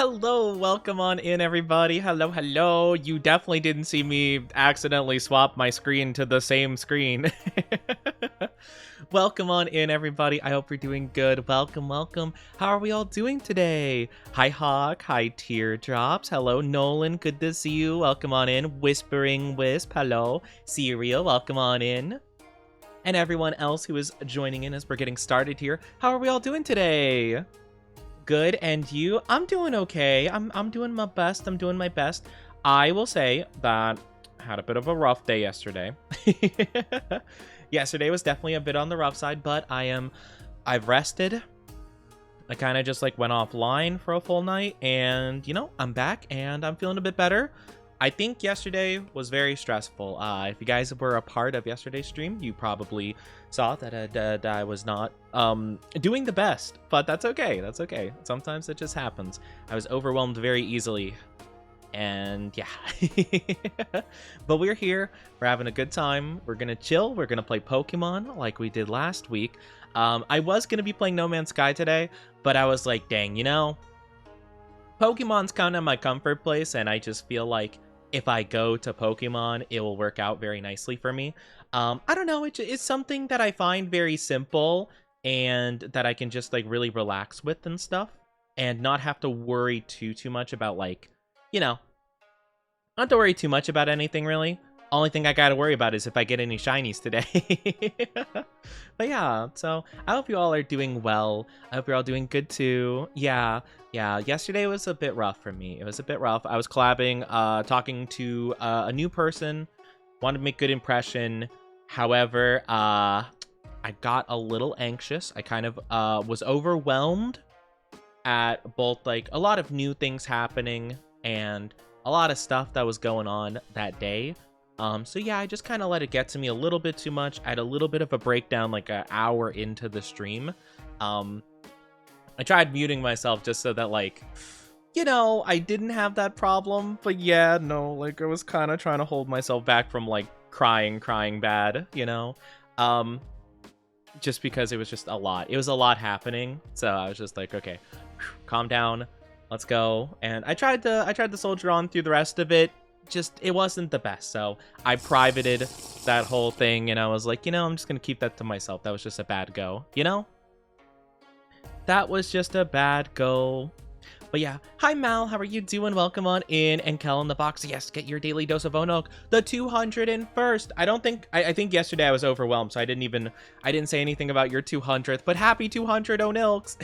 Hello, welcome on in, everybody. Hello. You definitely didn't see me accidentally swap my screen to the same screen. Welcome on in, everybody. I hope you're doing good. Welcome. How are we all doing today? Hi, Hawk. Hi, Teardrops. Hello, Nolan. Good to see you. Welcome on in. Whispering Wisp. Hello. Cereal. Welcome on in. And everyone else who is joining in as we're getting started here. How are we all doing today? Good, and you? I'm doing okay. I'm doing my best. I'm doing my best. I will say that I had a bit of a rough day yesterday. Yesterday was definitely a bit on the rough side, but I've rested. I kind of just went offline for a full night, and I'm back and I'm feeling a bit better. I think yesterday was very stressful. If you guys were a part of yesterday's stream, you probably saw that I was not doing the best, but that's okay. That's okay. Sometimes it just happens. I was overwhelmed very easily, and yeah. But we're here. We're having a good time. We're gonna chill. We're gonna play Pokemon like we did last week. I was gonna be playing No Man's Sky today, but I was like, dang, Pokemon's kind of my comfort place, and I just feel like if I go to Pokemon, it will work out very nicely for me. I don't know, it's something that I find very simple and that I can just really relax with and stuff, and not have to worry too much about not to worry too much about anything really. Only thing I gotta worry about is if I get any shinies today. But yeah, so I hope you all are doing well. I hope you're all doing good too. Yeah, yesterday was a bit rough for me. It was a bit rough. I was collabing, talking to a new person, wanted to make good impression. However, I got a little anxious. I kind of was overwhelmed at both a lot of new things happening and a lot of stuff that was going on that day. So yeah, I just kind of let it get to me a little bit too much. I had a little bit of a breakdown an hour into the stream. I tried muting myself just so that I didn't have that problem. But yeah, no, I was kind of trying to hold myself back from crying bad, just because it was just a lot. It was a lot happening. So I was just okay, calm down. Let's go. And I tried to soldier on through the rest of it. Just it wasn't the best, so I privated that whole thing, and I was like, I'm just gonna keep that to myself. That was just a bad go, that was just a bad go. But yeah, hi Mal, how are you doing? Welcome on in. And Kel in the box, yes, get your daily dose of Onok, the 201st. I think yesterday I was overwhelmed, so I didn't say anything about your 200th, but happy 200 Onilks.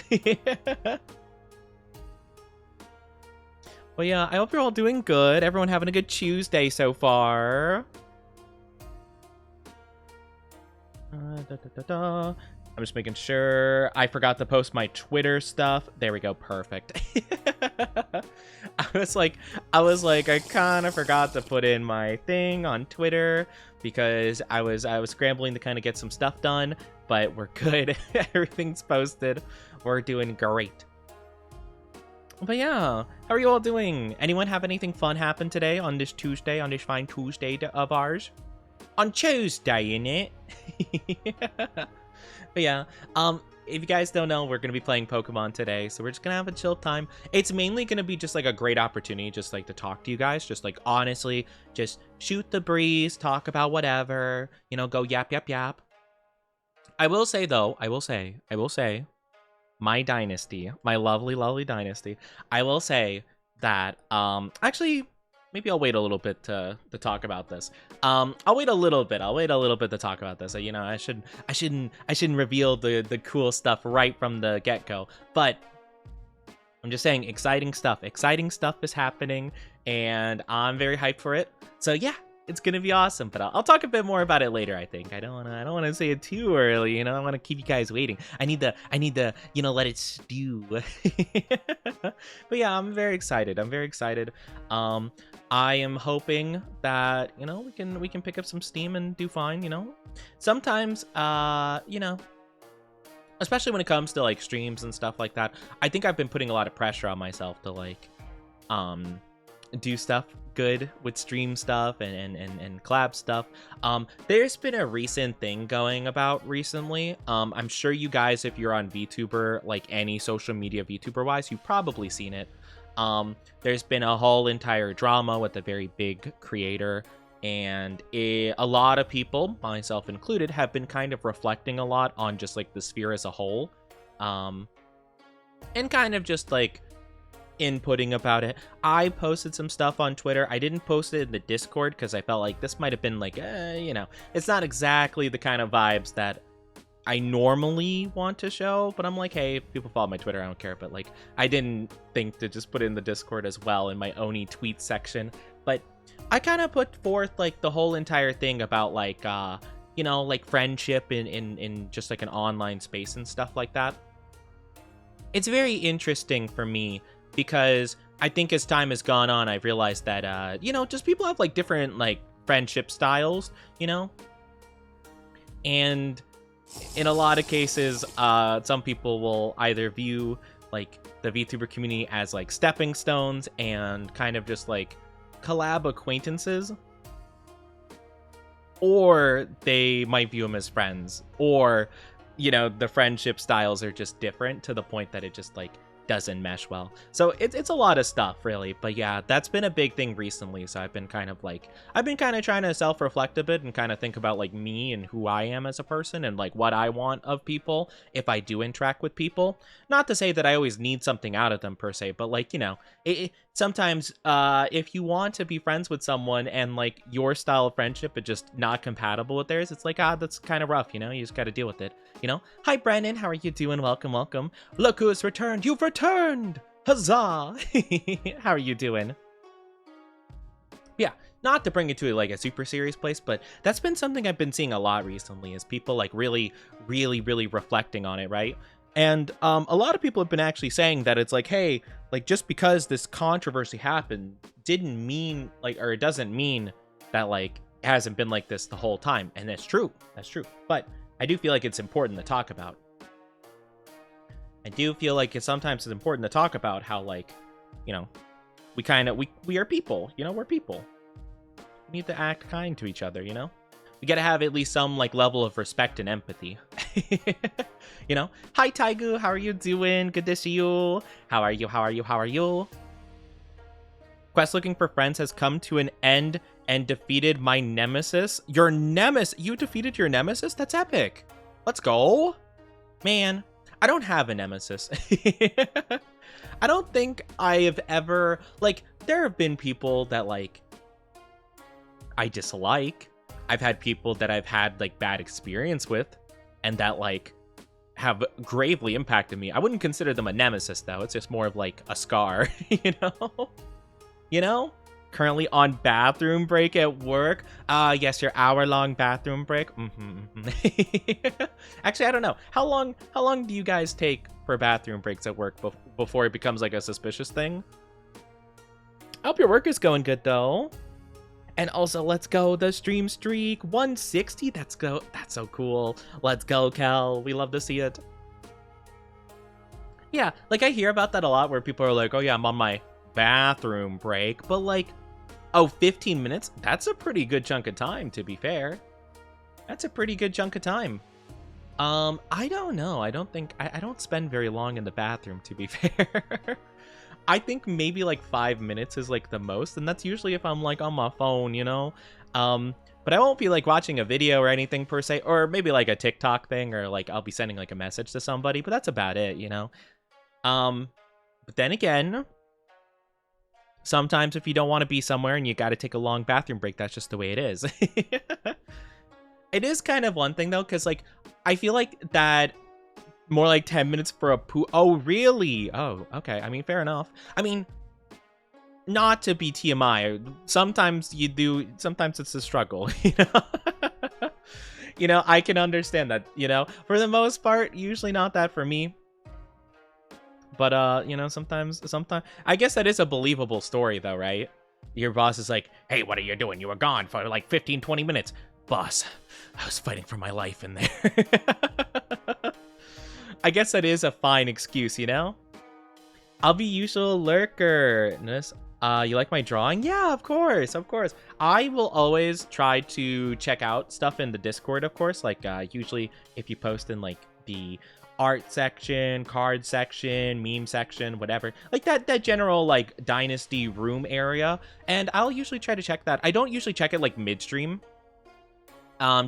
Well, yeah, I hope you're all doing good. Everyone having a good Tuesday so far. I'm just making sure. I forgot to post my Twitter stuff. There we go. Perfect. I was like, I kind of forgot to put in my thing on Twitter because I was scrambling to kind of get some stuff done, but we're good. Everything's posted. We're doing great. But yeah, how are you all doing? Anyone have anything fun happen today on this Tuesday, on this fine Tuesday of ours? On Tuesday, innit? But yeah, if you guys don't know, we're going to be playing Pokemon today, so we're just going to have a chill time. It's mainly going to be just a great opportunity just to talk to you guys, just honestly, just shoot the breeze, talk about whatever, go yap. I will say though, my dynasty, my lovely dynasty, I will say that actually maybe I'll wait a little bit to talk about this. I'll wait a little bit to talk about this. I shouldn't reveal the cool stuff right from the get-go, but I'm just saying exciting stuff is happening, and I'm very hyped for it. So yeah, it's gonna be awesome, but I'll talk a bit more about it later. I think I don't want to say it too early. I want to keep you guys waiting. I need to let it stew. But yeah, I'm very excited. I am hoping that we can pick up some steam and do fine. Sometimes especially when it comes to streams and stuff like that, I think I've been putting a lot of pressure on myself to do stuff good with stream stuff and collab stuff. There's been a recent thing going about recently. I'm sure you guys, if you're on VTuber, any social media VTuber wise, you've probably seen it. There's been a whole entire drama with a very big creator, and a lot of people, myself included, have been kind of reflecting a lot on just like the sphere as a whole, and kind of just like inputting about it. I posted some stuff on Twitter. I didn't post it in the Discord because I felt like this might have been like, it's not exactly the kind of vibes that I normally want to show, but I'm like, hey, if people follow my Twitter, I don't care. But like, I didn't think to just put it in the Discord as well in my Oni tweet section. But I kind of put forth like the whole entire thing about like, like friendship in just like an online space and stuff like that. It's very interesting for me because I think as time has gone on, I've realized that, just people have like different like friendship styles, and in a lot of cases, some people will either view like the VTuber community as like stepping stones and kind of just like collab acquaintances, or they might view them as friends, or the friendship styles are just different to the point that it just like doesn't mesh well. So it's a lot of stuff, really. But yeah, that's been a big thing recently. So I've been kind of trying to self-reflect a bit and kind of think about like me and who I am as a person and like what I want of people if I do interact with people. Not to say that I always need something out of them per se, but like, sometimes if you want to be friends with someone and like your style of friendship is just not compatible with theirs, it's like, that's kind of rough, you just got to deal with it. Hi Brennan, how are you doing? Welcome. Look who has returned. You've returned. Huzzah. How are you doing? Yeah, not to bring it to like a super serious place, but that's been something I've been seeing a lot recently, is people like really reflecting on it, right? And a lot of people have been actually saying that it's like, hey, like just because this controversy happened didn't mean like, or it doesn't mean that like it hasn't been like this the whole time. And that's true. But I do feel like it's important to talk about. I do feel like sometimes it's important to talk about how like, we are people, we're people. We need to act kind to each other, We gotta have at least some like level of respect and empathy. Hi Taigu, how are you doing? Good to see you. How are you? Quest looking for friends has come to an end and defeated my nemesis. Your nemesis? You defeated your nemesis? That's epic. Let's go. Man, I don't have a nemesis. I don't think I have ever, like, there have been people that, like, I dislike. I've had people that I've had, like, bad experience with, and that, like, have gravely impacted me. I wouldn't consider them a nemesis, though. It's just more of, like, a scar, Currently on bathroom break at work. Yes, your hour-long bathroom break. Actually, I don't know. How long do you guys take for bathroom breaks at work before it becomes like a suspicious thing? I hope your work is going good though. And also, let's go the stream streak 160. That's so cool. Let's go, Cal. We love to see it. Yeah, like I hear about that a lot where people are like, oh yeah, I'm on my bathroom break, but like, 15 minutes? That's a pretty good chunk of time, to be fair. That's a pretty good chunk of time. I don't know. I don't think I don't spend very long in the bathroom, to be fair. I think maybe like 5 minutes is like the most, and that's usually if I'm like on my phone, but I won't be like watching a video or anything per se, or maybe like a TikTok thing, or like I'll be sending like a message to somebody, but that's about it, But then again, sometimes if you don't want to be somewhere and you got to take a long bathroom break, that's just the way it is. It is kind of one thing though, because like I feel like that more like 10 minutes for a poo. Oh, really? Oh, okay. I mean, fair enough. I mean, not to be TMI. Sometimes you do. Sometimes it's a struggle. I can understand that. For the most part, usually not that for me. But, sometimes, I guess that is a believable story, though, right? Your boss is like, hey, what are you doing? You were gone for like 15, 20 minutes. Boss, I was fighting for my life in there. I guess that is a fine excuse, I'll be usual lurker. You like my drawing? Yeah, of course. I will always try to check out stuff in the Discord, of course. Like, usually if you post in, like, the art section, card section, meme section, whatever. Like that general like dynasty room area. And I'll usually try to check that. I don't usually check it like midstream.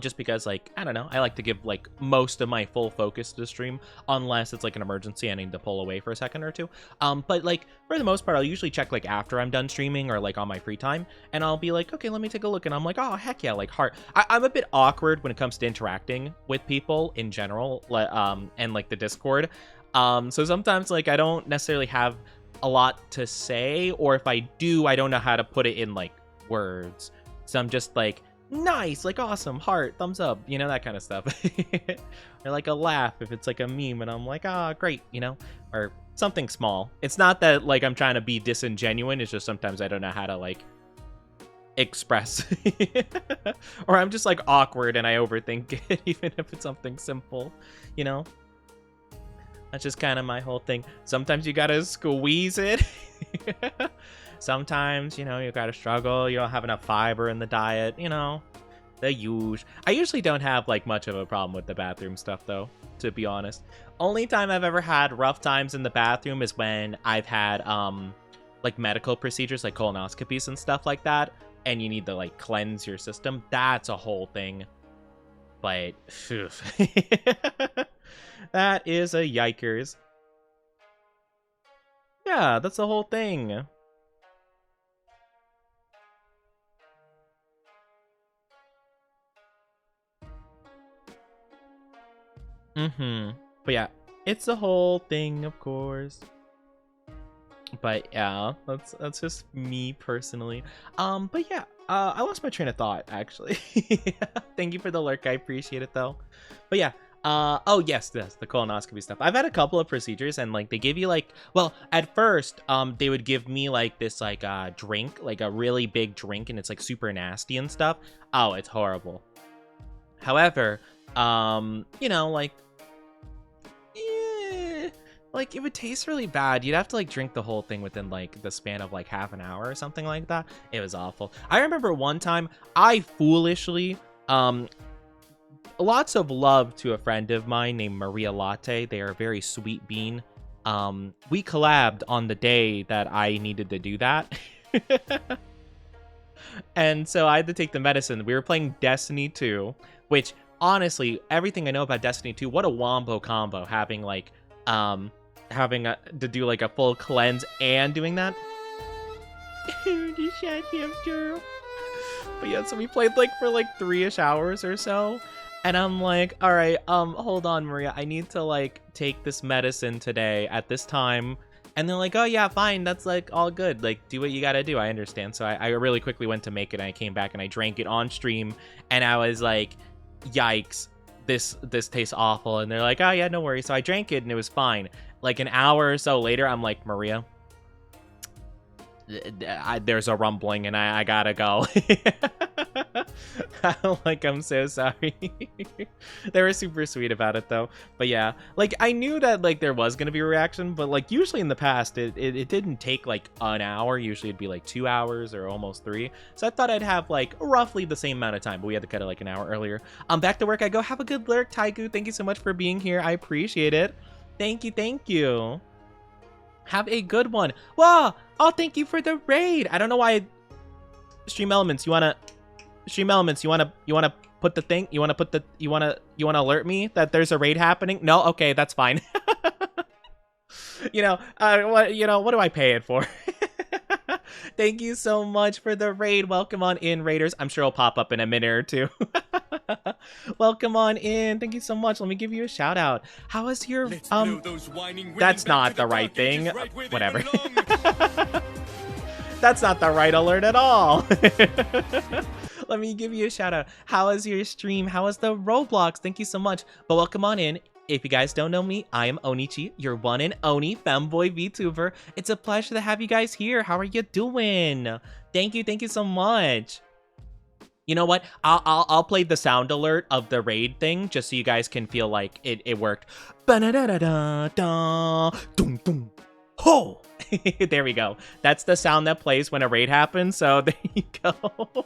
Just because, like, I don't know, I like to give, like, most of my full focus to the stream, unless it's, like, an emergency I need to pull away for a second or two. But, like, for the most part, I'll usually check, like, after I'm done streaming or, like, on my free time, and I'll be like, okay, let me take a look, and I'm like, oh, heck yeah, like, heart. I'm a bit awkward when it comes to interacting with people in general, and, like, the Discord. So sometimes, like, I don't necessarily have a lot to say, or if I do, I don't know how to put it in, like, words. So I'm just, like, nice, like awesome, heart, thumbs up, you know, that kind of stuff. Or like a laugh if it's like a meme and I'm like, ah, great, you know, or something small. It's not that like I'm trying to be disingenuous, it's just sometimes I don't know how to like express. Or I'm just like awkward and I overthink it, even if it's something simple, you know. That's just kind of my whole thing. Sometimes you gotta squeeze it. Sometimes, you know, you gotta struggle. You don't have enough fiber in the diet, you know, the usual. I usually don't have, like, much of a problem with the bathroom stuff, though, to be honest. Only time I've ever had rough times in the bathroom is when I've had, like, medical procedures, like colonoscopies and stuff like that, and you need to, like, cleanse your system. That's a whole thing. But, phew. That is a yikers. Yeah, that's the whole thing. But yeah, it's a whole thing, of course. But yeah, that's just me personally. But yeah, I lost my train of thought actually. Thank you for the lurk, I appreciate it though. But yeah, oh yes, the colonoscopy stuff. I've had a couple of procedures and like they give you like, well, at first, they would give me like this like drink, like a really big drink, and it's like super nasty and stuff. Oh, it's horrible. However, you know, like, like, it would taste really bad. You'd have to, like, drink the whole thing within, like, the span of, like, half an hour or something like that. It was awful. I remember one time, I foolishly, lots of love to a friend of mine named Maria Latte. They are a very sweet bean. We collabed on the day that I needed to do that. And so I had to take the medicine. We were playing Destiny 2, which, honestly, everything I know about Destiny 2, what a wombo combo, having, like, to do like a full cleanse and doing that. But yeah, so we played like for like 3-ish hours or so, and I'm like, all right, hold on, Maria, I need to like take this medicine today at this time. And they're like, oh yeah, fine, that's like all good, like do what you gotta do, I understand. So I really quickly went to make it, and I came back and I drank it on stream, and I was like, yikes, this tastes awful. And they're like, oh yeah, no worries. So I drank it and it was fine. Like an hour or so later, I'm like, Maria, there's a rumbling and I gotta go. Like, I'm so sorry. They were super sweet about it though. But yeah, like I knew that like there was gonna be a reaction, but like usually in the past it didn't take like an hour. Usually it'd be like 2 hours or almost 3. So I thought I'd have like roughly the same amount of time, but we had to cut it like an hour earlier. Back to work I go. Have a good lurk, Taigu. Thank you so much for being here. I appreciate it. Thank you. Have a good one. Wow! Oh, thank you for the raid. I don't know why. Stream Elements, you wanna put the thing? You wanna alert me that there's a raid happening? No, okay, that's fine. What do I pay it for? Thank you so much for the raid. Welcome on in, raiders. I'm sure it'll pop up in a minute or two. Welcome on in. Thank you so much. Let me give you a shout out. How is your that's not the right thing. Whatever. That's not the right alert at all. Let me give you a shout out. How is your stream? How is the Roblox? Thank you so much. But welcome on in. If you guys don't know me, I am Onichi, your one and only Femboy VTuber. It's a pleasure to have you guys here. How are you doing? Thank you so much. You know what? I'll play the sound alert of the raid thing just so you guys can feel like it worked. Ba-da-da-da-da-da. Dum, dum. Ho! There we go. That's the sound that plays when a raid happens, so there you go.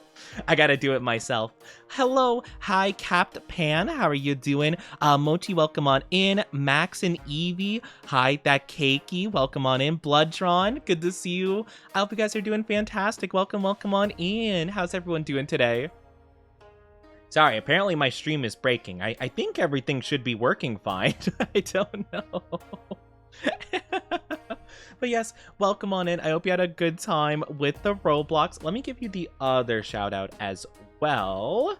I gotta do it myself. Hello, hi, Capt Pan. How are you doing? Mochi, welcome on in. Max and Evie, hi, that Cakey, welcome on in. Blooddrawn, good to see you. I hope you guys are doing fantastic. Welcome on in. How's everyone doing today? Sorry, apparently my stream is breaking. I think everything should be working fine. I don't know. But yes, welcome on in. I hope you had a good time with the Roblox. Let me give you the other shout out as well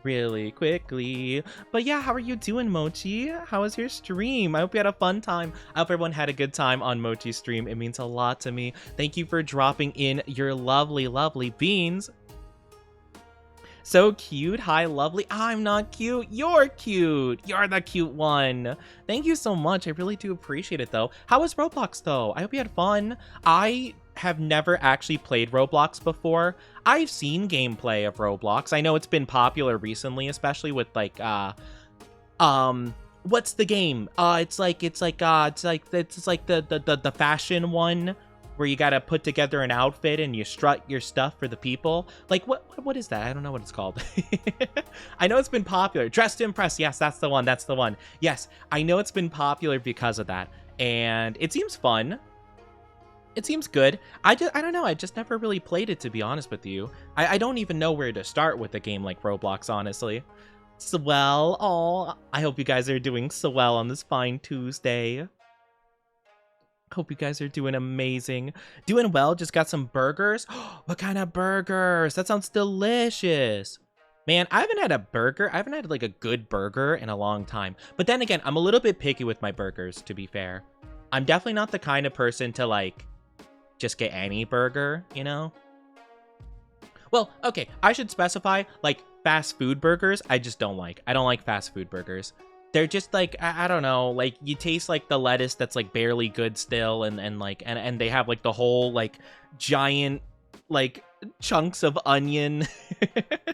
really quickly. But yeah, how are you doing, Mochi? How was your stream? I hope you had a fun time. I hope everyone had a good time on Mochi's stream. It means a lot to me. Thank you for dropping in your lovely, lovely beans. So cute. Hi, lovely. I'm not cute. You're cute. You're the cute one. Thank you so much. I really do appreciate it, though. How was Roblox, though? I hope you had fun. I have never actually played Roblox before. I've seen gameplay of Roblox. I know it's been popular recently, especially with like what's the game? It's like the fashion one where you gotta put together an outfit and you strut your stuff for the people. Like, what is that? I don't know what it's called. I know it's been popular. Dress to Impress. Yes, that's the one. Yes, I know it's been popular because of that. And it seems fun. It seems good. I don't know. I just never really played it, to be honest with you. I don't even know where to start with a game like Roblox, honestly. Swell. Oh, I hope you guys are doing swell on this fine Tuesday. Hope you guys are doing amazing. Doing well. Just got some burgers. What kind of burgers? That sounds delicious. Man, I haven't had a burger. I haven't had like a good burger in a long time. But then again, I'm a little bit picky with my burgers, to be fair. I'm definitely not the kind of person to like just get any burger, you know? Well, okay, I should specify, like, fast food burgers, I just don't like. I don't like fast food burgers. They're just like, I don't know, like, you taste like the lettuce that's like barely good still, and they have like the whole like giant like chunks of onion,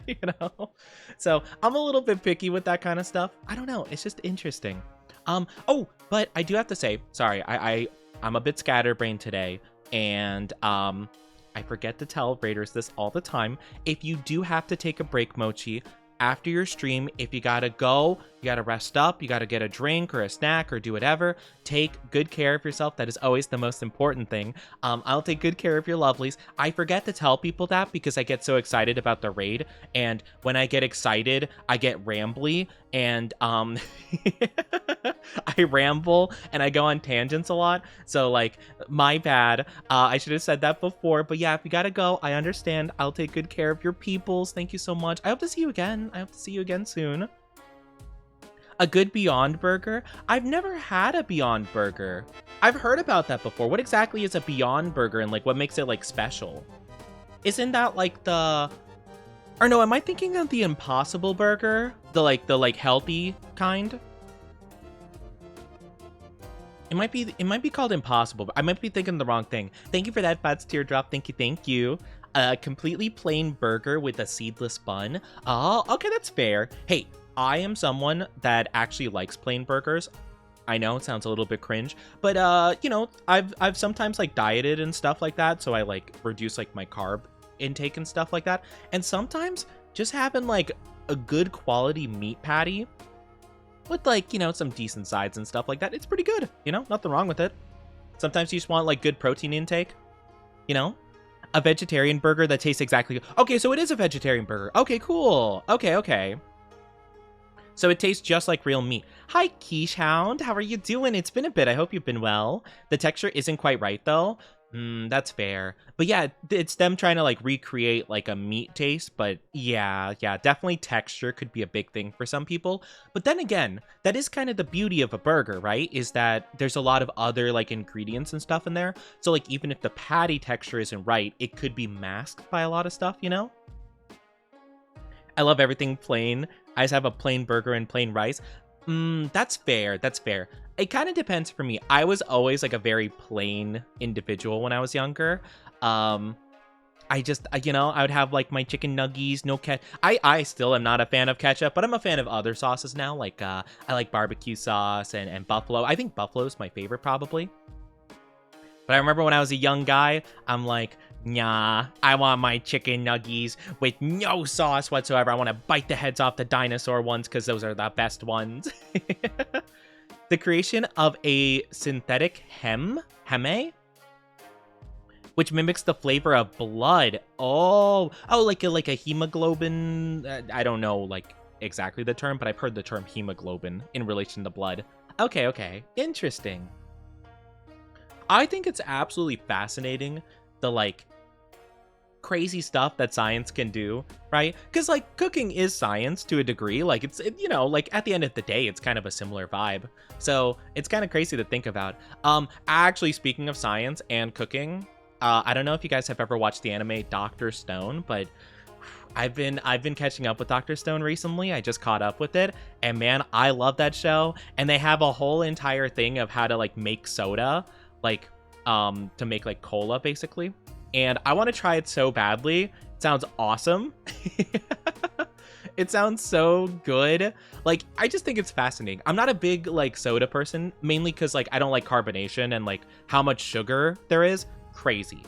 you know? So I'm a little bit picky with that kind of stuff. I don't know, it's just interesting. Oh, but I do have to say, sorry, I'm a bit scatterbrained today, and I forget to tell Raiders this all the time. If you do have to take a break, Mochi, after your stream, if you gotta go, you gotta rest up, you gotta get a drink or a snack or do whatever, take good care of yourself. That is always the most important thing. I'll take good care of your lovelies. I forget to tell people that because I get so excited about the raid, and when I get excited, I get rambly, and I ramble and I go on tangents a lot. So like, my bad. I should have said that before, but yeah, if you gotta go, I understand. I'll take good care of your peoples. Thank you so much. I hope to see you again. I hope to see you again soon. A good Beyond Burger? I've never had a Beyond Burger. I've heard about that before. What exactly is a Beyond Burger, and like what makes it like special? Isn't that like the... Or no, am I thinking of the Impossible Burger? The like healthy kind? It might be called Impossible, but I might be thinking the wrong thing. Thank you for that, Fats Teardrop. Thank you. A completely plain burger with a seedless bun. Oh, okay, that's fair. Hey, I am someone that actually likes plain burgers. I know it sounds a little bit cringe, but you know, I've sometimes like dieted and stuff like that, so I like reduce like my carb intake and stuff like that. And sometimes just having like a good quality meat patty with like, you know, some decent sides and stuff like that, it's pretty good, you know, nothing wrong with it. Sometimes you just want like good protein intake, you know. A vegetarian burger that tastes exactly... Okay, so it is a vegetarian burger. Okay, cool. Okay. So it tastes just like real meat. Hi, Quiche Hound. How are you doing? It's been a bit. I hope you've been well. The texture isn't quite right, though. That's fair. But yeah, it's them trying to, like, recreate, like, a meat taste. But yeah, definitely texture could be a big thing for some people. But then again, that is kind of the beauty of a burger, right? Is that there's a lot of other, like, ingredients and stuff in there. So, like, even if the patty texture isn't right, it could be masked by a lot of stuff, you know? I love everything plain. I just have a plain burger and plain rice. That's fair. It kind of depends for me. I was always like a very plain individual when I was younger. You know, I would have like my chicken nuggies, no ketchup. I still am not a fan of ketchup, but I'm a fan of other sauces now. Like, I like barbecue sauce and buffalo. I think buffalo is my favorite, probably. But I remember when I was a young guy, I'm like, nah, I want my chicken nuggies with no sauce whatsoever. I want to bite the heads off the dinosaur ones because those are the best ones. The creation of a synthetic heme, which mimics the flavor of blood. Oh, like a hemoglobin. I don't know like exactly the term, but I've heard the term hemoglobin in relation to blood. Okay, interesting. I think it's absolutely fascinating, the like crazy stuff that science can do, right? Because like cooking is science to a degree. Like you know, like at the end of the day, it's kind of a similar vibe. So it's kind of crazy to think about. Actually, speaking of science and cooking, I don't know if you guys have ever watched the anime Dr. Stone, but I've been catching up with Dr. Stone recently. I just caught up with it, and man, I love that show. And they have a whole entire thing of how to like make soda, like to make like cola basically. And I want to try it so badly. It sounds awesome. It sounds so good. Like, I just think it's fascinating. I'm not a big like soda person, mainly because like I don't like carbonation and like how much sugar there is. Crazy.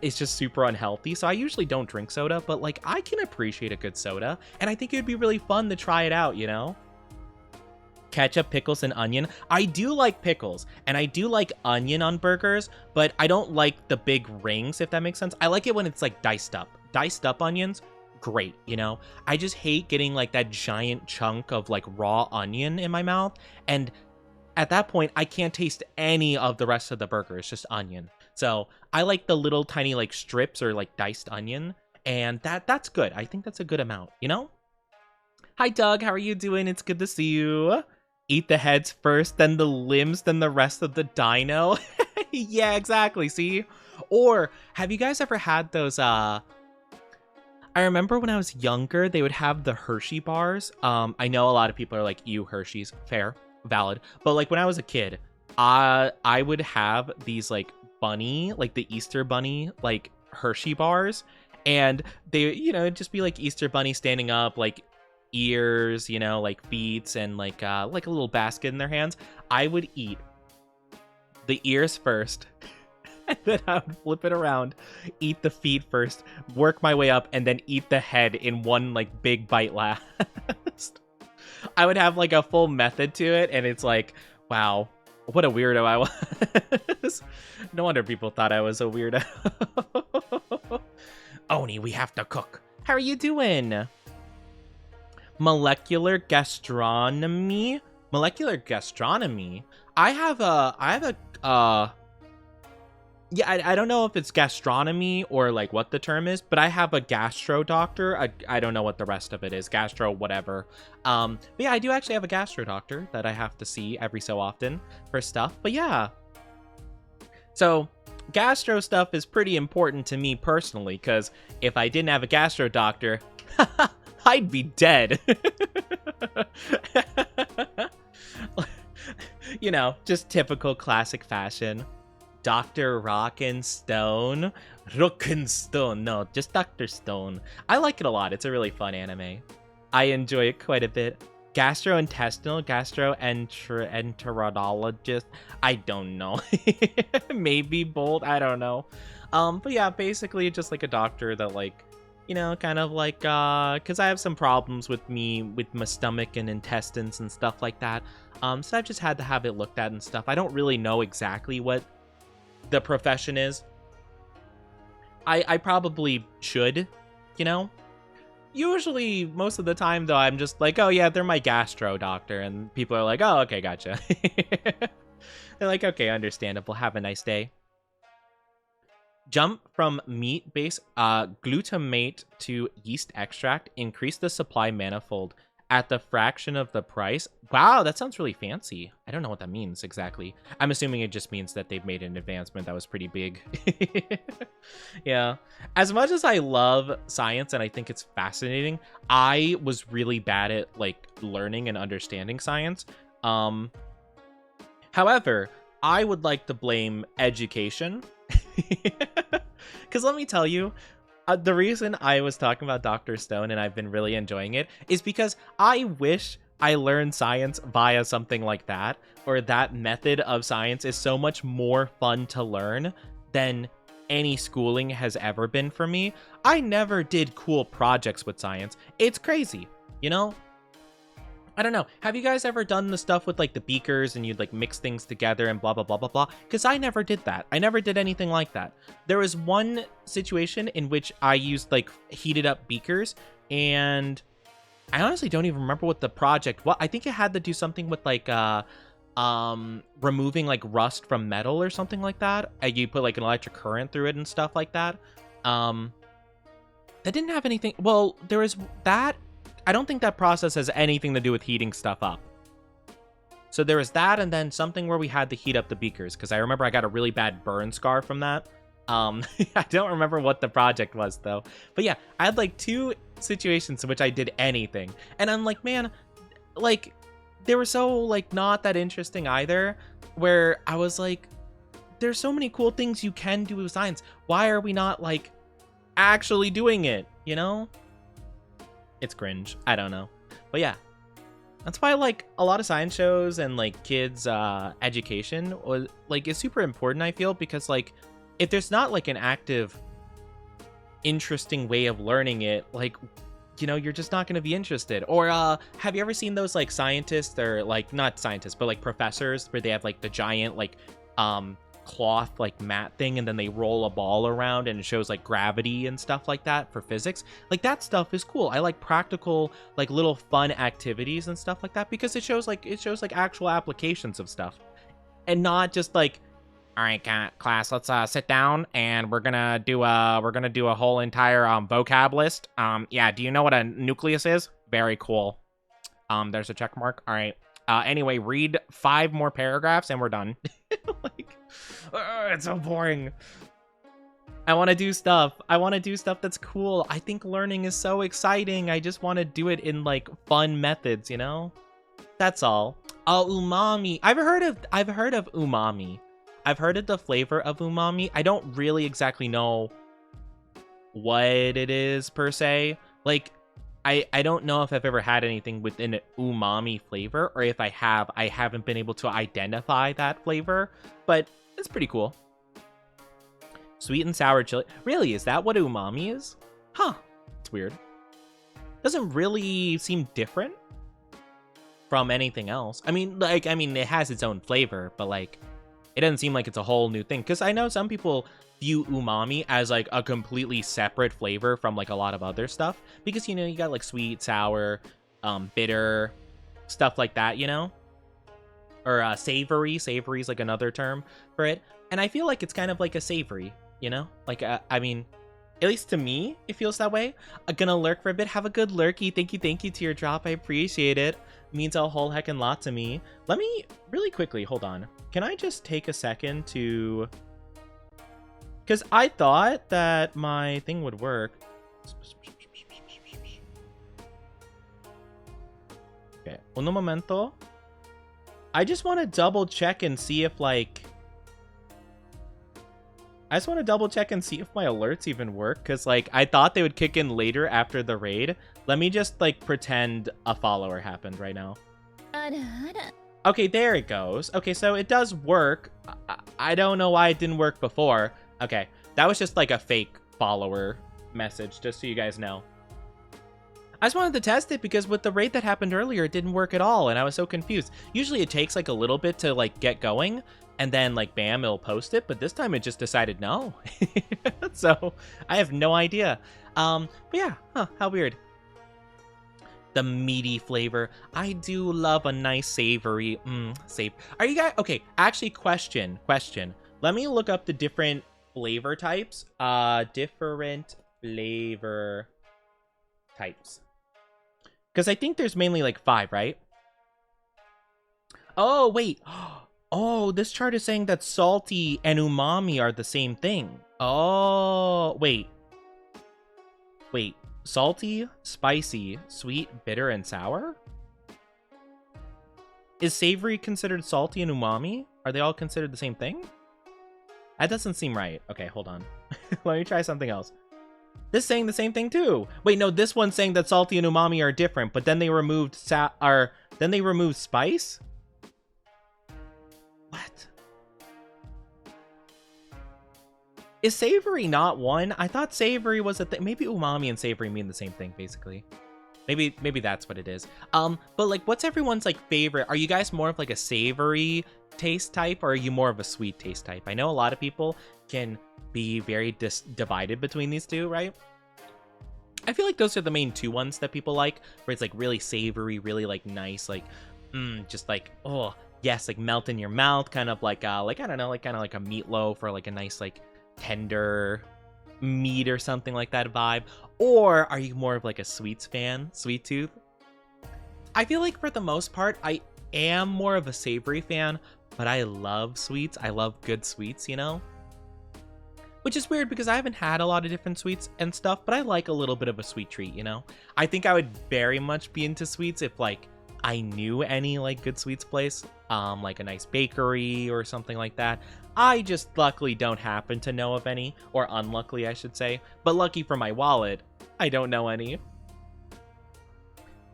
It's just super unhealthy. So I usually don't drink soda, but like I can appreciate a good soda. And I think it would be really fun to try it out, you know? Ketchup, pickles, and onion. I do like pickles, and I do like onion on burgers, but I don't like the big rings, if that makes sense. I like it when it's like diced up. Diced up onions, great, you know? I just hate getting like that giant chunk of like raw onion in my mouth, and at that point, I can't taste any of the rest of the burger. It's just onion. So I like the little tiny like strips or like diced onion, and that's good. I think that's a good amount, you know? Hi, Doug. How are you doing? It's good to see you. Eat the heads first, then the limbs, then the rest of the dino. Yeah, exactly. See? Or have you guys ever had those I remember when I was younger, they would have the Hershey bars. I know a lot of people are like, ew, Hershey's. Fair, valid. But like when I was a kid, I would have these like bunny, like the Easter bunny, like Hershey bars. And they, you know, it'd just be like Easter bunny standing up, like ears, you know, like feet, and like a little basket in their hands. I would eat the ears first, and then I would flip it around, eat the feet first, work my way up, and then eat the head in one like big bite last. I would have like a full method to it, and it's like, wow, what a weirdo I was. No wonder people thought I was a weirdo. Oni, we have to cook. How are you doing? Molecular gastronomy. I have a yeah, I don't know if it's gastronomy or like what the term is, but I have a gastro doctor. I don't know what the rest of it is, gastro whatever. But yeah, I do actually have a gastro doctor that I have to see every so often for stuff. But yeah, so gastro stuff is pretty important to me personally, because if I didn't have a gastro doctor, I'd be dead. You know, just typical classic fashion. Dr. Rockenstone. No, just Dr. Stone. I like it a lot. It's a really fun anime. I enjoy it quite a bit. Gastrointestinal, gastroenterologist. I don't know. Maybe bold. I don't know. But yeah, basically just like a doctor that like, you know, kind of like, because I have some problems with my stomach and intestines and stuff like that. So I've just had to have it looked at and stuff. I don't really know exactly what the profession is. I probably should, you know? Usually, most of the time, though, I'm just like, oh, yeah, they're my gastro doctor. And people are like, oh, okay, gotcha. They're like, okay, understandable. Have a nice day. Jump from meat-based glutamate to yeast extract. Increase the supply manifold at the fraction of the price. Wow, that sounds really fancy. I don't know what that means exactly. I'm assuming it just means that they've made an advancement that was pretty big. Yeah. As much as I love science and I think it's fascinating, I was really bad at like learning and understanding science. However, I would like to blame education. Because let me tell you, the reason I was talking about Dr. Stone and I've been really enjoying it is because I wish I learned science via something like that, or that method of science is so much more fun to learn than any schooling has ever been for me. I never did cool projects with science. It's crazy, you know? I don't know. Have you guys ever done the stuff with like the beakers and you'd like mix things together and blah, blah, blah, blah, blah? Because I never did that. I never did anything like that. There was one situation in which I used like heated up beakers, and I honestly don't even remember what the project was. I think it had to do something with like removing like rust from metal or something like that. You put like an electric current through it and stuff like that. That didn't have anything. Well, there was that. I don't think that process has anything to do with heating stuff up. So there was that, and then something where we had to heat up the beakers, because I remember I got a really bad burn scar from that. I don't remember what the project was though. But yeah, I had like 2 situations in which I did anything, and I'm like, man, like they were so like not that interesting either, where I was like, there's so many cool things you can do with science. Why are we not like actually doing it, you know? It's cringe. I don't know. But yeah, that's why like a lot of science shows and like kids education was like is super important, I feel, because like if there's not like an active interesting way of learning it, like, you know, you're just not going to be interested. Or have you ever seen those like scientists, or like not scientists but like professors, where they have like the giant like cloth like mat thing, and then they roll a ball around and it shows like gravity and stuff like that for physics? Like that stuff is cool. I like practical like little fun activities and stuff like that, because it shows like actual applications of stuff, and not just like, all right, class, let's sit down and we're gonna do a whole entire vocab list. Yeah, do you know what a nucleus is? Very cool. There's a check mark. All right. Anyway, read 5 more paragraphs and we're done. Like, it's so boring. I want to do stuff. I want to do stuff that's cool. I think learning is so exciting. I just want to do it in like fun methods, you know? That's all. Oh, umami. I've heard of umami. I've heard of the flavor of umami. I don't really exactly know what it is per se. Like, I don't know if I've ever had anything with an umami flavor, or if I haven't been able to identify that flavor, but it's pretty cool. Sweet and sour chili. Really, is that what umami is? Huh. It's weird. Doesn't really seem different from anything else. I mean, it has its own flavor, but like, it doesn't seem like it's a whole new thing. Because I know some people view umami as like a completely separate flavor from like a lot of other stuff, because, you know, you got like sweet, sour, bitter, stuff like that, you know? Or savory. Savory is like another term for it. And I feel like it's kind of like a savory, you know? Like, I mean, at least to me, it feels that way. I'm gonna lurk for a bit. Have a good lurky. Thank you to your drop. I appreciate it. Means a whole heckin' lot to me. Let me really quickly, hold on. Can I just take a second to... Because I thought that my thing would work. Okay, uno momento. I just want to double check and see if like... I just want to double check and see if my alerts even work, because like I thought they would kick in later after the raid. Let me just like pretend a follower happened right now. Okay, there it goes. Okay, so it does work. I don't know why it didn't work before. Okay, that was just like a fake follower message, just so you guys know. I just wanted to test it because with the raid that happened earlier, it didn't work at all, and I was so confused. Usually it takes like a little bit to like get going, and then like bam, it'll post it, but this time it just decided no. So I have no idea. But yeah, huh, how weird. The meaty flavor. I do love a nice savory. Are you guys okay? Actually, question. Let me look up the different flavor types. Different flavor types. Because I think there's mainly like 5, right? Oh, wait. Oh, this chart is saying that salty and umami are the same thing. Oh, wait. Wait. Salty, spicy, sweet, bitter, and sour? Is savory considered salty and umami? Are they all considered the same thing? That doesn't seem right. Okay, hold on. Let me try something else. This saying the same thing too. Wait, no, this one's saying that salty and umami are different, but then they removed then they removed spice? What? Is savory not one? I thought savory was a thing. Maybe umami and savory mean the same thing, basically. Maybe that's what it is. But like, what's everyone's like favorite? Are you guys more of like a savory taste type, or are you more of a sweet taste type? I know a lot of people can be very divided between these two, right? I feel like those are the main two ones that people like, where it's like really savory, really like nice, like just like, oh yes, like melt in your mouth, kind of like I don't know, like kind of like a meatloaf, or like a nice like tender meat or something like that vibe. Or are you more of like a sweets fan, sweet tooth? I feel like for the most part I am more of a savory fan, but I love sweets. I love good sweets, you know? Which is weird because I haven't had a lot of different sweets and stuff, but I like a little bit of a sweet treat, you know? I think I would very much be into sweets if like I knew any like good sweets place, like a nice bakery or something like that. I just luckily don't happen to know of any, or unluckily I should say, but lucky for my wallet, I don't know any.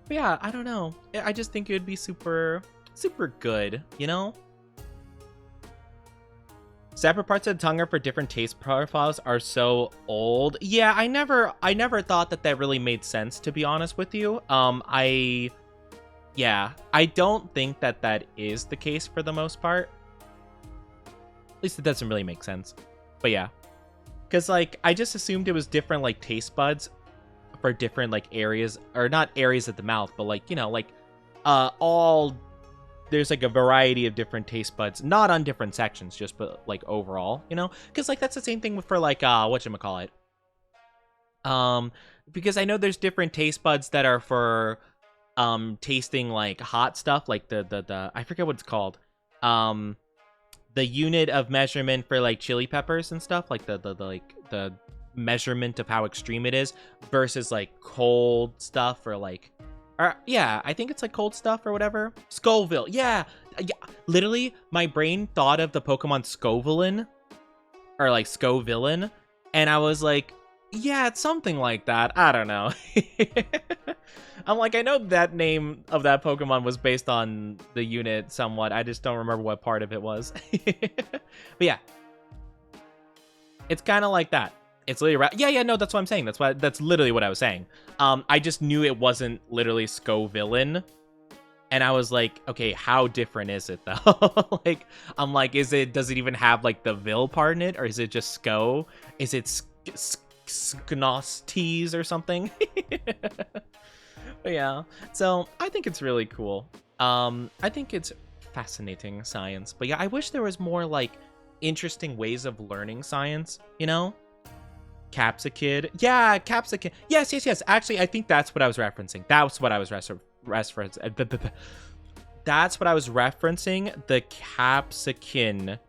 But yeah, I don't know. I just think it would be super, super good, you know? Separate parts of the tongue are for different taste profiles are so old. Yeah, I never thought that really made sense, to be honest with you. I don't think that is the case for the most part. At least it doesn't really make sense. But yeah. Because, like, I just assumed it was different, like, taste buds for different, like, areas. Or not areas of the mouth, but, like, you know, like, there's like a variety of different taste buds, not on different sections, just but like overall, you know, because like that's the same thing for like whatchamacallit. Because I know there's different taste buds that are for tasting like hot stuff, like the I forget what it's called, the unit of measurement for like chili peppers and stuff, like the measurement of how extreme it is versus like cold stuff, or like yeah, I think it's like cold stuff or whatever. Scoville, yeah. Literally, my brain thought of the Pokemon Scovillain, or like Scovillain, and I was like, yeah, it's something like that. I don't know. I'm like, I know that name of that Pokemon was based on the unit somewhat. I just don't remember what part of it was. But yeah, it's kind of like that. It's literally yeah, no, that's what I'm saying. That's literally what I was saying. I just knew it wasn't literally Scovillain, and I was like, okay, how different is it though? Like, I'm like, does it even have like the Vil part in it, or is it just Sco? Is it Sknostes or something? But yeah, so I think it's really cool. I think it's fascinating science. But yeah, I wish there was more like interesting ways of learning science, you know? Capsicid. Yeah, Capsicid. Yes. Actually, I think that's what I was referencing. That's what I was referencing. That's what I was referencing. The Capsicin,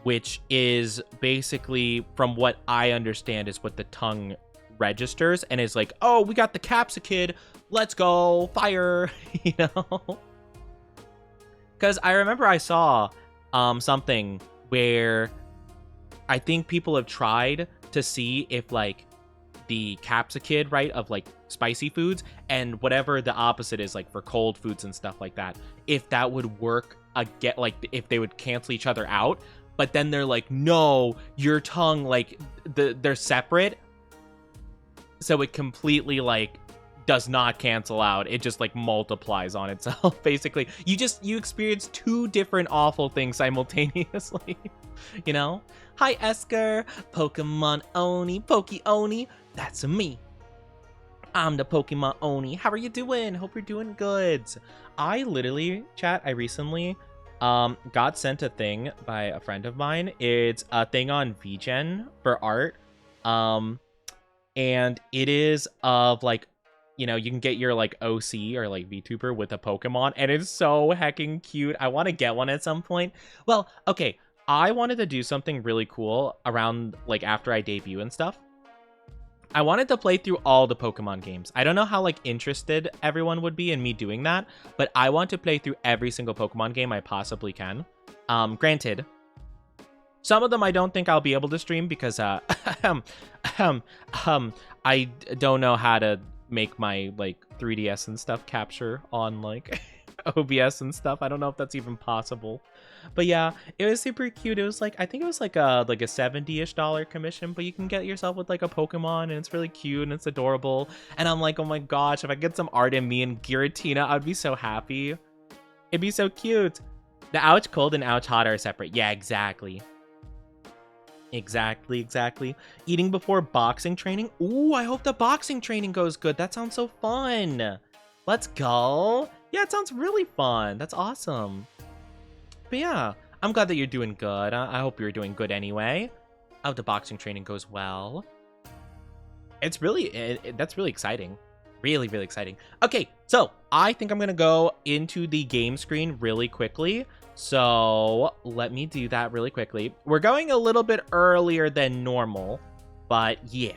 which is basically, from what I understand, is what the tongue registers and is like, oh, we got the Capsicid. Let's go. Fire. You know? Because I remember I saw something where I think people have tried to see if like the Capsicid, right, of like spicy foods and whatever the opposite is like for cold foods and stuff like that, if that would work again, like if they would cancel each other out. But then they're like, no, your tongue, like they're separate, so it completely like does not cancel out. It just like multiplies on itself. Basically, you experience two different awful things simultaneously. You know? Hi, Esker. Pokemon Oni. Poke Oni. That's me. I'm the Pokemon Oni. How are you doing? Hope you're doing good. I literally, chat, I recently got sent a thing by a friend of mine. It's a thing on VGen for art. And it is of like, you know, you can get your like OC or like VTuber with a Pokemon, and it's so heckin' cute. I want to get one at some point. Well, okay. I wanted to do something really cool around, like, after I debut and stuff. I wanted to play through all the Pokemon games. I don't know how, like, interested everyone would be in me doing that, but I want to play through every single Pokemon game I possibly can. Granted, Some of them I don't think I'll be able to stream because um, I don't know how to make my like 3DS and stuff capture on like OBS and stuff. I don't know if that's even possible. But yeah, it was super cute. It was like, I think it was like a $70-ish commission, but you can get yourself with like a Pokemon, and it's really cute and it's adorable. And I'm like, oh my gosh, if I get some art in me and Giratina, I'd be so happy. It'd be so cute. The ouch cold and ouch hot are separate. Yeah, exactly. Exactly. Eating before boxing training. Ooh, I hope the boxing training goes good. That sounds so fun. Let's go. Yeah, it sounds really fun. That's awesome. But yeah, I'm glad that you're doing good. I hope you're doing good anyway. I hope the boxing training goes well. It's really, that's really exciting. Really exciting. Okay, so I think I'm going to go into the game screen really quickly. So let me do that really quickly. We're going a little bit earlier than normal, but yeah.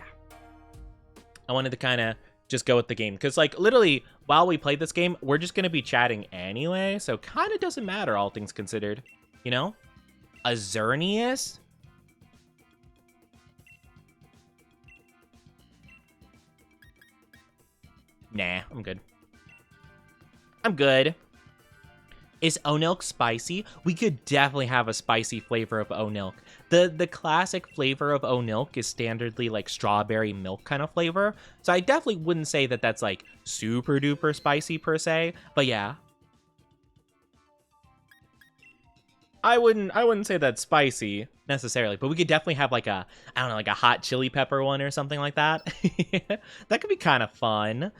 I wanted to kind of just go with the game because like literally while we play this game, we're just going to be chatting anyway. So kind of doesn't matter, all things considered, you know? Azernius? Nah, I'm good. I'm good. Is Onilk spicy? We could definitely have a spicy flavor of Onilk. The classic flavor of Onilk is standardly like strawberry milk kind of flavor. So I definitely wouldn't say that that's like super duper spicy per se. But yeah. I wouldn't say that's spicy necessarily, but we could definitely have like a, I don't know, like a hot chili pepper one or something like that. That could be kind of fun.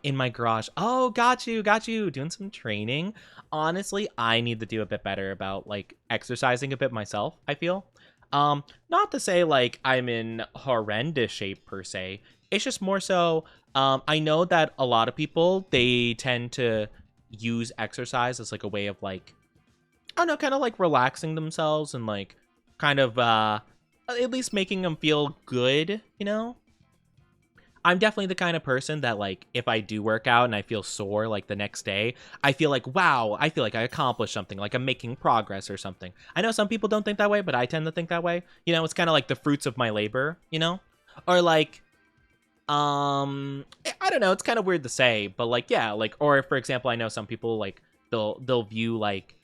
In my garage. Oh, got you. Doing some training. Honestly, I need to do a bit better about like exercising a bit myself, I feel. Not to say like I'm in horrendous shape per se. It's just more so, I know that a lot of people, they tend to use exercise as like a way of like, I don't know, kind of like relaxing themselves and like kind of at least making them feel good, you know? I'm definitely the kind of person that like if I do work out and I feel sore like the next day, I feel like, wow, I feel like I accomplished something, like I'm making progress or something. I know some people don't think that way, but I tend to think that way. You know, it's kind of like the fruits of my labor, you know? Or like I don't know, it's kind of weird to say, but like yeah, like or for example, I know some people like they'll view like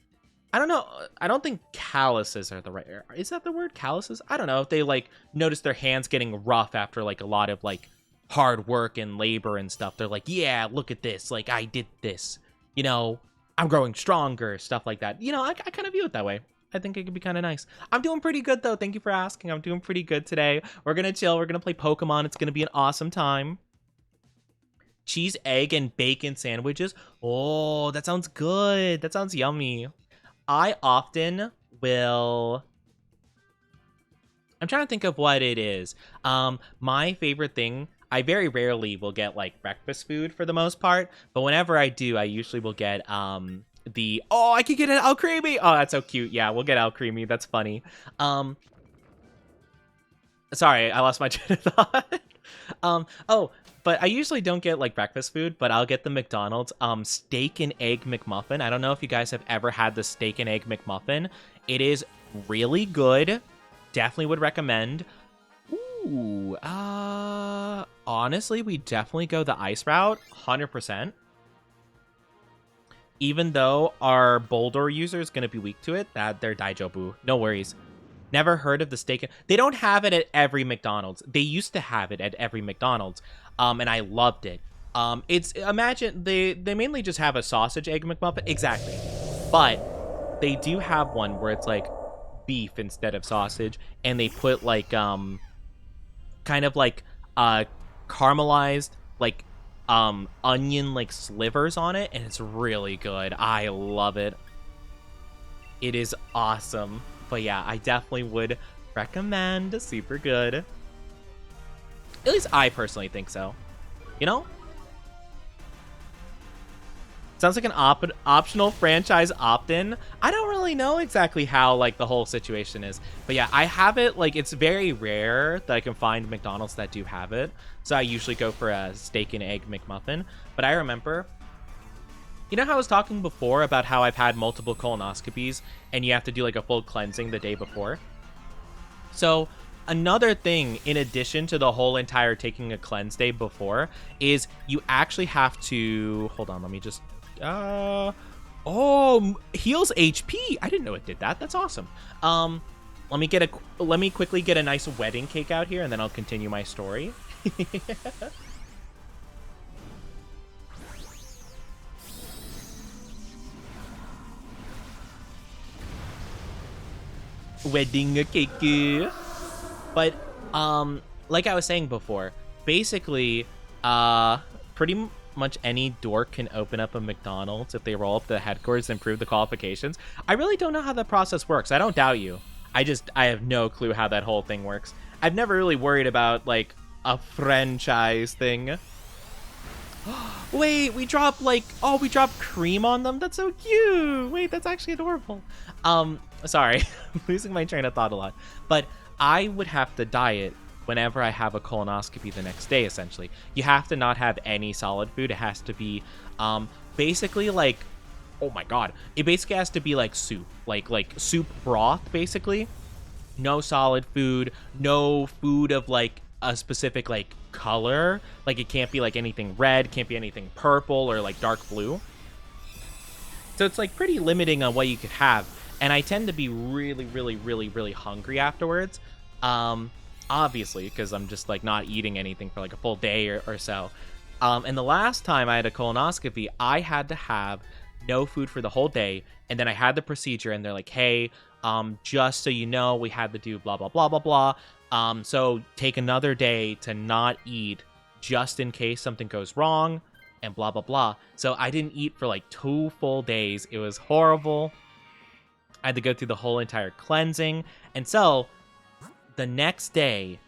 I don't know. I don't think calluses are the right. Is that the word, calluses? I don't know. If they like notice their hands getting rough after like a lot of like hard work and labor and stuff, they're like, yeah, look at this. Like I did this. You know, I'm growing stronger. Stuff like that. You know, I kind of view it that way. I think it could be kind of nice. I'm doing pretty good though. Thank you for asking. I'm doing pretty good today. We're gonna chill. We're gonna play Pokemon. It's gonna be an awesome time. Cheese, egg, and bacon sandwiches. Oh, that sounds good. That sounds yummy. I often will... I'm trying to think of what it is. My favorite thing, I very rarely will get like breakfast food for the most part, but whenever I do, I usually will get the... Oh, I could get an El Creamy! Oh, that's so cute. Yeah, we'll get El Creamy. That's funny. Sorry, I lost my train of thought. Oh, but I usually don't get like breakfast food, but I'll get the McDonald's steak and egg McMuffin. I don't know if you guys have ever had the steak and egg McMuffin. It is really good. Definitely would recommend. Ooh, honestly, we definitely go the ice route, 100%. Even though our Boulder user is going to be weak to it, that they're Daijobu. No worries. Never heard of the steak. They don't have it at every McDonald's. They used to have it at every McDonald's, and I loved it. It's imagine they mainly just have a sausage egg McMuffin, exactly, but they do have one where it's like beef instead of sausage, and they put like kind of like caramelized like onion like slivers on it, and it's really good. I love it. It is awesome. But yeah, I definitely would recommend. Super good. At least I personally think so. You know? Sounds like an optional franchise opt-in. I don't really know exactly how like the whole situation is. But yeah, I have it. Like it's very rare that I can find McDonald's that do have it. So I usually go for a steak and egg McMuffin. But I remember... You know how I was talking before about how I've had multiple colonoscopies and you have to do like a full cleansing the day before? So another thing, in addition to the whole entire taking a cleanse day before, is you actually have to, hold on, let me just, oh, heals HP. I didn't know it did that. That's awesome. Let me quickly get a nice wedding cake out here, and then I'll continue my story. Wedding cake. But like I was saying before, basically pretty much any dork can open up a McDonald's if they roll up the headquarters and prove the qualifications. I really don't know how that process works. I don't doubt you. I have no clue how that whole thing works. I've never really worried about like a franchise thing. Wait, we dropped we dropped cream on them. That's so cute. Wait, that's actually adorable. Sorry, I'm losing my train of thought a lot. But I would have to diet whenever I have a colonoscopy the next day, essentially. You have to not have any solid food. It has to be basically like, oh my god, it basically has to be like soup, like soup broth, basically. No solid food, no food of like a specific like color. Like it can't be like anything red, can't be anything purple or like dark blue. So it's like pretty limiting on what you could have. And I tend to be really, really, really, really hungry afterwards. Obviously, because I'm just like not eating anything for like a full day or so. And the last time I had a colonoscopy, I had to have no food for the whole day. And then I had the procedure and they're like, hey, just so you know, we had to do blah, blah, blah, blah, blah. So take another day to not eat just in case something goes wrong and blah, blah, blah. So I didn't eat for like 2 full days. It was horrible. I had to go through the whole entire cleansing. And so the next day,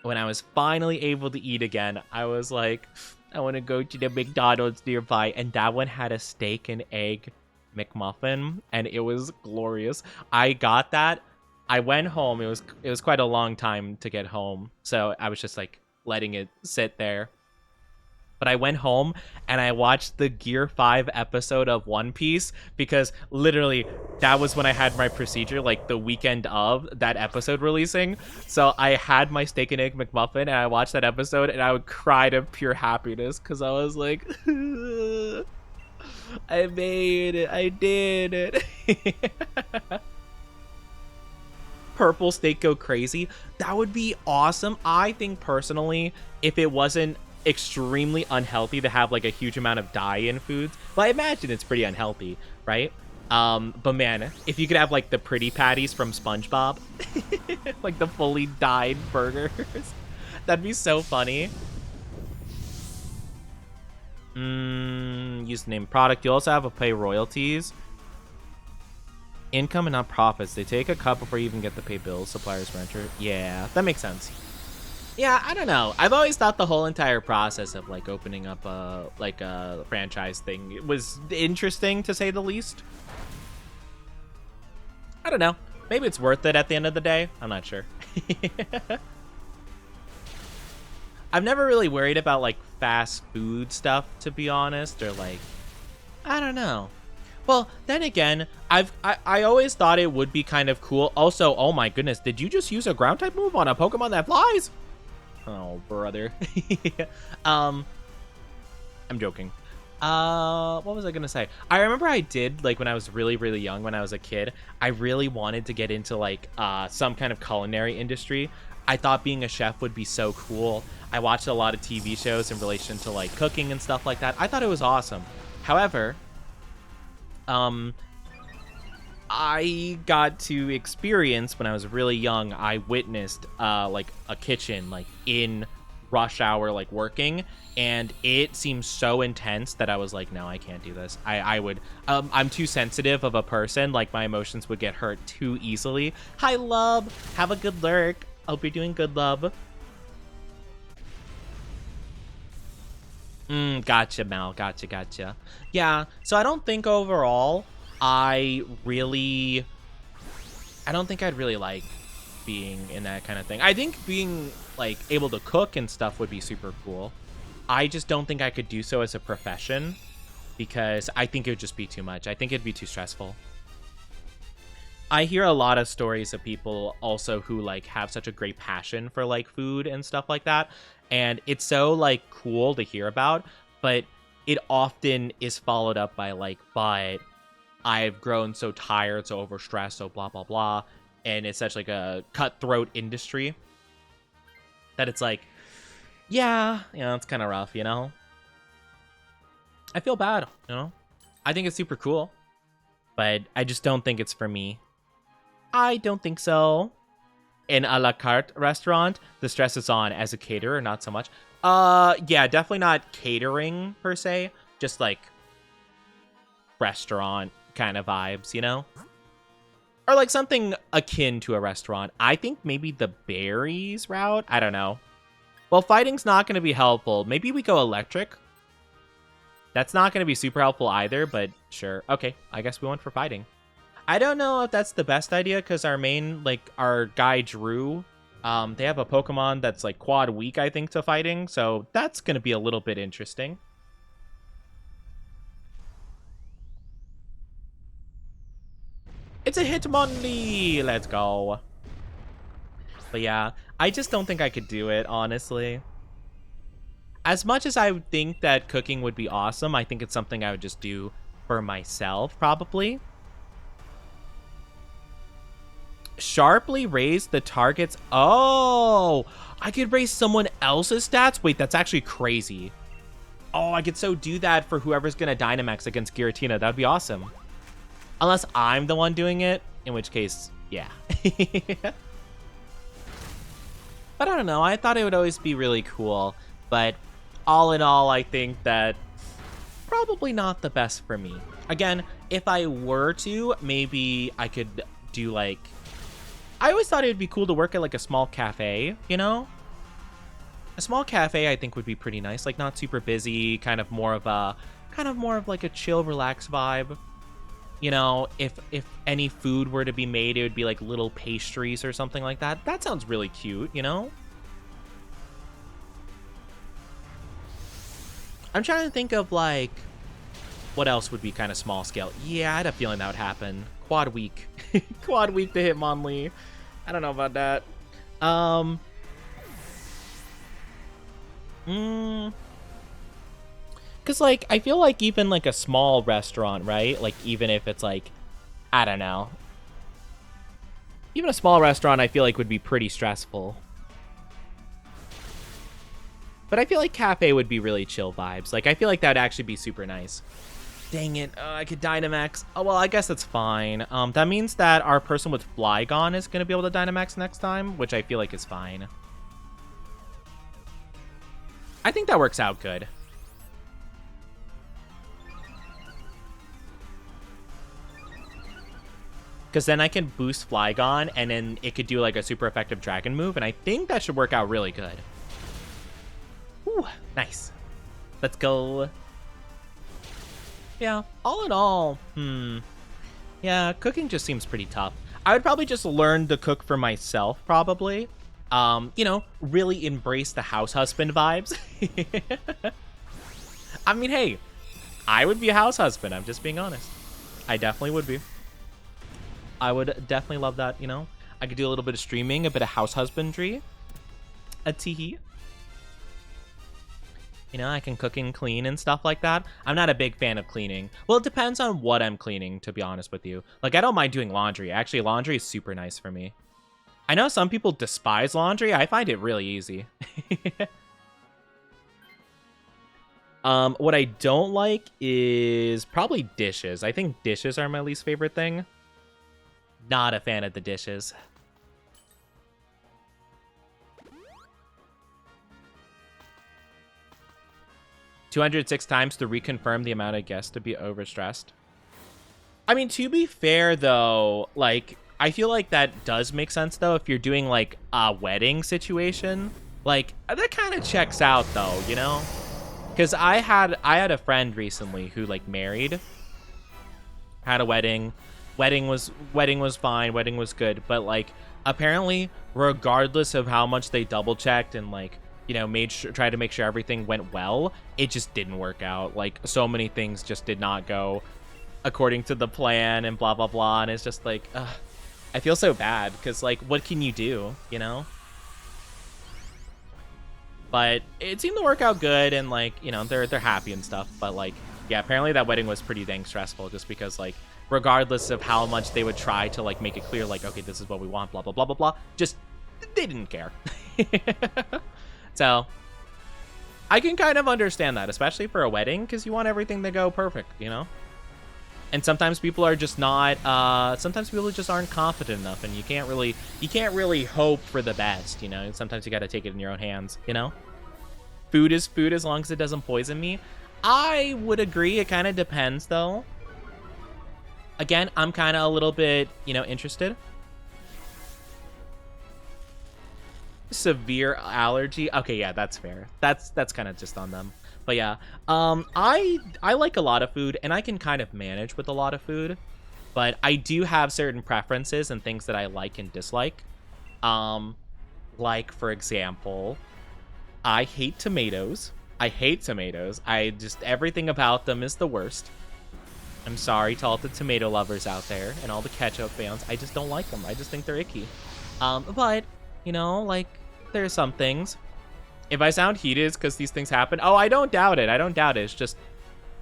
when I was finally able to eat again, I was like, I want to go to the McDonald's nearby. And that one had a steak and egg McMuffin, and it was glorious. I got that. I went home. It was quite a long time to get home. So I was just like letting it sit there. But I went home and I watched the Gear 5 episode of One Piece because literally that was when I had my procedure, like the weekend of that episode releasing. So I had my steak and egg McMuffin and I watched that episode and I would cry to pure happiness because I was like, I made it. I did it. Purple steak go crazy. That would be awesome. I think personally, if it wasn't extremely unhealthy to have like a huge amount of dye in foods, well, I imagine it's pretty unhealthy, right? But man, if you could have like the pretty patties from SpongeBob, like the fully dyed burgers, that'd be so funny. Username product. You also have to pay royalties. Income and not profits. They take a cut before you even get to pay bills, suppliers, renter. Yeah, that makes sense. Yeah, I don't know. I've always thought the whole entire process of like opening up a franchise thing was interesting, to say the least. I don't know. Maybe it's worth it at the end of the day. I'm not sure. I've never really worried about like fast food stuff, to be honest, or like, I don't know. Well, then again, I always thought it would be kind of cool. Also, oh my goodness, did you just use a ground type move on a Pokemon that flies? Oh, brother. I'm joking. What was I gonna say? I remember I did, like, when I was really, really young, when I was a kid, I really wanted to get into, like, some kind of culinary industry. I thought being a chef would be so cool. I watched a lot of TV shows in relation to, like, cooking and stuff like that. I thought it was awesome. However, I got to experience, when I was really young, I witnessed like a kitchen like in rush hour, like working, and it seemed so intense that I was like, no, I can't do this. I would I'm too sensitive of a person. Like my emotions would get hurt too easily. Hi, love. Have a good lurk. Hope you're doing good, love. Gotcha, Mal. Gotcha. Yeah, so I don't think overall I don't think I'd really like being in that kind of thing. I think being like able to cook and stuff would be super cool. I just don't think I could do so as a profession because I think it would just be too much. I think it'd be too stressful. I hear a lot of stories of people also who like have such a great passion for like food and stuff like that. And it's so like cool to hear about, but it often is followed up by like, but I've grown so tired, so overstressed, so blah, blah, blah. And it's such like a cutthroat industry that it's like, yeah, it's kind of rough, I feel bad, I think it's super cool, but I just don't think it's for me. I don't think so. In a la carte restaurant, the stress is on. As a caterer, not so much. Yeah, definitely not catering per se. Just like restaurant kind of vibes, Or like something akin to a restaurant. I think maybe the berries route. I don't know. Well, fighting's not going to be helpful. Maybe we go electric. That's not going to be super helpful either, but sure. Okay, I guess we went for fighting. I don't know if that's the best idea, because our main, like, our guy Drew, they have a Pokemon that's, like, quad weak, I think, to fighting, so that's going to be a little bit interesting. It's a Hitmonlee! Let's go. But yeah, I just don't think I could do it, honestly. As much as I would think that cooking would be awesome, I think it's something I would just do for myself, probably. Sharply raise the target's... Oh! I could raise someone else's stats? Wait, that's actually crazy. Oh, I could so do that for whoever's gonna Dynamax against Giratina. That'd be awesome. Unless I'm the one doing it, in which case, yeah. But I don't know, I thought it would always be really cool. But all in all, I think that probably not the best for me. Again, if I were to, maybe I could do like... I always thought it would be cool to work at like a small cafe, A small cafe I think would be pretty nice, like not super busy, kind of more of like a chill, relaxed vibe. If any food were to be made, it would be like little pastries or something like that. That sounds really cute, I'm trying to think of like what else would be kind of small scale. Yeah, I had a feeling that would happen. Quad week. Quad week to Hitmonlee. I don't know about that. Because, like, I feel like even, like, a small restaurant, right? Like, even if it's, like, I don't know. Even a small restaurant, I feel like, would be pretty stressful. But I feel like cafe would be really chill vibes. Like, I feel like that would actually be super nice. Dang it. I could Dynamax. Oh, well, I guess that's fine. That means that our person with Flygon is going to be able to Dynamax next time, which I feel like is fine. I think that works out good. Because then I can boost Flygon, and then it could do, like, a super effective dragon move, and I think that should work out really good. Ooh, nice. Let's go. Yeah, all in all, yeah, cooking just seems pretty tough. I would probably just learn to cook for myself, probably. Really embrace the house husband vibes. I mean, hey, I would be a house husband. I'm just being honest. I definitely would be. I would definitely love that, I could do a little bit of streaming, a bit of house husbandry. A teehee. I can cook and clean and stuff like that. I'm not a big fan of cleaning. Well, it depends on what I'm cleaning, to be honest with you. Like, I don't mind doing laundry. Actually, laundry is super nice for me. I know some people despise laundry. I find it really easy. What I don't like is probably dishes. I think dishes are my least favorite thing. Not a fan of the dishes. $206 times to reconfirm the amount of guests to be overstressed. I mean, to be fair, though, like, I feel like that does make sense, though, if you're doing, like, a wedding situation. Like, that kind of checks out, though, Because I had a friend recently who, like, married. Had a wedding. Wedding was fine. Wedding was good. But, like, apparently, regardless of how much they double-checked and, like, tried to make sure everything went well, it just didn't work out. Like, so many things just did not go according to the plan and blah, blah, blah. And it's just like, I feel so bad because, like, what can you do, you know? But it seemed to work out good, and, like, you know, they're happy and stuff. But, like, yeah, apparently that wedding was pretty dang stressful just because, like, regardless of how much they would try to, like, make it clear, like, okay, this is what we want, blah, blah, blah, blah, blah, just, they didn't care. So, I can kind of understand that, especially for a wedding, because you want everything to go perfect, you know? And sometimes people are just not, sometimes people just aren't confident enough, and you can't really hope for the best, you know? Sometimes you gotta take it in your own hands, you know? Food is food as long as it doesn't poison me. I would agree, it kind of depends, though. Again, I'm kind of a little bit, you know, interested. Severe allergy. Okay, yeah, that's fair. That's kind of just on them. But yeah, I like a lot of food, and I can kind of manage with a lot of food. But I do have certain preferences and things that I like and dislike. Like, for example, I hate tomatoes. I hate tomatoes. Everything about them is the worst. I'm sorry to all the tomato lovers out there and all the ketchup fans. I just don't like them. I just think they're icky. But, you know, like, there are some things. If I sound heated, it's because these things happen. Oh, I don't doubt it. I don't doubt it. It's just,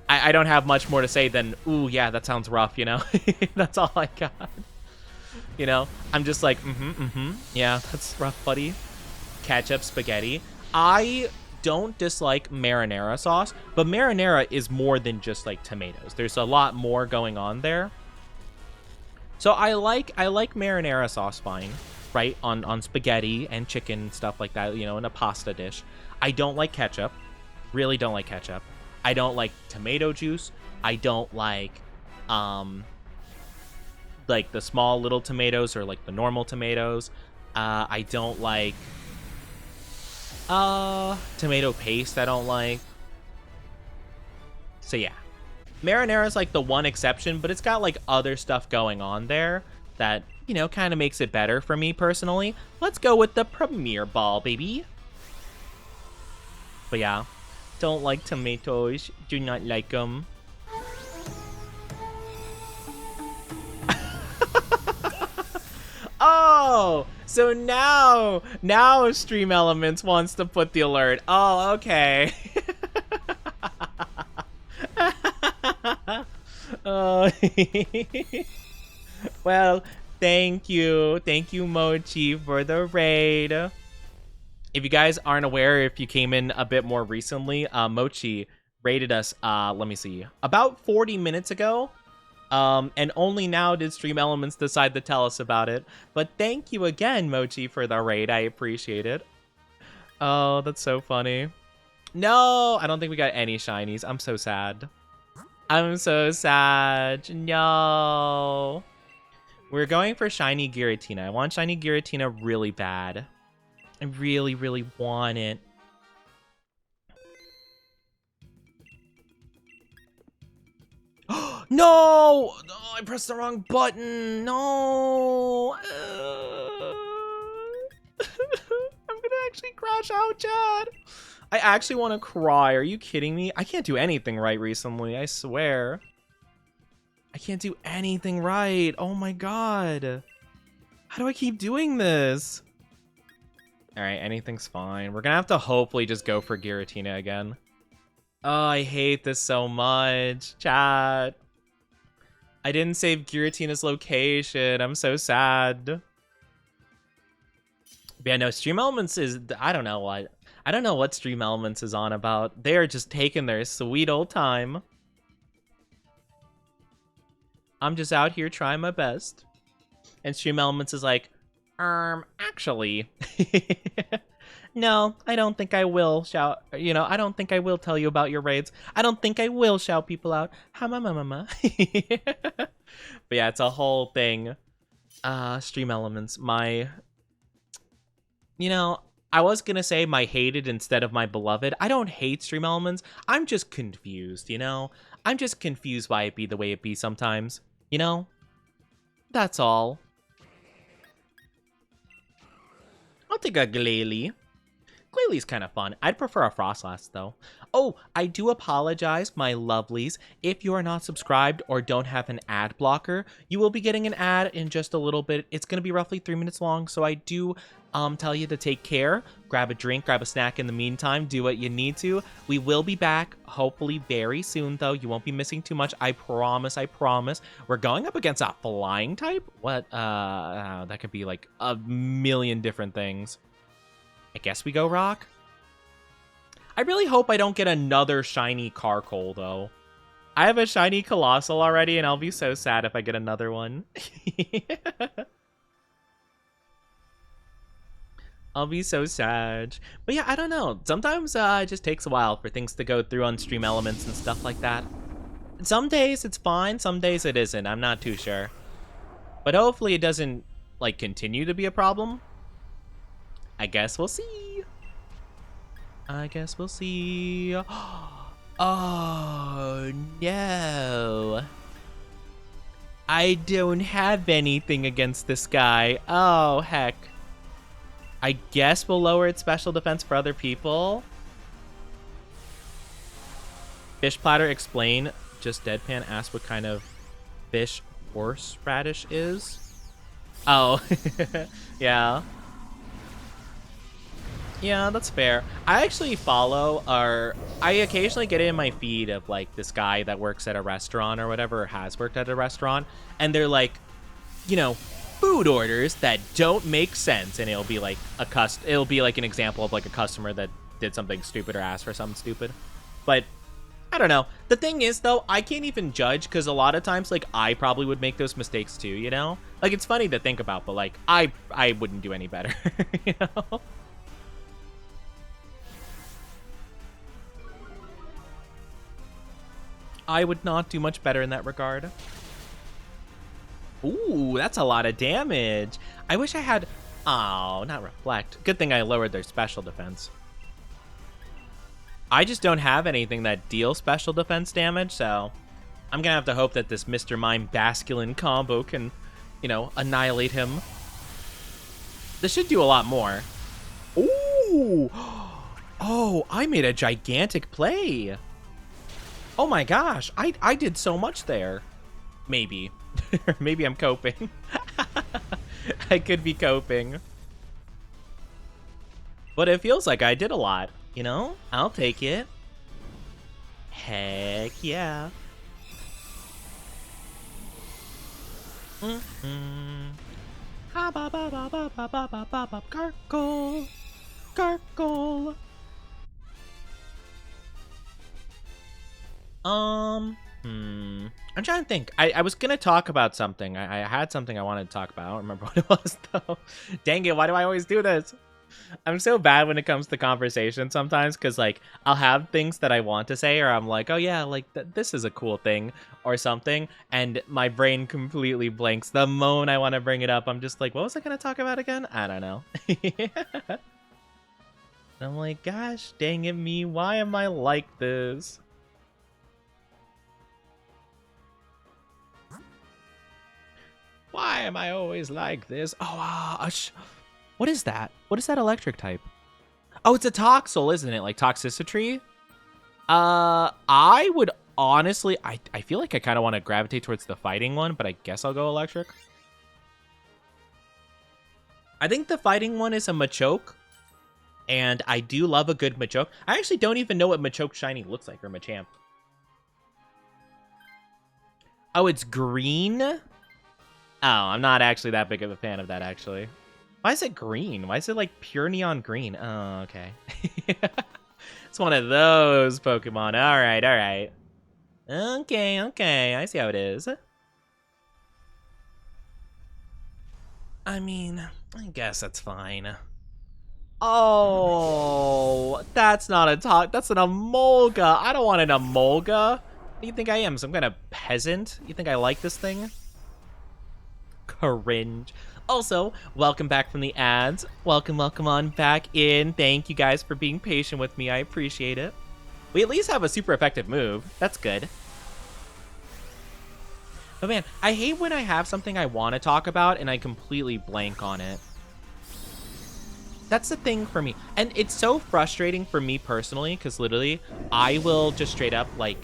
I don't have much more to say than, ooh, yeah, that sounds rough, you know? That's all I got. You know? I'm just like, yeah, that's rough, buddy. Ketchup, spaghetti. I don't dislike marinara sauce, but marinara is more than just like tomatoes. There's a lot more going on there. So I like marinara sauce fine, right? On spaghetti and chicken, stuff like that, you know, in a pasta dish. I don't like ketchup. Really don't like ketchup. I don't like tomato juice. I don't like the small little tomatoes or like the normal tomatoes. I don't like tomato paste. I don't like. So yeah, marinara is like the one exception, but it's got like other stuff going on there that, you know, kind of makes it better for me personally. Let's go with the Premier Ball, baby. But yeah, don't like tomatoes. Do not like them. Oh, so now Stream Elements wants to put the alert. Oh, okay. Oh. Well, thank you, Mochi, for the raid. If you guys aren't aware, if you came in a bit more recently, Mochi raided us, let me see, about 40 minutes ago. And only now did Stream Elements decide to tell us about it. But thank you again, Mochi, for the raid. I appreciate it. Oh, that's so funny. No, I don't think we got any shinies. I'm so sad. I'm so sad. No. We're going for shiny Giratina. I want shiny Giratina really bad. I really, really want it. No! Oh, I pressed the wrong button. No. I'm gonna actually crash out, Chad. I actually want to cry. Are you kidding me? I can't do anything right recently. I swear. I can't do anything right. Oh my god. How do I keep doing this? All right, anything's fine. We're gonna have to hopefully just go for Giratina again. Oh, I hate this so much. Chat. I didn't save Giratina's location. I'm so sad. But yeah, no, Stream Elements is, I don't know what Stream Elements is on about. They are just taking their sweet old time. I'm just out here trying my best. And Stream Elements is like, actually. No, I don't think I will shout, you know, I don't think I will tell you about your raids. I don't think I will shout people out. Ha ma ma ma ma. But yeah, it's a whole thing. Stream Elements, you know, I was gonna say my hated instead of my beloved. I don't hate Stream Elements. I'm just confused, you know? I'm just confused why it be the way it be sometimes, you know? That's all. I'll take a Glalie. Glalie kind of fun. I'd prefer a Frostlass, though. Oh, I do apologize, my lovelies. If you are not subscribed or don't have an ad blocker, you will be getting an ad in just a little bit. It's going to be roughly 3 minutes long, so I do tell you to take care. Grab a drink, grab a snack in the meantime. Do what you need to. We will be back, hopefully very soon, though. You won't be missing too much. I promise, I promise. We're going up against a flying type? What? That could be like a million different things. I guess we go rock. I really hope I don't get another shiny Carkol, though. I have a shiny Colossal already, and I'll be so sad if I get another one. I'll be so sad. But yeah, I don't know. Sometimes it just takes a while for things to go through on stream elements and stuff like that. Some days it's fine, some days it isn't. I'm not too sure. But hopefully it doesn't, like, continue to be a problem. I guess we'll see. I guess we'll see. Oh, no. I don't have anything against this guy. Oh, heck. I guess we'll lower its special defense for other people. Fish platter, explain. Just deadpan ask what kind of fish horseradish is. Oh, yeah. Yeah, that's fair. I actually follow, or I occasionally get in my feed of like this guy that works at a restaurant or whatever, or has worked at a restaurant, and they're like, you know, food orders that don't make sense, and it'll be like it'll be like an example of like a customer that did something stupid or asked for something stupid. But I don't know. The thing is, though, I can't even judge because a lot of times, like, I probably would make those mistakes too, you know? Like, it's funny to think about, but like, I wouldn't do any better, you know? I would not do much better in that regard. Ooh, that's a lot of damage. I wish I had... Oh, not reflect. Good thing I lowered their special defense. I just don't have anything that deals special defense damage, so... I'm gonna have to hope that this Mr. Mime Basculin combo can, you know, annihilate him. This should do a lot more. Ooh! Oh, I made a gigantic play! Oh my gosh, I did so much there. Maybe. Maybe I'm coping. I could be coping. But it feels like I did a lot, you know? I'll take it. Heck yeah. Ha ba ba ba ba ba ba ba ba ba Gargle. Gargle. I'm trying to think. I was gonna talk about something. I had something I wanted to talk about. I don't remember what it was though. Dang it, why do I always do this? I'm so bad when it comes to conversation sometimes, because like I'll have things that I want to say, or I'm like, oh yeah, like this is a cool thing or something, and my brain completely blanks the moment I want to bring it up. I'm just like, what was I gonna talk about again? I don't know. And I'm like, gosh dang it me, why am I like this? Why am I always like this? Oh, what is that? What is that electric type? Oh, it's a Toxel, isn't it? Like Toxicity? I would honestly... I feel like I kind of want to gravitate towards the fighting one, but I guess I'll go electric. I think the fighting one is a Machoke, and I do love a good Machoke. I actually don't even know what Machoke Shiny looks like, or Machamp. Oh, it's green? Oh, I'm not actually that big of a fan of that, actually. Why is it green? Why is it, like, pure neon green? Oh, okay. It's one of those Pokemon. All right, all right. Okay, okay. I see how it is. I mean, I guess that's fine. Oh, that's not a that's an Emolga. I don't want an Emolga. What do you think I am? Some kind of peasant? You think I like this thing? Cringe. Also, welcome back from the ads. Welcome on back in. Thank you guys for being patient with me. I appreciate it. We at least have a super effective move. That's good. But man, I hate when I have something I want to talk about and I completely blank on it. That's the thing for me. And it's so frustrating for me personally, because literally I will just straight up like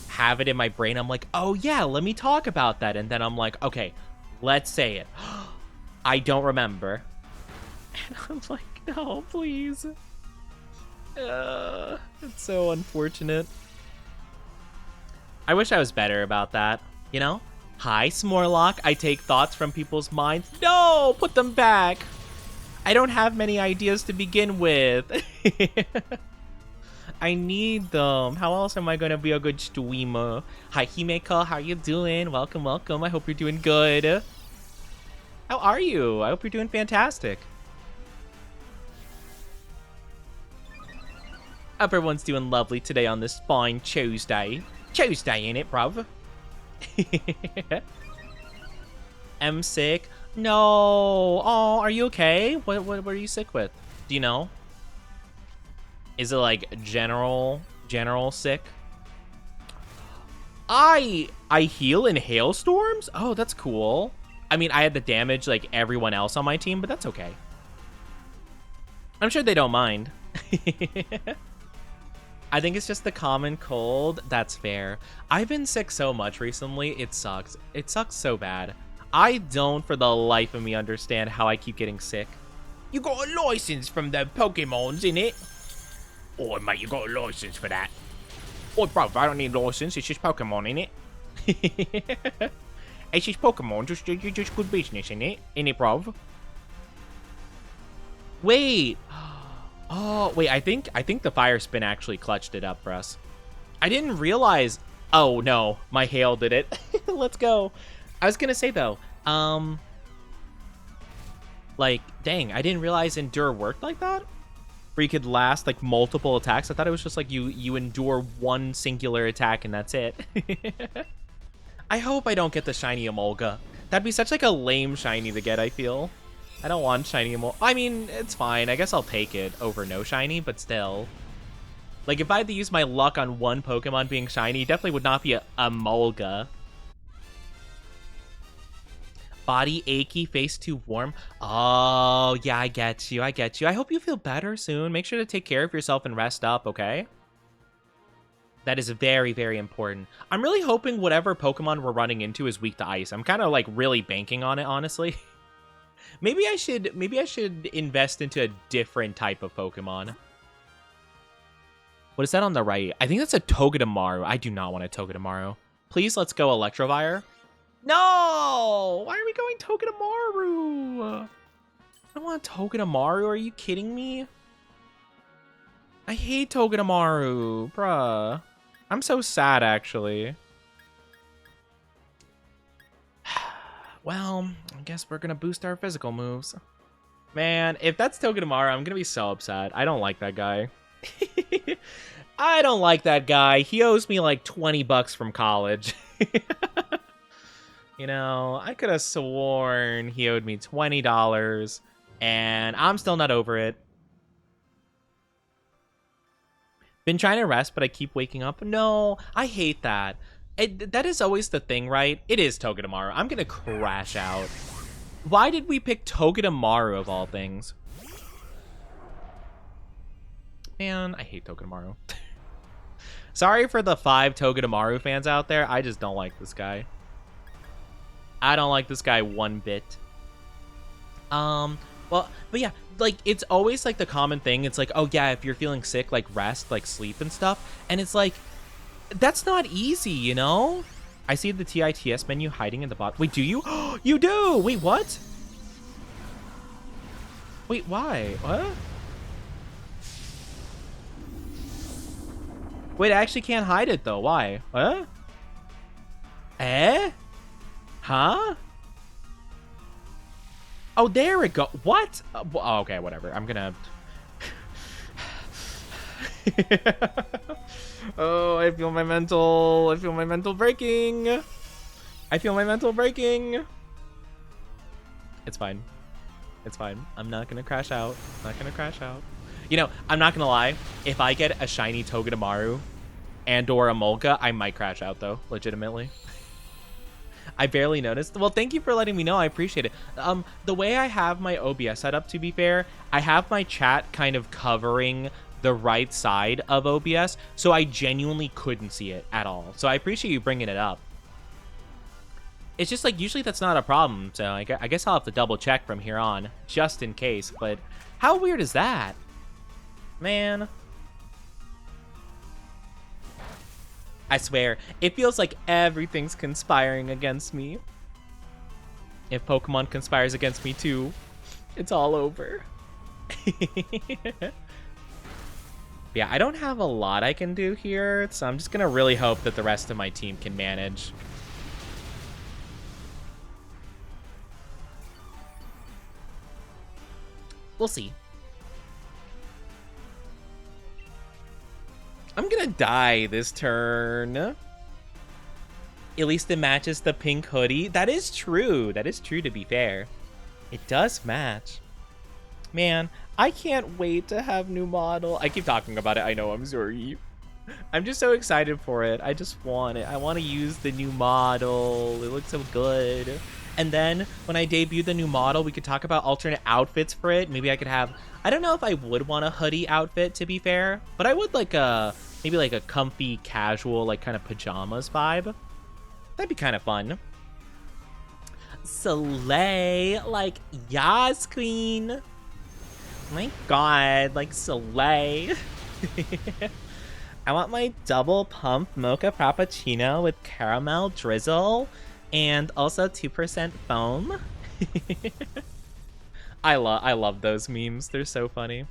have it in my brain. I'm like, oh yeah, let me talk about that. And then I'm like, okay, let's say it. I don't remember. And I'm like, no, please. It's so unfortunate. I wish I was better about that, you know? Hi, Smorlock. I take thoughts from people's minds. No, put them back. I don't have many ideas to begin with. I need them. How else am I going to be a good streamer? Hi, Himeka. How you doing? Welcome, welcome. I hope you're doing good. How are you? I hope you're doing fantastic. Hope everyone's doing lovely today on this fine Tuesday. Tuesday, ain't it, bruv? I'm sick. No. Oh, are you okay? What are you sick with? Do you know? Is it like general sick? I heal in hailstorms? Oh, that's cool. I mean, I had the damage like everyone else on my team, but that's okay. I'm sure they don't mind. I think it's just the common cold. That's fair. I've been sick so much recently. It sucks. It sucks so bad. I don't for the life of me understand how I keep getting sick. You got a license from the Pokemons, innit? Oh, mate, you got a license for that. Oh, bro, I don't need a license. It's just Pokemon, innit? It's just Pokemon. Just good business, innit? Innit, bro? Wait. Oh, wait, I think the fire spin actually clutched it up for us. I didn't realize. Oh, no, my hail did it. Let's go. I was going to say, though, like, dang, I didn't realize Endure worked like that. Where you could last, like, multiple attacks. I thought it was just, like, you endure one singular attack and that's it. I hope I don't get the shiny Emolga. That'd be such, like, a lame shiny to get, I feel. I don't want shiny Emolga. I mean, it's fine. I guess I'll take it over no shiny, but still. Like, if I had to use my luck on one Pokemon being shiny, it definitely would not be a Emolga. Body achy, face too warm. Oh, yeah, I get you. I get you. I hope you feel better soon. Make sure to take care of yourself and rest up, okay? That is very, very important. I'm really hoping whatever Pokemon we're running into is weak to ice. I'm kind of like really banking on it, honestly. Maybe I should invest into a different type of Pokemon. What is that on the right? I think that's a Togedemaru. I do not want a Togedemaru. Please, let's go Electivire. No! Why are we going Togedemaru? I want Togedemaru. Are you kidding me? I hate Togedemaru, bruh. I'm so sad, actually. Well, I guess we're gonna boost our physical moves. Man, if that's Togedemaru, I'm gonna be so upset. I don't like that guy. I don't like that guy. He owes me like 20 bucks from college. You know, I could have sworn he owed me $20, and I'm still not over it. Been trying to rest, but I keep waking up. No, I hate that. That is always the thing, right? It is Togedemaru. I'm gonna crash out. Why did we pick Togedemaru of all things? Man, I hate Togedemaru. Sorry for the 5 Togedemaru fans out there. I just don't like this guy. I don't like this guy one bit. Well, but yeah, like, it's always, like, the common thing. It's like, oh, yeah, if you're feeling sick, like, rest, like, sleep and stuff. And it's like, that's not easy, you know? I see the TITS menu hiding in the bottom. Wait, do you? You do! Wait, what? Wait, why? What? Wait, I actually can't hide it, though. Why? What? Eh? Huh? Oh, there it go. What? Oh, okay, whatever. I'm gonna... Oh, I feel my mental. I feel my mental breaking. I feel my mental breaking. It's fine. It's fine. I'm not gonna crash out. I'm not gonna crash out. You know, I'm not gonna lie. If I get a shiny Togedemaru and or a Molga, I might crash out, though. Legitimately. I barely noticed. Well, thank you for letting me know. I appreciate it. The way I have my OBS set up, to be fair, I have my chat kind of covering the right side of OBS, so I genuinely couldn't see it at all. So I appreciate you bringing it up. It's just like, usually that's not a problem, so I guess I'll have to double check from here on, just in case. But how weird is that? Man. I swear, it feels like everything's conspiring against me. If Pokemon conspires against me too, it's all over. Yeah, I don't have a lot I can do here, so I'm just gonna really hope that the rest of my team can manage. We'll see. I'm gonna die this turn. At least it matches the pink hoodie. That is true. That is true, to be fair. It does match. Man, I can't wait to have new model. I keep talking about it. I know, I'm sorry. I'm just so excited for it. I just want it. I want to use the new model. It looks so good. And then when I debut the new model, we could talk about alternate outfits for it. Maybe I could have, I don't know if I would want a hoodie outfit, to be fair, but I would like maybe like a comfy, casual, like kind of pajamas vibe. That'd be kind of fun. Slay, like, yas, queen. My god, like, slay. I want my double pump mocha frappuccino with caramel drizzle and also 2% foam. I love those memes. They're so funny.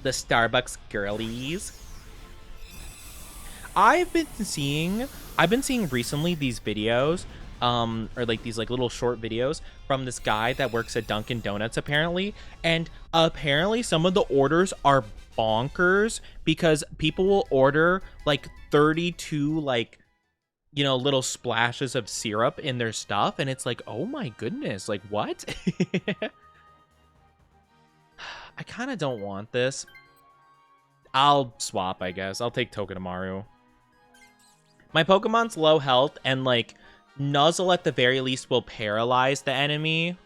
The Starbucks girlies. I've been seeing recently these videos, or like these like little short videos from this guy that works at Dunkin' Donuts apparently, and apparently some of the orders are bonkers because people will order like 32 like, you know, little splashes of syrup in their stuff, and it's like, oh my goodness, like what? I kind of don't want this. I'll swap, I guess. I'll take Togedemaru. My Pokemon's low health, and like Nuzzle at the very least will paralyze the enemy.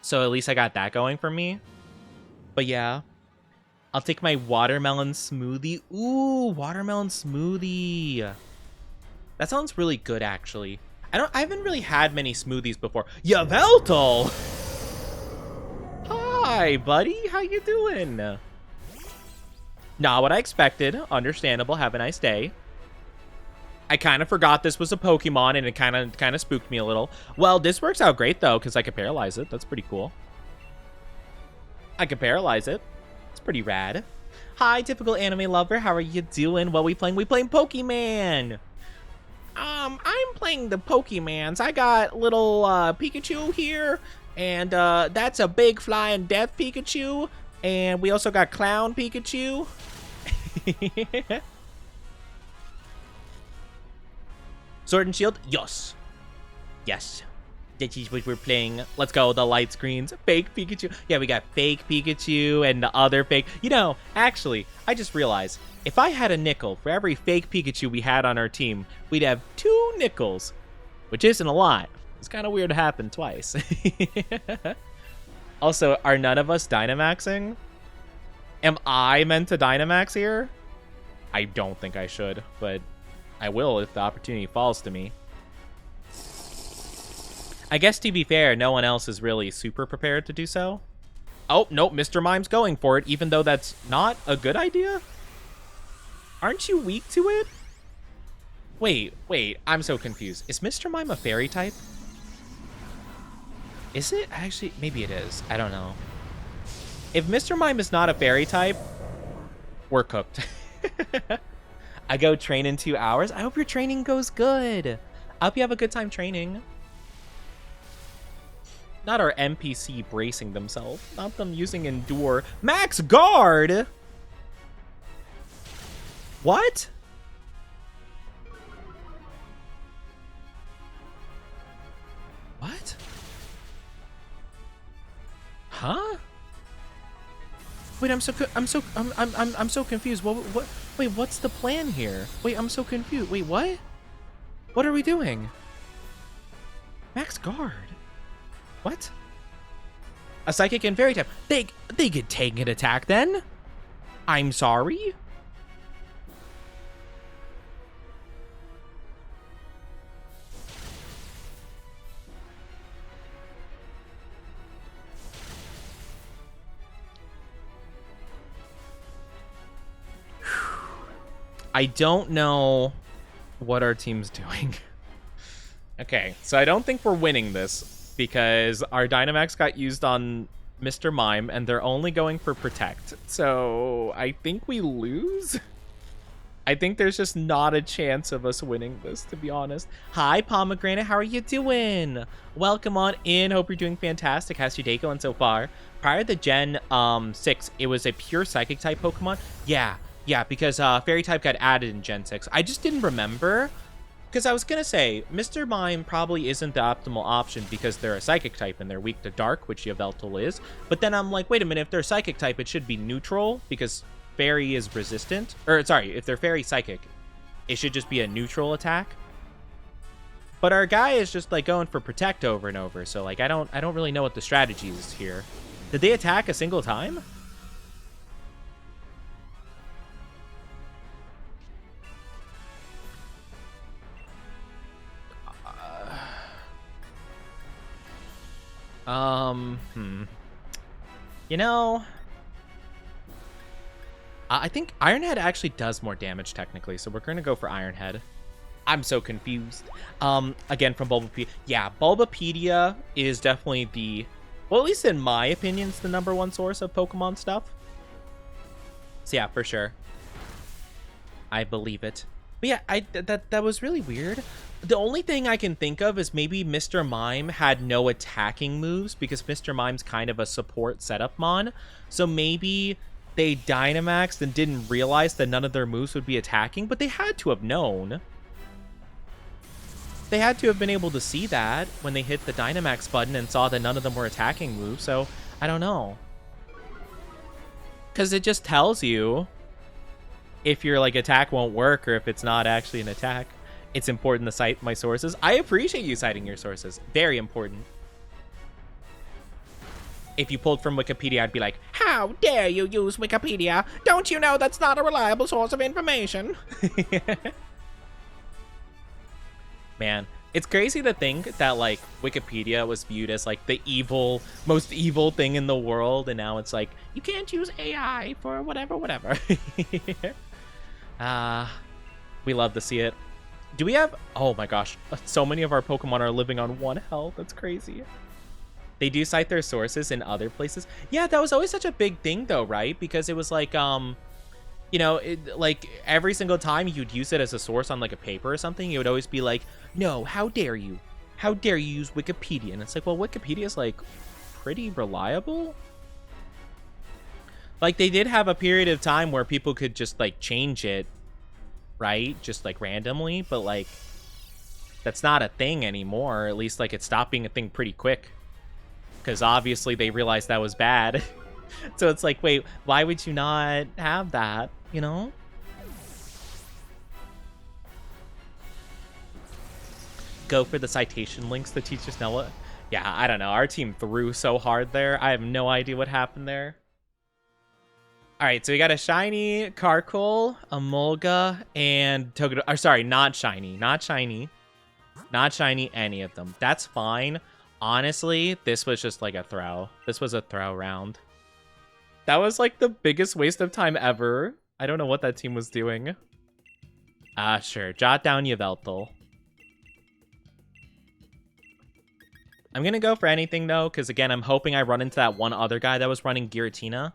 So at least I got that going for me. But yeah. I'll take my watermelon smoothie. Ooh, watermelon smoothie. That sounds really good, actually. I haven't really had many smoothies before. Yveltal! Hi, buddy. How you doing? Not what I expected. Understandable. Have a nice day. I kind of forgot this was a Pokemon, and it kind of spooked me a little. Well, this works out great, though, because I can paralyze it. That's pretty cool. I can paralyze it. It's pretty rad. Hi, typical anime lover. How are you doing? What we playing? We playing Pokemon. I'm playing the Pokemons. I got little Pikachu here, and that's a big flying death Pikachu, and we also got clown Pikachu. Sword and Shield? Yes. Yes. This is what we're playing. Let's go, the light screens. Fake Pikachu. Yeah, we got fake Pikachu and the other fake. You know, actually, I just realized, if I had a nickel for every fake Pikachu we had on our team, we'd have 2 nickels, which isn't a lot. It's kind of weird to happen twice. Also, are none of us Dynamaxing? Am I meant to Dynamax here? I don't think I should, but I will if the opportunity falls to me. I guess, to be fair, no one else is really super prepared to do so. Oh, nope, Mr. Mime's going for it, even though that's not a good idea? Aren't you weak to it? Wait, I'm so confused. Is Mr. Mime a fairy type? Is it? Actually, maybe it is. I don't know. If Mr. Mime is not a fairy type, we're cooked. I go train in 2 hours. I hope your training goes good. I hope you have a good time training. Not our NPC bracing themselves. Not them using Endure. Max Guard! What? What? Huh? Wait, I'm so confused. What? Wait, what's the plan here? Wait, I'm so confused. Wait, what? What are we doing? Max guard. What? A psychic and fairy type. They could take an attack then? I'm sorry? I don't know what our team's doing. Okay, so I don't think we're winning this because our Dynamax got used on Mr. Mime and they're only going for Protect. So I think we lose. I think there's just not a chance of us winning this, to be honest. Hi, Pomegranate. How are you doing? Welcome on in. Hope you're doing fantastic. How's your day going so far? Prior to Gen 6, it was a pure Psychic type Pokemon. Yeah, because Fairy type got added in Gen 6. I just didn't remember. Because I was going to say, Mr. Mime probably isn't the optimal option because they're a Psychic type and they're weak to Dark, which Yveltal is. But then I'm like, wait a minute, if they're Psychic type, it should be neutral because Fairy is resistant. Or, sorry, if they're Fairy Psychic, it should just be a neutral attack. But our guy is just, like, going for Protect over and over. So, like, I don't really know what the strategy is here. Did they attack a single time? You know, I think Ironhead actually does more damage technically, so we're gonna go for Ironhead. I'm so confused. Again, from Bulbapedia. Yeah, Bulbapedia is definitely the, well, at least in my opinion, it's the #1 source of Pokemon stuff. So yeah, for sure. I believe it. But yeah, that was really weird. The only thing I can think of is maybe Mr. Mime had no attacking moves because Mr. Mime's kind of a support setup mon. So maybe they Dynamaxed and didn't realize that none of their moves would be attacking, but they had to have known. They had to have been able to see that when they hit the Dynamax button and saw that none of them were attacking moves. So I don't know. Because it just tells you if your like attack won't work or if it's not actually an attack. It's important to cite my sources. I appreciate you citing your sources. Very important. If you pulled from Wikipedia, I'd be like, how dare you use Wikipedia? Don't you know that's not a reliable source of information? Man, it's crazy to think that like Wikipedia was viewed as like the evil, most evil thing in the world. And now it's like, you can't use AI for whatever. We love to see it. Do we have... Oh my gosh. So many of our Pokemon are living on 1 health. That's crazy. They do cite their sources in other places. Yeah, that was always such a big thing though, right? Because it was like, you know, like every single time you'd use it as a source on like a paper or something, it would always be like, no, how dare you? How dare you use Wikipedia? And it's like, well, Wikipedia is like pretty reliable. Like they did have a period of time where people could just like change it, right? Just like randomly, but like that's not a thing anymore. At least like it stopped being a thing pretty quick because obviously they realized that was bad. So it's like, wait, why would you not have that, you know? Go for the citation links the teachers know what. Yeah, I don't know, our team threw so hard there. I have no idea what happened there. All right, so we got a shiny Carkol, a Molga, and Togedemaru. Or sorry, not shiny, any of them. That's fine. Honestly, this was just like a throw. This was a throw round. That was like the biggest waste of time ever. I don't know what that team was doing. Sure, jot down Yveltal. I'm gonna go for anything though, because again, I'm hoping I run into that one other guy that was running Giratina.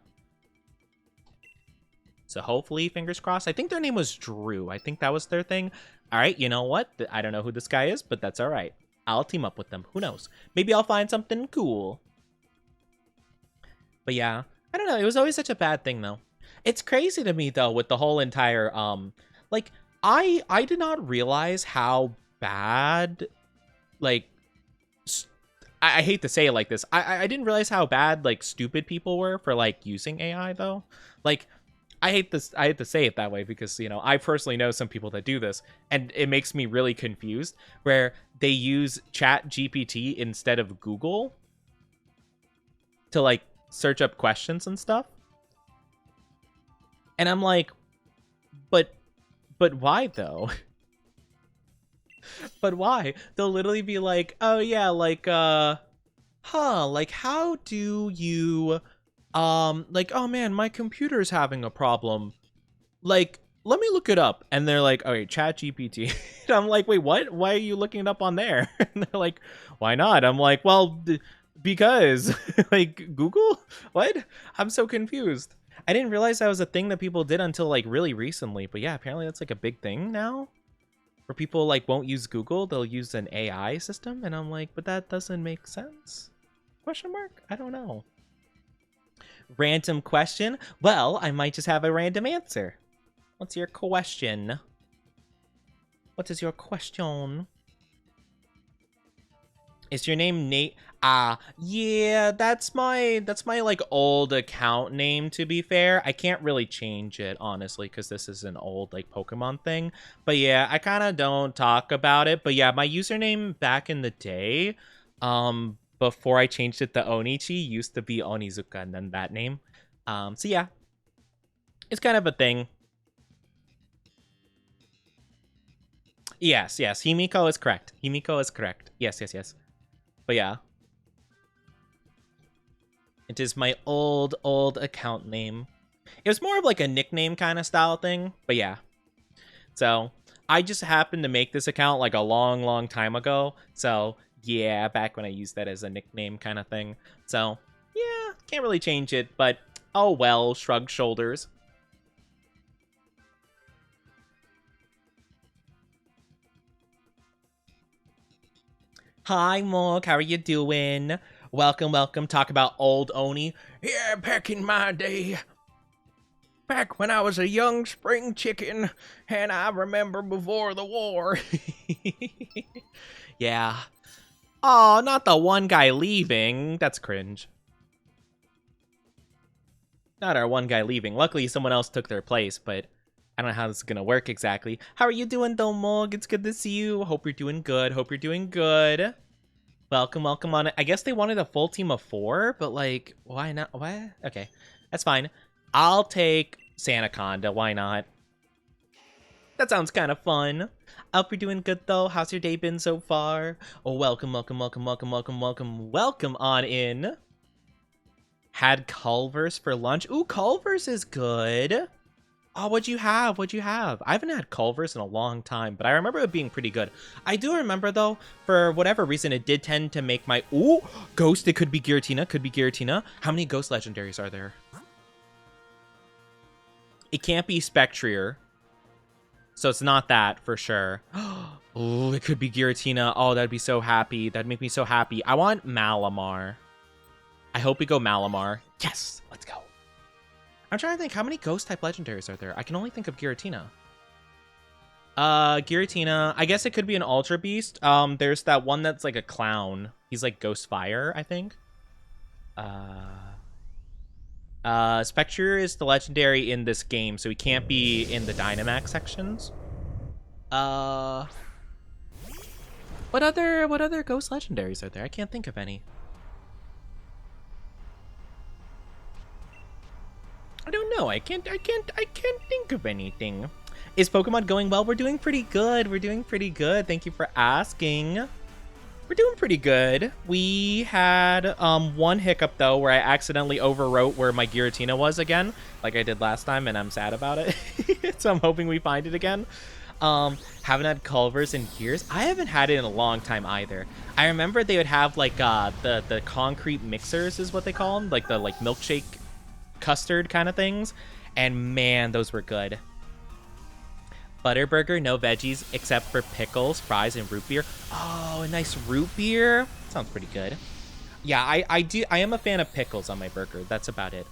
So hopefully, fingers crossed. I think their name was Drew. I think that was their thing. All right, you know what? I don't know who this guy is, but that's all right. I'll team up with them. Who knows? Maybe I'll find something cool. But yeah, I don't know. It was always such a bad thing, though. It's crazy to me, though, with the whole entire, like, I did not realize how bad, like, I hate to say it like this. I didn't realize how bad, like, stupid people were for, like, using AI, though. Like, I hate this. I hate to say it that way because, you know, I personally know some people that do this, and it makes me really confused where they use Chat GPT instead of Google to like search up questions and stuff. And I'm like, but why though? But why? They'll literally be like, oh yeah, like like how do you like, oh man, my computer's having a problem. Like, let me look it up. And they're like, okay, Chat GPT. And I'm like, wait, what? Why are you looking it up on there? And they're like, why not? I'm like, well, because like Google? What? I'm so confused. I didn't realize that was a thing that people did until like really recently. But yeah, apparently that's like a big thing now. Where people like won't use Google, they'll use an AI system. And I'm like, but that doesn't make sense? Question mark? I don't know. Random question? Well, I might just have a random answer. What's your question? What is your question? Is your name Nate? Yeah, that's my like old account name, to be fair. I can't really change it, honestly, because this is an old like Pokemon thing. But yeah, I kind of don't talk about it. But yeah, my username back in the day, before I changed it to Onichi, used to be Onizuka, and then that name. So yeah, it's kind of a thing. Yes, Himiko is correct. Himiko is correct. Yes. But yeah. It is my old account name. It was more of like a nickname kind of style thing, but yeah. So, I just happened to make this account like a long time ago. So, yeah, back when I used that as a nickname kind of thing. So, yeah, can't really change it, but oh well, shrug shoulders. Hi, Morg, how are you doing? Welcome. Talk about old Oni. Yeah, back in my day. Back when I was a young spring chicken, and I remember before the war. Yeah. Oh, not the one guy leaving. That's cringe. Not our one guy leaving. Luckily, someone else took their place, but I don't know how this is going to work exactly. How are you doing, though, Morg? It's good to see you. Hope you're doing good. Welcome on it. I guess they wanted a full team of 4, but like, why not? What? Okay, that's fine. I'll take Sanaconda. Why not? That sounds kind of fun. I hope you're doing good though. How's your day been so far? Oh, welcome on in. Had Culver's for lunch. Ooh, Culver's is good. Oh, what'd you have? I haven't had Culver's in a long time, but I remember it being pretty good. I do remember, though, for whatever reason, it did tend to make my... Ooh, Ghost, it could be Giratina. How many Ghost Legendaries are there? It can't be Spectrier, so it's not that, for sure. Oh, it could be Giratina. Oh, that'd be so happy. That'd make me so happy. I want Malamar. I hope we go Malamar. Yes, let's go. I'm trying to think, how many Ghost-type Legendaries are there? I can only think of Giratina. Giratina. I guess it could be an Ultra Beast. There's that one that's like a clown. He's like Ghost Fire, I think. Spectre is the Legendary in this game, so he can't be in the Dynamax sections. What other Ghost Legendaries are there? I can't think of any. I don't know. I can't think of anything. Is Pokemon going well? We're doing pretty good. Thank you for asking. We're doing pretty good. We had one hiccup though where I accidentally overwrote where my Giratina was again, like I did last time, and I'm sad about it. So I'm hoping we find it again. Haven't had Culver's in years. I haven't had it in a long time either. I remember they would have like the concrete mixers is what they call them, like the milkshake custard kind of things, and man, those were good. Butterburger, no veggies except for pickles, fries, and root beer. Oh, a nice root beer. Sounds pretty good. Yeah, I am a fan of pickles on my burger. That's about it.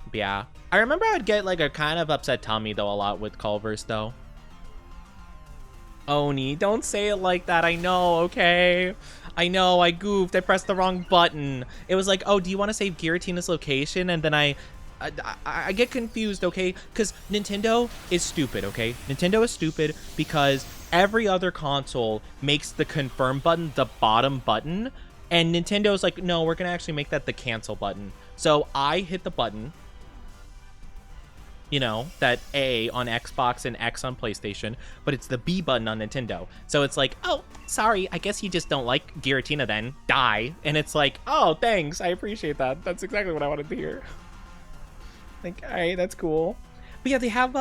But yeah, I remember I'd get like a kind of upset tummy though a lot with Culver's though. Oni, don't say it like that. I know, okay? I know, I goofed. I pressed the wrong button. It was like, oh, do you want to save Giratina's location? And then I I get confused, okay? Because Nintendo is stupid, okay? Nintendo is stupid because every other console makes the confirm button the bottom button, and Nintendo's like, no, we're gonna actually make that the cancel button. So I hit the button, you know, that A on Xbox and X on PlayStation, but it's the B button on Nintendo. So it's like, oh, sorry, I guess you just don't like Giratina then. Die. And it's like, oh, thanks, I appreciate that. That's exactly what I wanted to hear. Like, all right, that's cool. But yeah, they have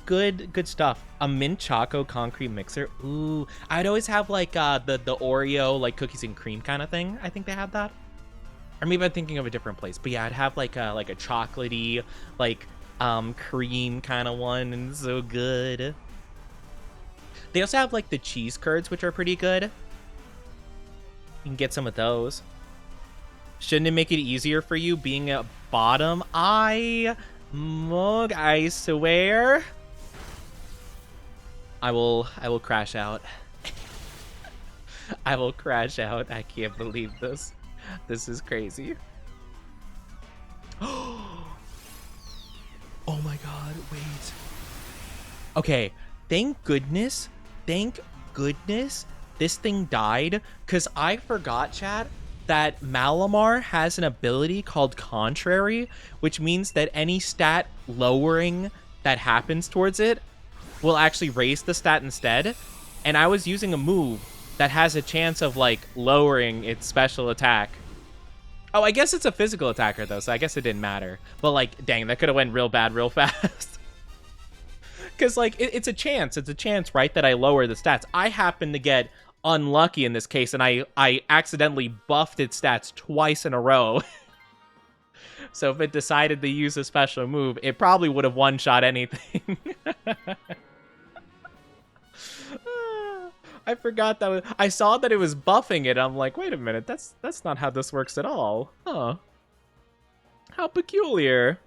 good stuff. A mint choco concrete mixer. Ooh, I'd always have like the Oreo like cookies and cream kind of thing. I think they have that. Or maybe I'm thinking of a different place. But yeah, I'd have like a chocolatey like cream kind of one, and so good. They also have like the cheese curds, which are pretty good. You can get some of those. Shouldn't it make it easier for you being at bottom? Mug, I swear. I will crash out. I will crash out. I can't believe this. This is crazy. Oh my god, wait. Okay, thank goodness this thing died, because I forgot, chat, that Malamar has an ability called Contrary, which means that any stat lowering that happens towards it will actually raise the stat instead. And I was using a move that has a chance of, like, lowering its special attack. Oh, I guess it's a physical attacker, though, so I guess it didn't matter. But, like, dang, that could have went real bad real fast. Because, like, it's a chance. It's a chance, right, that I lower the stats. I happen to get unlucky in this case, and I accidentally buffed its stats twice in a row. So if it decided to use a special move, it probably would have one-shot anything. I forgot that I saw that it was buffing it. I'm like, wait a minute, that's not how this works at all. Huh. How peculiar.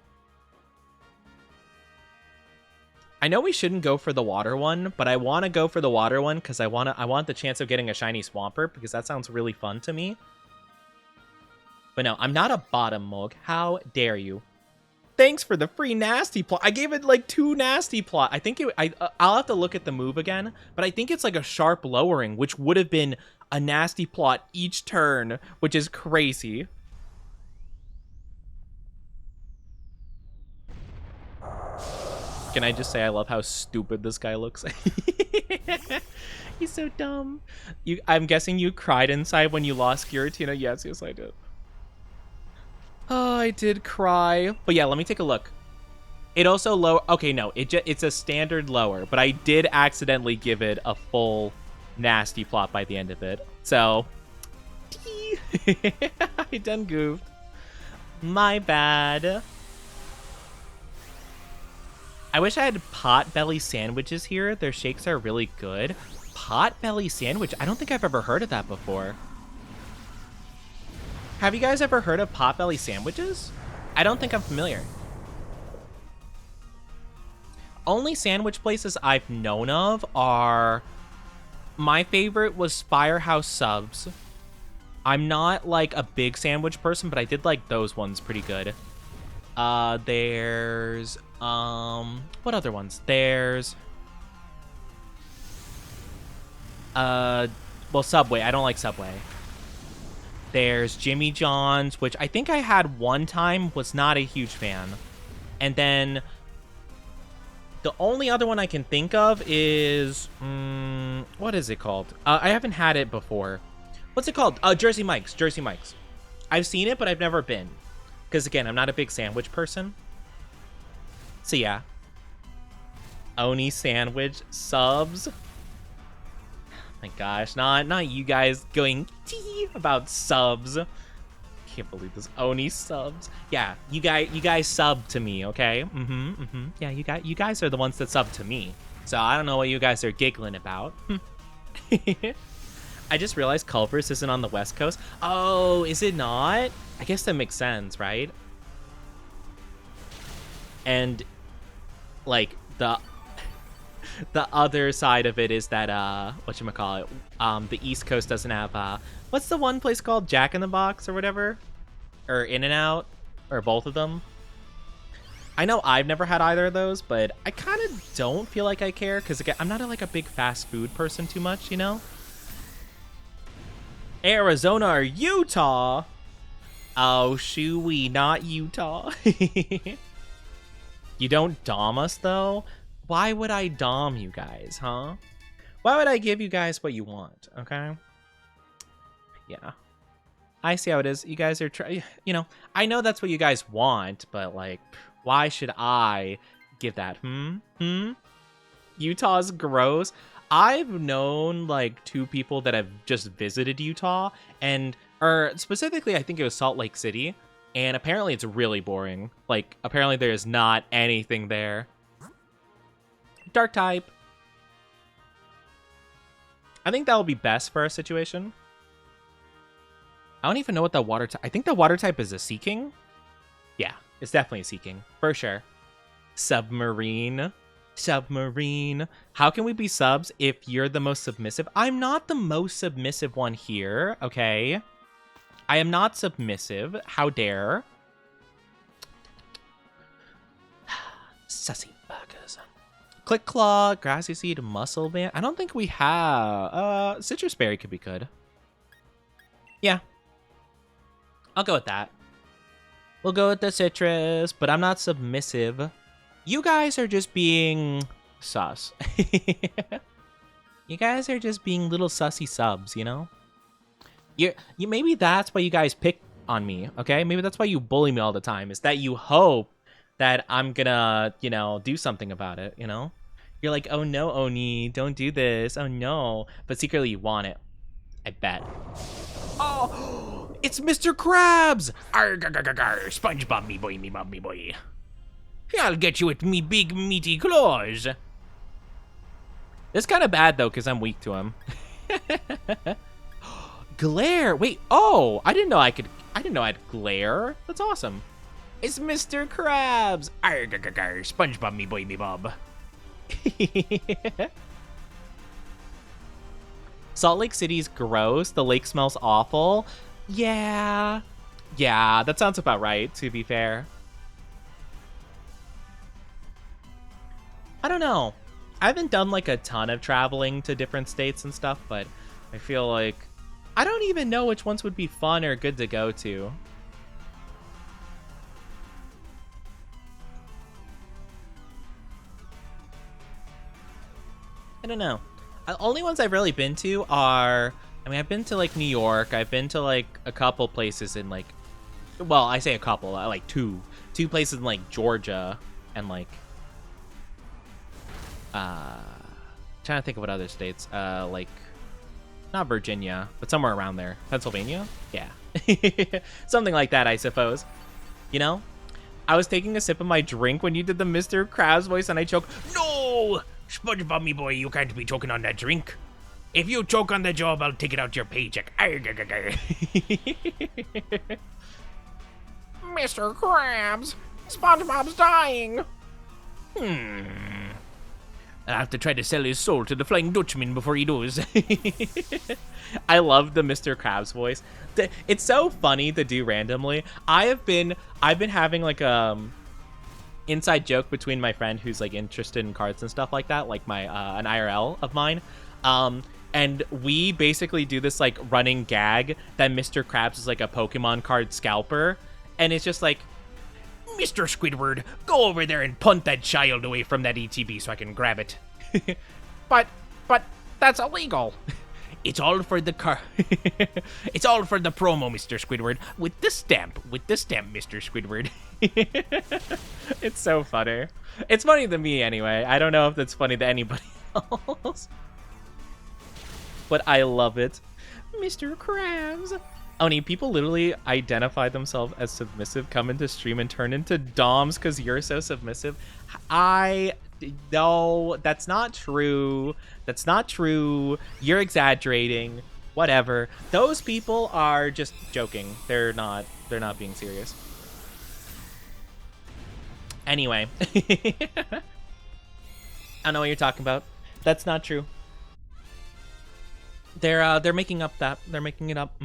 I know we shouldn't go for the water one, but I want to go for the water one because I want the chance of getting a shiny Swampert, because that sounds really fun to me. But no, I'm not a bottom mug. How dare you? Thanks for the free nasty plot. I gave it like 2 nasty plot. I think I'll have to look at the move again, but I think it's like a sharp lowering, which would have been a nasty plot each turn, which is crazy. Can I just say I love how stupid this guy looks? He's so dumb. I'm guessing you cried inside when you lost Giratina. Yes, I did. Oh, I did cry. But yeah, let me take a look. It also low. Okay, no, it's a standard lower, but I did accidentally give it a full nasty plot by the end of it. So, I done goofed. My bad. I wish I had Potbelly sandwiches here. Their shakes are really good. Potbelly sandwich? I don't think I've ever heard of that before. Have you guys ever heard of Potbelly sandwiches? I don't think I'm familiar. Only sandwich places I've known of are... My favorite was Firehouse Subs. I'm not like a big sandwich person, but I did like those ones pretty good. There's... what other ones? There's... well, Subway. I don't like Subway. There's Jimmy John's, which I think I had one time, was not a huge fan. And then the only other one I can think of is... what is it called? I haven't had it before. What's it called? Jersey Mike's. Jersey Mike's. I've seen it, but I've never been. Because, again, I'm not a big sandwich person. So, yeah. Oni sandwich subs. My gosh, not you guys going tee about subs. Can't believe this. Oni subs. Yeah, you guys sub to me, okay? Yeah, you guys are the ones that sub to me. So I don't know what you guys are giggling about. I just realized Culver's isn't on the West Coast. Oh, is it not? I guess that makes sense, right? And like the other side of it is that whatchamacallit, the East Coast doesn't have what's the one place called? Jack in the Box or whatever? Or In-N-Out? Or both of them? I know I've never had either of those, but I kind of don't feel like I care because again, I'm not like a big fast food person too much, you know? Arizona or Utah? Oh, shooey, not Utah. You don't dom us, though? Why would I dom you guys, huh? Why would I give you guys what you want, okay? Yeah. I see how it is. You guys are you know, I know that's what you guys want, but, like, why should I give that? Utah's gross. I've known, like, 2 people that have just visited Utah, or specifically, I think it was Salt Lake City, and apparently it's really boring. Like, apparently there's not anything there. Dark type. I think that will be best for our situation. I don't even know what the water type... I think the water type is a Sea King. Yeah, it's definitely a Sea King, for sure. Submarine. Submarine. How can we be subs if you're the most submissive? I'm not the most submissive one here, okay? I am not submissive. How dare. Sussy burgers. Click Claw, Grassy Seed, Muscle Band. I don't think we have... Citrus Berry could be good. Yeah. I'll go with that. We'll go with the citrus, but I'm not submissive. You guys are just being sus. You guys are just being little sussy subs, you know? You maybe that's why you guys pick on me, okay? Maybe that's why you bully me all the time, is that you hope that I'm gonna, you know, do something about it, you know? You're like, oh no, Oni, don't do this, oh no. But secretly you want it. I bet. Oh, it's Mr. Krabs! Arr, SpongeBob, me boy, me bob, me boy. I'll get you with me big meaty claws. It's kind of bad, though, because I'm weak to him. Glare! Wait, oh! I didn't know I had glare. That's awesome. It's Mr. Krabs! Arr, SpongeBob, me boy, me bob. Salt Lake City's gross. The lake smells awful. Yeah. Yeah, that sounds about right, to be fair. I don't know. I haven't done like a ton of traveling to different states and stuff, but I feel like I don't even know which ones would be fun or good to go to. I don't know. The only ones I've really been to are, I mean, I've been to like New York. I've been to like a couple places in like, well, I say a couple, like two places in like Georgia and like, trying to think of what other states, like not Virginia, but somewhere around there. Pennsylvania? Yeah. Something like that, I suppose. You know? I was taking a sip of my drink when you did the Mr. Krabs voice and I choked. No! SpongeBob, me boy, you can't be choking on that drink. If you choke on the job, I'll take it out your paycheck. Mr. Krabs, SpongeBob's dying. I'll have to try to sell his soul to the Flying Dutchman before he does. I love the Mr. Krabs voice. It's so funny to do randomly. I've been having like inside joke between my friend who's like interested in cards and stuff like that, like my an IRL of mine. And we basically do this like running gag that Mr. Krabs is like a Pokemon card scalper, and it's just like, Mr. Squidward, go over there and punt that child away from that ETB so I can grab it. but that's illegal. It's all for the It's all for the promo, Mr. Squidward. With the stamp, Mr. Squidward. It's so funny. It's funny to me anyway. I don't know if that's funny to anybody else. But I love it. Mr. Krabs. Oni, people literally identify themselves as submissive, come into stream and turn into doms because you're so submissive. No, that's not true. That's not true. You're exaggerating. Whatever. Those people are just joking. They're not being serious. Anyway. I don't know what you're talking about. That's not true. They're making up that. They're making it up.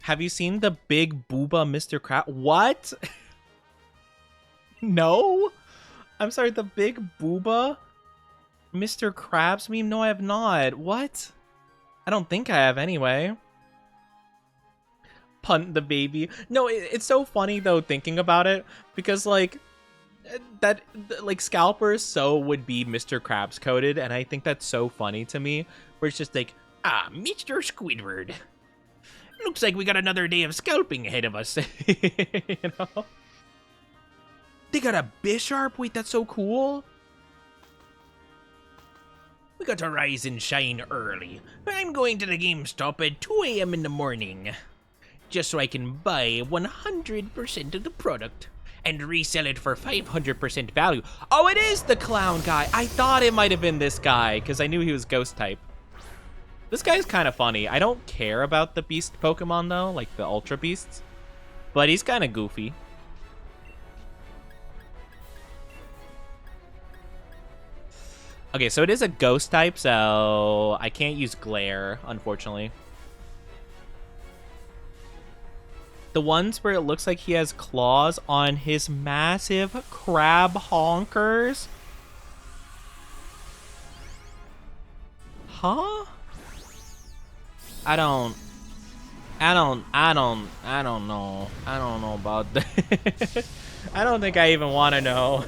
Have you seen the big booba Mr. Krabs? What? No? I'm sorry, the big booba? Mr. Krabs meme? No, I have not. What? I don't think I have anyway. Punt the baby. No, it's so funny though thinking about it because like that like Scalper so would be Mr. Krabs coded, and I think that's so funny to me where it's just like, Mr. Squidward. Looks like we got another day of scalping ahead of us. you know? They got a Bisharp? Wait, that's so cool. We got to rise and shine early. I'm going to the GameStop at 2 a.m. in the morning. Just so I can buy 100% of the product and resell it for 500% value. Oh, it is the clown guy. I thought it might have been this guy because I knew he was ghost type. This guy's kind of funny. I don't care about the beast Pokemon though, like the Ultra Beasts. But he's kind of goofy. Okay, so it is a ghost type, so I can't use Glare, unfortunately. The ones where it looks like he has claws on his massive crab honkers. Huh? I don't know. I don't know about that. I don't think I even want to know.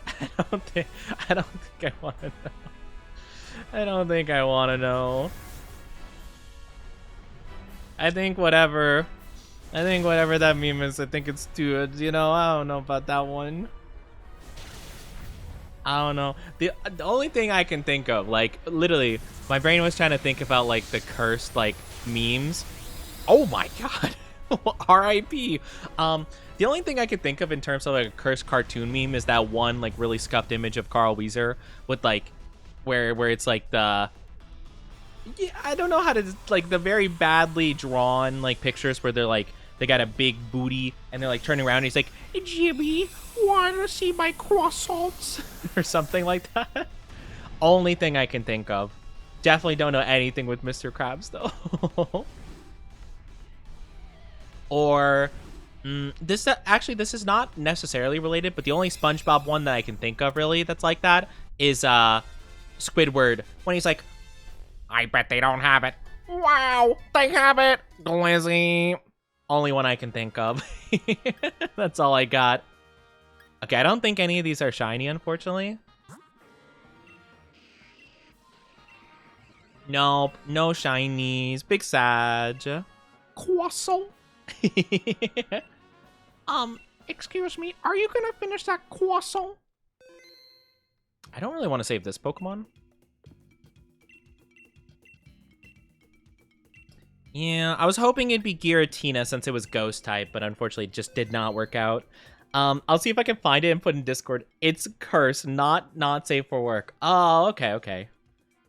I don't think I want to know. I don't think I want to know. I think whatever that meme is, I think it's too, you know, I don't know about that one. I don't know. The only thing I can think of, like, literally, my brain was trying to think about, like, the cursed, like, memes. Oh my god. R.I.P. The only thing I could think of in terms of, like, a cursed cartoon meme is that one, like, really scuffed image of Carl Weezer with, like, where it's, like, the... Yeah, I don't know how to, like, the very badly drawn, like, pictures where they're, like, they got a big booty and they're, like, turning around and he's like, Jimmy, wanna see my croissants? or something like that. Only thing I can think of. Definitely don't know anything with Mr. Krabs, though. Or, this is not necessarily related, but the only SpongeBob one that I can think of, really, that's like that is, Squidward, when he's like, I bet they don't have it. Wow, they have it. Glizzy. Only one I can think of. That's all I got. Okay, I don't think any of these are shiny, unfortunately. Nope, no shinies. Big Sag. Croissant. Excuse me, are you gonna finish that croissant? I don't really want to save this Pokemon. Yeah, I was hoping it'd be Giratina since it was Ghost type, but unfortunately it just did not work out. I'll see if I can find it and put in Discord. It's cursed, not safe for work. Oh, okay.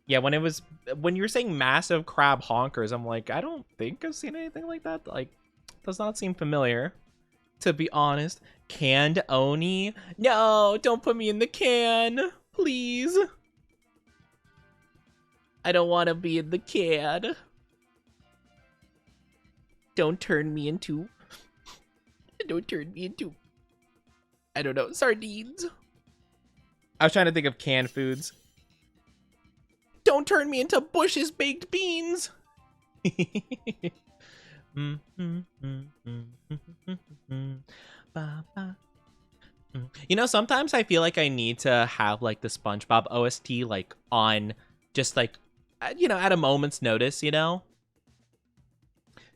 Yeah, when you were saying massive crab honkers, I'm like, I don't think I've seen anything like that. Like, does not seem familiar, to be honest. Canned Oni? No, don't put me in the can, please. I don't want to be in the can. Don't turn me into, I don't know, sardines. I was trying to think of canned foods. Don't turn me into Bush's baked beans. You know, sometimes I feel like I need to have like the SpongeBob OST like on just like, you know, at a moment's notice, you know?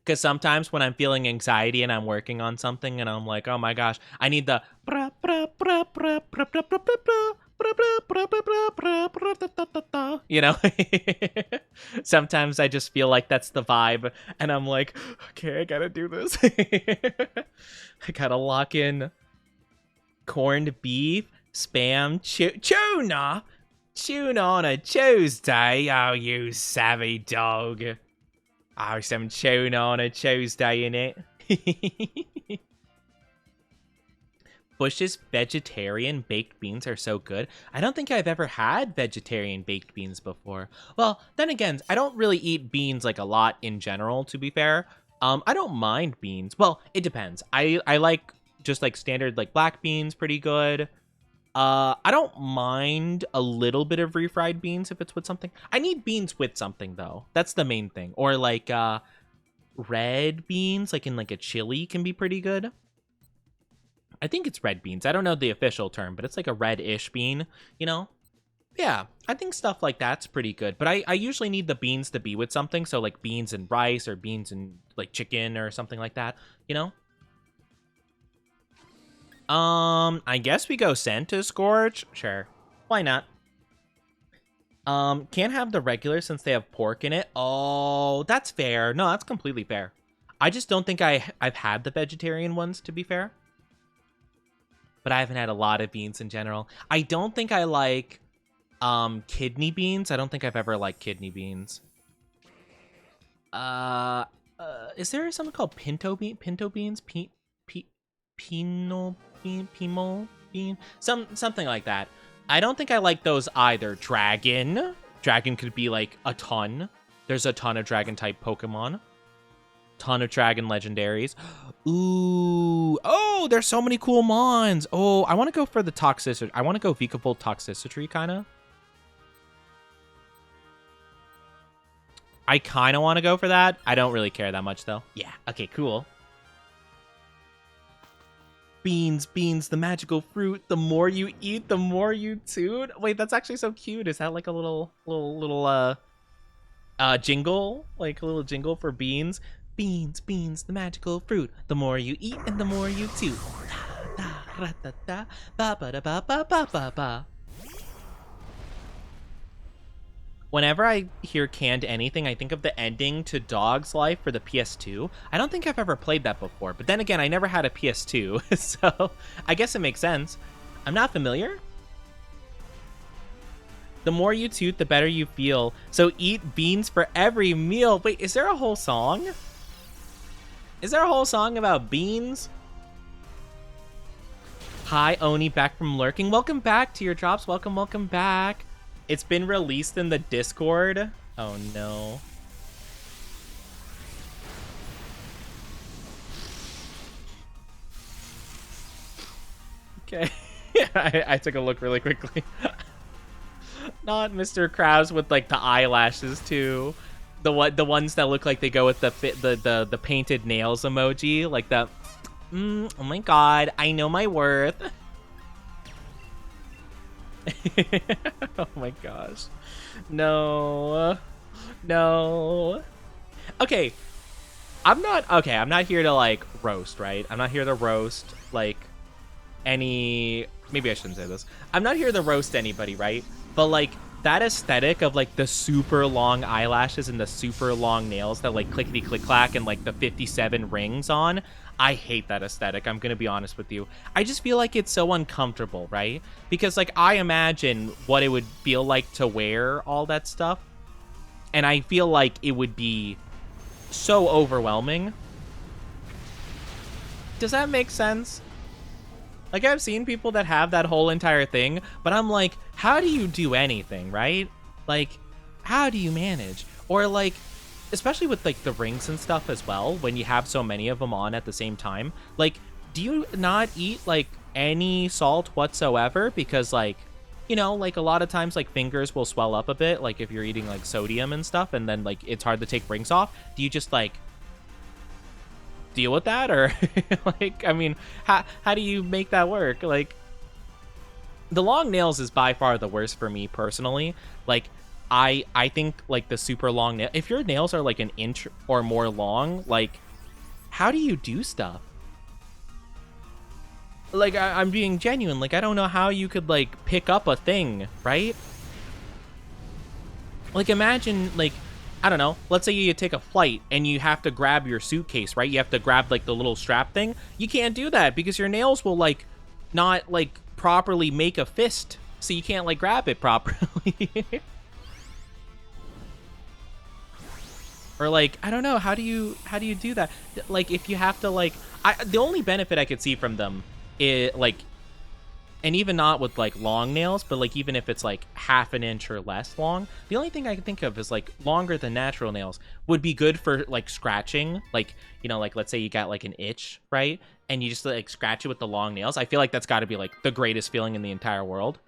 Because sometimes when I'm feeling anxiety and I'm working on something and I'm like, oh my gosh, I need the... You know? Sometimes I just feel like that's the vibe. And I'm like, okay, I gotta do this. I gotta lock in corned beef, spam, tuna. Tuna on a Tuesday. Oh, you savvy dog. Oh, some tuna on a Tuesday, innit? Bush's vegetarian baked beans are so good. I don't think I've ever had vegetarian baked beans before. Well, then again, I don't really eat beans like a lot in general, to be fair. I don't mind beans. Well, it depends. I like just like standard like black beans, pretty good. I don't mind a little bit of refried beans if it's with something. I need beans with something though. That's the main thing. Or like red beans, like in like a chili, can be pretty good. I think it's red beans. I don't know the official term, but it's like a red-ish bean, you know? Yeah, I think stuff like that's pretty good. But I usually need the beans to be with something. So like beans and rice or beans and like chicken or something like that, you know? I guess we go send to Scourge. Sure. Why not? Can't have the regular since they have pork in it. Oh, that's fair. No, that's completely fair. I just don't think I've had the vegetarian ones, to be fair. But I haven't had a lot of beans in general. I don't think I like kidney beans. I don't think I've ever liked kidney beans. Is there something called pinto beans? Pino bean? Pimo bean? Something like that. I don't think I like those either. Dragon could be like a ton. There's a ton of dragon type Pokemon. Ton of dragon legendaries. Ooh. Oh, there's so many cool mons. Oh, I want to go for the toxicity. I want to go Vikavolt toxicity kind of. I kind of want to go for that. I don't really care that much though. Yeah. Okay, cool. Beans, the magical fruit. The more you eat, the more you toot. Wait, that's actually so cute. Is that like a little jingle? Like a little jingle for beans? Beans, the magical fruit. The more you eat and the more you toot. Whenever I hear canned anything, I think of the ending to Dog's Life for the PS2. I don't think I've ever played that before, but then again, I never had a PS2, so I guess it makes sense. I'm not familiar. The more you toot, the better you feel. So eat beans for every meal. Wait, is there a whole song? Is there a whole song about beans? Hi, Oni, back from lurking. Welcome back to your drops. Welcome back. It's been released in the Discord. Oh, no. Okay. I took a look really quickly. Not Mr. Krabs with, like, the eyelashes, too. The ones that look like they go with the painted nails emoji. Like that. Oh, my God. I know my worth. Oh my gosh. No. Okay. I'm not here to like roast, right? I'm not here to roast like maybe I shouldn't say this. I'm not here to roast anybody, right? But like that aesthetic of like the super long eyelashes and the super long nails that like clickety click clack and like the 57 rings on, I hate that aesthetic. I'm going to be honest with you. I just feel like it's so uncomfortable, right? Because like I imagine what it would feel like to wear all that stuff. And I feel like it would be so overwhelming. Does that make sense? Like I've seen people that have that whole entire thing, but I'm like, how do you do anything, right? Like, how do you manage? Or like, especially with like the rings and stuff as well, when you have so many of them on at the same time, like, do you not eat like any salt whatsoever? Because like, you know, like a lot of times like fingers will swell up a bit, like if you're eating like sodium and stuff, and then like it's hard to take rings off. Do you just like deal with that? Or like, I mean, how do you make that work? Like, the long nails is by far the worst for me personally. Like, I think like the super long nail, if your nails are like an inch or more long, like how do you do stuff? Like I'm being genuine. Like I don't know how you could like pick up a thing, right? Like imagine like, I don't know, let's say you take a flight and you have to grab your suitcase, right? You have to grab like the little strap thing. You can't do that because your nails will like not like properly make a fist, so you can't like grab it properly. Or like, I don't know, how do you do that? Like if you have to like, the only benefit I could see from them is like, and even not with like long nails, but like even if it's like half an inch or less long, the only thing I can think of is like longer than natural nails would be good for like scratching. Like, you know, like let's say you got like an itch, right? and you just like scratch it with the long nails. I feel like that's got to be like the greatest feeling in the entire world.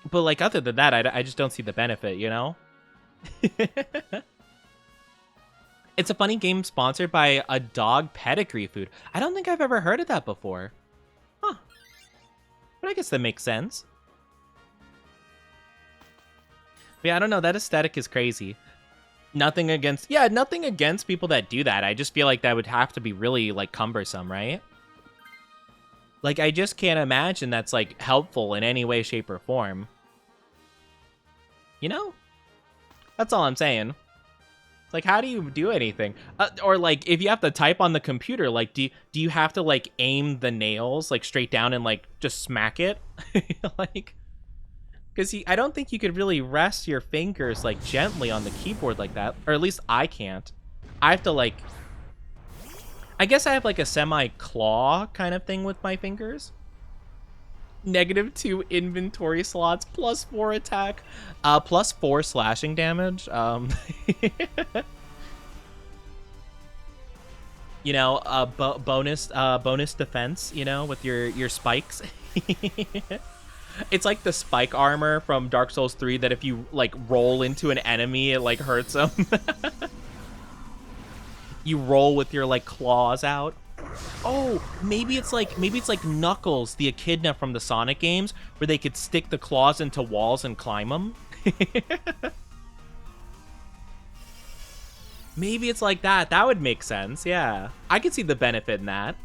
But like other than that, I just don't see the benefit, you know? It's a funny game sponsored by a dog pedigree food. I don't think I've ever heard of that before. Huh. But I guess that makes sense. But yeah, I don't know. That aesthetic is crazy. Nothing against people that do that. I just feel like that would have to be really like cumbersome, right? Like, I just can't imagine that's like helpful in any way, shape, or form. You know? That's all I'm saying. Like, how do you do anything? Or like, if you have to type on the computer, like, do you have to like aim the nails like straight down and like just smack it? Like, because I don't think you could really rest your fingers like gently on the keyboard like that, or at least I can't. I have to like, I guess I have like a semi-claw kind of thing with my fingers. -2 inventory slots, +4 attack, +4 slashing damage. You know, bonus defense. You know, with your spikes. It's like the spike armor from Dark Souls 3 that if you like roll into an enemy, it like hurts them. You roll with your like claws out. Oh, maybe it's like Knuckles, the echidna from the Sonic games, where they could stick the claws into walls and climb them. Maybe it's like that. That would make sense. Yeah, I could see the benefit in that.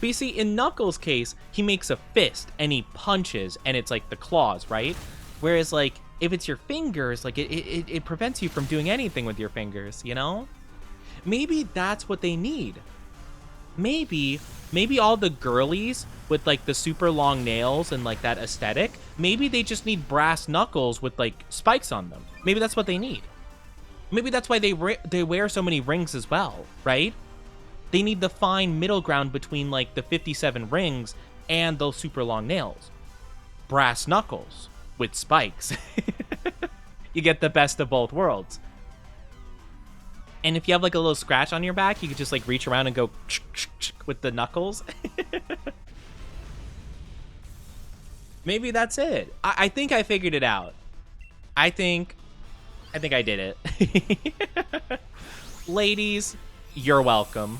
But you see, in Knuckles' case, he makes a fist and he punches, and it's like the claws, right? Whereas like if it's your fingers, like it prevents you from doing anything with your fingers, you know? Maybe that's what they need. Maybe all the girlies with like the super long nails and like that aesthetic, maybe they just need brass knuckles with like spikes on them. Maybe that's what they need. Maybe that's why they wear so many rings as well, right? They need the fine middle ground between like the 57 rings and those super long nails. Brass knuckles with spikes. You get the best of both worlds. And if you have like a little scratch on your back, you could just like reach around and go with the knuckles. Maybe that's it. I think I figured it out. I think I did it. Ladies, you're welcome.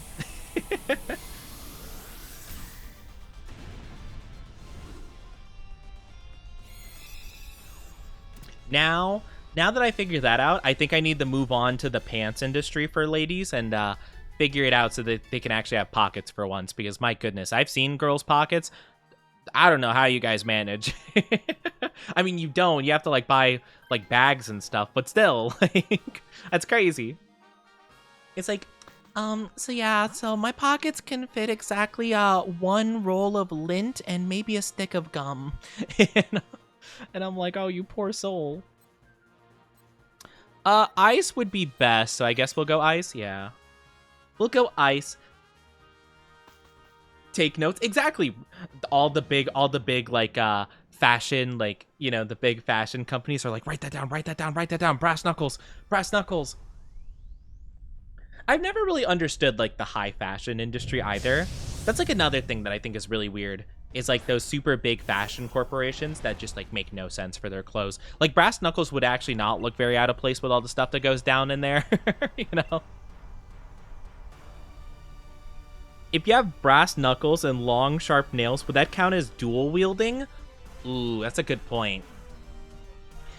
Now that I figured that out, I think I need to move on to the pants industry for ladies and figure it out so that they can actually have pockets for once. Because my goodness, I've seen girls' pockets. I don't know how you guys manage. I mean, you don't. You have to like buy like bags and stuff, but still, like that's crazy. It's like, so yeah, so my pockets can fit exactly one roll of lint and maybe a stick of gum. And I'm like, oh, you poor soul. Ice would be best, so I guess we'll go ice. Yeah, we'll go ice. Take notes. Exactly. All the big like fashion, like, you know, the big fashion companies are like, write that down. Brass knuckles. I've never really understood like the high fashion industry either. That's like another thing that I think is really weird. Is like those super big fashion corporations that just like make no sense for their clothes. Like brass knuckles would actually not look very out of place with all the stuff that goes down in there, you know? If you have brass knuckles and long, sharp nails, would that count as dual wielding? Ooh, that's a good point.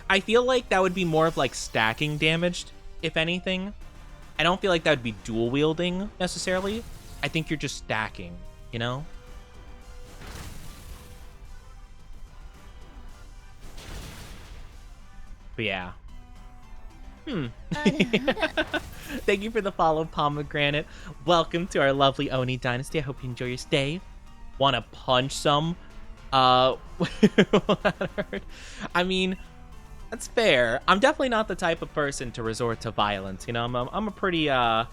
I feel like that would be more of like stacking damage, if anything. I don't feel like that would be dual wielding necessarily. I think you're just stacking, you know? But yeah. Thank you for the follow, Pomegranate. Welcome to our lovely Oni Dynasty. I hope you enjoy your stay. Want to punch some? I mean, that's fair. I'm definitely not the type of person to resort to violence. You know, I'm a pretty, I'd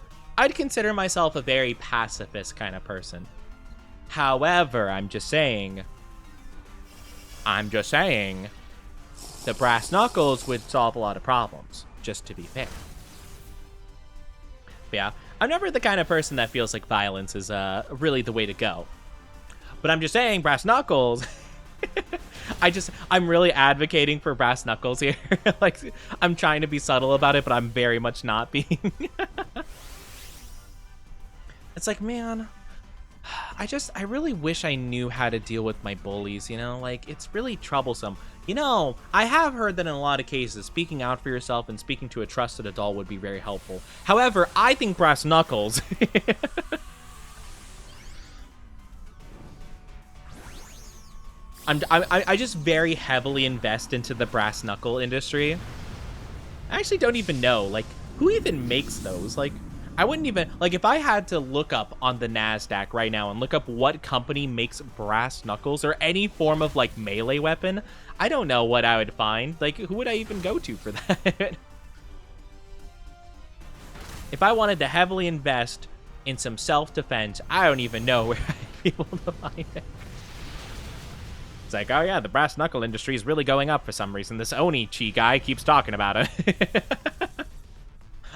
consider myself a very pacifist kind of person. However, I'm just saying, the brass knuckles would solve a lot of problems, just to be fair. But yeah, I'm never the kind of person that feels like violence is really the way to go. But I'm just saying, brass knuckles. I'm really advocating for brass knuckles here. Like, I'm trying to be subtle about it, but I'm very much not being. It's like, man, I really wish I knew how to deal with my bullies, you know? Like, it's really troublesome. You know, I have heard that in a lot of cases, speaking out for yourself and speaking to a trusted adult would be very helpful. However, I think brass knuckles... I just very heavily invest into the brass knuckle industry. I actually don't even know, like, who even makes those? Like, I wouldn't even, like, if I had to look up on the NASDAQ right now and look up what company makes brass knuckles or any form of, like, melee weapon, I don't know what I would find. Like, who would I even go to for that? If I wanted to heavily invest in some self-defense, I don't even know where I'd be able to find it. It's like, oh yeah, the brass knuckle industry is really going up for some reason. This Onichi guy keeps talking about it.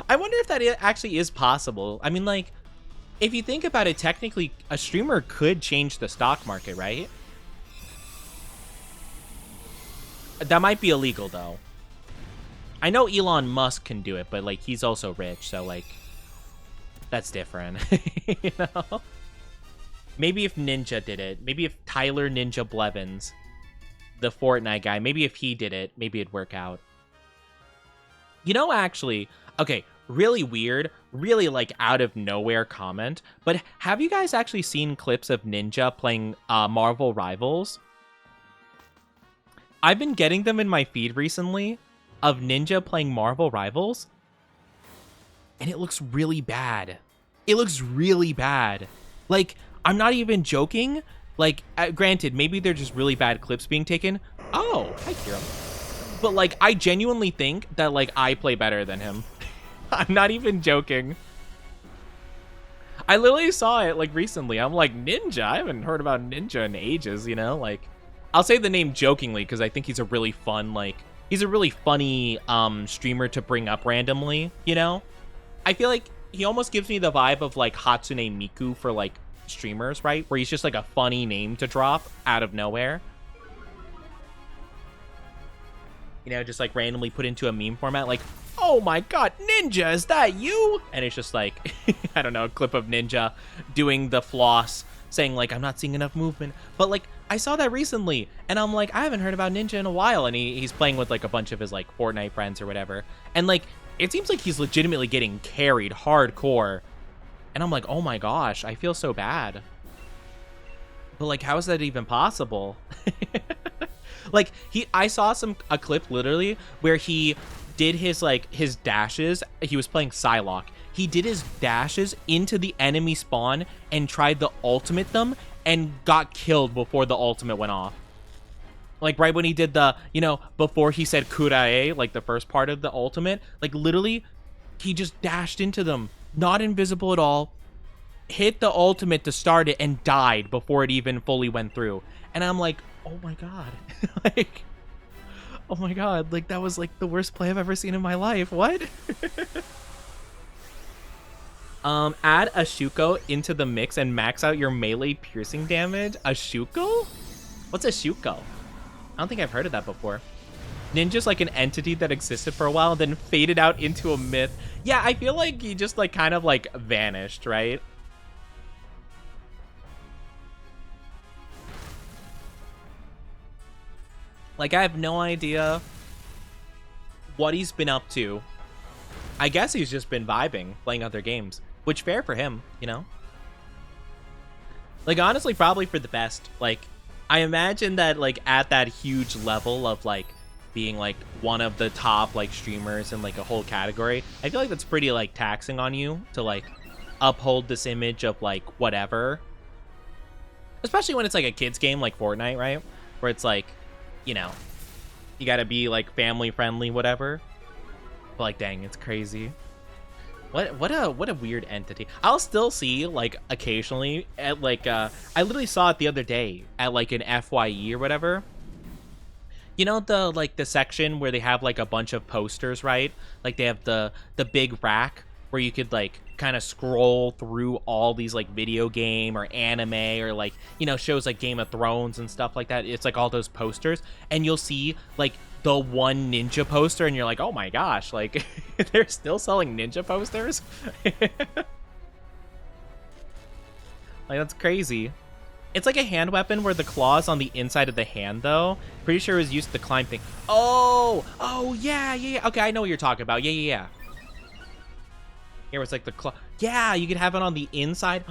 I wonder if that actually is possible. I mean, like, if you think about it, technically, a streamer could change the stock market, right? That might be illegal, though. I know Elon Musk can do it, but, like, he's also rich, so, like, that's different, you know? Maybe if Ninja did it, maybe if Tyler Ninja Blevins, the Fortnite guy, maybe if he did it, maybe it'd work out. You know, actually, okay, really weird, really, like, out of nowhere comment, but have you guys actually seen clips of Ninja playing Marvel Rivals? I've been getting them in my feed recently of Ninja playing Marvel Rivals, and it looks really bad. It looks really bad. Like, I'm not even joking. Like, granted, maybe they're just really bad clips being taken. Oh, hi, Kira. But, like, I genuinely think that, like, I play better than him. I'm not even joking. I literally saw it, like, recently. I'm like, Ninja? I haven't heard about Ninja in ages, you know? Like, I'll say the name jokingly because I think he's a really fun, like, he's a really funny streamer to bring up randomly, you know? I feel like he almost gives me the vibe of, like, Hatsune Miku for, like, streamers, right? Where he's just like a funny name to drop out of nowhere. You know, just like randomly put into a meme format, like, oh my god, Ninja, is that you? And it's just like, I don't know, a clip of Ninja doing the floss, saying like, I'm not seeing enough movement. But like, I saw that recently, and I'm like, I haven't heard about Ninja in a while, and he's playing with like a bunch of his like Fortnite friends or whatever. And like, it seems like he's legitimately getting carried hardcore. And I'm like, oh my gosh, I feel so bad. But like, how is that even possible? Like, I saw a clip literally where he did his dashes. He was playing Psylocke. He did his dashes into the enemy spawn and tried to ultimate them and got killed before the ultimate went off. Like, right when he did the, you know, before he said Kurae, like the first part of the ultimate, like literally, he just dashed into them. Not invisible at all, hit the ultimate to start it and died before it even fully went through. And I'm like, oh my god. Like, oh my god, like that was like the worst play I've ever seen in my life. What? Add a Shuko into the mix and max out your melee piercing damage. A Shuko? What's a Shuko? I don't think I've heard of that before. Ninja's like an entity that existed for a while and then faded out into a myth. Yeah, I feel like he just like kind of like vanished, right? Like, I have no idea what he's been up to. I guess he's just been vibing, playing other games, which fair for him, you know? Like, honestly, probably for the best. Like, I imagine that like at that huge level of like being like one of the top like streamers in like a whole category, I feel like that's pretty like taxing on you to like uphold this image of like whatever, especially when it's like a kids game like Fortnite, right? Where it's like, you know, you gotta be like family friendly, whatever. But like, dang, it's crazy. What a weird entity. I'll still see like occasionally at like I literally saw it the other day at like an FYE or whatever. You know, the section where they have like a bunch of posters, right? Like they have the big rack where you could like kind of scroll through all these like video game or anime or like, you know, shows like Game of Thrones and stuff like that. It's like all those posters, and you'll see like the one ninja poster, and you're like, oh my gosh, like they're still selling ninja posters. Like, that's crazy. It's like a hand weapon where the claw's on the inside of the hand, though. Pretty sure it was used to climb things. Oh, yeah. Okay, I know what you're talking about. Yeah. Here was like the claw. Yeah, you could have it on the inside.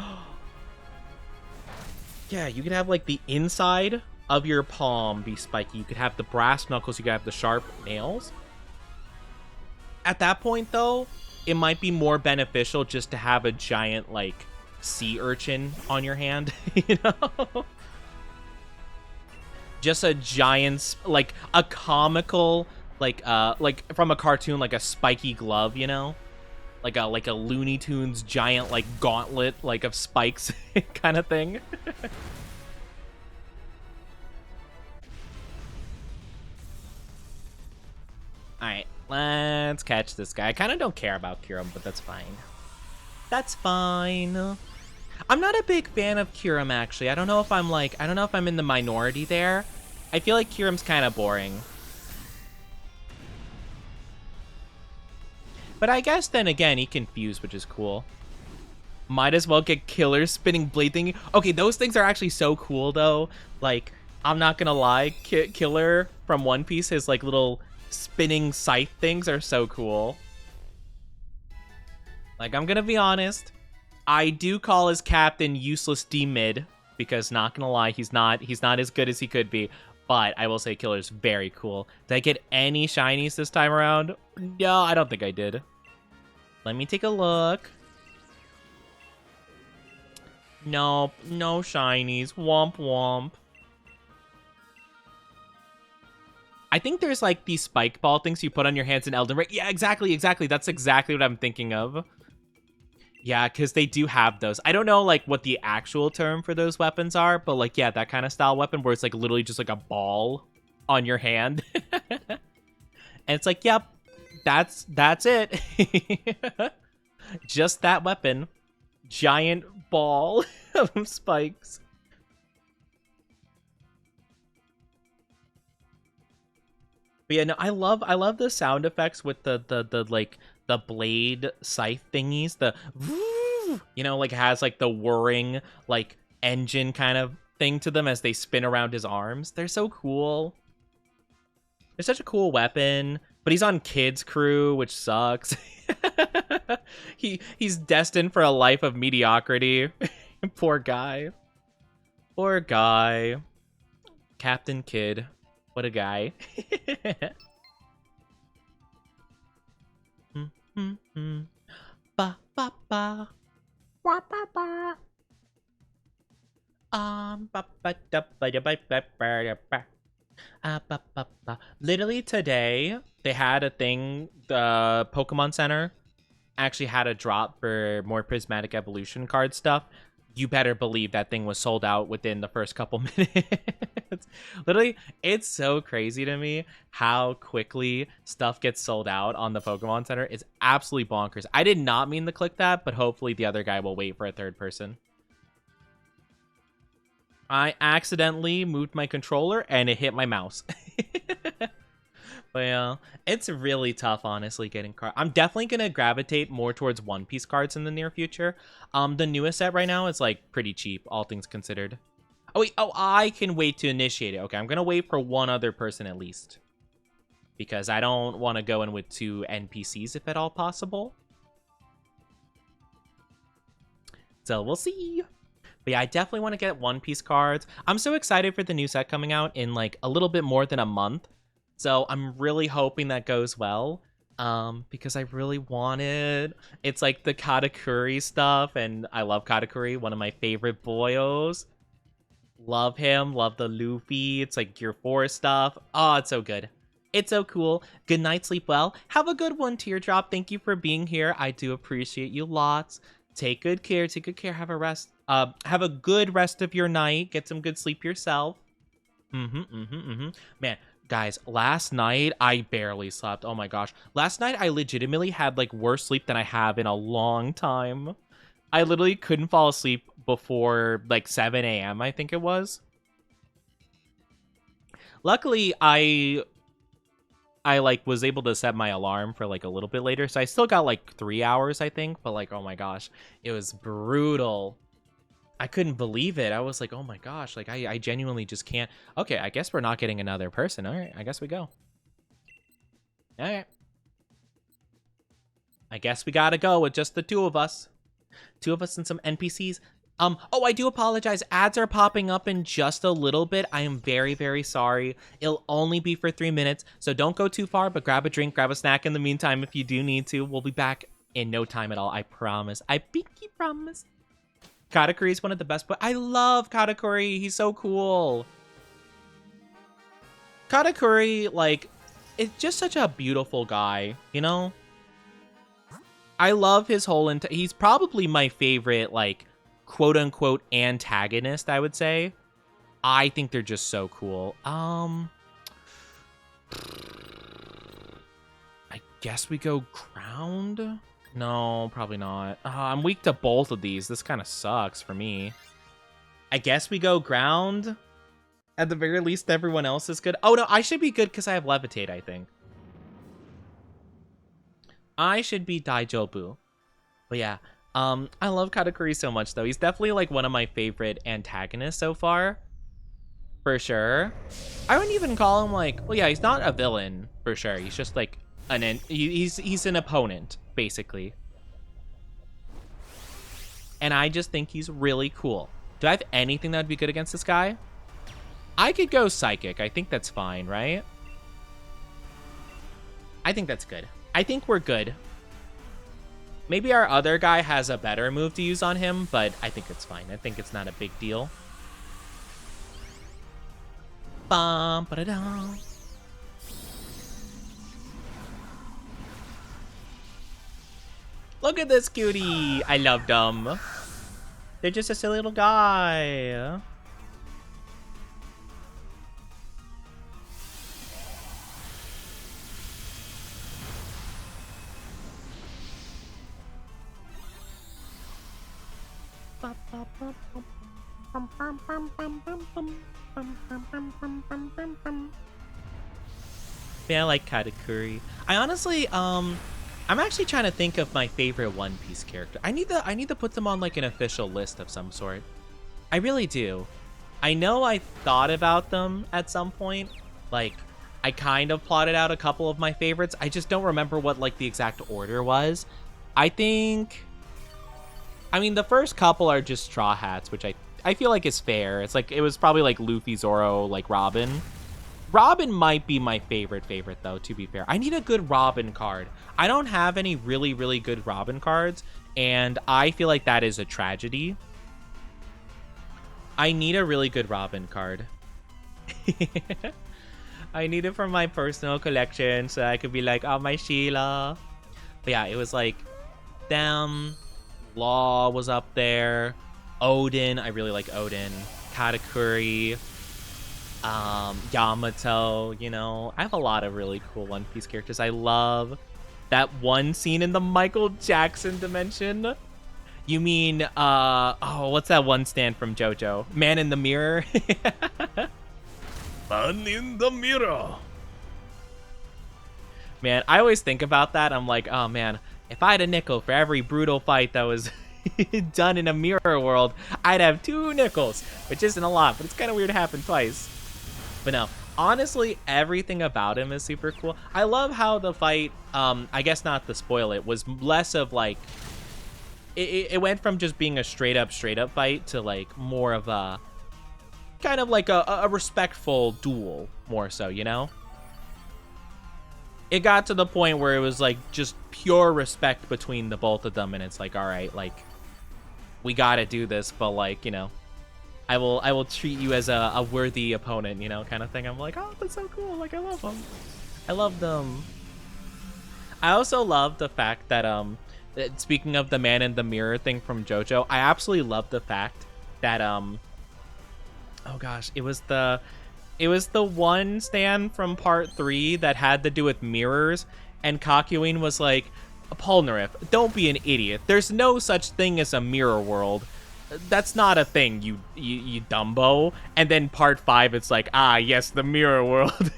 Yeah, you could have like the inside of your palm be spiky. You could have the brass knuckles. You could have the sharp nails. At that point, though, it might be more beneficial just to have a giant, like, sea urchin on your hand, you know? Just a giant, like, a comical, like from a cartoon, like a spiky glove, you know? Like a Looney Tunes giant, like, gauntlet, like, of spikes kind of thing. Alright, let's catch this guy. I kind of don't care about Kirim, but that's fine. That's fine. I'm not a big fan of Kirim, actually. I don't know if I'm in the minority there. I feel like Kirim's kind of boring. But I guess then again, he can fuse, which is cool. Might as well get Killer spinning blade thingy. Okay, those things are actually so cool, though. Like, I'm not gonna lie, Killer from One Piece, his like little spinning scythe things are so cool. Like, I'm gonna be honest, I do call his captain useless D-mid, because not gonna lie, he's not as good as he could be. But I will say Killer's very cool. Did I get any shinies this time around? No, I don't think I did. Let me take a look. Nope, no shinies. Womp womp. I think there's like these spike ball things you put on your hands in Elden Ring. Yeah, exactly. That's exactly what I'm thinking of. Yeah, because they do have those. I don't know like what the actual term for those weapons are, but like, yeah, that kind of style weapon where it's like literally just like a ball on your hand. And it's like, yep, that's it. Just that weapon. Giant ball of spikes. But yeah, no, I love the sound effects with the like the blade scythe thingies, the you know, like has like the whirring like engine kind of thing to them as they spin around his arms. They're so cool. They're such a cool weapon, but he's on Kid's crew, which sucks. He's destined for a life of mediocrity. Poor guy. Poor guy. Captain Kid. What a guy. Ba ba ba. Ba ba ba. Ba ba da ba da ba ba ba ba. Ba ba ba. Literally today, they had a thing. The Pokemon Center actually had a drop for more Prismatic Evolution card stuff. You better believe that thing was sold out within the first couple minutes. Literally, it's so crazy to me how quickly stuff gets sold out on the Pokemon Center. It's absolutely bonkers. I did not mean to click that, but hopefully the other guy will wait for a third person. I accidentally moved my controller and it hit my mouse. But yeah, it's really tough, honestly, getting cards. I'm definitely going to gravitate more towards One Piece cards in the near future. The newest set right now is, like, pretty cheap, all things considered. Oh, wait. Oh, I can wait to initiate it. Okay, I'm going to wait for one other person at least. Because I don't want to go in with 2 NPCs, if at all possible. So, we'll see. But yeah, I definitely want to get One Piece cards. I'm so excited for the new set coming out in, like, a little bit more than a month. So I'm really hoping that goes well, because I really want it. It's like the Katakuri stuff, and I love Katakuri, one of my favorite boyos. Love him, love the Luffy. It's like Gear 4 stuff. Oh, it's so good. It's so cool. Good night, sleep well. Have a good one, Teardrop. Thank you for being here. I do appreciate you lots. Take good care. Take good care. Have a rest. Have a good rest of your night. Get some good sleep yourself. Man. Guys, last night I barely slept. Oh my gosh. Last night I legitimately had like worse sleep than I have in a long time. I literally couldn't fall asleep before like 7 a.m. I think it was. Luckily, I like was able to set my alarm for like a little bit later, so I still got like 3 hours, I think. But like, oh my gosh, it was brutal. I couldn't believe it. I was like, oh my gosh, like I genuinely just can't. Okay, I guess we're not getting another person. All right, I guess we go. All right. I guess we gotta go with just the two of us. Two of us and some NPCs. Oh, I do apologize. Ads are popping up in just a little bit. I am very, very sorry. It'll only be for 3 minutes, so don't go too far, but grab a drink, grab a snack in the meantime if you do need to. We'll be back in no time at all. I promise. I pinky promise. Katakuri is one of the best, but I love Katakuri. He's so cool. Katakuri, like, is just such a beautiful guy, you know? I love his whole, he's probably my favorite, like, quote-unquote antagonist, I would say. I think they're just so cool. I guess we go ground? No, probably not. I'm weak to both of these. This kind of sucks for me. I guess we go ground. At the very least, everyone else is good. Oh, no, I should be good because I have levitate, I think. I should be Daijobu. But yeah, I love Katakuri so much, though. He's definitely, like, one of my favorite antagonists so far. For sure. I wouldn't even call him, like... Well, yeah, he's not a villain, for sure. He's just, like, he's an opponent, basically. And I just think he's really cool. Do I have anything that would be good against this guy? I could go Psychic. I think that's fine, right? I think that's good. I think we're good. Maybe our other guy has a better move to use on him, but I think it's fine. I think it's not a big deal. Bum, ba-da-dum. Look at this cutie. I love them. They're just a silly little guy. Yeah, I like Katakuri. I honestly, I'm actually trying to think of my favorite One Piece character. I need to put them on like an official list of some sort. I really do. I know I thought about them at some point. Like, I kind of plotted out a couple of my favorites. I just don't remember what like the exact order was. I mean, the first couple are just Straw Hats, which I feel like is fair. It's like, it was probably like Luffy, Zoro, like Robin. Robin might be my favorite though, to be fair. I need a good Robin card. I don't have any really, really good Robin cards, and I feel like that is a tragedy. I need a really good Robin card. I need it for my personal collection so I could be like, oh, my Sheila. But yeah, it was like them. Law was up there. Odin, I really like Odin. Katakuri. Yamato, you know. I have a lot of really cool One Piece characters. I love that one scene in the Michael Jackson dimension. You mean, oh, what's that one stand from JoJo? Man in the Mirror? Man in the Mirror. Man, I always think about that. I'm like, oh man, if I had a nickel for every brutal fight that was done in a mirror world, I'd have 2 nickels, which isn't a lot, but it's kind of weird to happen twice. But no, honestly, everything about him is super cool. I love how the fight, I guess not to spoil it, was less of like, it went from just being a straight up fight to like more of a, kind of like a respectful duel, more so, you know? It got to the point where it was like just pure respect between the both of them, and it's like, all right, like, we gotta do this, but like, you know, I will treat you as a worthy opponent, you know, kind of thing. I'm like, oh, that's so cool. Like, I love them. I love them. I also love the fact that, speaking of the man in the mirror thing from JoJo, I absolutely love the fact that, oh gosh, it was the It was the one stand from part 3 that had to do with mirrors, and Kakyoin was like, Polnareff, don't be an idiot. There's no such thing as a mirror world. That's not a thing, you Dumbo. And then part 5, it's like, ah, yes, the mirror world.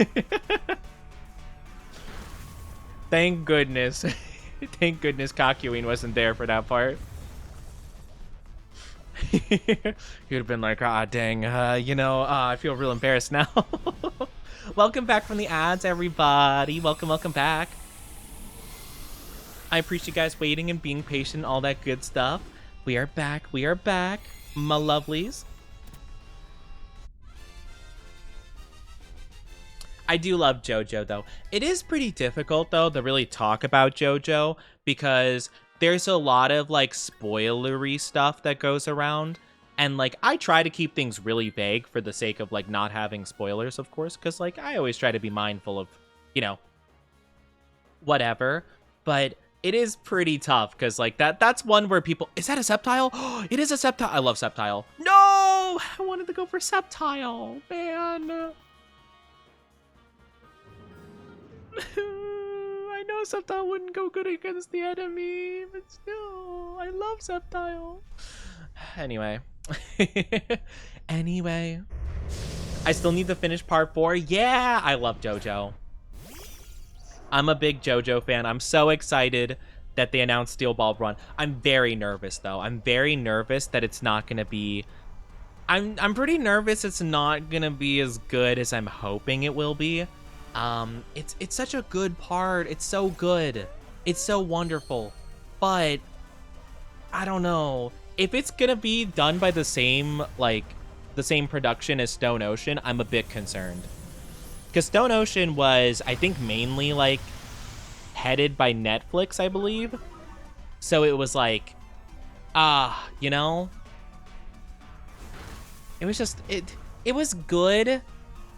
Thank goodness. Thank goodness Kakyoin wasn't there for that part. You'd have been like, ah, dang, I feel real embarrassed now. Welcome back from the ads, everybody. Welcome back. I appreciate you guys waiting and being patient, all that good stuff. We are back, my lovelies. I do love JoJo, though. It is pretty difficult, though, to really talk about JoJo, because there's a lot of, like, spoilery stuff that goes around. And, like, I try to keep things really vague for the sake of, like, not having spoilers, of course, because, like, I always try to be mindful of, whatever. But it is pretty tough, because, like, that's one where people... Is that a Sceptile? It is a Sceptile! I love Sceptile. No! I wanted to go for Sceptile, man. I know Sceptile wouldn't go good against the enemy, but still, I love Sceptile. Anyway. I still need to finish part 4. Yeah, I love JoJo. I'm a big JoJo fan. I'm so excited that they announced Steel Ball Run. I'm very nervous, though. I'm very nervous that it's not going to be... I'm pretty nervous it's not going to be as good as I'm hoping it will be. It's such a good part. It's so good. It's so wonderful. But I don't know. If it's gonna be done by the same production as Stone Ocean, I'm a bit concerned. Because Stone Ocean was, I think, mainly like headed by Netflix, I believe. So it was like, it was just it was good.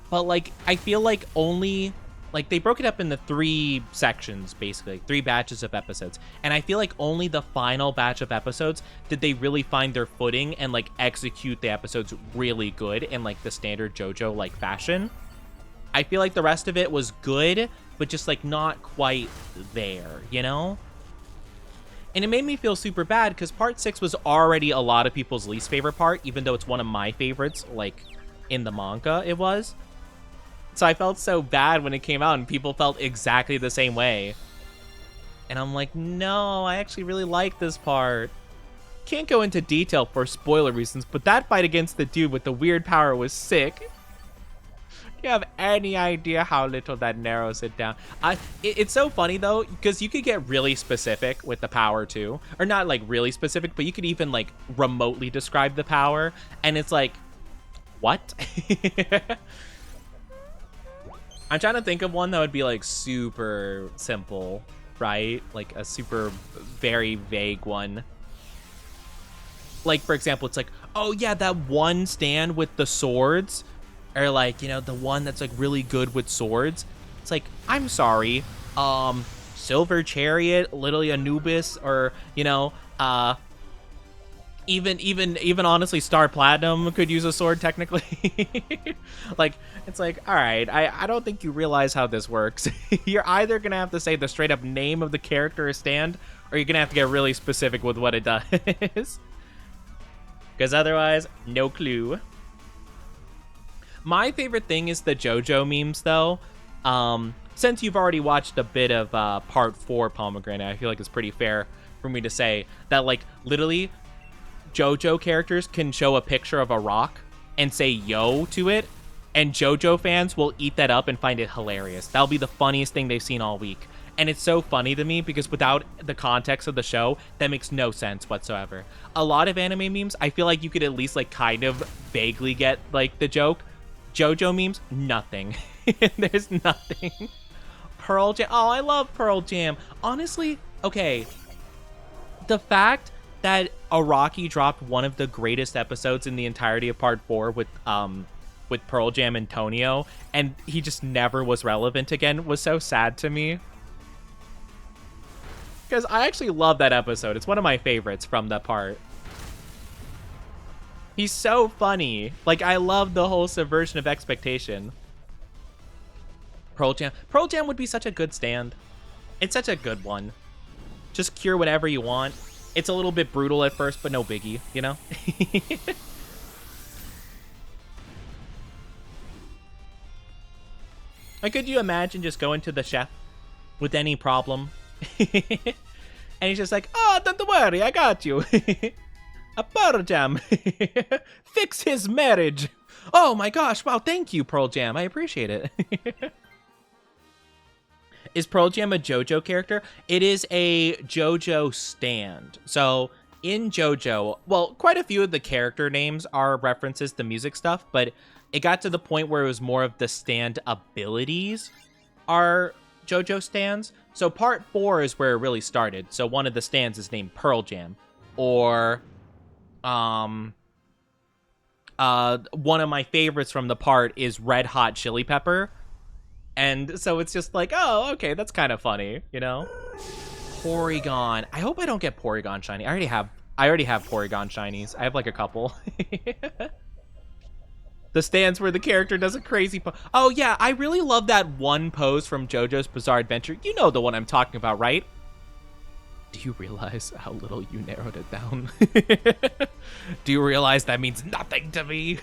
But, like, I feel like only, like, they broke it up into 3 sections, basically, 3 batches of episodes. And I feel like only the final batch of episodes did they really find their footing and, like, execute the episodes really good in, like, the standard JoJo, like, fashion. I feel like the rest of it was good, but just, like, not quite there, And it made me feel super bad, because part 6 was already a lot of people's least favorite part, even though it's one of my favorites, like, in the manga it was. So I felt so bad when it came out and people felt exactly the same way. And I'm like, no, I actually really like this part. Can't go into detail for spoiler reasons, but that fight against the dude with the weird power was sick. You have any idea how little that narrows it down. It's so funny, though, because you could get really specific with the power, too. Or not, like, really specific, but you could even, like, remotely describe the power. And it's like, what? I'm trying to think of one that would be, like, super simple, right? Like, a super, very vague one. Like, for example, it's like, oh, yeah, that one stand with the swords. Or, like, the one that's, like, really good with swords. It's like, I'm sorry. Silver Chariot, Little Anubis, or, even honestly, Star Platinum could use a sword, technically. Like, it's like, all right, I don't think you realize how this works. You're either going to have to say the straight up name of the character or stand, or you're going to have to get really specific with what it does. Because otherwise, no clue. My favorite thing is the JoJo memes, though. Since you've already watched a bit of part 4 Pomegranate, I feel like it's pretty fair for me to say that, like, literally... JoJo characters can show a picture of a rock and say yo to it, and JoJo fans will eat that up and find it hilarious. That'll be the funniest thing they've seen all week. And it's so funny to me because without the context of the show, that makes no sense whatsoever. A lot of anime memes, I feel like you could at least, like, kind of vaguely get, like, the joke. JoJo memes, nothing. There's nothing. Pearl Jam. Oh, I love Pearl Jam. Honestly, okay. The fact that Araki dropped one of the greatest episodes in the entirety of part 4 with Pearl Jam and Tonio, and he just never was relevant again, was so sad to me. Because I actually love that episode. It's one of my favorites from that part. He's so funny. Like, I love the whole subversion of expectation. Pearl Jam. Pearl Jam would be such a good stand. It's such a good one. Just cure whatever you want. It's a little bit brutal at first, but no biggie, you know? Like, could you imagine just going to the chef with any problem? And he's just like, oh, don't worry, I got you. A Pearl Jam. Fix his marriage. Oh my gosh, wow, thank you, Pearl Jam. I appreciate it. Is Pearl Jam a JoJo character? It is a JoJo stand. So in JoJo, well, quite a few of the character names are references to music stuff, but it got to the point where it was more of the stand abilities are JoJo stands. So part 4 is where it really started. So one of the stands is named Pearl Jam. Or one of my favorites from the part is Red Hot Chili Pepper. And so it's just like, oh, okay, that's kind of funny, you know? Porygon. I hope I don't get Porygon shiny. I already have Porygon shinies. I have like a couple. The stands where the character does a crazy pose. Oh yeah, I really love that one pose from JoJo's Bizarre Adventure. You know the one I'm talking about, right? Do you realize how little you narrowed it down? Do you realize that means nothing to me?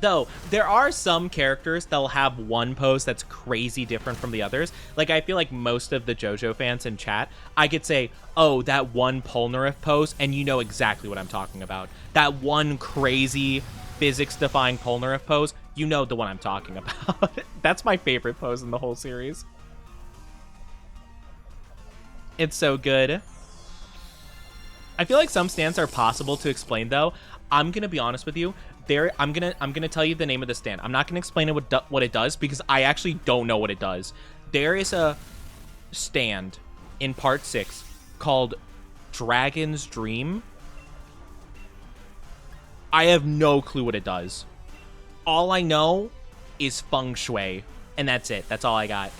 Though, there are some characters that'll have one pose that's crazy different from the others. Like, I feel like most of the JoJo fans in chat, I could say, oh, that one Polnareff pose, and you know exactly what I'm talking about. That one crazy physics-defying Polnareff pose, you know the one I'm talking about. That's my favorite pose in the whole series. It's so good. I feel like some stands are possible to explain, though. I'm gonna be honest with you. I'm gonna tell you the name of the stand. I'm not gonna explain what it does because I actually don't know what it does. There is a stand in part 6 called Dragon's Dream. I have no clue what it does. All I know is feng shui, and that's it. That's all I got.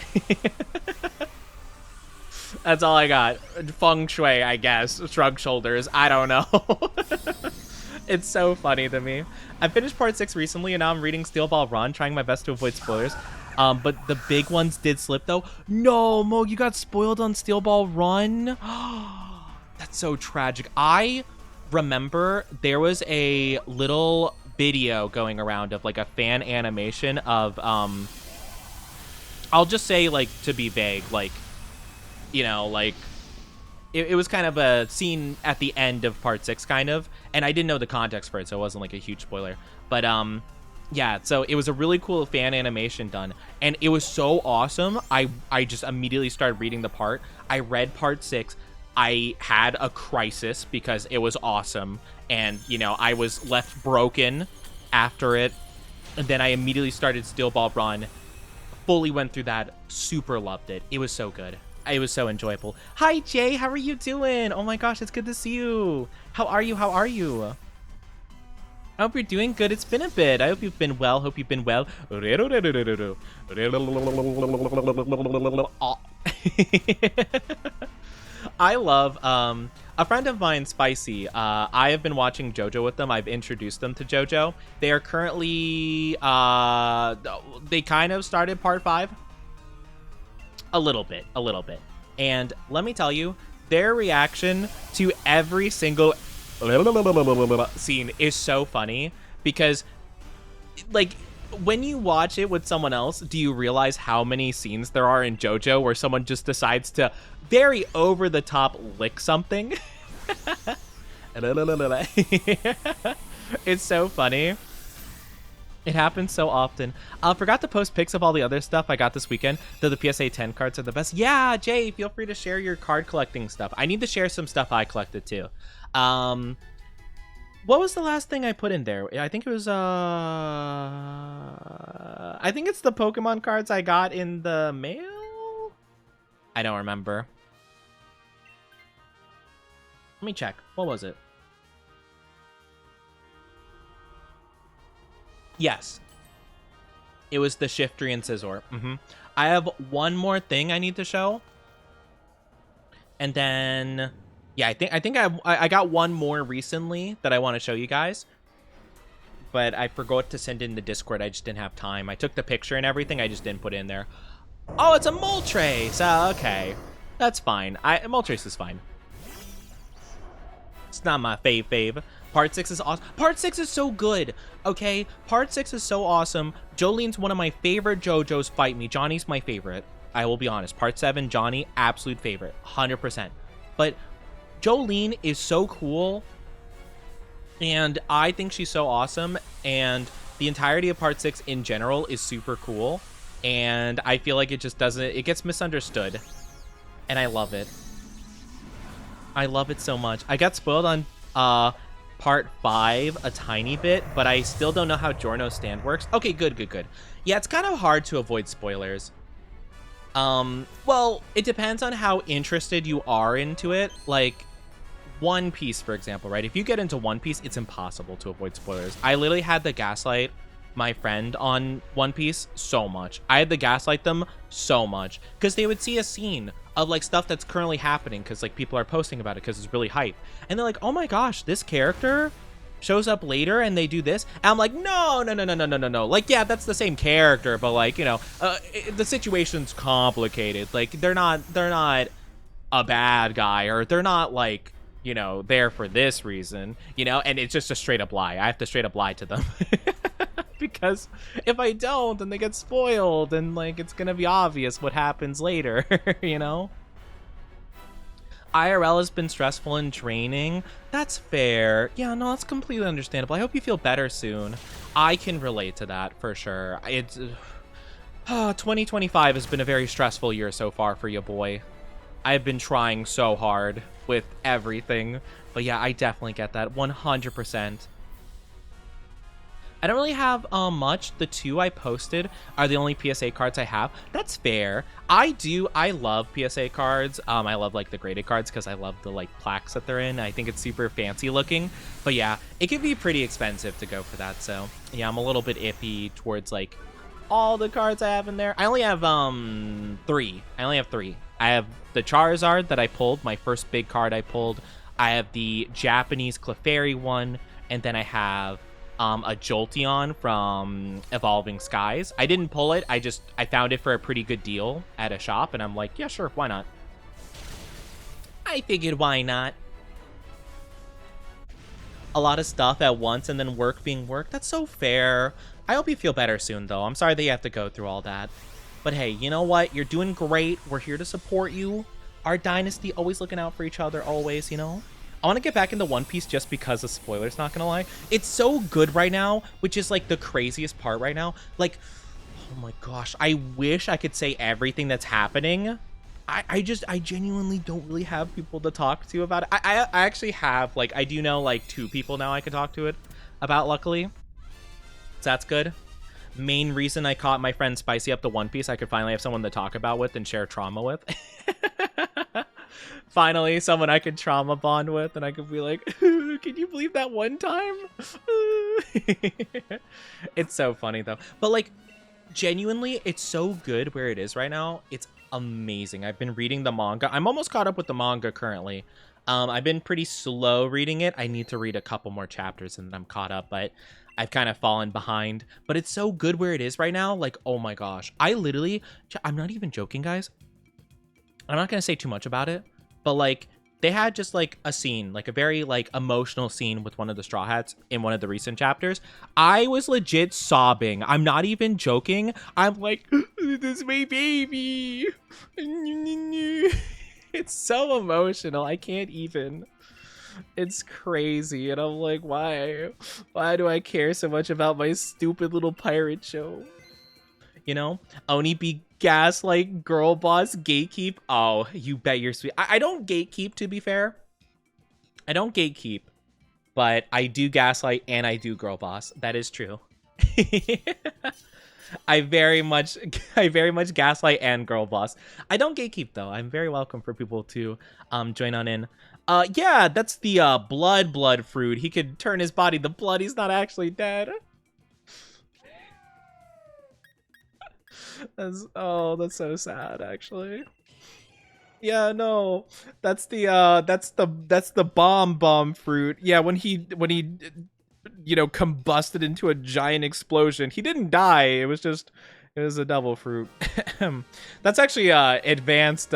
That's all I got. Feng shui, I guess. Shrug shoulders. I don't know. It's so funny to me. I finished part 6 recently, and now I'm reading Steel Ball Run, trying my best to avoid spoilers. But the big ones did slip, though. No, Mo, you got spoiled on Steel Ball Run? That's so tragic. I remember there was a little video going around of, like, a fan animation of, I'll just say, like, to be vague, like, you know, like, it was kind of a scene at the end of part 6, kind of, and I didn't know the context for it, so it wasn't like a huge spoiler. But yeah, so it was a really cool fan animation done, and it was so awesome. I just immediately started reading the part. I read part 6. I had a crisis because it was awesome, and you know, I was left broken after it. And then I immediately started Steel Ball Run, fully went through that, super loved it. It was so good. It was so enjoyable. Hi, Jay. How are you doing? Oh my gosh, it's good to see you. How are you? How are you? I hope you're doing good. It's been a bit. I hope you've been well. Hope you've been well. I love a friend of mine, Spicy. I have been watching JoJo with them. I've introduced them to JoJo. They are currently they kind of started part 5. A little bit. And let me tell you, their reaction to every single scene is so funny because, like, when you watch it with someone else, do you realize how many scenes there are in JoJo where someone just decides to very over the top lick something? It's so funny. It happens so often. I forgot to post pics of all the other stuff I got this weekend, though the PSA 10 cards are the best. Yeah, Jay, feel free to share your card collecting stuff. I need to share some stuff I collected too. What was the last thing I put in there? I think it was, I think it's the Pokemon cards I got in the mail? I don't remember. Let me check. What was it? Yes. It was the Shiftry and Scizor. I have one more thing I need to show. And then, Yeah, I got one more recently that I want to show you guys, but I forgot to send in the Discord. I just didn't have time. I took the picture and everything. I just didn't put it in there. Oh, it's a Moltres. Okay, that's fine. Moltres is fine. It's not my fave. Part 6 is awesome. Part 6 is so good, okay? Part 6 is so awesome. Jolene's one of my favorite JoJo's. Fight me. Johnny's my favorite. I will be honest. Part 7, Johnny, absolute favorite. 100%. But Jolene is so cool, and I think she's so awesome, and the entirety of Part 6 in general is super cool, and I feel like it just doesn't... It gets misunderstood, and I love it. I love it so much. I got spoiled on part 5 a tiny bit, but I still don't know how Giorno's stand works. Okay, good. Yeah, it's kind of hard to avoid spoilers. Well, it depends on how interested you are into it. Like, One Piece, for example, right? If you get into One Piece, it's impossible to avoid spoilers. I literally had to gaslight my friend on One Piece so much. I had to gaslight them so much because they would see a scene of like stuff that's currently happening because like people are posting about it because it's really hype, and they're like, oh my gosh, this character shows up later and they do this, and I'm like, no, like, yeah, that's the same character, but like, you know, the situation's complicated. Like, they're not a bad guy, or they're not like, you know, there for this reason, you know. And it's just a straight up lie. I have to straight up lie to them because if I don't, then they get spoiled, and like, it's gonna be obvious what happens later. You know, IRL has been stressful and draining. That's fair. Yeah, no, that's completely understandable. I hope you feel better soon. I can relate to that for sure. It's 2025 has been a very stressful year so far for you, boy. I've been trying so hard with everything, but yeah, I definitely get that 100%. I don't really have much. The 2 I posted are the only PSA cards I have. That's fair. I love PSA cards. I love like the graded cards because I love the like plaques that they're in. I think it's super fancy looking. But yeah, it can be pretty expensive to go for that. So yeah, I'm a little bit iffy towards like all the cards I have in there. I only have 3. I have the Charizard that I pulled, my first big card I pulled. I have the Japanese Clefairy one, and then I have a Jolteon from Evolving Skies. I didn't pull it. I found it for a pretty good deal at a shop, and I'm like, yeah, sure, why not? I figured, why not? A lot of stuff at once and then work being work. That's so fair. I hope you feel better soon, though. I'm sorry that you have to go through all that. But hey, you know what? You're doing great. We're here to support you. Our dynasty, always looking out for each other, always, you know? I want to get back into One Piece just because of spoilers, not gonna lie. It's so good right now, which is like the craziest part right now. Like, oh my gosh, I wish I could say everything that's happening. I genuinely don't really have people to talk to about it. I actually have, like, I do know like 2 people now I can talk to it about, luckily. So that's good. Main reason I caught my friend Spicy up to One Piece, I could finally have someone to talk about with and share trauma with. Finally, someone I could trauma bond with, and I could be like, can you believe that one time? It's so funny, though. But, like, genuinely, it's so good where it is right now. It's amazing. I've been reading the manga. I'm almost caught up with the manga currently. I've been pretty slow reading it. I need to read a couple more chapters, and then I'm caught up, but I've kind of fallen behind. But it's so good where it is right now. Like, oh my gosh. I'm not even joking, guys. I'm not going to say too much about it, but like, they had just like a scene, like a very like emotional scene with one of the Straw Hats in one of the recent chapters. I was legit sobbing. I'm not even joking. I'm like, this is my baby. It's so emotional. I can't even. It's crazy. And I'm like, why? Why do I care so much about my stupid little pirate show? You know? Oni be gaslight, girl boss, gatekeep. Oh, you bet you're sweet. I don't gatekeep, to be fair. I don't gatekeep, but I do gaslight and I do girl boss. That is true. I very much gaslight and girl boss. I don't gatekeep though. I'm very welcome for people to join on in. Yeah, that's the blood fruit. He could turn his body to blood. He's not actually dead. That's so sad, actually. Yeah, no. That's the bomb fruit. Yeah, when he combusted into a giant explosion. He didn't die. It was a devil fruit. That's actually advanced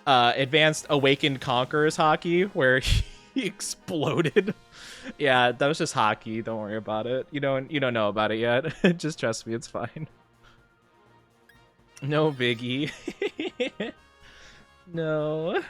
awakened conquerors hockey where he exploded. Yeah, that was just hockey. Don't worry about it. You don't know about it yet. Just trust me, it's fine. No biggie. No.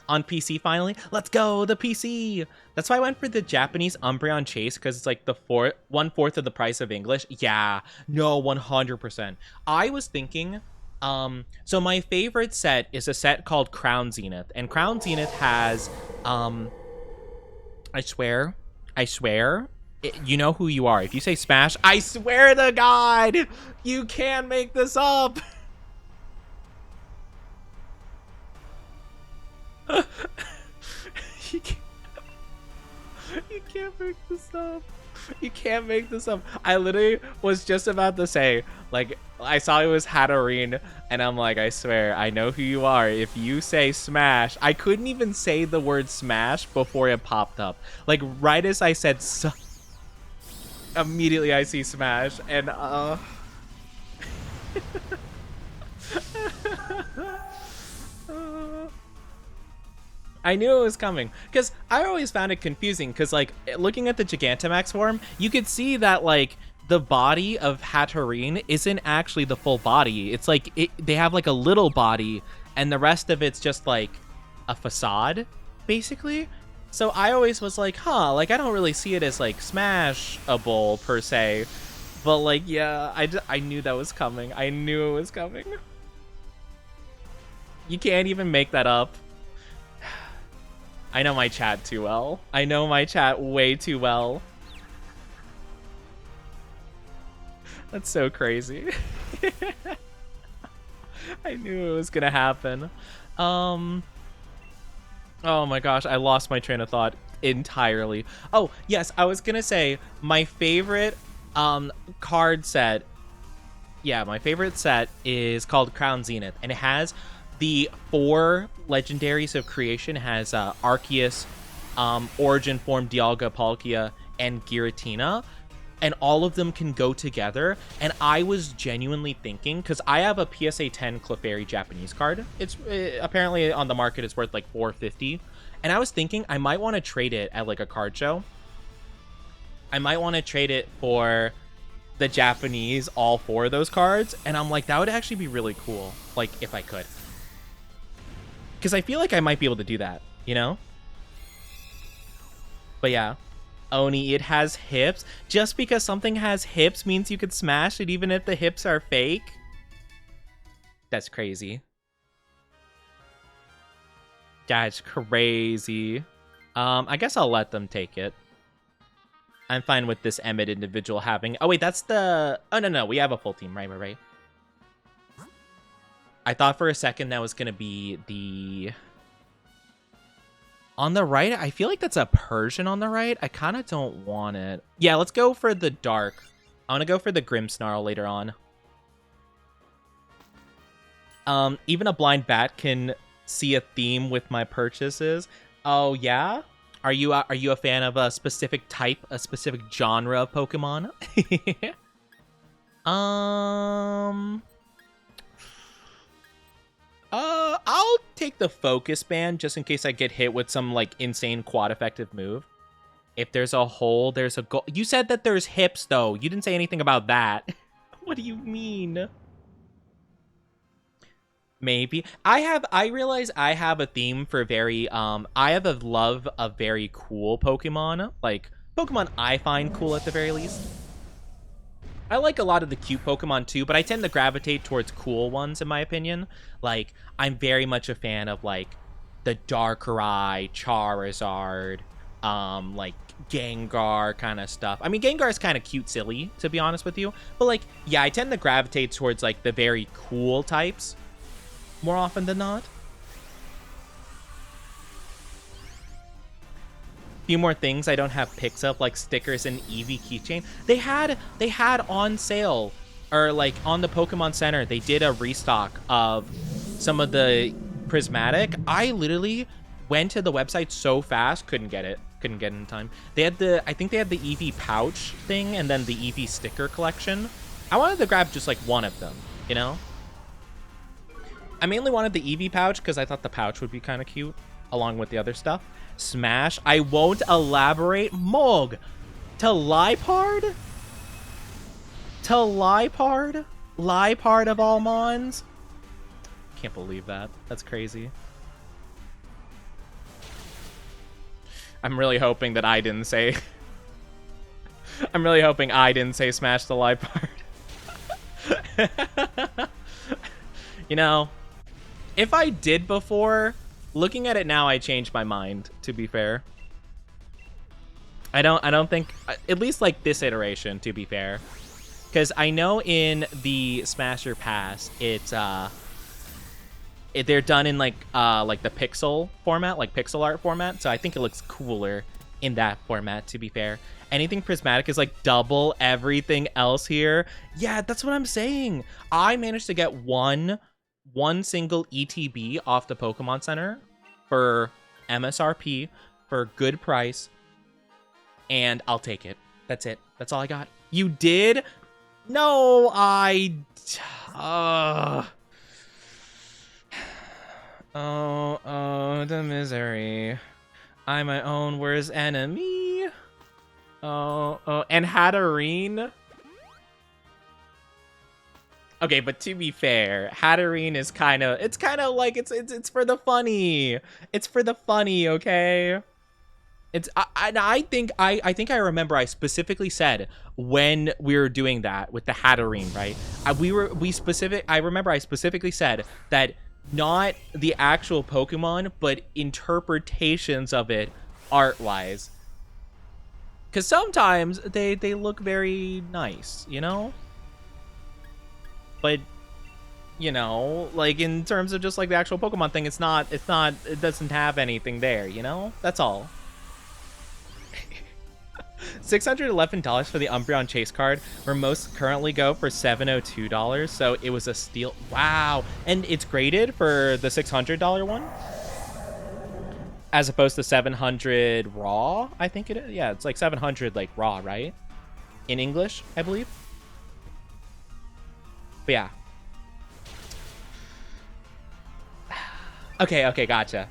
On PC finally. Let's go, the PC. That's why I went for the Japanese Umbreon Chase, because it's like the 1/4 of the price of English. Yeah, no, 100%. I was thinking, so my favorite set is a set called Crown Zenith, and Crown Zenith has, I swear, you know who you are. If you say Smash, I swear to God, you can't make this up. you, can't, you can't make this up. You can't make this up. I literally was just about to say, like, I saw it was Hatterene, and I'm like, I swear, I know who you are. If you say Smash, I couldn't even say the word Smash before it popped up. Like, right as I said, immediately I see Smash, and I knew it was coming, because I always found it confusing, because, like, looking at the Gigantamax form, you could see that, like, the body of Hatterene isn't actually the full body. It's like, they have, like, a little body, and the rest of it's just, like, a facade, basically. So I always was like, huh, like, I don't really see it as, like, Smashable, per se. But, like, yeah, I knew that was coming. I knew it was coming. You can't even make that up. I know my chat too well. I know my chat way too well. That's so crazy. I knew it was gonna happen. Oh my gosh, I lost my train of thought entirely. Oh, yes, I was gonna say my favorite card set. Yeah, my favorite set is called Crown Zenith, and it has the 4 legendaries of creation. It has Arceus, Origin Form, Dialga, Palkia, and Giratina, and all of them can go together. And I was genuinely thinking, because I have a PSA 10 Clefairy Japanese card. It's apparently on the market, it's worth like $450, and I was thinking I might want to trade it at like a card show. I might want to trade it for the Japanese, all 4 of those cards, and I'm like, that would actually be really cool, like, if I could. Because I feel like I might be able to do that, you know? But yeah. Oni, it has hips. Just because something has hips means you could smash it even if the hips are fake? That's crazy. That's crazy. I guess I'll let them take it. I'm fine with this Emmett individual having... Oh, wait, that's the... Oh, no, we have a full team. Right. I thought for a second that was going to be the... On the right, I feel like that's a Persian on the right. I kind of don't want it. Yeah, let's go for the dark. I want to go for the Grimmsnarl later on. Even a blind bat can see a theme with my purchases. Oh, yeah? Are you a fan of a specific type, a specific genre of Pokemon? I'll take the Focus Band just in case I get hit with some, like, insane quad effective move. If there's a hole, there's a goal. You said that there's hips, though. You didn't say anything about that. What do you mean? Maybe. I realize I have a theme for very, I have a love of very cool Pokemon. Like, Pokemon I find cool at the very least. I like a lot of the cute Pokemon too, but I tend to gravitate towards cool ones in my opinion. Like, I'm very much a fan of, like, the Darkrai, Charizard, like, Gengar kind of stuff. I mean, Gengar is kind of cute silly, to be honest with you. But, like, yeah, I tend to gravitate towards, like, the very cool types more often than not. Few more things I don't have pics of, like stickers and Eevee keychain. They had on sale, or like on the Pokemon Center, they did a restock of some of the prismatic, I literally went to the website so fast, couldn't get it in time. They had I think they had the Eevee pouch thing and then the Eevee sticker collection. I wanted to grab just like one of them, you know? I mainly wanted the Eevee pouch because I thought the pouch would be kind of cute along with the other stuff. Smash, I won't elaborate. Mog, to Liepard? To Liepard? Liepard of all mons? Can't believe that. That's crazy. I'm really hoping that I didn't say... I'm really hoping I didn't say smash the Liepard. You know, if I did before, looking at it now, I changed my mind, to be fair. I don't think, at least like this iteration, to be fair. Because I know in the Smasher Pass, it's, they're done in like the pixel format, like pixel art format. So I think it looks cooler in that format, to be fair. Anything prismatic is like double everything else here. Yeah, that's what I'm saying. I managed to get one single ETB off the Pokemon Center for MSRP for a good price, and I'll take it. That's it. That's all I got. You did? No, oh, the misery. I'm my own worst enemy. Oh, and Hatterene. Okay, but to be fair, Hatterene is kind of, it's kind of like, it's for the funny. It's for the funny, okay? It's, I think I remember I specifically said when we were doing that with the Hatterene, right? I remember I specifically said that not the actual Pokemon, but interpretations of it art-wise. Because sometimes they look very nice, you know? But, you know, like in terms of just like the actual Pokemon thing, it doesn't have anything there, you know? That's all. $611 for the Umbreon Chase card, where most currently go for $702, so it was a steal. Wow. And it's graded for the $600 one, as opposed to 700 raw, I think it is. Yeah, it's like 700 like raw, right? In English, I believe. But yeah. Okay, gotcha.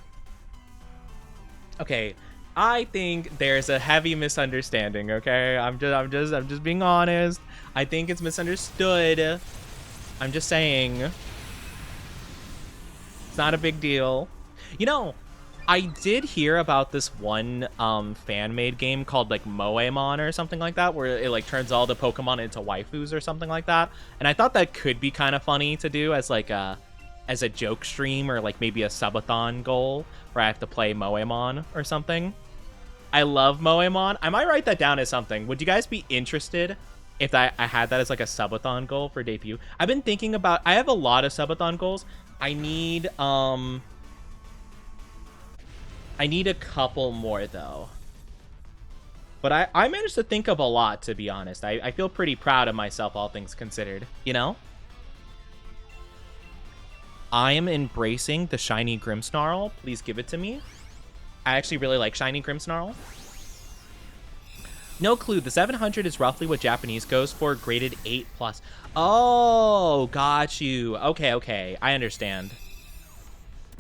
Okay, I think there's a heavy misunderstanding, okay? I'm just being honest. I think it's misunderstood. I'm just saying. It's not a big deal. You know, I did hear about this one fan-made game called like Moemon or something like that, where it like turns all the Pokemon into waifus or something like that. And I thought that could be kind of funny to do as like a joke stream, or like maybe a subathon goal where I have to play Moemon or something. I love Moemon. I might write that down as something. Would you guys be interested if I had that as like a subathon goal for debut? I've been thinking about, I have a lot of subathon goals. I need a couple more though. But I managed to think of a lot, to be honest. I feel pretty proud of myself, all things considered, you know? I am embracing the shiny Grimmsnarl. Please give it to me. I actually really like shiny Grimmsnarl. No clue. The 700 is roughly what Japanese goes for, graded 8+. Oh, got you. Okay. I understand.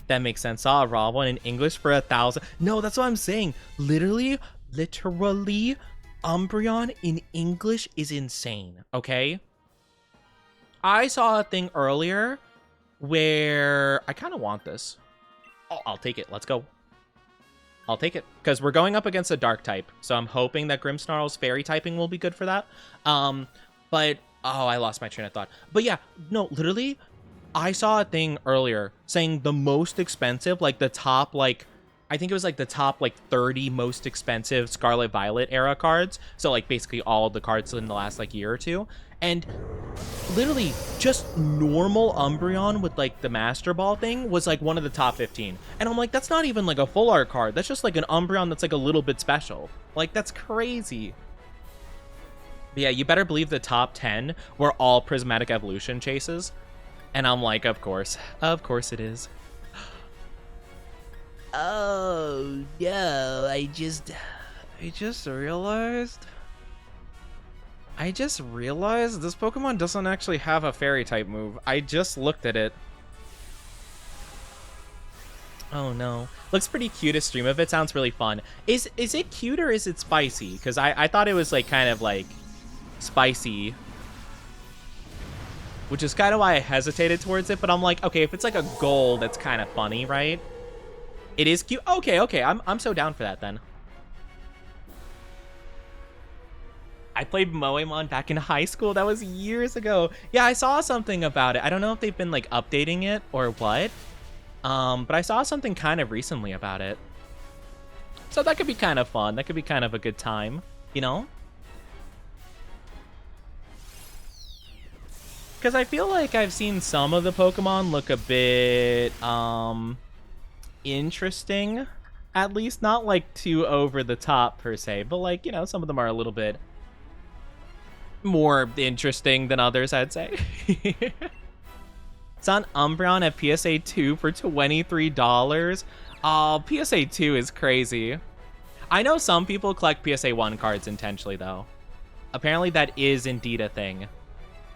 That makes sense. Saw a raw one in English for 1,000. No, that's what I'm saying. Literally, Umbreon in English is insane, okay? I saw a thing earlier where I kind of want this. Oh, I'll take it. Let's go. I'll take it, because we're going up against a dark type, so I'm hoping that Grimmsnarl's fairy typing will be good for that. But oh, I lost my train of thought. But yeah, no, literally, I saw a thing earlier saying the most expensive, like the top, like, I think it was like the top, like 30 most expensive Scarlet Violet era cards. So like basically all of the cards in the last like year or two. And literally just normal Umbreon with like the Master Ball thing was like one of the top 15. And I'm like, that's not even like a full art card. That's just like an Umbreon that's like a little bit special. Like, that's crazy. But yeah, you better believe the top 10 were all Prismatic Evolution chases. And I'm like, of course it is. Oh no, I just realized. I just realized this Pokemon doesn't actually have a fairy type move. I just looked at it. Oh no. Looks pretty cute. A stream of it sounds really fun. Is it cute or is it spicy? Because I thought it was like kind of like spicy. Which is kind of why I hesitated towards it, but I'm like, okay, if it's like a gold, that's kind of funny, right? It is cute. Okay, I'm so down for that then. I played Moemon back in high school. That was years ago. Yeah, I saw something about it. I don't know if they've been like updating it or what. But I saw something kind of recently about it. So that could be kind of fun. That could be kind of a good time, you know? Because I feel like I've seen some of the Pokemon look a bit, interesting. At least not like too over the top per se, but like, you know, some of them are a little bit more interesting than others, I'd say. It's on Umbreon at PSA 2 for $23. Oh, PSA 2 is crazy. I know some people collect PSA 1 cards intentionally, though. Apparently that is indeed a thing.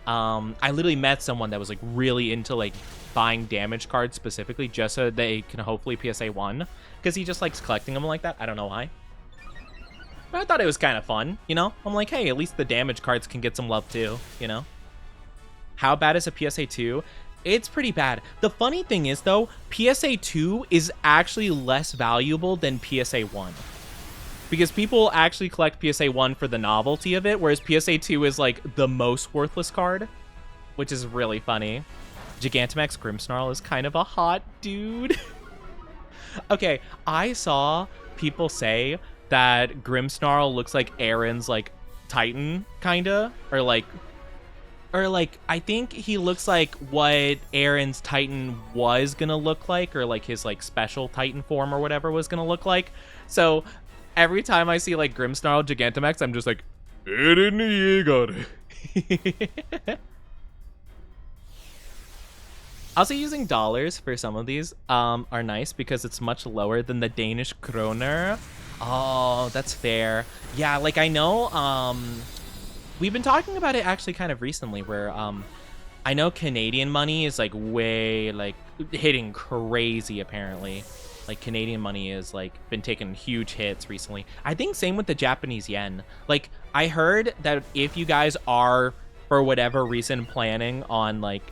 I literally met someone that was like really into like buying damage cards specifically just so they can hopefully PSA 1. Because he just likes collecting them like that. I don't know why. But I thought it was kind of fun, you know? I'm like, hey, at least the damage cards can get some love too, you know? How bad is a PSA 2? It's pretty bad. The funny thing is, though, PSA 2 is actually less valuable than PSA 1. Because people actually collect PSA 1 for the novelty of it, whereas PSA 2 is, like, the most worthless card, which is really funny. Gigantamax Grimmsnarl is kind of a hot dude. Okay, I saw people say that Grimmsnarl looks like Aaron's, like, Titan, kinda, or like, I think he looks like what Aaron's Titan was gonna look like, or like his like special Titan form or whatever was gonna look like. So every time I see like Grimmsnarl Gigantamax, I'm just like, Eren Yeager. Also, using dollars for some of these are nice because it's much lower than the Danish kroner. Oh, that's fair. Yeah, like I know we've been talking about it actually kind of recently where I know Canadian money is like way like hitting crazy apparently. Like Canadian money is like been taking huge hits recently. I think same with the Japanese yen. Like I heard that if you guys are for whatever reason planning on like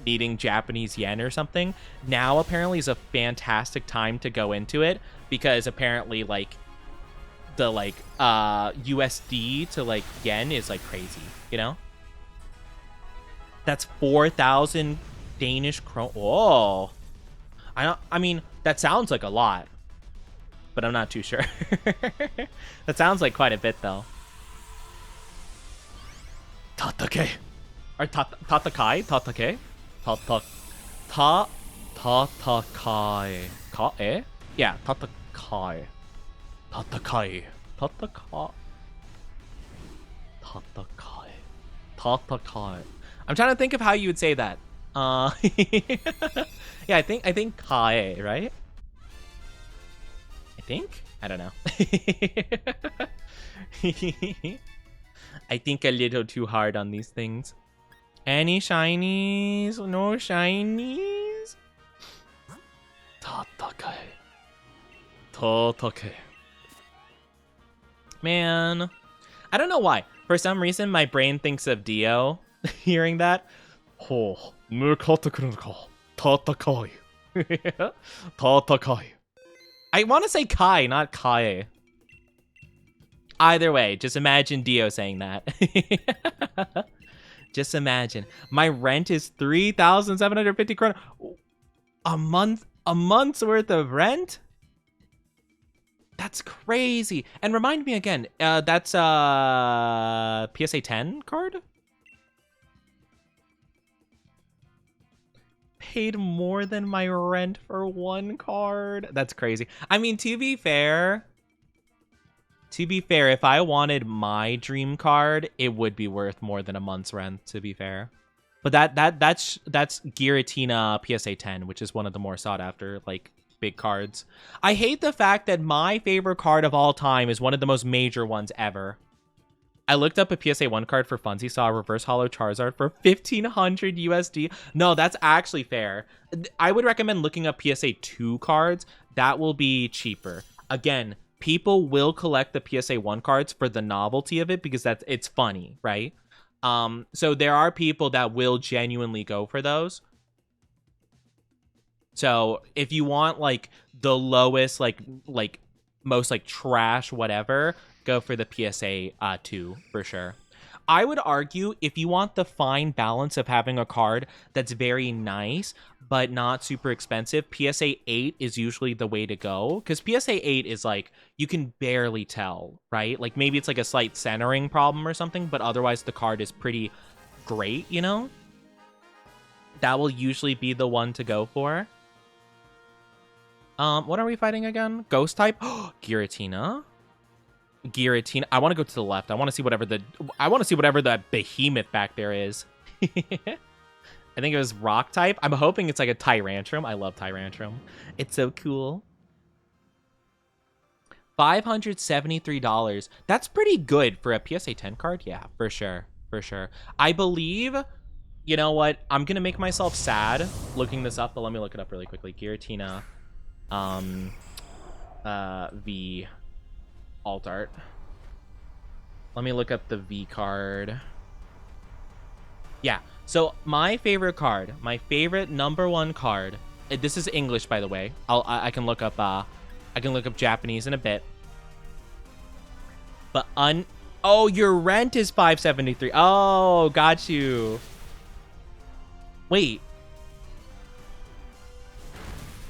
needing Japanese yen or something, now apparently is a fantastic time to go into it because apparently like the like USD to like yen is like crazy, you know? That's 4,000 Danish kron. Oh, I mean that sounds like a lot, but I'm not too sure. That sounds like quite a bit though. Tatake or tatakai tatakai tatakai ka eh yeah tatakai. Tatakai. Tatakai. Tatakai. Tatakai. I'm trying to think of how you would say that. Yeah, I think Kai, right? I think? I don't know. I think a little too hard on these things. Any shinies? No shinies? Tatakai. Tatakai. Man, I don't know why. For some reason, my brain thinks of Dio hearing that. Oh, Tatakai. Tatakai. I want to say Kai, not Kai. Either way, just imagine Dio saying that. Just imagine. My rent is 3,750 kroner. A month's worth of rent? That's crazy. And remind me again, that's PSA 10 card? Paid more than my rent for one card. That's crazy. I mean, to be fair, if I wanted my dream card, it would be worth more than a month's rent, to be fair. But that's Giratina PSA 10, which is one of the more sought after like big cards. I hate the fact that my favorite card of all time is one of the most major ones ever. I looked up a PSA 1 card for funsies, saw a reverse holo Charizard for 1,500 USD. No, that's actually fair. I would recommend looking up PSA 2 cards. That will be cheaper. Again, people will collect the PSA 1 cards for the novelty of it because it's funny, right? So there are people that will genuinely go for those. So if you want like the lowest, like most like trash whatever, go for the PSA 2 for sure. I would argue if you want the fine balance of having a card that's very nice but not super expensive, PSA 8 is usually the way to go, because PSA 8 is like, you can barely tell, right? Like maybe it's like a slight centering problem or something, but otherwise the card is pretty great, you know? That will usually be the one to go for. What are we fighting again? Ghost type? Giratina. Giratina. I want to go to the left. I want to see whatever the behemoth back there is. I think it was rock type. I'm hoping it's like a Tyrantrum. I love Tyrantrum. It's so cool. $573. That's pretty good for a PSA 10 card. Yeah, for sure. For sure. I believe, you know what? I'm going to make myself sad looking this up, but let me look it up really quickly. Giratina. V alt art. Let me look up the V card. Yeah, so my favorite card, my favorite #1 card. This is English, by the way. I can look up Japanese in a bit. But oh, your rent is $573. Oh, got you. Wait.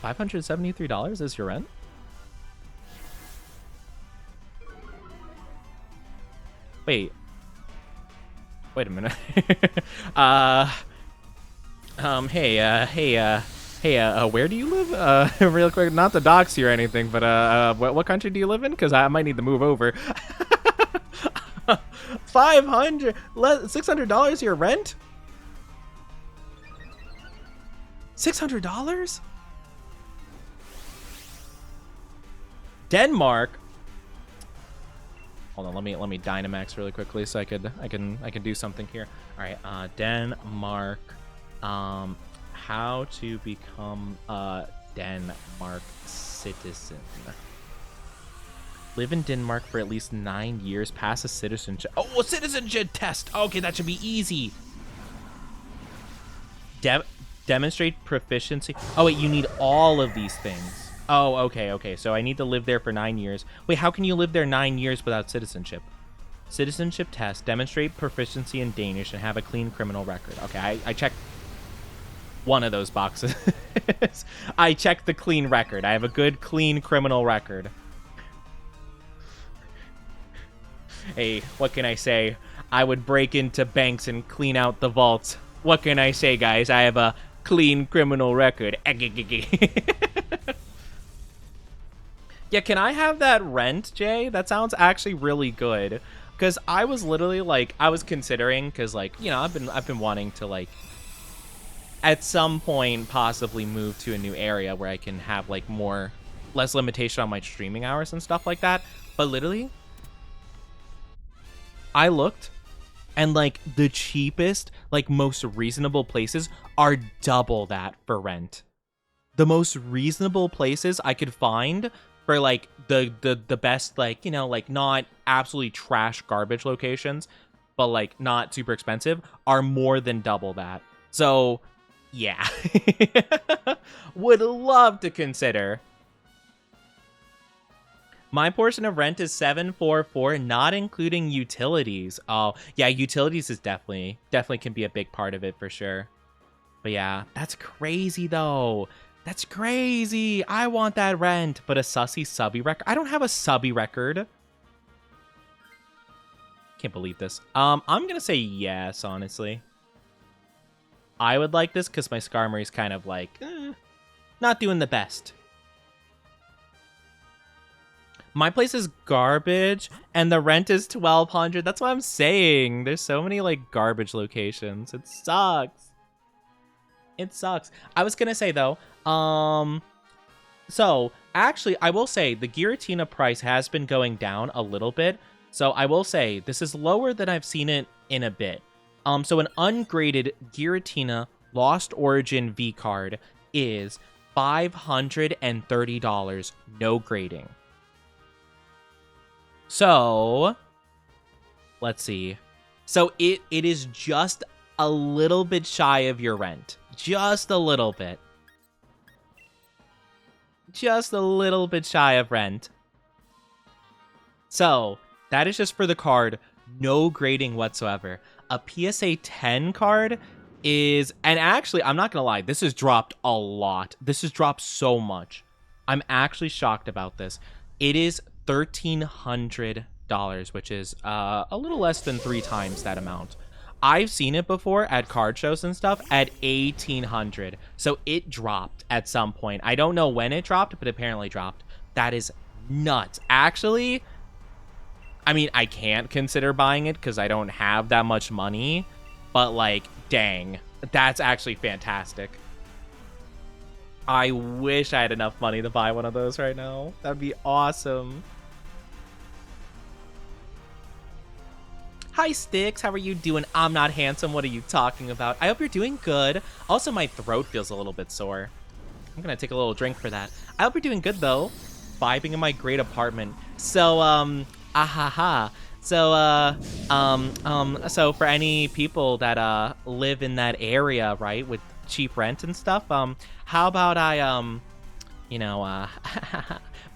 $573 is your rent? Wait a minute. Where do you live? Real quick, not to dox you or anything, but what country do you live in? Because I might need to move over. $600 your rent? $600? Denmark. Hold on, let me Dynamax really quickly so I can do something here. All right, Denmark. How to become a Denmark citizen? Live in Denmark for at least 9 years. Pass a citizenship. Oh, a citizenship test. Okay, that should be easy. Demonstrate proficiency. Oh wait, you need all of these things. Oh, okay. So I need to live there for 9 years. Wait, how can you live there 9 years without citizenship? Citizenship test. Demonstrate proficiency in Danish and have a clean criminal record. Okay, I checked one of those boxes. I checked the clean record. I have a good, clean criminal record. Hey, what can I say? I would break into banks and clean out the vaults. What can I say, guys? I have a clean criminal record. Yeah, can I have that rent, Jay? That sounds actually really good. Because I was literally like, I was considering, because like, you know, I've been wanting to like, at some point possibly move to a new area where I can have like less limitation on my streaming hours and stuff like that. But literally, I looked and like the cheapest, like most reasonable places are double that for rent. The most reasonable places I could find for like the best, like, you know, like not absolutely trash garbage locations, but like not super expensive, are more than double that. So yeah. Would love to consider. My portion of rent is $744, not including utilities. Oh yeah, utilities is definitely can be a big part of it for sure. But yeah, that's crazy though. That's crazy. I want that rent, but a sussy subby record. I don't have a subby record. Can't believe this. I'm gonna say yes, honestly. I would like this because my Skarmory's kind of like not doing the best. My place is garbage and the rent is $1,200. That's what I'm saying. There's so many like garbage locations. It sucks. It sucks. I was gonna say though, So, actually, I will say the Giratina price has been going down a little bit. So, I will say this is lower than I've seen it in a bit. So an ungraded Giratina Lost Origin V card is $530, no grading. So, let's see. So it is just a little bit shy of your rent. Just a little bit. Just a little bit shy of rent. So, that is just for the card. No grading whatsoever. A PSA 10 card is... And actually, I'm not going to lie. This has dropped a lot. This has dropped so much. I'm actually shocked about this. It is $1,300, which is a little less than 3 times that amount. I've seen it before at card shows and stuff at $1,800. So it dropped at some point. I don't know when it dropped, but apparently dropped. That is nuts. Actually, I mean, I can't consider buying it because I don't have that much money. But, like, dang. That's actually fantastic. I wish I had enough money to buy one of those right now. That'd be awesome. Hi, Sticks. How are you doing? I'm not handsome. What are you talking about? I hope you're doing good. Also, my throat feels a little bit sore. I'm going to take a little drink for that. I hope you're doing good, though. Vibing in my great apartment. So, So for any people that live in that area, right, with cheap rent and stuff, how about I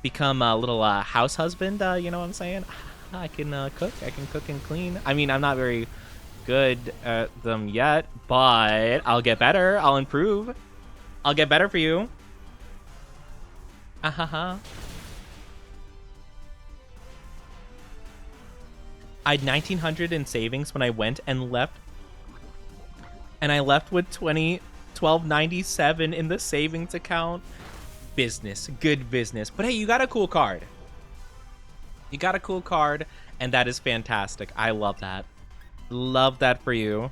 become a little house husband, you know what I'm saying? I can cook and clean. I mean, I'm not very good at them yet, but I'll get better. I'll improve. I'll get better for you. I had $1,900 in savings when I went and left. And I left with $12.97 in the savings account. Business. Good business. But hey, you got a cool card. You got a cool card, and that is fantastic. I love that. Love that for you.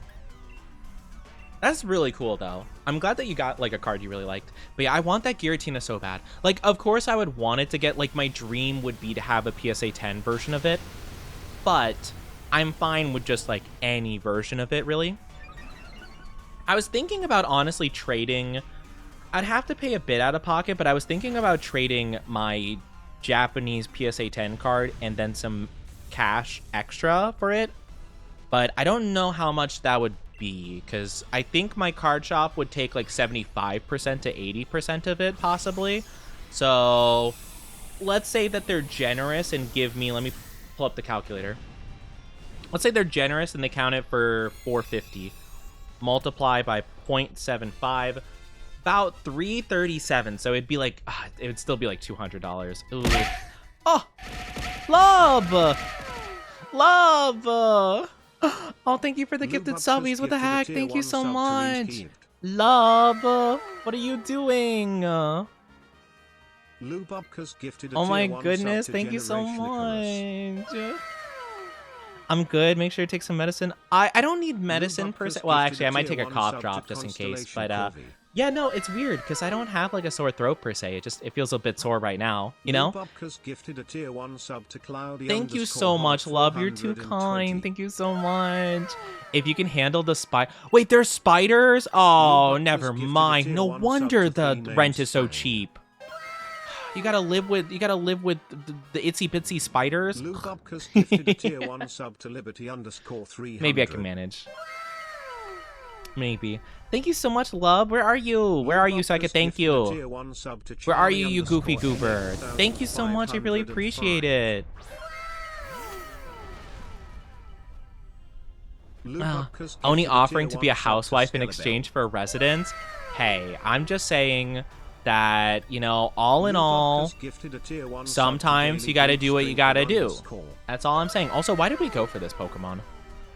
That's really cool, though. I'm glad that you got, like, a card you really liked. But yeah, I want that Giratina so bad. Like, of course I would want it to get, like, my dream would be to have a PSA 10 version of it. But I'm fine with just, like, any version of it, really. I was thinking about, honestly, trading... I'd have to pay a bit out of pocket, but I was thinking about trading my Japanese PSA 10 card and then some cash extra for it. But I don't know how much that would be, because I think my card shop would take, like, 75% to 80% of it, possibly. So, let's say that they're generous and give me... Let me pull up the calculator. Let's say they're generous and they count it for $450. Multiply by 0.75, about $337. So it'd be like, it would still be like $200. Ooh. Oh, love. Oh, thank you for the gifted subbies. What the heck? Thank you so much. Love. What are you doing? Oh my goodness, thank you so much. I'm good. Make sure to take some medicine. I don't need medicine per se. Well, actually, I might take a cough drop just in case. But yeah, no, it's weird because I don't have like a sore throat per se. It feels a bit sore right now, you know? Thank you so much, love. You're too kind. Thank you so much. If you can handle the Wait, there's spiders? Oh, never mind. No wonder the rent is so cheap. You gotta live with the itsy bitsy spiders. Maybe I can manage. Maybe. Thank you so much, love. Where are you? Where are you so I can thank you? Where are you, you goofy goober? Thank you so much. I really appreciate it. Only offering to be a housewife in exchange for a residence? Hey, I'm just saying that, you know, all in all, sometimes you gotta do what you gotta do. That's all I'm saying. Also, why did we go for this Pokemon?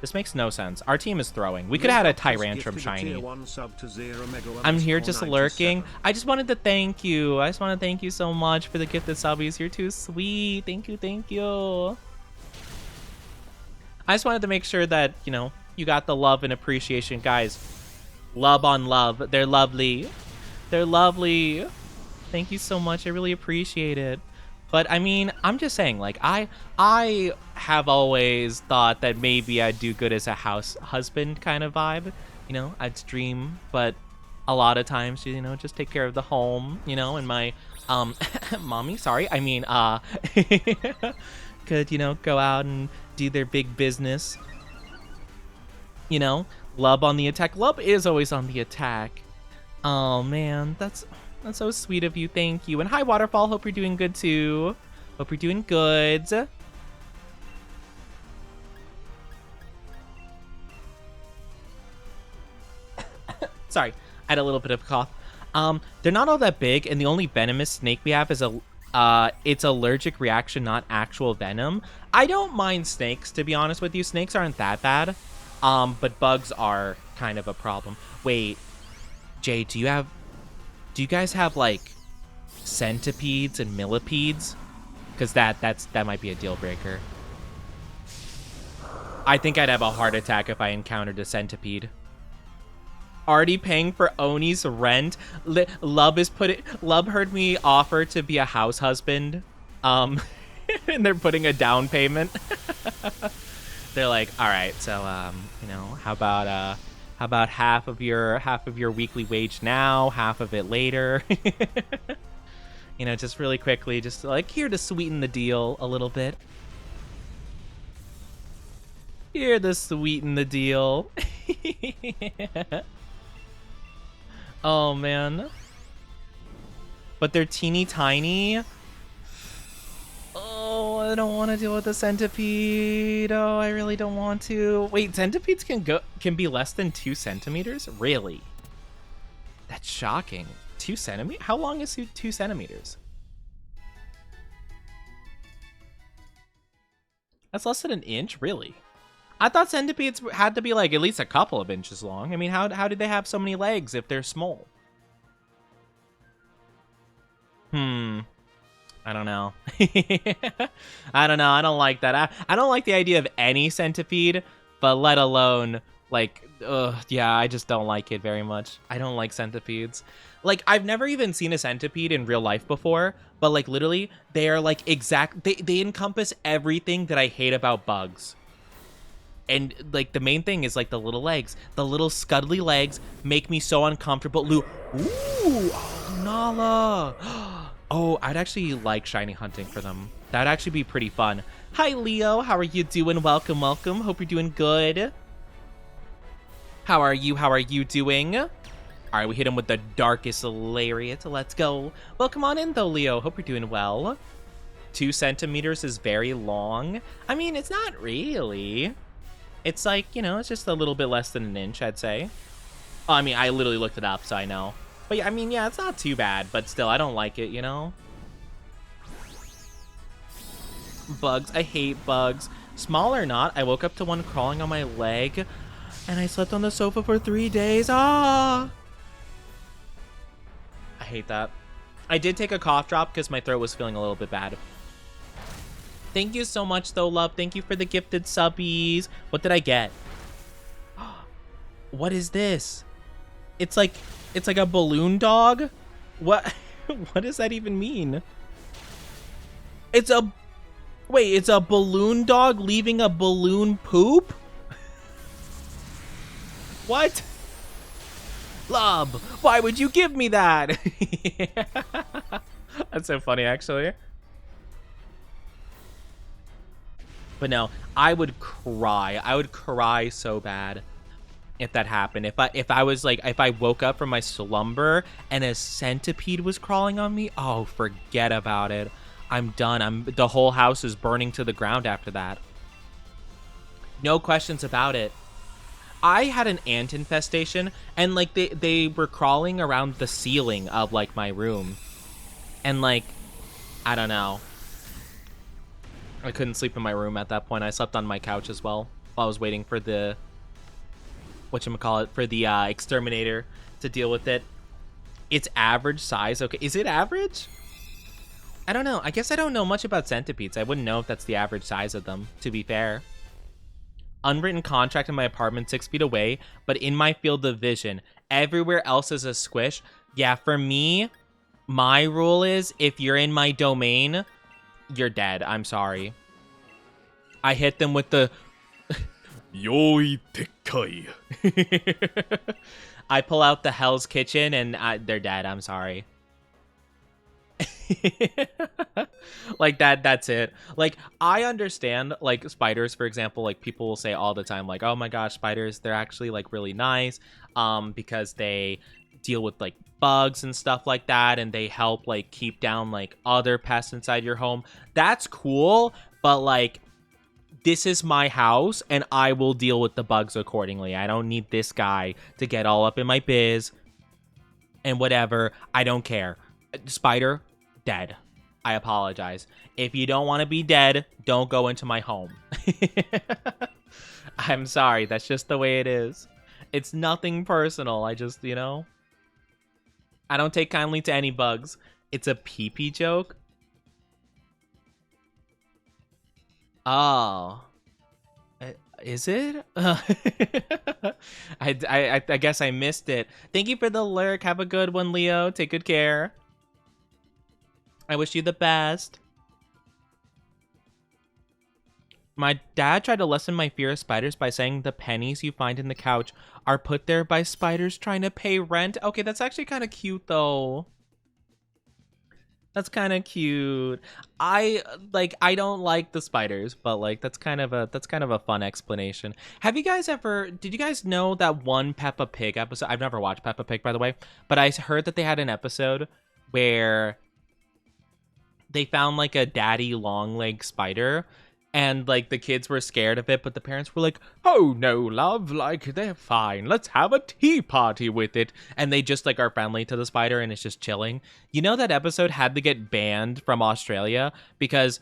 This makes no sense. Our team is throwing. We could have had a Tyrantrum shiny. I'm here just lurking. I just wanted to thank you. I just want to thank you so much for the gifted subbies. You're too sweet. Thank you, thank you. I just wanted to make sure that, you know, you got the love and appreciation. Guys, love on love. They're lovely. They're lovely. Thank you so much. I really appreciate it. But I mean, I'm just saying, like, I have always thought that maybe I'd do good as a house husband kind of vibe. You know, I'd stream, but a lot of times, you know, just take care of the home, you know, and my mommy, sorry, I mean, could, you know, go out and do their big business. You know, Lub on the attack. Lub is always on the attack. Oh man, that's so sweet of you. Thank you. And hi, Waterfall. Hope you're doing good too. Hope you're doing good. Sorry, I had a little bit of a cough. They're not all that big, and the only venomous snake we have is it's allergic reaction, not actual venom. I don't mind snakes, to be honest with you. Snakes aren't that bad, but bugs are kind of a problem. Wait, Jay, do you guys have like centipedes and millipedes? Because that might be a deal breaker. I think I'd have a heart attack if I encountered a centipede. Already paying for Oni's rent. Lub heard me offer to be a house husband. And they're putting a down payment. They're like, all right, so you know, how about half of your weekly wage now, half of it later. You know, just really quickly, just like here to sweeten the deal a little bit. Here to sweeten the deal. Oh man. But they're teeny tiny. Oh, I don't want to deal with a centipede. Oh, I really don't want to. Wait, centipedes can be less than 2 centimeters? Really? That's shocking. 2 centimeters? How long is 2 centimeters? That's less than an inch? Really? I thought centipedes had to be like at least a couple of inches long. I mean, how did they have so many legs if they're small? I don't know. I don't know. I don't like that. I don't like the idea of any centipede, but let alone like, yeah, I just don't like it very much. I don't like centipedes. Like, I've never even seen a centipede in real life before, but like literally they are like they encompass everything that I hate about bugs. And like the main thing is like the little legs, the little scuddly legs make me so uncomfortable. Ooh, oh, Nala. Oh, I'd actually like shiny hunting for them. That'd actually be pretty fun. Hi, Leo. How are you doing? Welcome, welcome. Hope you're doing good. How are you? How are you doing? All right, we hit him with the darkest lariat. Let's go. Welcome on in, though, Leo. Hope you're doing well. 2 centimeters is very long. I mean, it's not really. It's like, you know, it's just a little bit less than an inch, I'd say. Oh, I mean, I literally looked it up, so I know. But yeah, I mean, yeah, it's not too bad, but still, I don't like it, you know? Bugs. I hate bugs. Small or not, I woke up to one crawling on my leg, and I slept on the sofa for 3 days. Ah! I hate that. I did take a cough drop because my throat was feeling a little bit bad. Thank you so much, though, love. Thank you for the gifted subbies. What did I get? What is this? It's like a balloon dog? What? What does that even mean? It's a balloon dog leaving a balloon poop? What? Lub, why would you give me that? That's so funny, actually. But no, I would cry. I would cry so bad if that happened. If I woke up from my slumber and a centipede was crawling on me, oh, forget about it. I'm done. The whole house is burning to the ground after that. No questions about it. I had an ant infestation, and like they were crawling around the ceiling of like my room, and like, I don't know. I couldn't sleep in my room at that point. I slept on my couch as well while I was waiting for the whatchamacallit, for the exterminator to deal with it. It's average size. Okay, is it average? I don't know. I guess I don't know much about centipedes. I wouldn't know if that's the average size of them, to be fair. Unwritten contract in my apartment 6 feet away, but in my field of vision. Everywhere else is a squish. Yeah, for me, My rule is if you're in my domain, you're dead. I'm sorry. I hit them with the Yoi Tekkai. I pull out the Hell's Kitchen and they're dead. I'm sorry. Like that's it. Like, I understand, like, spiders, for example, like, people will say all the time, like, oh my gosh, spiders, they're actually, like, really nice, because they deal with, like, bugs and stuff like that, and they help, like, keep down, like, other pests inside your home. That's cool, but, like, this is my house, and I will deal with the bugs accordingly. I don't need this guy to get all up in my biz and whatever. I don't care. Spider, dead. I apologize. If you don't want to be dead, don't go into my home. I'm sorry. That's just the way it is. It's nothing personal. I just, I don't take kindly to any bugs. It's a pee-pee joke. Oh. Is it? I guess I missed it. Thank you for the lurk. Have a good one, Leo. Take good care. I wish you the best. My dad tried to lessen my fear of spiders by saying the pennies you find in the couch are put there by spiders trying to pay rent. Okay, that's actually kind of cute, though. That's kind of cute. I don't like the spiders, but like that's kind of a fun explanation. Did you guys know that one Peppa Pig episode? I've never watched Peppa Pig, by the way, but I heard that they had an episode where they found like a daddy long leg spider, and like the kids were scared of it, but the parents were like, oh no, love, like they're fine, let's have a tea party with it, and they just like are friendly to the spider and it's just chilling. You know, that episode had to get banned from Australia because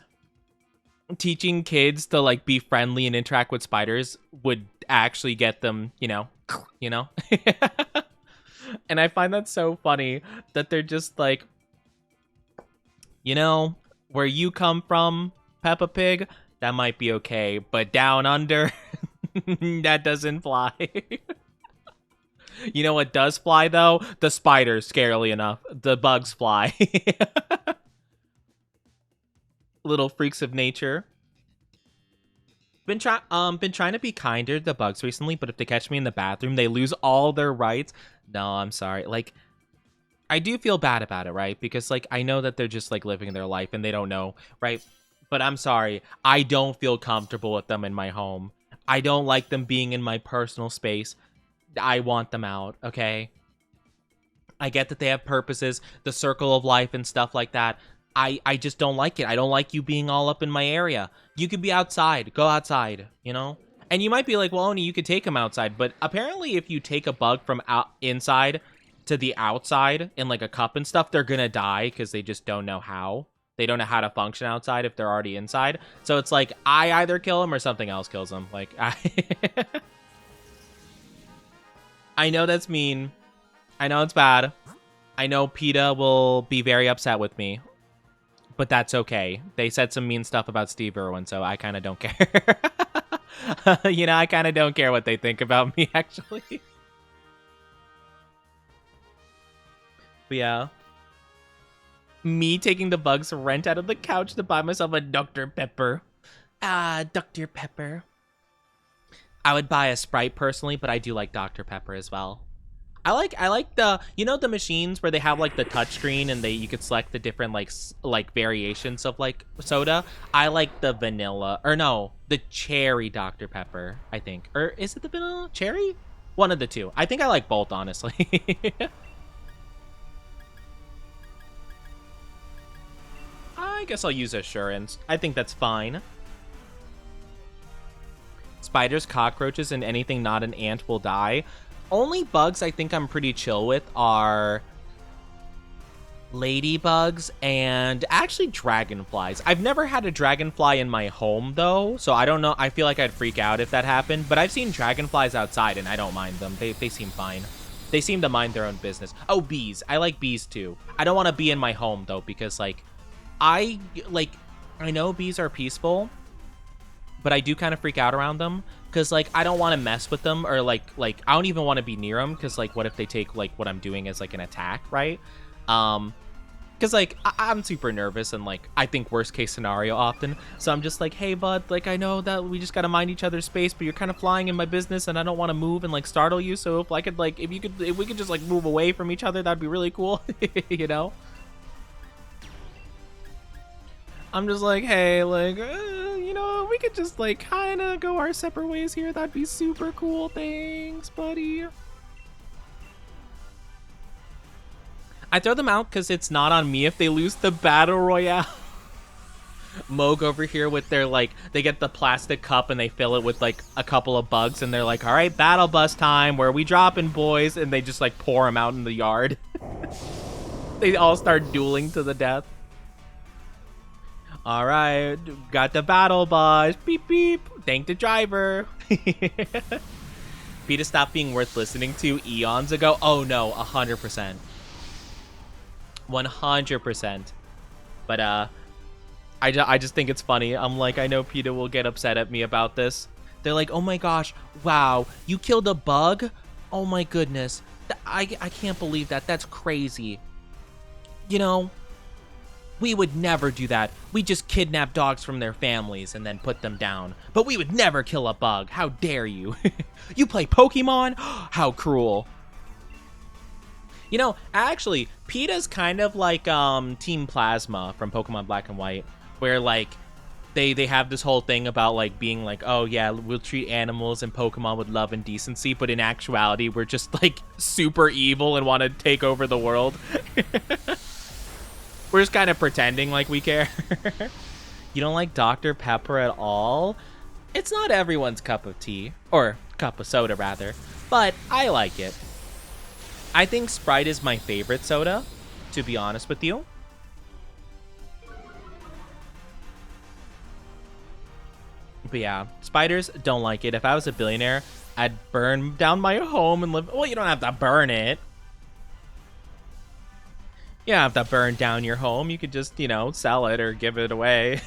teaching kids to like be friendly and interact with spiders would actually get them, and I find that so funny that they're just like, where you come from, Peppa Pig, that might be okay, but down under, that doesn't fly. You know what does fly, though? The spiders, scarily enough. The bugs fly. Little freaks of nature. Been trying to be kinder to the bugs recently, but if they catch me in the bathroom, they lose all their rights. No, I'm sorry. Like, I do feel bad about it, right? Because, like, I know that they're just, like, living their life and they don't know, right? But I'm sorry, I don't feel comfortable with them in my home. I don't like them being in my personal space. I want them out, okay? I get that they have purposes, the circle of life and stuff like that. I just don't like it. I don't like you being all up in my area. You could be outside. Go outside, And you might be like, well, Oni, you could take them outside. But apparently if you take a bug from inside to the outside in like a cup and stuff, they're gonna die because they just don't know how. They don't know how to function outside if they're already inside. So it's like, I either kill them or something else kills them. Like, I know that's mean. I know it's bad. I know PETA will be very upset with me. But that's okay. They said some mean stuff about Steve Irwin, so I kind of don't care. I kind of don't care what they think about me, actually. But yeah. Me taking the bug's rent out of the couch to buy myself a Dr. Pepper. Dr. Pepper. I would buy a Sprite personally, but I do like Dr. Pepper as well. I like the, the machines where they have like the touchscreen and you could select the different like variations of like soda. I like the vanilla, or no, the cherry Dr. Pepper, I think. Or is it the vanilla cherry? One of the two. I think I like both, honestly. I guess I'll use assurance. I think that's fine. Spiders, cockroaches, and anything not an ant will die. Only bugs I think I'm pretty chill with are ladybugs and actually dragonflies. I've never had a dragonfly in my home, though, so I don't know. I feel like I'd freak out if that happened, but I've seen dragonflies outside, and I don't mind them. They seem fine. They seem to mind their own business. Oh, bees. I like bees, too. I don't want to be in my home, though, because, I know bees are peaceful, but I do kind of freak out around them because I don't want to mess with them, or I don't even want to be near them because what if they take what I'm doing as an attack, right? Because, like, I'm super nervous and, like, I think worst case scenario often. So I'm just like, hey, bud, like, I know that we just got to mind each other's space, but you're kind of flying in my business and I don't want to move and, like, startle you. So if I could, like, if we could just, like, move away from each other, that'd be really cool, you know? I'm just like, hey, like, you know, we could just, like, kind of go our separate ways here. That'd be super cool. Thanks, buddy. I throw them out because it's not on me if they lose the battle royale. Moog over here with their, like, they get the plastic cup and they fill it with, like, a couple of bugs and they're like, all right, battle bus time, where are we dropping, boys? And they just, like, pour them out in the yard. They all start dueling to the death. All right, got the battle bus. Beep, beep. Thank the driver. PETA stopped being worth listening to eons ago. Oh, no, 100%. 100%. But I just think it's funny. I'm like, I know PETA will get upset at me about this. They're like, oh my gosh, wow, you killed a bug? Oh my goodness, I can't believe that. That's crazy. You know, we would never do that. We just kidnap dogs from their families and then put them down. But we would never kill a bug. How dare you? You play Pokemon? How cruel. You know, actually, PETA's kind of like Team Plasma from Pokemon Black and White, where, like, they have this whole thing about, like, being like, oh, yeah, we'll treat animals and Pokemon with love and decency, but in actuality, we're just, like, super evil and want to take over the world. We're just kind of pretending like we care. You don't like Dr. Pepper at all? It's not everyone's cup of tea, or cup of soda, rather, but I like it. I think Sprite is my favorite soda, to be honest with you. But yeah, spiders, don't like it. If I was a billionaire, I'd burn down my home and live. Well, you don't have to burn it. You don't have to burn down your home. You could just, you know, sell it or give it away.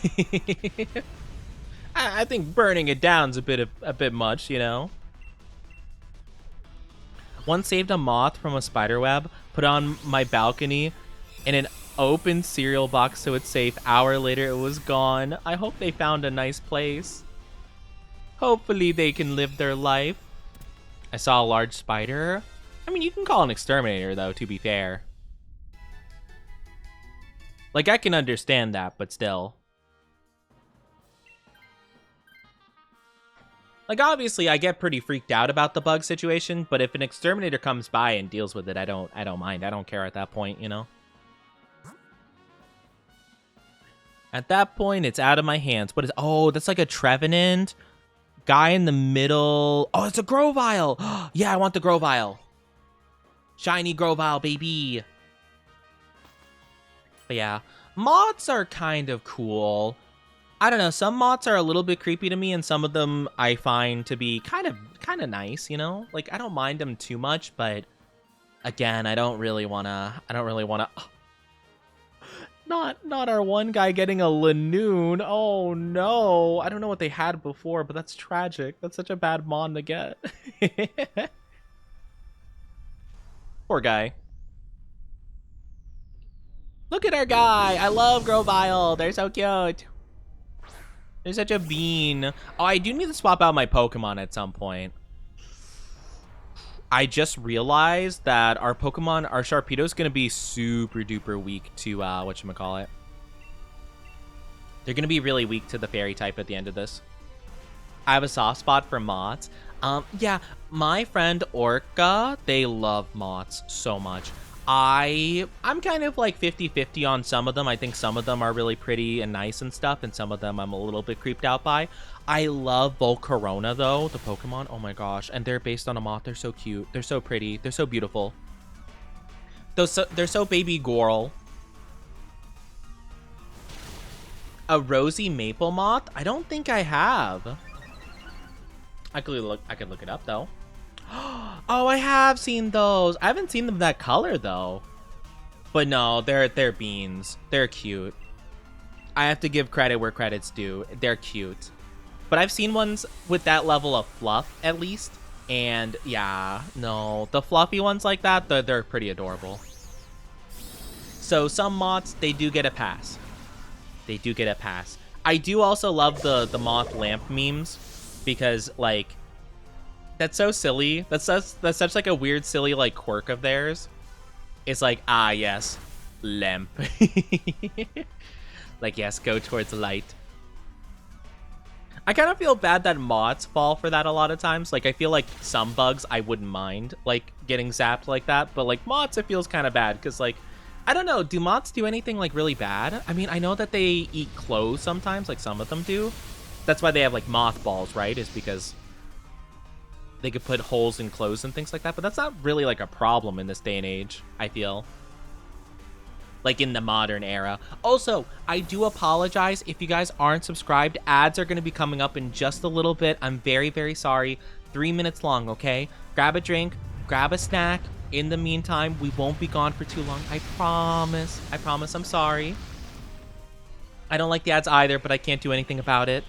I think burning it down's a bit much, you know. Once saved a moth from a spider web, put on my balcony in an open cereal box so it's safe. Hour later, it was gone. I hope they found a nice place. Hopefully they can live their life. I saw a large spider. I mean, you can call an exterminator, though, to be fair. Like, I can understand that, but still. Like, obviously, I get pretty freaked out about the bug situation, but if an exterminator comes by and deals with it, I don't mind. I don't care at that point, you know? At that point, it's out of my hands. What is... Oh, that's like a Trevenant. Guy in the middle. Oh, it's a Grovyle. Yeah, I want the Grovyle. Shiny Grovyle, baby. But yeah, moths are kind of cool. I don't know, some moths are a little bit creepy to me, and some of them I find to be kind of nice, you know? Like, I don't mind them too much, but again, I don't really wanna Not our one guy getting a Lanoon. Oh no. I don't know what they had before, but that's tragic. That's such a bad mon to get. Poor guy. Look at our guy. I love Grovyle. They're so cute. They're such a bean. Oh, I do need to swap out my Pokemon at some point. I just realized that our Pokemon, our Sharpedo, is going to be super duper weak to, whatchamacallit. They're going to be really weak to the Fairy type at the end of this. I have a soft spot for moths. Yeah, my friend Orca, they love moths so much. I'm kind of like 50-50 on some of them. I think some of them are really pretty and nice and stuff, and some of them I'm a little bit creeped out by. I love Volcarona, though, the Pokemon. Oh my gosh. And they're based on a moth. They're so cute. They're so pretty. They're so beautiful. They're so baby girl. A rosy maple moth? I don't think I have. I could look it up, though. Oh, I have seen those. I haven't seen them that color, though. But no, they're beans. They're cute. I have to give credit where credit's due. They're cute. But I've seen ones with that level of fluff, at least. And yeah, no, the fluffy ones like that, they're pretty adorable. So some moths, they do get a pass. They do get a pass. I do also love the moth lamp memes because, like, that's so silly. That's such like a weird, silly, like, quirk of theirs. It's like, ah, yes, lamp. Like, yes, go towards light. I kind of feel bad that moths fall for that a lot of times. Like, I feel like some bugs I wouldn't mind, like, getting zapped like that. But, like, moths, it feels kind of bad because, like, I don't know. Do moths do anything, like, really bad? I mean, I know that they eat clothes sometimes. Like, some of them do. That's why they have, like, mothballs, right? Is because they could put holes in clothes and things like that. But that's not really, like, a problem in this day and age, I feel. Like, in the modern era. Also, I do apologize if you guys aren't subscribed. Ads are going to be coming up in just a little bit. I'm very, very sorry. 3 minutes long, okay? Grab a drink, grab a snack. In the meantime, we won't be gone for too long. I promise. I promise. I'm sorry. I don't like the ads either, but I can't do anything about it.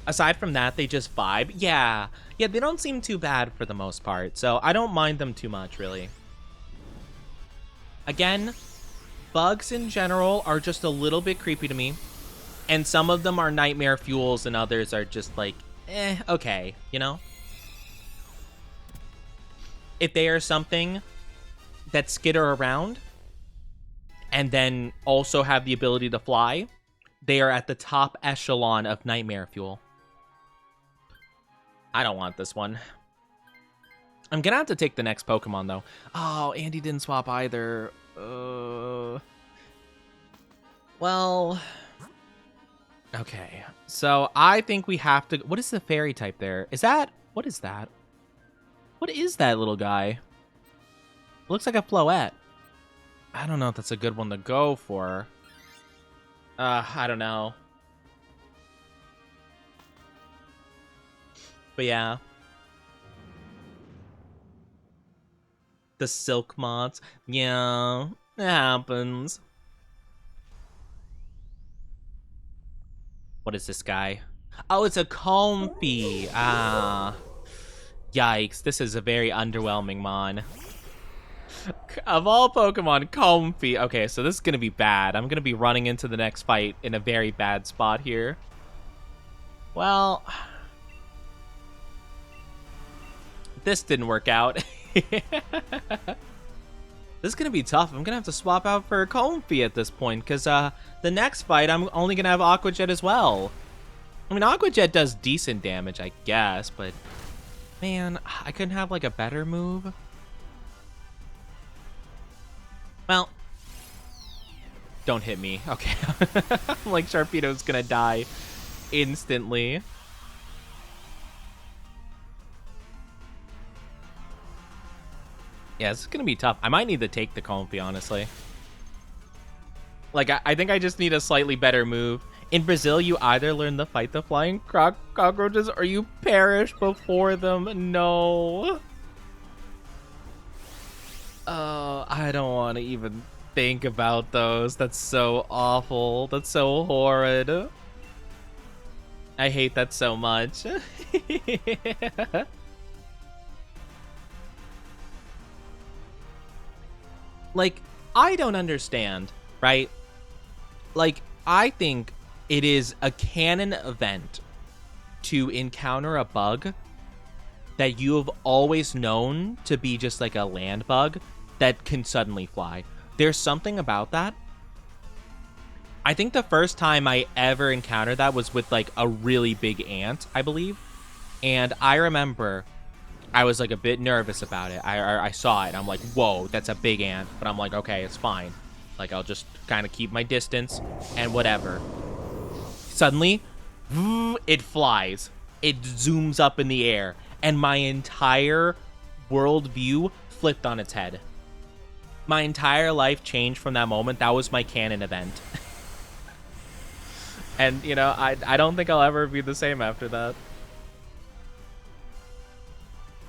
Aside from that, they just vibe. Yeah, they don't seem too bad for the most part, so I don't mind them too much, really. Again, bugs in general are just a little bit creepy to me, and some of them are nightmare fuels, and others are just like, okay, you know? If they are something that skitter around, and then also have the ability to fly, they are at the top echelon of nightmare fuel. I don't want this one. I'm gonna have to take the next Pokemon, though. Oh, Andy didn't swap either. Well... Okay. So, I think we have to... What is the fairy type there? Is that... What is that? What is that little guy? Looks like a Floette. I don't know if that's a good one to go for. I don't know. But yeah. The silk moths. Yeah, it happens. What is this guy? Oh, it's a Comfey. Ah. Yikes, this is a very underwhelming mon. Of all Pokemon, Comfey. Okay, so this is going to be bad. I'm going to be running into the next fight in a very bad spot here. Well... This didn't work out. This is going to be tough. I'm going to have to swap out for Comfey at this point, because the next fight, I'm only going to have Aqua Jet as well. I mean, Aqua Jet does decent damage, I guess, but... Man, I couldn't have, like, a better move. Well, don't hit me. Okay. I'm like, Sharpedo's gonna die instantly. Yeah, this is gonna be tough. I might need to take the Comfey, honestly. Like, I think I just need a slightly better move. In Brazil, you either learn to fight the flying cockroaches or you perish before them. No. Oh, I don't want to even think about those. That's so awful. That's so horrid. I hate that so much. Like, I don't understand, right? Like, I think it is a canon event to encounter a bug that you have always known to be just like a land bug that can suddenly fly. There's something about that. I think the first time I ever encountered that was with like a really big ant, I believe. And I remember I was like a bit nervous about it. I saw it. I'm like, whoa, that's a big ant. But I'm like, okay, it's fine. Like, I'll just kind of keep my distance and whatever. Suddenly, it flies. It zooms up in the air. And my entire worldview flipped on its head. My entire life changed from that moment. That was my canon event. And, you know, I don't think I'll ever be the same after that.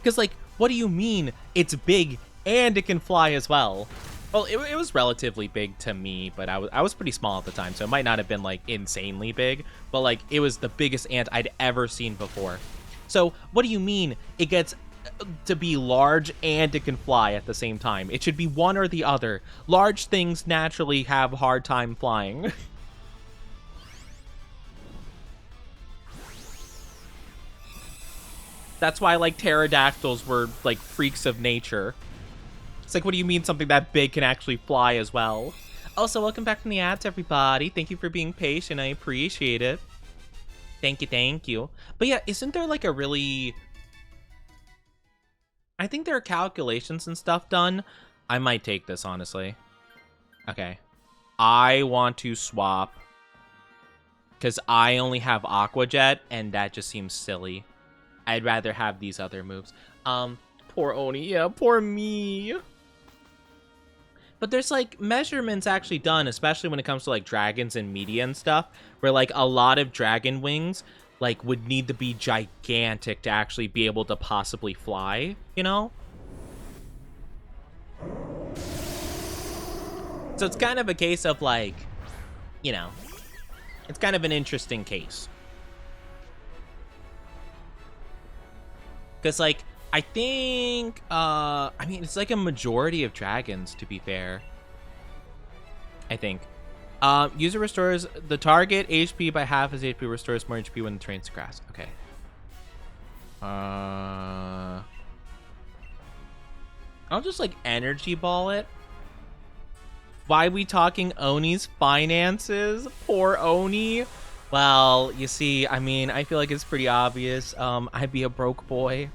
Because, like, what do you mean it's big and it can fly as well? Well, it was relatively big to me, but I was pretty small at the time, so it might not have been, like, insanely big. But, like, it was the biggest ant I'd ever seen before. So, what do you mean it gets to be large and it can fly at the same time. It should be one or the other. Large things naturally have a hard time flying. That's why, like, pterodactyls were, like, freaks of nature. It's like, what do you mean something that big can actually fly as well? Also, welcome back from the ads, everybody. Thank you for being patient. I appreciate it. Thank you, thank you. But yeah, isn't there, like, a really... I think there are calculations and stuff done. I might take this, honestly. Okay. I want to swap. Because I only have Aqua Jet, and that just seems silly. I'd rather have these other moves. Poor Oni. Yeah, poor me. But there's, like, measurements actually done, especially when it comes to, like, dragons and media and stuff, where, like, a lot of dragon wings, like, would need to be gigantic to actually be able to possibly fly, you know? So it's kind of a case of, like, you know, it's kind of an interesting case. Because, like, I think, I mean, it's like a majority of dragons, to be fair. I think. User restores the target HP by half as HP, restores more HP when the train's grass. Okay. I'll just, like, energy ball it. Why we talking Oni's finances? Poor Oni. Well, you see, I mean, I feel like it's pretty obvious. I'd be a broke boy.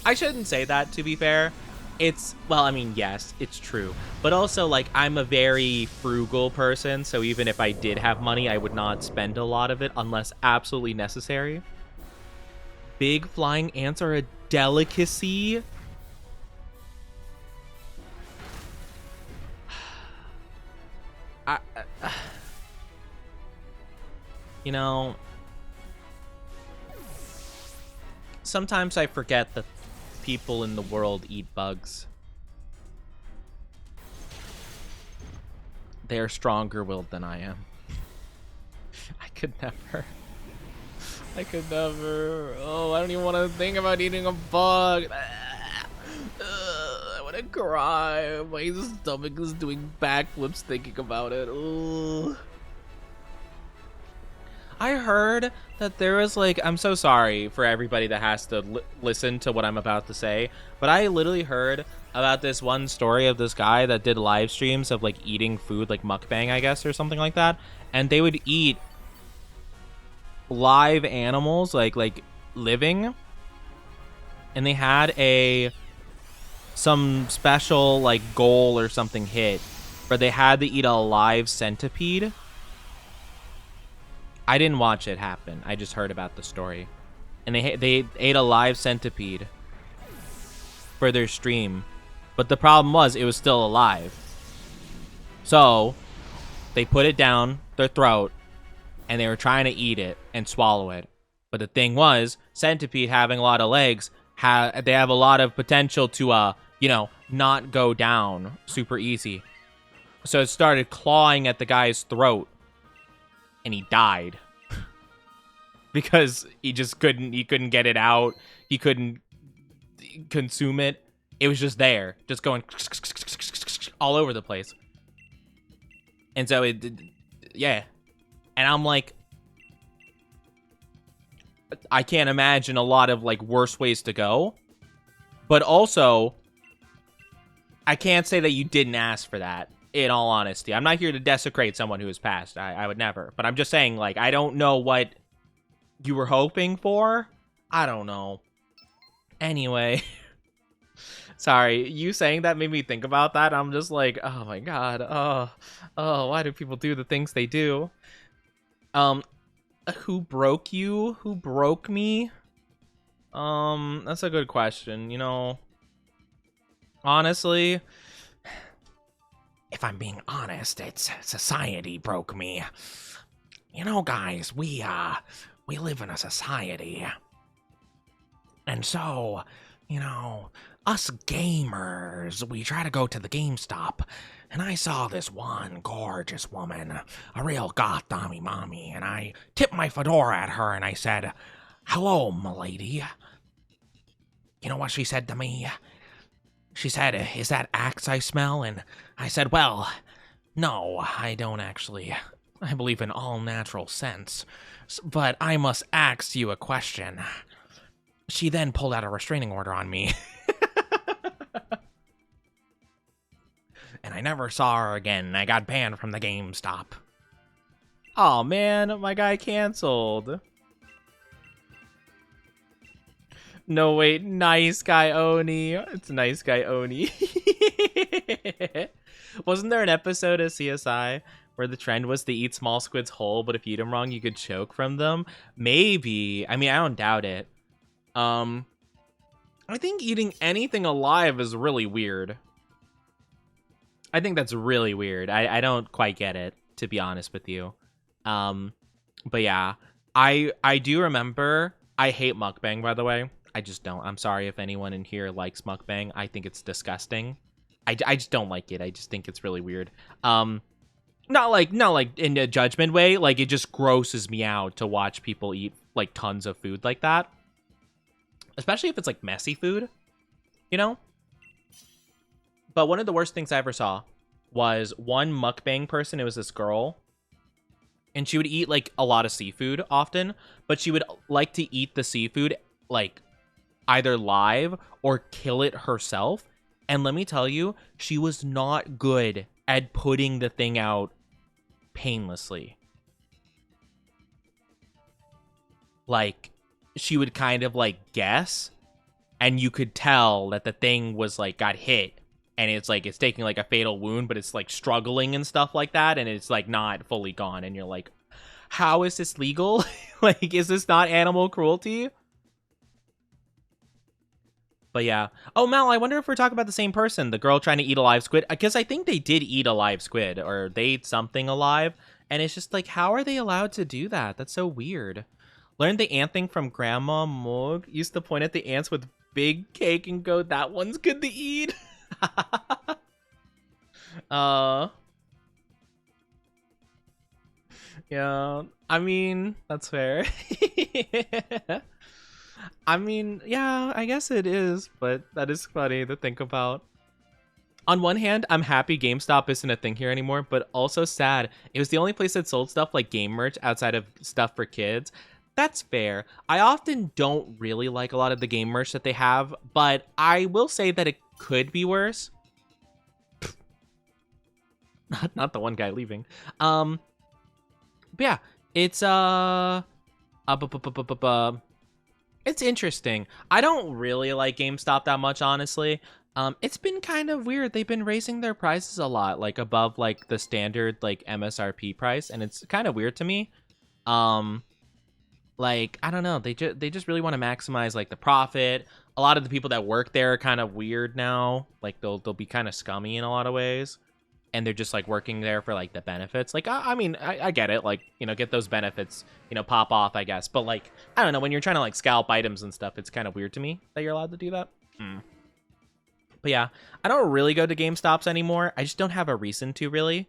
I shouldn't say that, to be fair. It's, well, I mean, yes, it's true. But also, like, I'm a very frugal person, so even if I did have money, I would not spend a lot of it unless absolutely necessary. Big flying ants are a delicacy. You know, sometimes I forget that people in the world eat bugs. They're stronger-willed than I am. I could never. I could never. Oh, I don't even want to think about eating a bug. I want to cry. My stomach is doing backflips thinking about it. Ugh. I heard that there was, like, I'm so sorry for everybody that has to listen to what I'm about to say, but I literally heard about this one story of this guy that did live streams of, like, eating food, like mukbang, I guess, or something like that, and they would eat live animals, like living, and they had some special, like, goal or something hit where they had to eat a live centipede. I didn't watch it happen. I just heard about the story. And they ate a live centipede for their stream. But the problem was it was still alive. So they put it down their throat and they were trying to eat it and swallow it. But the thing was, centipede having a lot of legs, they have a lot of potential to, you know, not go down super easy. So it started clawing at the guy's throat. And he died because he couldn't get it out. He couldn't consume it. It was just there, just going all over the place. And so yeah. And I'm like, I can't imagine a lot of, like, worse ways to go. But also, I can't say that you didn't ask for that. In all honesty, I'm not here to desecrate someone who has passed. I would never. But I'm just saying, like, I don't know what you were hoping for. I don't know. Anyway. Sorry, you saying that made me think about that. I'm just like, oh my god. Oh, why do people do the things they do? Who broke you? Who broke me? That's a good question, you know. Honestly, if I'm being honest, it's society broke me. You know, guys, we live in a society. And so, you know, us gamers, we try to go to the GameStop, and I saw this one gorgeous woman, a real goth dommy mommy, and I tipped my fedora at her and I said, "Hello, m'lady. You know what she said to me? She said, "Is that axe I smell?" And I said, "Well, no, I don't actually. I believe in all natural scents. But I must ask you a question." She then pulled out a restraining order on me. And I never saw her again. I got banned from the GameStop. Oh man, my guy canceled. No, wait, nice guy Oni. It's nice guy Oni. Wasn't there an episode of CSI where the trend was to eat small squids whole, but if you eat them wrong, you could choke from them? Maybe. I mean, I don't doubt it. I think eating anything alive is really weird. I think that's really weird. I don't quite get it, to be honest with you. But yeah, I do remember. I hate mukbang, by the way. I just don't. I'm sorry if anyone in here likes mukbang. I think it's disgusting. I just don't like it. I just think it's really weird. Not like in a judgment way. Like, it just grosses me out to watch people eat like tons of food like that. Especially if it's like messy food, you know? But one of the worst things I ever saw was one mukbang person. It was this girl. And she would eat like a lot of seafood often, but she would like to eat the seafood like either live or kill it herself. And let me tell you, she was not good at putting the thing out painlessly. Like, she would kind of like guess, and you could tell that the thing was like got hit, and it's like it's taking like a fatal wound, but it's like struggling and stuff like that, and it's like not fully gone, and you're like, how is this legal? Like, is this not animal cruelty? But yeah. Oh, Mal, I wonder if we're talking about the same person. The girl trying to eat a live squid. Because I think they did eat a live squid. Or they ate something alive. And it's just like, how are they allowed to do that? That's so weird. Learned the ant thing from Grandma Moog. Used to point at the ants with big cake and go, that one's good to eat. Yeah. I mean, that's fair. I mean, yeah, I guess it is, but that is funny to think about. On one hand, I'm happy GameStop isn't a thing here anymore, but also sad. It was the only place that sold stuff like game merch outside of stuff for kids. That's fair. I often don't really like a lot of the game merch that they have, but I will say that it could be worse. Not the one guy leaving. But yeah, it's it's interesting. I don't really like GameStop that much, honestly. It's been kind of weird. They've been raising their prices a lot, like above like the standard like MSRP price, and it's kind of weird to me. Like, I don't know. They just really want to maximize like the profit. A lot of the people that work there are kind of weird now. Like they'll be kind of scummy in a lot of ways. And they're just like working there for like the benefits. Like, I mean, I get it. Like, you know, get those benefits, you know, pop off, I guess. But like, I don't know, when you're trying to like scalp items and stuff, it's kind of weird to me that you're allowed to do that. But yeah, I don't really go to GameStops anymore. I just don't have a reason to really.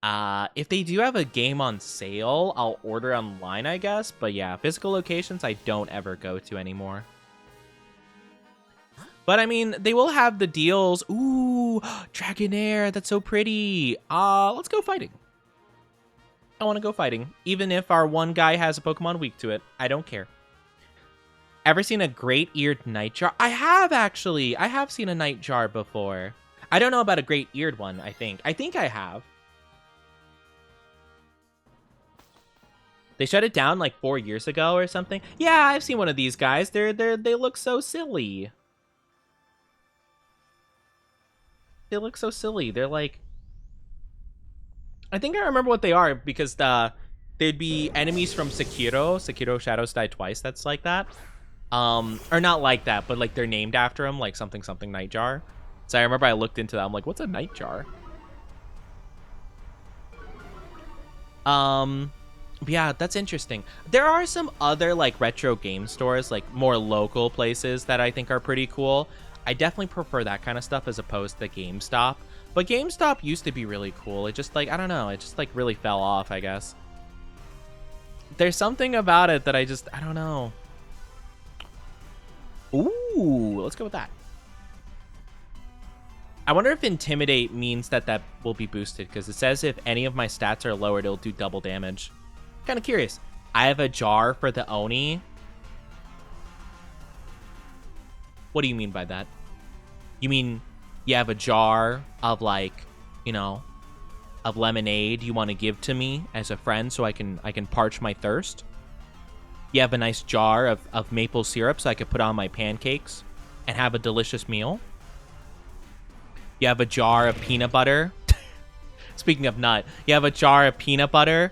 If they do have a game on sale, I'll order online, I guess. But yeah, physical locations I don't ever go to anymore. But I mean, they will have the deals. Ooh, Dragonair, that's so pretty. Let's go fighting. I want to go fighting. Even if our one guy has a Pokemon weak to it, I don't care. Ever seen a great-eared nightjar? I have, actually. I have seen a nightjar before. I don't know about a great-eared one, I think. I think I have. They shut it down like 4 years ago or something. Yeah, I've seen one of these guys. They look so silly. They look so silly. They're like, I think I remember what they are because they'd be enemies from Sekiro Shadows Die Twice. That's like that. Or not like that, but like they're named after him, like something Nightjar. So I remember I looked into that. I'm like, what's a Nightjar? Yeah, that's interesting. There are some other like retro game stores, like more local places that I think are pretty cool. I definitely prefer that kind of stuff as opposed to GameStop. But GameStop used to be really cool. It just like, I don't know, it just like really fell off, I guess. There's something about it that I don't know. Ooh, let's go with that. I wonder if Intimidate means that will be boosted, because it says if any of my stats are lowered, it'll do double damage. Kind of curious. I have a jar for the Oni. What do you mean by that? You mean you have a jar of, like, you know, of lemonade you want to give to me as a friend so I can parch my thirst? You have a nice jar of maple syrup so I could put on my pancakes and have a delicious meal? You have a jar of peanut butter? Speaking of nut, you have a jar of peanut butter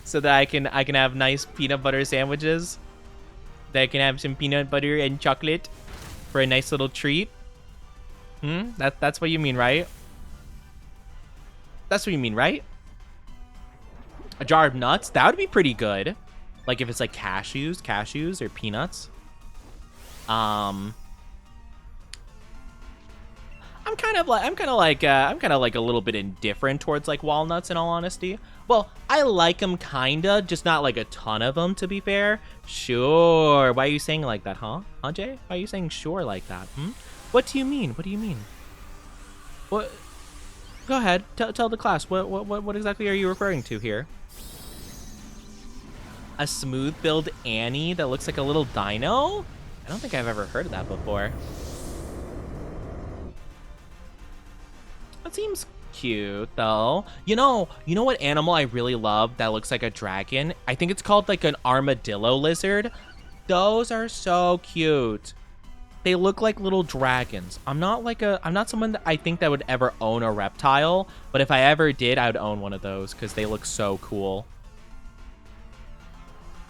so that I can have nice peanut butter sandwiches? That I can have some peanut butter and chocolate for a nice little treat? That's what you mean, right? That's what you mean, right? A jar of nuts? That would be pretty good. Like if it's like cashews or peanuts. I'm kind of like a little bit indifferent towards like walnuts, in all honesty. Well, I like them kinda, just not like a ton of them, to be fair. Sure. Why are you saying like that, huh? Huh, Jay? Why are you saying sure like that? What do you mean? What do you mean? What? Go ahead. Tell the class. What exactly are you referring to here? A smooth build Annie that looks like a little dino? I don't think I've ever heard of that before. That seems cute, though. You know what animal I really love that looks like a dragon? I think it's called like an armadillo lizard. Those are so cute. They look like little dragons. I'm not someone that I think that would ever own a reptile, but if I ever did, I would own one of those because they look so cool.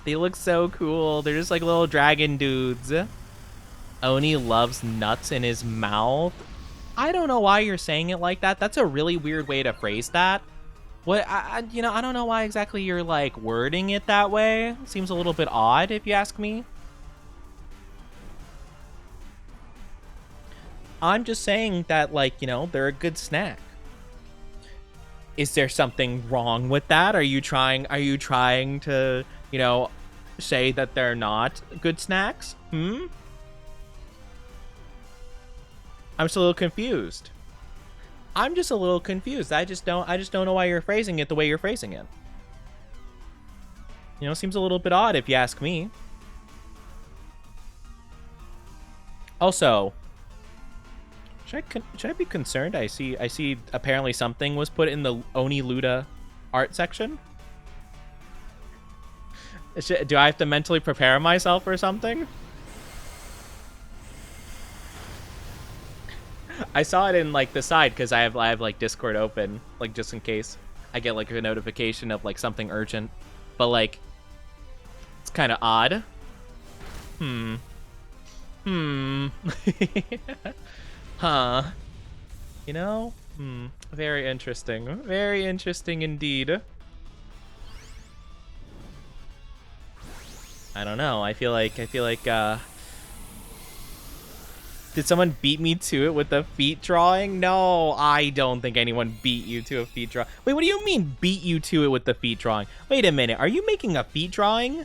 They look so cool. They're just like little dragon dudes. Oni loves nuts in his mouth. I don't know why you're saying it like that. That's a really weird way to phrase that. What I don't know why exactly you're like wording it that way. Seems a little bit odd if you ask me. I'm just saying that, like, they're a good snack. Is there something wrong with that? Are you trying to, say that they're not good snacks? I'm just a little confused. I just don't know why you're phrasing it the way you're phrasing it. Seems a little bit odd if you ask me. Also, should I be concerned? I see apparently something was put in the Oni Luda art section. Do I have to mentally prepare myself or something? I saw it in like the side because I have like Discord open, like just in case I get like a notification of like something urgent. But like it's kind of odd. Huh. Very interesting. Very interesting indeed. I don't know. I feel like did someone beat me to it with the feet drawing? No, I don't think anyone beat you to a feet drawing. Wait, what do you mean beat you to it with the feet drawing? Wait a minute. Are you making a feet drawing?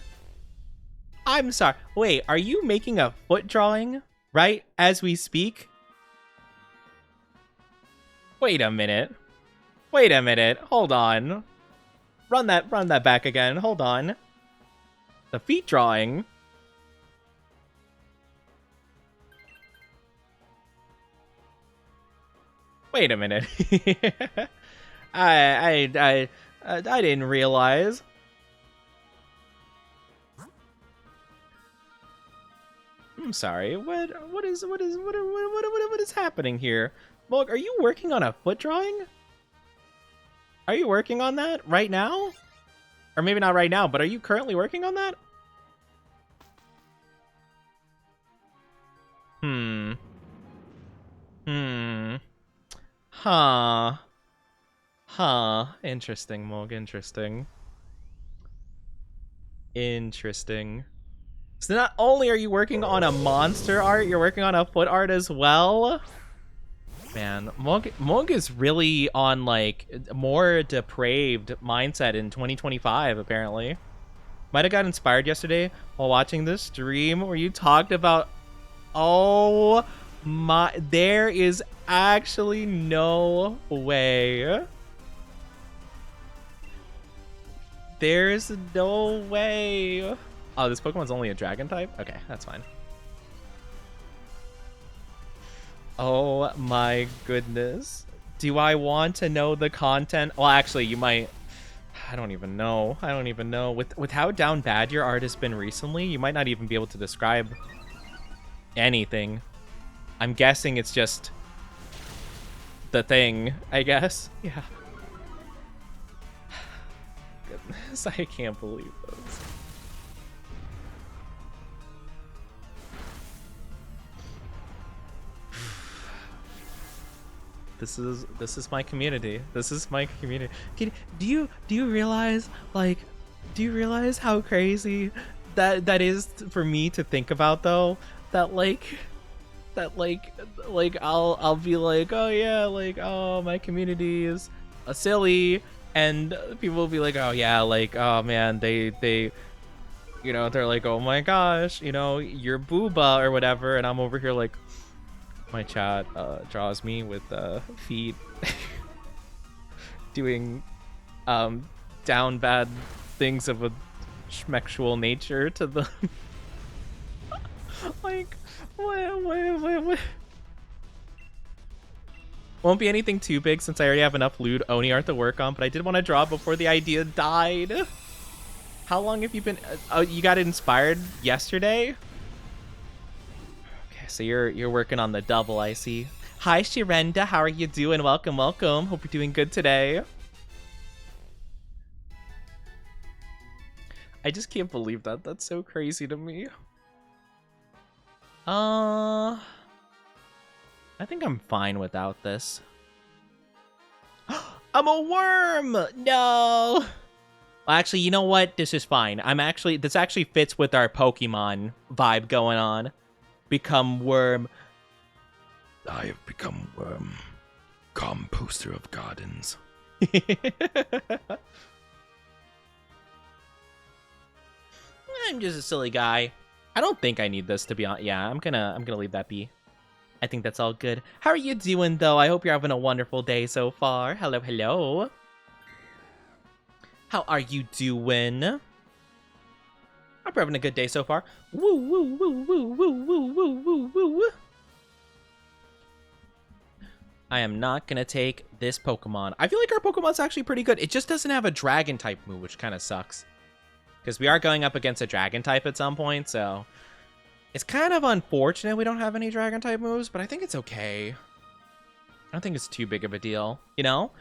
I'm sorry. Wait, are you making a foot drawing right as we speak? Wait a minute. Hold on. Run that back again. Hold on. The feet drawing. Wait a minute. I didn't realize. I'm sorry. What is happening here? Mulg, are you working on a foot drawing? Are you working on that right now? Or maybe not right now, but are you currently working on that? Huh. Interesting, Mulg. Interesting. So not only are you working on a monster art, you're working on a foot art as well? Man, Mulg is really on like more depraved mindset in 2025, apparently. Might have got inspired yesterday while watching this stream where you talked about... Oh my... There is actually no way. There's no way. Oh, this Pokemon's only a dragon type? Okay, that's fine. Oh my goodness. Do I want to know the content? Well, actually, you might... I don't even know. I don't even know. With how down bad your art has been recently, you might not even be able to describe anything. I'm guessing it's just the thing, I guess. Yeah. Goodness, I can't believe this. This is my community. This is my community. Do you realize, like, do you realize how crazy that is for me to think about, though? That I'll be like, oh yeah, like, oh, my community is silly, and people will be like, oh yeah, like, oh man, they you know, they're like, oh my gosh, you know, you're booba or whatever, and I'm over here like, my chat draws me with feet doing down bad things of a schmexual nature to them. Like, what? Won't be anything too big since I already have enough lewd Oni art to work on, but I did want to draw before the idea died. How long have you been... oh, you got inspired yesterday? Okay, so you're working on the double, I see. Hi, Shirenda. How are you doing? Welcome, welcome. Hope you're doing good today. I just can't believe that. That's so crazy to me. I think I'm fine without this. I'm a worm! No! Well, actually, you know what? This is fine. This actually fits with our Pokemon vibe going on. Become worm. I have become worm. Composter of gardens. I'm just a silly guy. I don't think I need this, to be honest. Yeah, I'm gonna leave that be. I think that's all good. How are you doing, though? I hope you're having a wonderful day so far. Hello, hello. How are you doing? Hope you're having a good day so far. Woo, woo, woo, woo, woo, woo, woo, woo, woo. I am not gonna take this Pokemon. I feel like our Pokemon's actually pretty good. It just doesn't have a dragon type move, which kind of sucks. Because we are going up against a dragon type at some point, so it's kind of unfortunate we don't have any dragon type moves, but I think it's okay. I don't think it's too big of a deal, you know?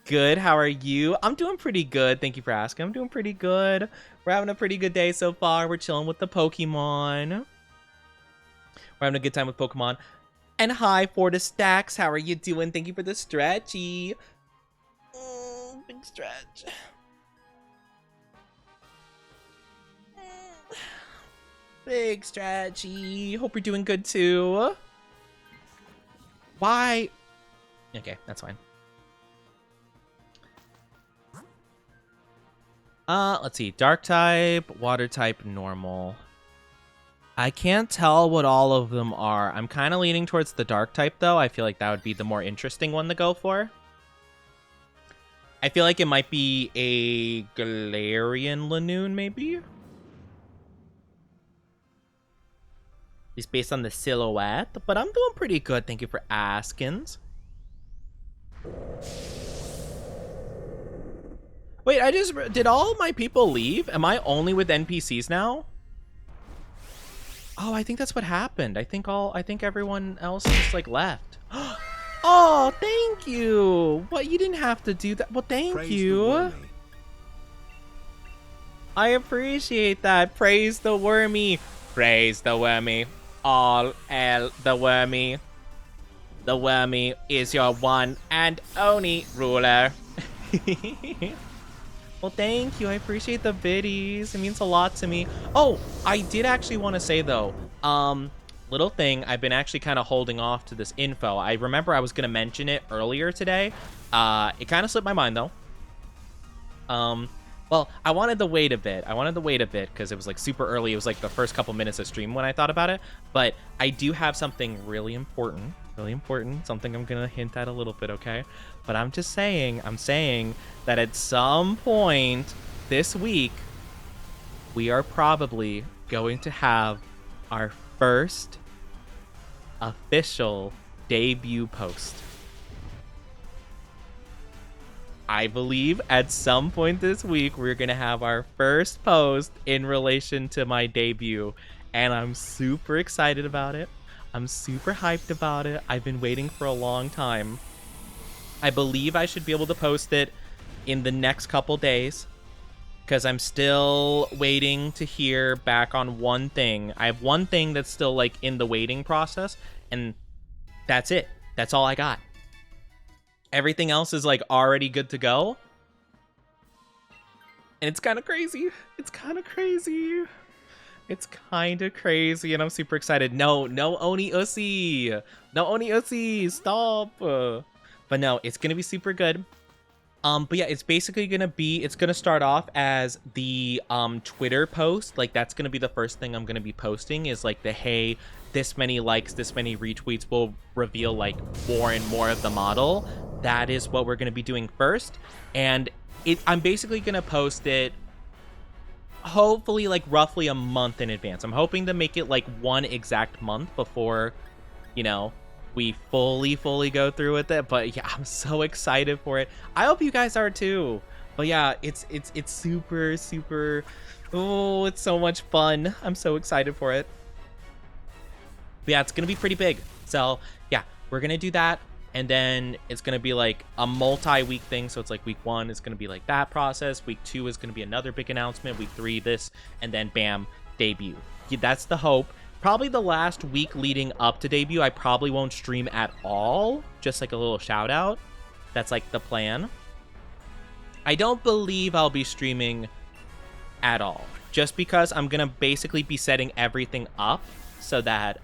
Good, how are you? I'm doing pretty good, thank you for asking. I'm doing pretty good. We're having a pretty good day so far. We're chilling with the Pokemon. We're having a good time with Pokemon. And hi, Fortis Stacks, how are you doing? Thank you for the stretchy. Big stretch. Big stretchy. Hope you're doing good too. Why? Okay, that's fine. Let's see. Dark type, water type, normal. I can't tell what all of them are. I'm kind of leaning towards the dark type, though. I feel like that would be the more interesting one to go for. I feel like it might be a Galarian Lanoon, maybe? Just based on the silhouette, but I'm doing pretty good. Thank you for asking. Wait, did all my people leave? Am I only with NPCs now? Oh, I think that's what happened. I think everyone else just like left. Oh, thank you. What, you didn't have to do that. Well, thank you. I appreciate that. Praise the wormy. Praise the wormy. All L the wormy. The wormy is your one and only ruler. Well, thank you. I appreciate the biddies. It means a lot to me. Oh, I did actually want to say, though, little thing, I've been actually kind of holding off to this info. I remember I was going to mention it earlier today. It kind of slipped my mind, though. Well, I wanted to wait a bit. Because it was like super early. It was like the first couple minutes of stream when I thought about it. But I do have something really important. Something I'm going to hint at a little bit, okay? But I'm saying that at some point this week, we are probably going to have our first official debut post. I believe at some point this week, we're going to have our first post in relation to my debut. And I'm super excited about it. I'm super hyped about it. I've been waiting for a long time. I believe I should be able to post it in the next couple days, because I'm still waiting to hear back on one thing. I have one thing that's still like in the waiting process, and that's it. That's all I got. Everything else is like already good to go. And it's kind of crazy. It's kind of crazy, and I'm super excited. No Oni Usi. No Oni Usi. Stop. But no, it's going to be super good. But yeah, it's basically it's gonna start off as the Twitter post. Like, that's gonna be the first thing I'm gonna be posting, is like the, hey, this many likes, this many retweets will reveal like more and more of the model. That is what we're gonna be doing first. And I'm basically gonna post it hopefully like roughly a month in advance. I'm hoping to make it like one exact month before, you know, we fully go through with it. But yeah, I'm so excited for it. I hope you guys are too. But yeah, it's super, oh, it's so much fun. I'm so excited for it. But yeah, it's gonna be pretty big. So yeah, we're gonna do that, and then it's gonna be like a multi-week thing. So it's like week 1 is gonna be like that process, week 2 is gonna be another big announcement, week 3 this, and then bam, debut. Yeah, that's the hope. Probably the last week leading up to debut, I probably won't stream at all. Just like a little shout out. That's like the plan. I don't believe I'll be streaming at all, just because I'm gonna basically be setting everything up so that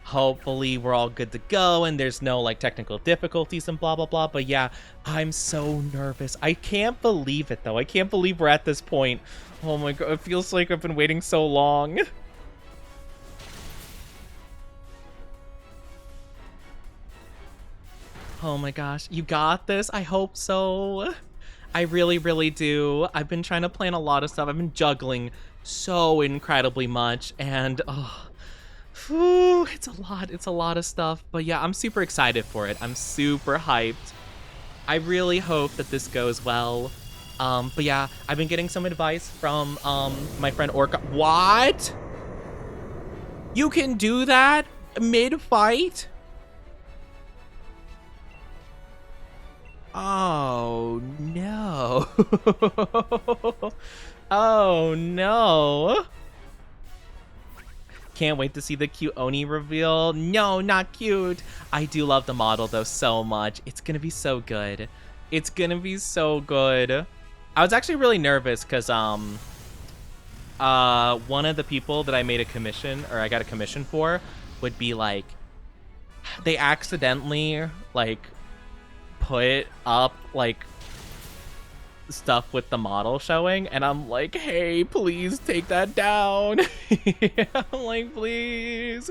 hopefully we're all good to go and there's no like technical difficulties and blah blah blah. But yeah, I'm so nervous. I can't believe it though. I can't believe we're at this point. Oh my god, it feels like I've been waiting so long. Oh my gosh, you got this? I hope so. I really do. I've been trying to plan a lot of stuff. I've been juggling so incredibly much, and whew, it's a lot of stuff. But yeah, I'm super excited for it. I'm super hyped. I really hope that this goes well. But yeah, I've been getting some advice from my friend Orca. What? You can do that mid-fight? Oh no. Oh no. Can't wait to see the cute Oni reveal. No, not cute. I do love the model though so much. It's gonna be so good. It's gonna be so good. I was actually really nervous because one of the people that I made a commission, or I got a commission for, would be like, they accidentally like put up like stuff with the model showing, and I'm like, hey, please take that down. I'm like, please,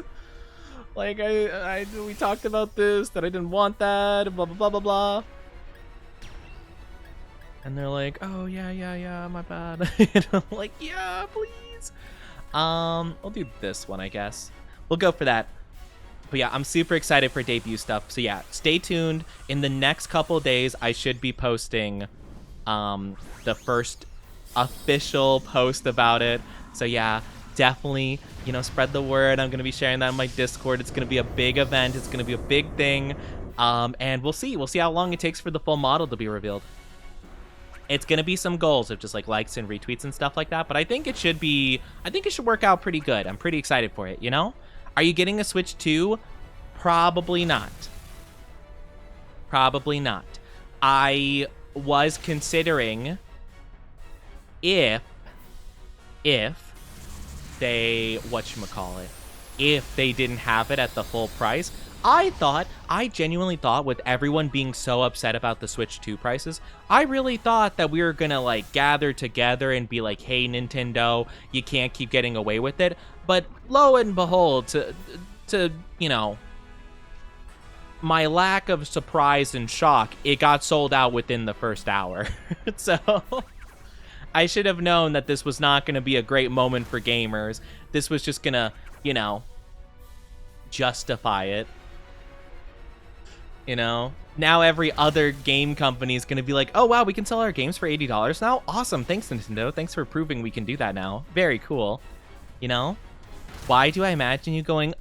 like we talked about this, that I didn't want that, blah blah blah blah blah. And they're like, oh yeah, my bad. And I'm like, yeah, please. We'll do this one, I guess. We'll go for that. But yeah, I'm super excited for debut stuff. So yeah, stay tuned. In the next couple days, I should be posting the first official post about it. So yeah, definitely, you know, spread the word. I'm going to be sharing that on my Discord. It's going to be a big event. It's going to be a big thing. And we'll see. We'll see how long it takes for the full model to be revealed. It's going to be some goals of just like likes and retweets and stuff like that. But I think it should work out pretty good. I'm pretty excited for it, you know? Are you getting a Switch 2? Probably not. Probably not. I was considering if they, if they didn't have it at the full price, I genuinely thought, with everyone being so upset about the Switch 2 prices, I really thought that we were gonna like gather together and be like, hey, Nintendo, you can't keep getting away with it. But lo and behold, to you know, my lack of surprise and shock, it got sold out within the first hour. So I should have known that this was not gonna be a great moment for gamers. This was just gonna, you know, justify it. You know, now every other game company is going to be like, oh, wow, we can sell our games for $80 now? Awesome. Thanks, Nintendo. Thanks for proving we can do that now. Very cool. You know? Why do I imagine you going,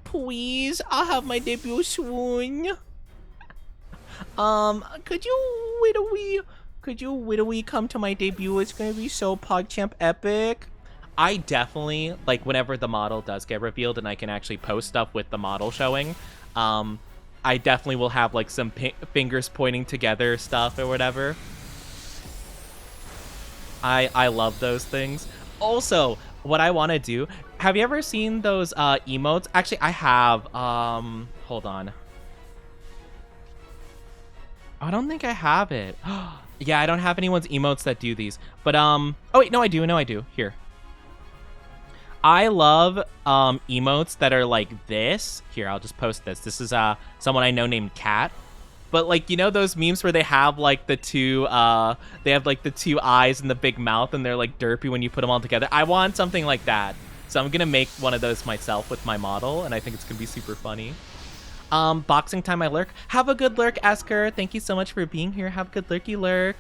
please, I'll have my debut soon. Could you widowy come to my debut? It's going to be so PogChamp epic. I definitely, like, whenever the model does get revealed and I can actually post stuff with the model showing, I definitely will have like some fingers pointing together stuff or whatever. I love those things. Also, what I want to do, have you ever seen those emotes? Actually, I have. Hold on. I don't think I have it. Yeah, I don't have anyone's emotes that do these. But oh wait, no, I do. No, I do. Here. I love emotes that are like this. Here, I'll just post this. This is someone I know named Kat. But like, you know those memes where they have like the two eyes and the big mouth and they're like derpy when you put them all together? I want something like that. So I'm gonna make one of those myself with my model, and I think it's gonna be super funny. Boxing time I lurk. Have a good lurk, Esker. Thank you so much for being here. Have a good lurky lurk.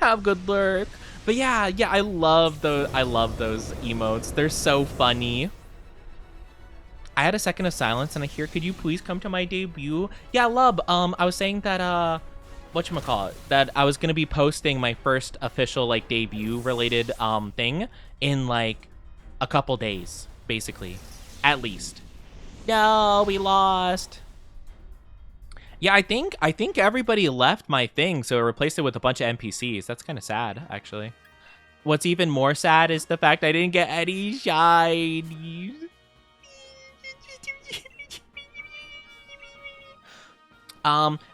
Have good lurk. But yeah, I love those emotes. They're so funny. I had a second of silence and I hear, could you please come to my debut? Yeah, Lub, I was saying that whatchamacallit, that I was gonna be posting my first official like debut related thing in like a couple days, basically. At least. No, we lost. Yeah, I think everybody left my thing, so I replaced it with a bunch of NPCs. That's kind of sad, actually. What's even more sad is the fact I didn't get any shinies.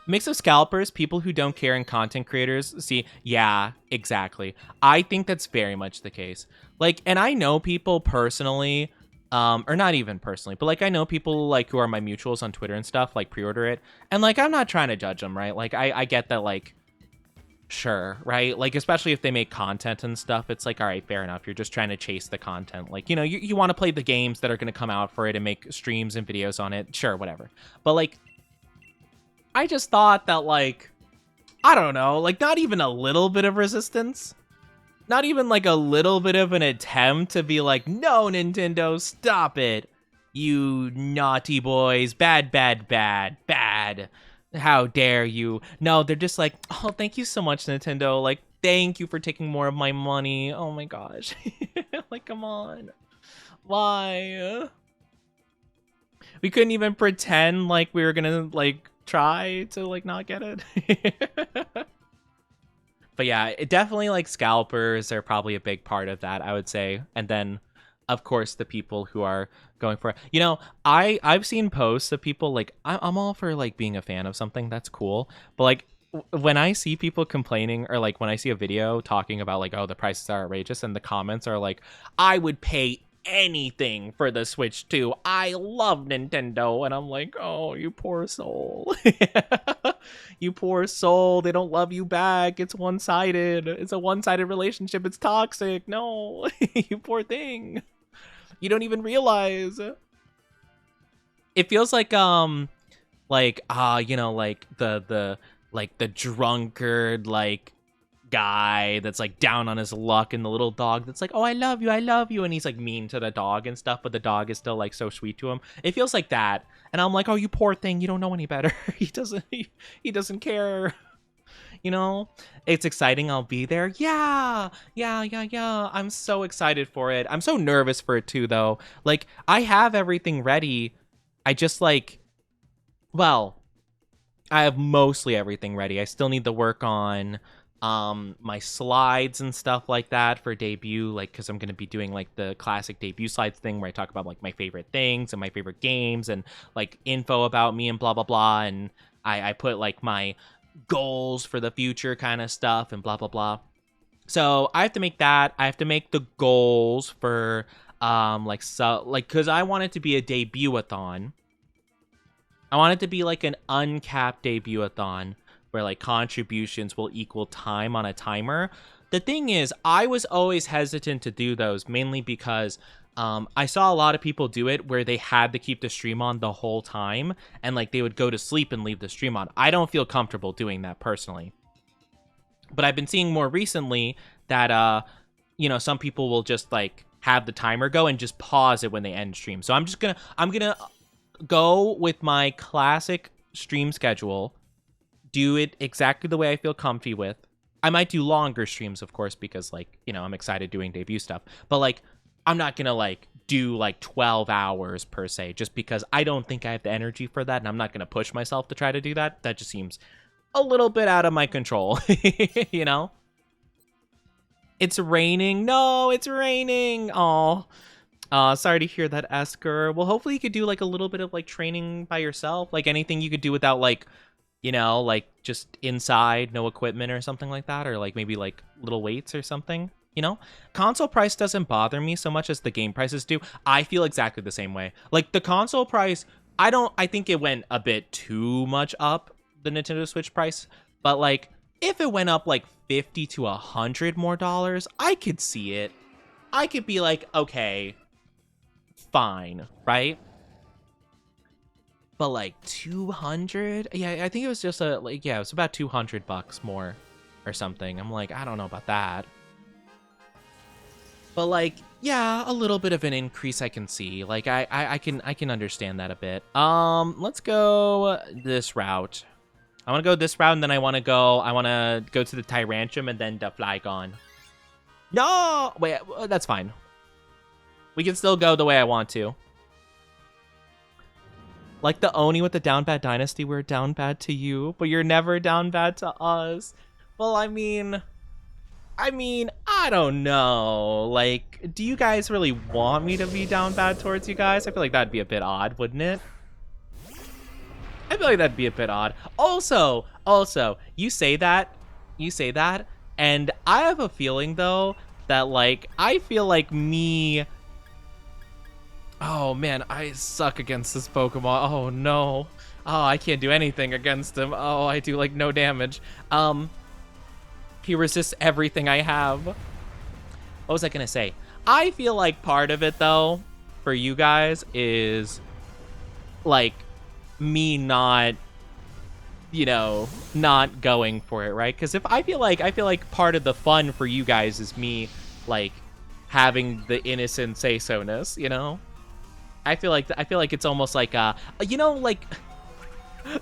Mix of scalpers, people who don't care, and content creators. See, yeah, exactly. I think that's very much the case. Like, and I know people personally, or not even personally, but like I know people like who are my mutuals on Twitter and stuff, like pre-order it, and like I'm not trying to judge them, right? Like I get that, like, sure, right? Like, especially if they make content and stuff, it's like, all right, fair enough. You're just trying to chase the content. Like, you know, you want to play the games that are going to come out for it and make streams and videos on it. Sure, whatever. But like, I just thought that, like, I don't know, like not even a little bit of resistance. Not even like a little bit of an attempt to be like, no, Nintendo, stop it. You naughty boys. Bad, bad, bad, bad. How dare you? No, they're just like, oh, thank you so much, Nintendo. Like, thank you for taking more of my money. Oh my gosh. Like, come on. Why? We couldn't even pretend like we were gonna, like, try to, like, not get it. But yeah, it definitely, like, scalpers are probably a big part of that, I would say. And then, of course, the people who are going for it. You know, I've seen posts of people, like, I'm all for, like, being a fan of something. That's cool. But, like, when I see people complaining, or, like, when I see a video talking about, like, oh, the prices are outrageous, and the comments are like, I would pay anything for the Switch 2. I love Nintendo. And I'm like, oh, you poor soul. You poor soul. They don't love you back. It's one-sided. It's a one-sided relationship. It's toxic. No. You poor thing. You don't even realize. It feels like you know, like the drunkard, like, guy that's like down on his luck, and the little dog that's like, oh, I love you, and he's like mean to the dog and stuff, but the dog is still like so sweet to him. It feels like that, and I'm like, oh, you poor thing, you don't know any better. He doesn't care. You know, it's exciting. I'll be there. Yeah. I'm so excited for it. I'm so nervous for it too, though. Like, I have everything ready. I just, like, well, I have mostly everything ready. I still need to work on my slides and stuff like that for debut, like because I'm gonna be doing like the classic debut slides thing where I talk about like my favorite things and my favorite games and like info about me and blah blah blah, and I put like my goals for the future kind of stuff and blah blah blah. So I have to make that. I have to make the goals for because I want it to be a debut-a-thon. I want it to be like an uncapped debut-a-thon where like contributions will equal time on a timer. The thing is, I was always hesitant to do those mainly because I saw a lot of people do it where they had to keep the stream on the whole time and like they would go to sleep and leave the stream on. I don't feel comfortable doing that personally. But I've been seeing more recently that some people will just like have the timer go and just pause it when they end stream. So I'm gonna go with my classic stream schedule, do it exactly the way I feel comfy with. I might do longer streams, of course, because like, I'm excited doing debut stuff. But like, I'm not gonna like do like 12 hours per se, just because I don't think I have the energy for that, and I'm not gonna push myself to try to do that. That just seems a little bit out of my control, It's raining. No, it's raining. Oh, sorry to hear that, Esker. Well, hopefully you could do like a little bit of like training by yourself, like anything you could do without like, like just inside, no equipment or something like that, or like maybe like little weights or something. Console price doesn't bother me so much as the game prices do. I feel exactly the same way. Like the console price, I think it went a bit too much up, the Nintendo Switch price, but like if it went up like $50 to $100 more, I could see it. I could be like, okay, fine, right? But like 200, yeah, I think it was just it was about $200 more or something. I'm like, I don't know about that. But like, yeah, a little bit of an increase I can see. Like I can understand that a bit. Let's go this route. I want to go this route, and then I want to go to the Tyrantium and then the Flygon. No! Wait, that's fine. We can still go the way I want to. Like the Oni with the down bad dynasty, we're down bad to you, but you're never down bad to us. Well, I mean, I don't know. Like, do you guys really want me to be down bad towards you guys? I feel like that'd be a bit odd, wouldn't it? I feel like that'd be a bit odd. Also, you say that, and I have a feeling though that like I feel like me. Oh man, I suck against this Pokemon. Oh no. Oh, I can't do anything against him. Oh, I do like no damage. He resists everything I have. What was I gonna say? I feel like part of it though, for you guys, is like me not going for it, right? Because if I feel like part of the fun for you guys is me like having the innocent say-so-ness, I feel like it's almost like like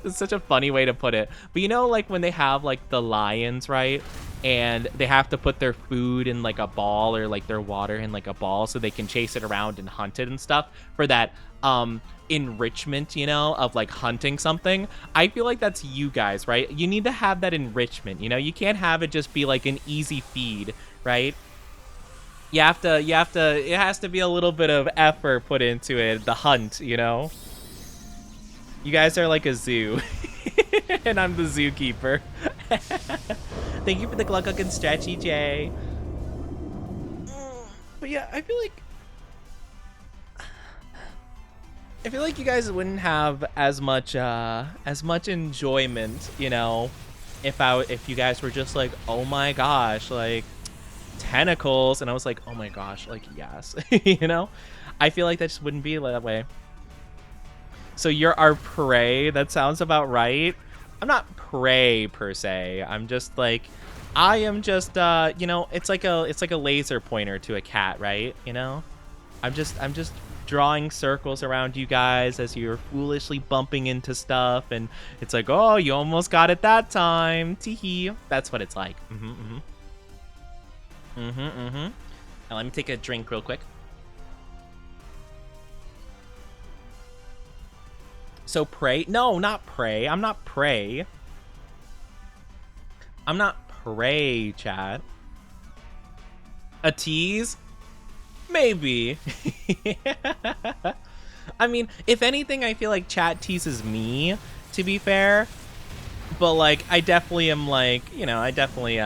it's such a funny way to put it, but like when they have like the lions, right, and they have to put their food in like a ball or like their water in like a ball so they can chase it around and hunt it and stuff for that enrichment, of like hunting something. I feel like that's you guys, right? You need to have that enrichment, you can't have it just be like an easy feed, right? You have to, it has to be a little bit of effort put into it, the hunt, You guys are like a zoo, and I'm the zookeeper. Thank you for the Gluck and Stretchy J. But yeah, I feel like you guys wouldn't have as much enjoyment, if you guys were just like, oh my gosh, like tentacles, and I was like, oh my gosh, like yes, I feel like that just wouldn't be that way. So you're our prey. That sounds about right. I'm not prey per se. I'm just like, I am just it's like a laser pointer to a cat, right? I'm just drawing circles around you guys as you're foolishly bumping into stuff, and it's like, oh, you almost got it that time. Teehee. That's what it's like. Now let me take a drink real quick. So prey? No, not prey. I'm not prey. I'm not pray, chat. A tease? Maybe. I mean, if anything, I feel like chat teases me, to be fair. But, like, I definitely am, like, you know, I definitely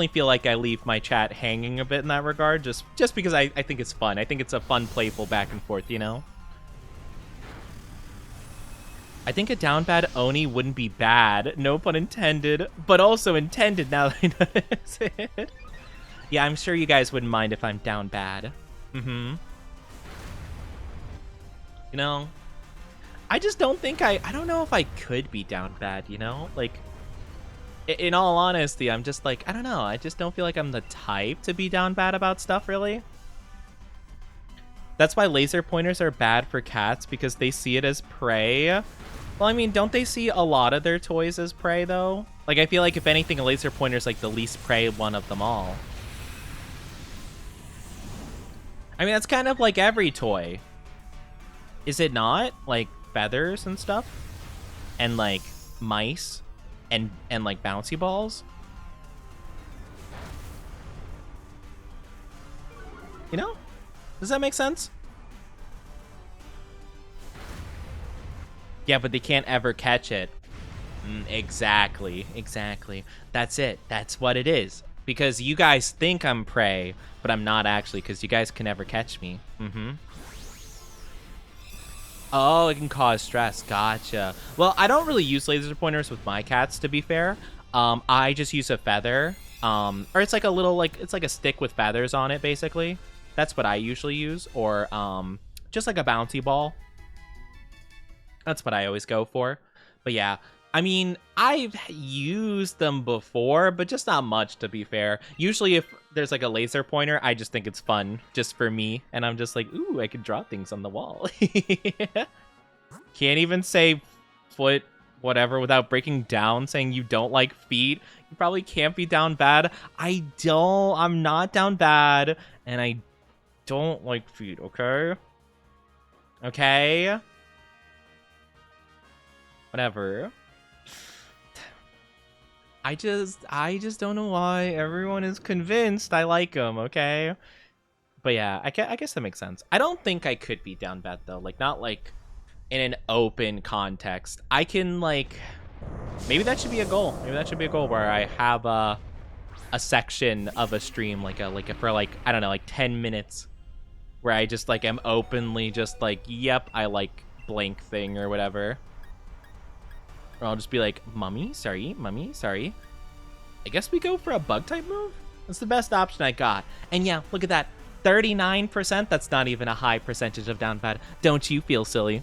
feel like I leave my chat hanging a bit in that regard, just because I think it's fun. I think it's a fun, playful back and forth, you know? I think a down bad Oni wouldn't be bad, no pun intended, but also intended now that I notice it. Yeah, I'm sure you guys wouldn't mind if I'm down bad. You know? I just don't think I don't know if I could be down bad, you know? Like, in all honesty, I'm just like, I don't know. I just don't feel like I'm the type to be down bad about stuff, really. That's why laser pointers are bad for cats, because they see it as prey. Well, I mean, don't they see a lot of their toys as prey, though? Like, I feel like, if anything, a laser pointer is, like, the least prey one of them all. I mean, that's kind of like every toy. Is it not? Like, feathers and stuff? And, like, mice? And like, bouncy balls? You know? Does that make sense? Yeah, but they can't ever catch it. Exactly. That's it. That's what it is. Because you guys think I'm prey, but I'm not actually, because you guys can never catch me. Oh, it can cause stress. Gotcha. Well, I don't really use laser pointers with my cats, to be fair. I just use a feather. Or it's like a little, like, it's like a stick with feathers on it, basically. That's what I usually use. Or just like a bouncy ball. That's what I always go for. But yeah, I mean, I've used them before, but just not much, to be fair. Usually if there's like a laser pointer, I just think it's fun just for me. And I'm just like, ooh, I can draw things on the wall. Can't even say foot whatever without breaking down, saying you don't like feet. You probably can't be down bad. I'm not down bad. And I don't like feet, okay? Okay? Whatever. I just don't know why everyone is convinced I like them, okay? But yeah, I guess that makes sense. I don't think I could be down bad, though. Like, not, like, in an open context. I can, like... Maybe that should be a goal. Maybe that should be a goal where I have a section of a stream, for, like, I don't know, like, 10 minutes. Where I just, like, am openly just, like, yep, I like blank thing or whatever. Or I'll just be like, Mummy, sorry. I guess we go for a bug type move? That's the best option I got. And yeah, look at that. 39%? That's not even a high percentage of down bad. Don't you feel silly?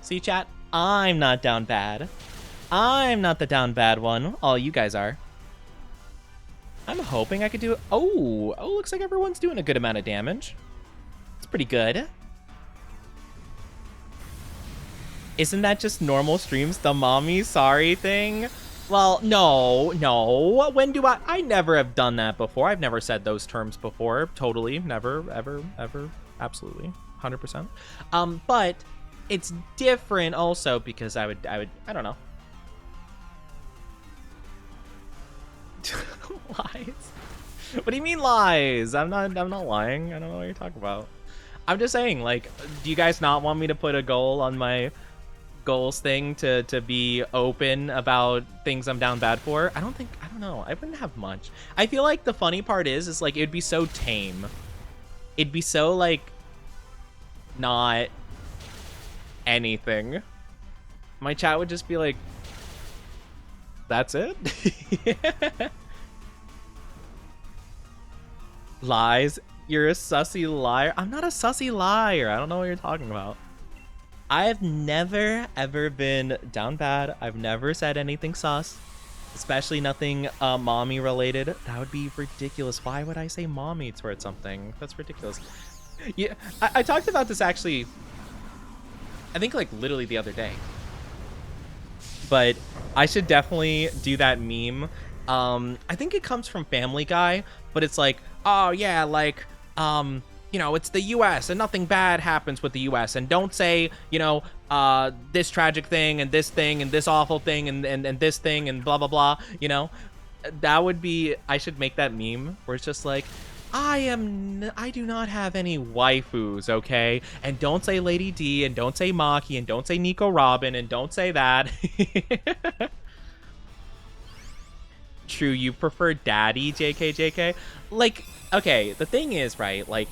See, chat? I'm not down bad. I'm not the down bad one. All you guys are. I'm hoping I could do it. Oh, looks like everyone's doing a good amount of damage. It's pretty good. Isn't that just normal streams, the mommy sorry thing? Well, no. When do I never have done that before. I've never said those terms before. Totally. Never, ever. Absolutely. 100%. But it's different also because I don't know. Lies. What do you mean lies? I'm not lying. I don't know what you're talking about. I'm just saying, like, do you guys not want me to put a goal on my goals thing to be open about things I'm down bad for? I don't know. I wouldn't have much. I feel like the funny part is like, it'd be so tame. It'd be so, like, not anything. My chat would just be like, that's it? Lies. You're a sussy liar. I'm not a sussy liar. I don't know what you're talking about. I've never, ever been down bad. I've never said anything sus. Especially nothing mommy related. That would be ridiculous. Why would I say mommy towards something? That's ridiculous. Yeah, I talked about this actually, I think, like, literally the other day. But I should definitely do that meme. I think it comes from Family Guy, but it's like, oh yeah, like, you know, it's the US and nothing bad happens with the US, and don't say, you know, this tragic thing and this awful thing and this thing and blah blah blah, you know. That would be, I should make that meme where it's just like, I do not have any waifus, okay? And don't say Lady D, and don't say Maki, and don't say Nico Robin, and don't say that. True, you prefer daddy, JK. Like, okay, the thing is, right, like,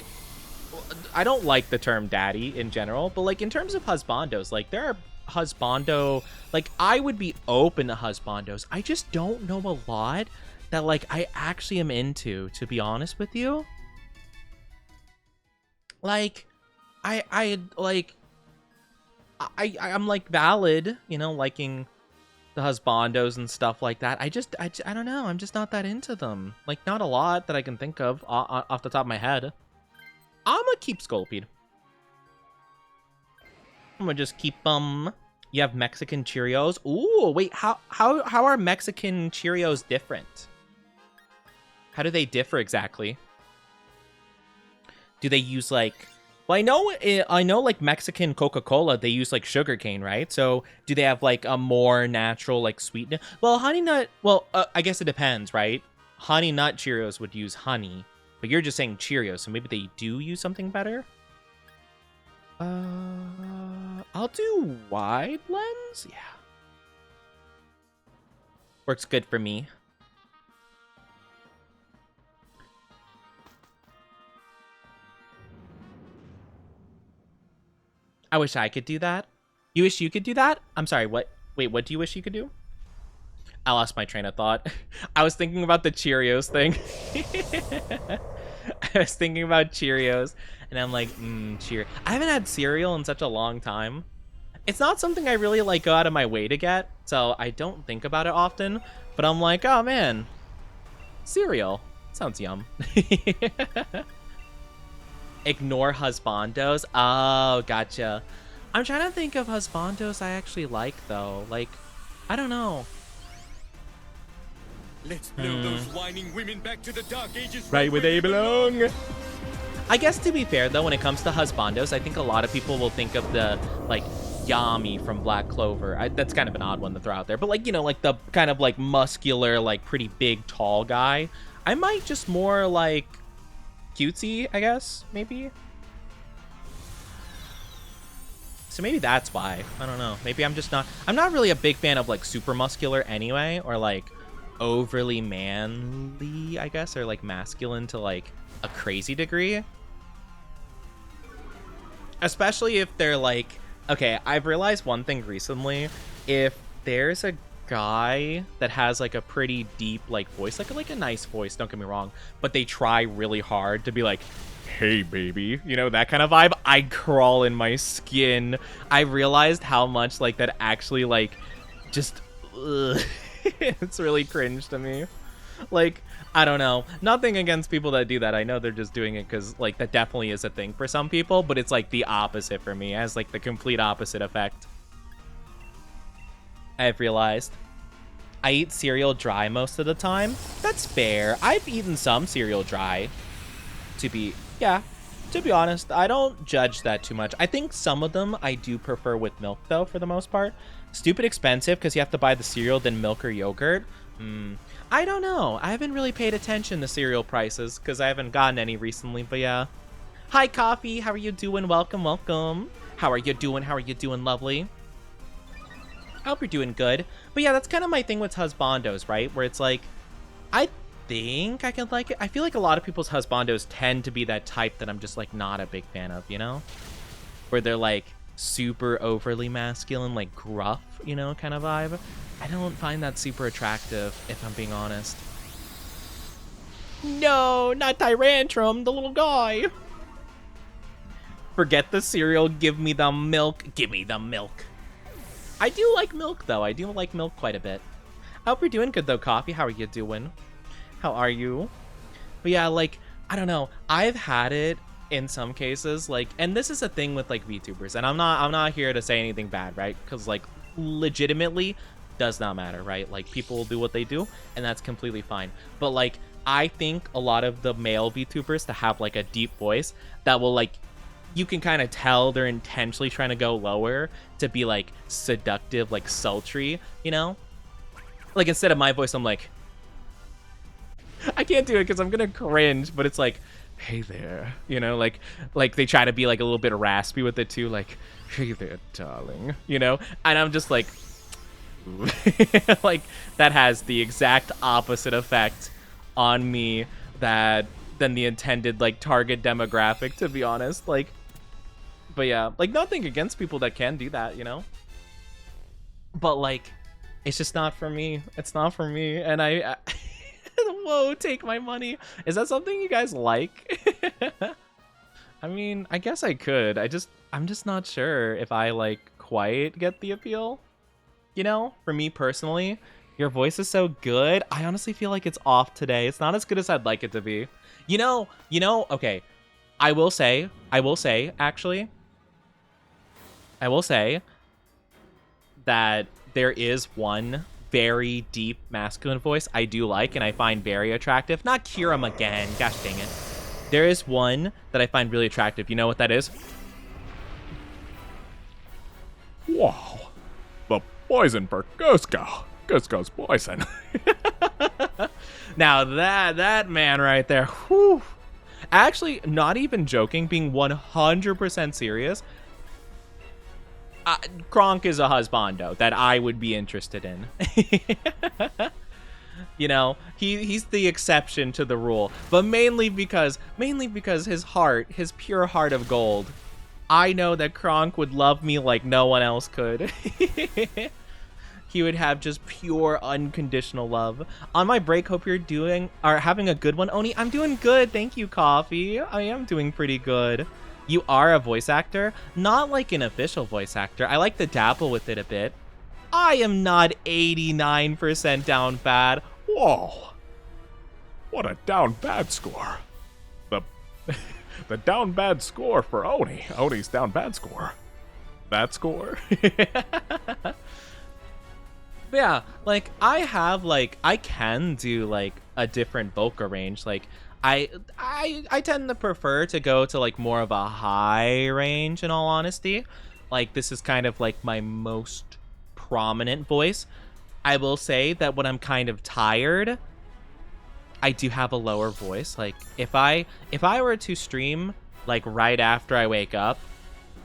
I don't like the term daddy in general, but like in terms of husbandos, like there are husbando, like I would be open to husbandos. I just don't know a lot that like I actually am into, to be honest with you. Like I'm like valid, you know, liking the husbandos and stuff like that. I don't know, I'm just not that into them. Like not a lot that I can think of off the top of my head. I'm gonna keep Scolpede. I'm gonna just keep you have Mexican Cheerios. Ooh, wait, how are Mexican Cheerios different? How do they differ exactly? Do they use like, well, I know like Mexican Coca-Cola, they use like sugarcane, right? So do they have like a more natural like sweetness? Well, Honey Nut, well, I guess it depends, right? Honey Nut Cheerios would use honey, but you're just saying Cheerios, so maybe they do use something better? I'll do wide lens? Yeah. Works good for me. I wish I could do that. You wish you could do that? I'm sorry, what? Wait, what do you wish you could do? I lost my train of thought. I was thinking about the Cheerios thing. I was thinking about Cheerios, and I'm like, Cheer. I haven't had cereal in such a long time. It's not something I really like go out of my way to get, so I don't think about it often. But I'm like, oh man, cereal sounds yum. Ignore husbandos. Oh, gotcha. I'm trying to think of husbandos I actually like though. Like, I don't know. Let's blow those whining women back to the dark ages. Right where they belong. I guess to be fair though, when it comes to husbandos, I think a lot of people will think of the like Yami from Black Clover. That's kind of an odd one to throw out there, but like, you know, like the kind of like muscular, like pretty big, tall guy. I might just more like cutesy, I guess, maybe. So maybe that's why. I don't know. Maybe I'm not really a big fan of like super muscular anyway, or like overly manly, I guess, or like masculine to like a crazy degree. Especially if they're like, okay, I've realized one thing recently. If there's a guy that has like a pretty deep like voice, like a nice voice, don't get me wrong, but they try really hard to be like, hey baby, you know, that kind of vibe, I crawl in my skin. I realized how much like that actually like just it's really cringe to me. Like, I don't know, nothing against people that do that. I know they're just doing it because like that definitely is a thing for some people, but it's like the opposite for me. It has like the complete opposite effect. I've realized I eat cereal dry most of the time. That's fair. I've eaten some cereal dry. To be honest, I don't judge that too much. I think some of them I do prefer with milk though, for the most part. Stupid expensive because you have to buy the cereal, then milk or yogurt. I don't know. I haven't really paid attention to cereal prices because I haven't gotten any recently, but yeah. Hi, Coffee. How are you doing? Welcome, welcome. How are you doing? How are you doing, lovely? I hope you're doing good. But yeah, that's kind of my thing with husbandos, right? Where it's like, I think I can like it. I feel like a lot of people's husbandos tend to be that type that I'm just like not a big fan of, you know? Where they're like super overly masculine, like gruff, you know, kind of vibe. I don't find that super attractive, if I'm being honest. No, not Tyrantrum, the little guy. Forget the cereal, give me the milk. Give me the milk. I do like milk, though. I do like milk quite a bit. I hope you're doing good, though, Coffee. How are you doing? How are you? But yeah, like, I don't know. I've had it in some cases, like, and this is a thing with, like, VTubers, and I'm not here to say anything bad, right? Because, like, legitimately does not matter, right? Like, people will do what they do, and that's completely fine. But, like, I think a lot of the male VTubers to have like a deep voice that will like, you can kind of tell they're intentionally trying to go lower to be like seductive, like sultry, you know? Like instead of my voice, I'm like, I can't do it because I'm gonna cringe, but it's like, hey there, you know, like they try to be like a little bit raspy with it too, like, hey there, darling, you know? And I'm just like, like that has the exact opposite effect on me than the intended like target demographic, to be honest. Like, but yeah, like nothing against people that can do that, you know? But like, it's just not for me. It's not for me. And I whoa, take my money. Is that something you guys like? I mean, I guess I could. I'm just not sure if I like quite get the appeal. You know, for me personally, your voice is so good. I honestly feel like it's off today. It's not as good as I'd like it to be. You know, okay. I will say, actually, I will say that there is one very deep masculine voice I do like and I find very attractive. Not Kiram again. Gosh dang it. There is one that I find really attractive. You know what that is? Wow. The poison for Cusco. Cusco's poison. Now that man right there, whew. Actually, not even joking, being 100% serious, Kronk is a husbando that I would be interested in. You know, he's the exception to the rule, but mainly because his heart, his pure heart of gold. I know that Kronk would love me like no one else could. He would have just pure, unconditional love. On my break, hope you're having a good one, Oni. I'm doing good, thank you, Coffee. I am doing pretty good. You are a voice actor? Not like an official voice actor. I like to dabble with it a bit. I am not 89% down bad. Whoa. What a down bad score. The down bad score for Oni. Oni's down bad score. Bad score. Yeah, like I can do like a different vocal range. Like I tend to prefer to go to like more of a high range, in all honesty. Like this is kind of like my most prominent voice. I will say that when I'm kind of tired, I do have a lower voice. Like if I were to stream like right after I wake up,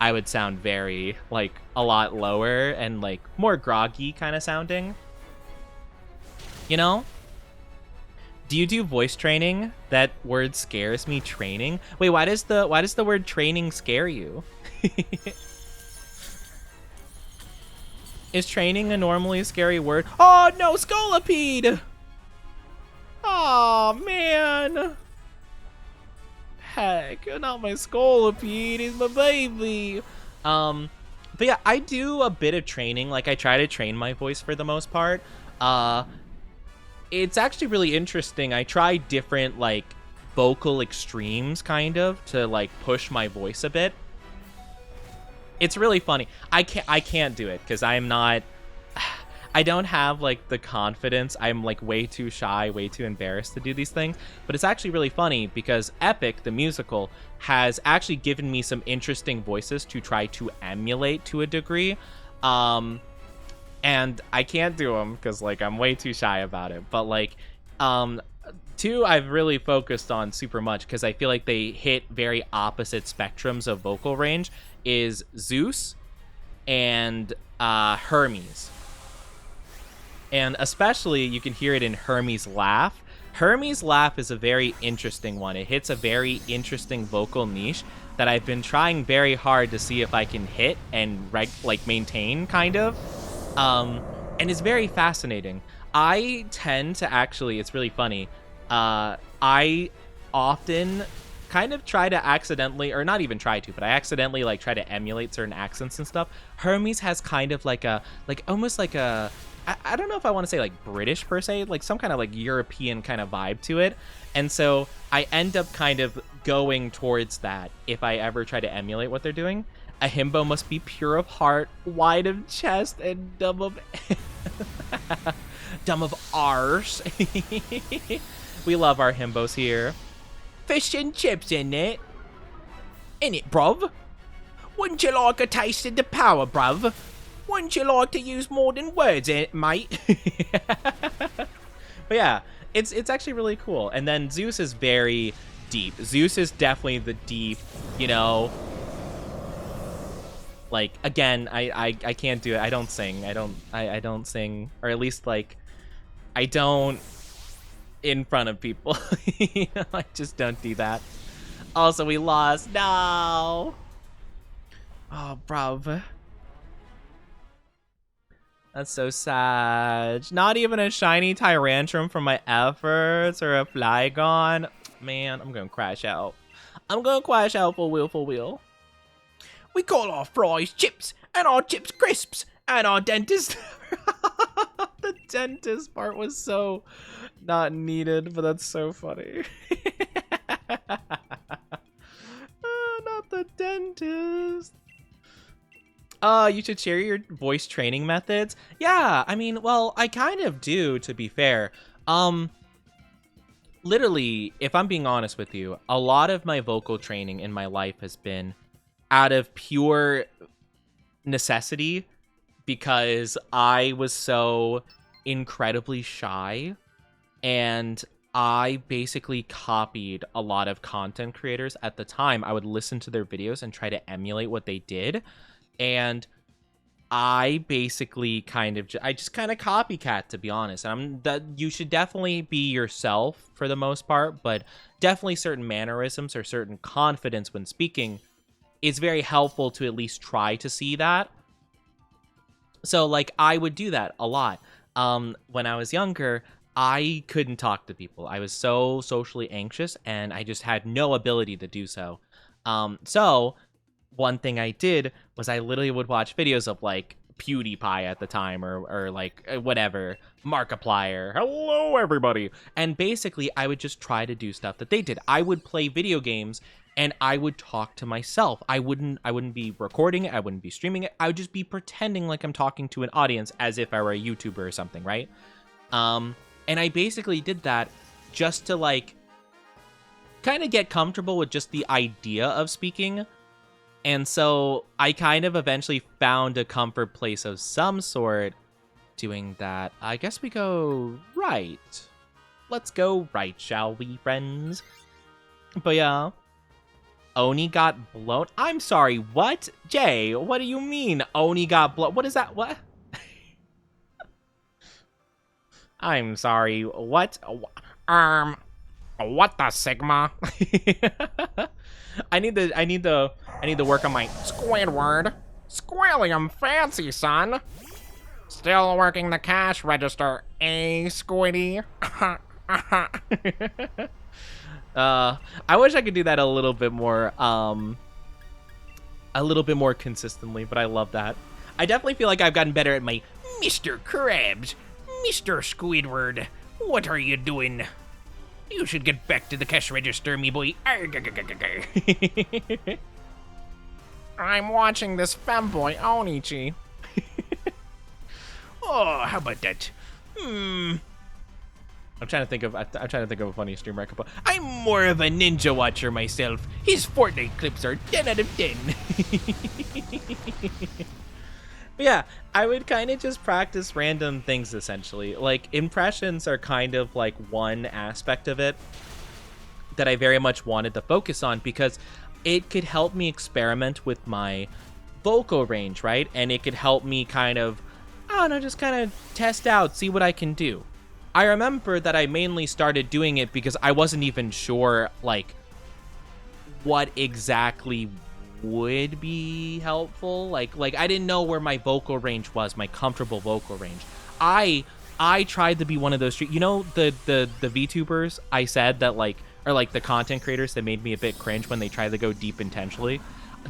I would sound very like a lot lower and like more groggy kind of sounding. You know? Do you do voice training? That word scares me, training. Wait, why does the word training scare you? Is training a normally scary word? Oh no, Scolipede! Oh man. Heck, not my Scolipede, he's my baby. But yeah, I do a bit of training. Like I try to train my voice for the most part. It's actually really interesting. I try different like vocal extremes kind of to like push my voice a bit. It's really funny. I can't do it because I don't have like the confidence. I'm like way too shy, way too embarrassed to do these things. But it's actually really funny because Epic, the musical, has actually given me some interesting voices to try to emulate to a degree. And I can't do them because like I'm way too shy about it. But like, two I've really focused on super much because I feel like they hit very opposite spectrums of vocal range is Zeus and Hermes. And especially you can hear it in Hermes' laugh. Hermes' laugh is a very interesting one. It hits a very interesting vocal niche that I've been trying very hard to see if I can hit and maintain kind of. And it's very fascinating. I tend to actually, it's really funny. I often kind of try to accidentally, or not even try to, but I accidentally like try to emulate certain accents and stuff. Hermes has kind of like a, like almost like a, I don't know if I want to say like British per se, like some kind of like European kind of vibe to it. And so I end up kind of going towards that if I ever try to emulate what they're doing. A himbo must be pure of heart, wide of chest, and dumb of... dumb of ours. We love our himbos here. Fish and chips in it. In it, bruv. Wouldn't you like a taste of the power, bruv? Wouldn't you like to use more than words in it, mate? But yeah, it's actually really cool. And then Zeus is very deep. Zeus is definitely the deep, you know. Like, again, I can't do it. I don't sing. I don't sing, or at least like I don't in front of people. You know, I just don't do that. Also, we lost. No. Oh, bruv. That's so sad. Not even a shiny Tyrantrum from my efforts or a Flygon. Man, I'm gonna crash out. I'm gonna crash out for real. We call our fries chips, and our chips crisps, and our dentist. The dentist part was so not needed, but that's so funny. Not the dentist. You should share your voice training methods. Yeah, I mean, well, I kind of do, to be fair. Literally, if I'm being honest with you, a lot of my vocal training in my life has been out of pure necessity because I was so incredibly shy, and I basically copied a lot of content creators at the time. I would listen to their videos and try to emulate what they did. And I basically I just kind of copycat, to be honest. You should definitely be yourself for the most part, but definitely certain mannerisms or certain confidence when speaking is very helpful to at least try to see that. So like I would do that a lot. When I was younger, I couldn't talk to people. I was so socially anxious and I just had no ability to do so. So one thing I did was I literally would watch videos of like PewDiePie at the time or like whatever, Markiplier, hello everybody. And basically I would just try to do stuff that they did. I would play video games and I would talk to myself. I wouldn't be recording it, I wouldn't be streaming it. I would just be pretending like I'm talking to an audience as if I were a YouTuber or something, right? And I basically did that just to like kind of get comfortable with just the idea of speaking. And so I kind of eventually found a comfort place of some sort doing that. I guess we go right. Let's go right, shall we, friends? But yeah. Oni got blown. I'm sorry, what? Jay, what do you mean Oni got blown? What is that? What? I'm sorry, what? What the Sigma? I need to work on my Squidward. Squilliam fancy, son. Still working the cash register, eh, Squiddy? I wish I could do that a little bit more consistently, but I love that. I definitely feel like I've gotten better at my Mr. Krabs, Mr. Squidward, what are you doing? You should get back to the cash register, me boy. I'm watching this femboy Onichi. Oh, how about that? I'm trying to think of a funny streamer I could put. I'm more of a ninja watcher myself. His Fortnite clips are 10 out of 10. But yeah, I would kind of just practice random things essentially. Like impressions are kind of like one aspect of it that I very much wanted to focus on because it could help me experiment with my vocal range, right? And it could help me kind of, I don't know, just kind of test out, see what I can do. I remember that I mainly started doing it because I wasn't even sure like what exactly would be helpful. Like I didn't know where my vocal range was, my comfortable vocal range. I tried to be one of those, you know, the VTubers I said that like are like the content creators that made me a bit cringe when they try to go deep intentionally.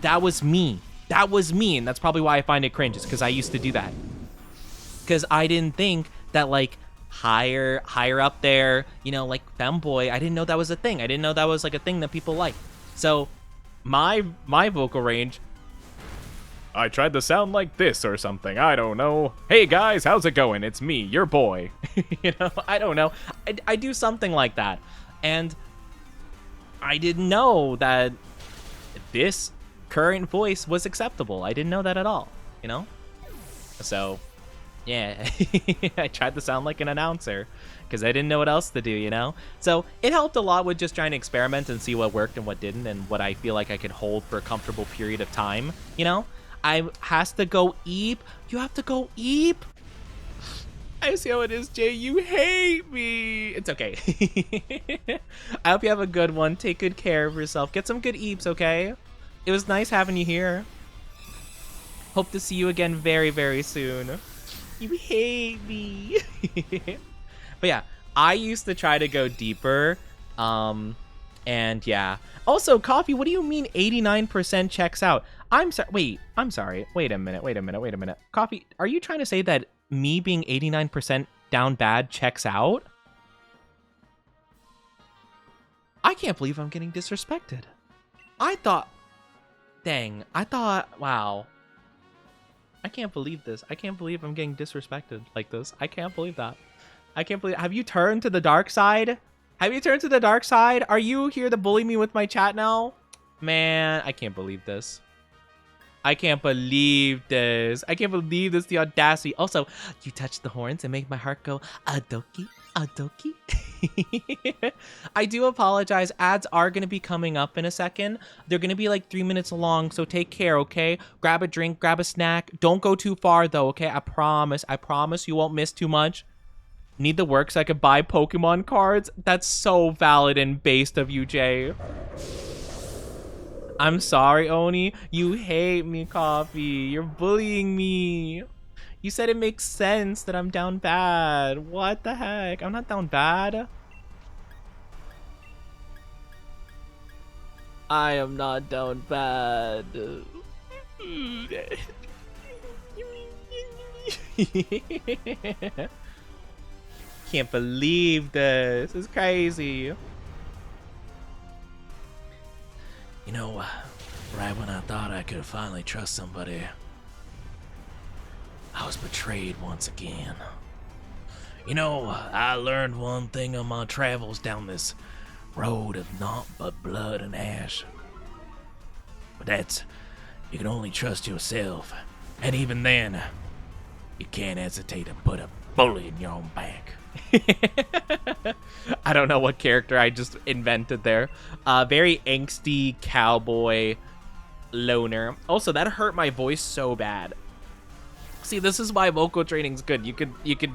That was me. And that's probably why I find it cringe, is because I used to do that. Because I didn't think that like higher up there, you know, like Femboy, I didn't know that was a thing. I didn't know that was like a thing that people like. So my vocal range I tried to sound like this or something. I don't know. Hey guys, how's it going? It's me, your boy. You know, I don't know. I do something like that. And I didn't know that this current voice was acceptable. I didn't know that at all, you know? So, yeah, I tried to sound like an announcer because I didn't know what else to do, you know? So it helped a lot with just trying to experiment and see what worked and what didn't and what I feel like I could hold for a comfortable period of time, you know? I has to go eep. You have to go eep. I see how it is, Jay. You hate me. It's okay. I hope you have a good one. Take good care of yourself. Get some good eeps, okay? It was nice having you here. Hope to see you again very, very soon. You hate me. But yeah, I used to try to go deeper. And yeah. Also, Coffee, what do you mean 89% checks out? I'm sorry. Wait a minute. Coffee, are you trying to say that me being 89% down bad checks out? I can't believe I'm getting disrespected. Wow. I can't believe this. I can't believe I'm getting disrespected like this. I can't believe that. Have you turned to the dark side? Are you here to bully me with my chat now? Man, I can't believe this. I can't believe this, the audacity. Also, you touch the horns and make my heart go, adoki, adoki. I do apologize. Ads are going to be coming up in a second. They're going to be like 3 minutes long, so take care, okay? Grab a drink, grab a snack. Don't go too far, though, okay? I promise you won't miss too much. Need the work so I could buy Pokemon cards? That's so valid and based of you, Jay. I'm sorry, Oni. You hate me, Coffee. You're bullying me. You said it makes sense that I'm down bad. What the heck? I'm not down bad. I am not down bad. Can't believe this. It's crazy. You know, right when I thought I could finally trust somebody, I was betrayed once again. You know, I learned one thing on my travels down this road of naught but blood and ash. But that's, you can only trust yourself. And even then, you can't hesitate to put a bullet in your own back. I don't know what character I just invented there. Very angsty cowboy loner. Also, that hurt my voice so bad. See, this is why vocal training's good. You could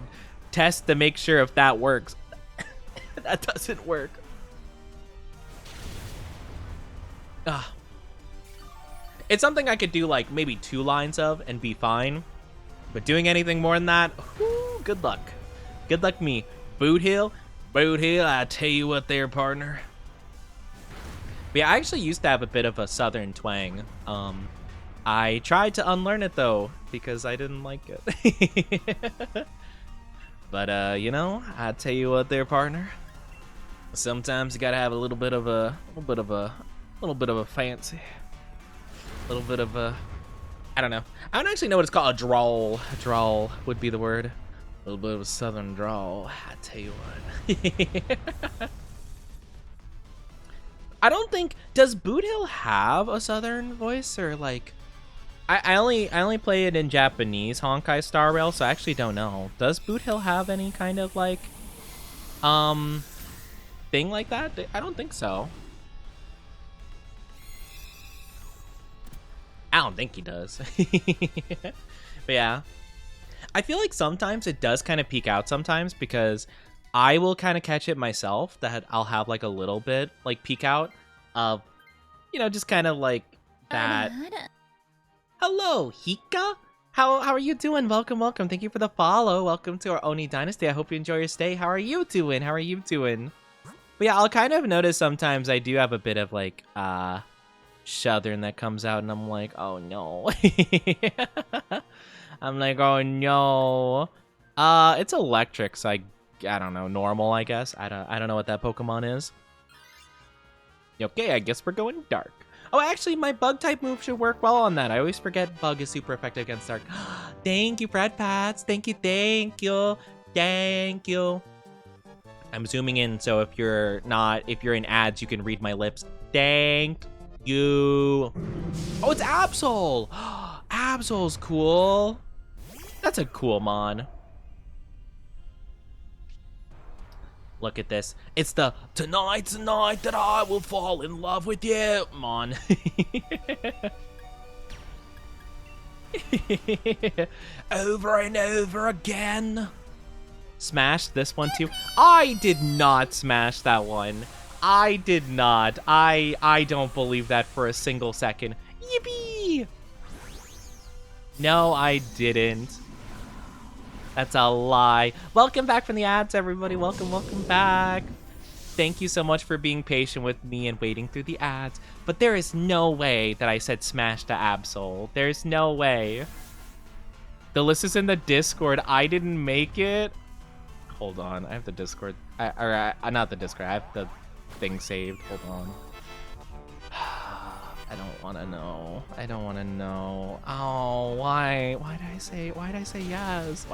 test to make sure if that works. That doesn't work. It's something I could do like maybe 2 lines of and be fine. But doing anything more than that, whew, good luck. Good luck me. Boot Hill, I tell you what there, partner. But yeah, I actually used to have a bit of a southern twang. I tried to unlearn it though, because I didn't like it. But you know, I tell you what there, partner. Sometimes you gotta have a little bit of a fancy. A little bit of a, I don't know. I don't actually know what it's called. A drawl. A drawl would be the word. A little bit of a southern drawl. I tell you what. I don't think, does Boot Hill have a southern voice, or like, I only play it in Japanese Honkai Star Rail, so I actually don't know. Does Boot Hill have any kind of like thing like that? I don't think so. I don't think he does. But yeah, I feel like sometimes it does kind of peak out sometimes, because I will kind of catch it myself that I'll have like a little bit like peak out of, you know, just kind of like that. Hello, Hika. How are you doing? Welcome. Thank you for the follow. Welcome to our Oni Dynasty. I hope you enjoy your stay. How are you doing? But yeah, I'll kind of notice sometimes I do have a bit of like southern that comes out, and I'm like, oh no. I'm like, oh no. It's electric, so I don't know, normal, I guess. I don't know what that Pokemon is. Okay, I guess we're going dark. Oh, actually, my bug type move should work well on that. I always forget bug is super effective against dark. Thank you, Fred Pats. Thank you, thank you, thank you. I'm zooming in, so if you're in ads, you can read my lips. Thank you. Oh, it's Absol. Absol's cool. That's a cool mon. Look at this. It's the tonight that I will fall in love with you mon. Over and over again. Smashed this one too. I did not smash that one. I did not. I don't believe that for a single second. Yippee! No, I didn't. That's a lie. Welcome back from the ads, everybody. Welcome back. Thank you so much for being patient with me and waiting through the ads. But there is no way that I said smash to Absol. There's no way. The list is in the Discord. I didn't make it. Hold on. I have the Discord. Not the Discord. I have the thing saved. Hold on. I don't want to know. I don't want to know. Oh, why? Why did I say yes? Why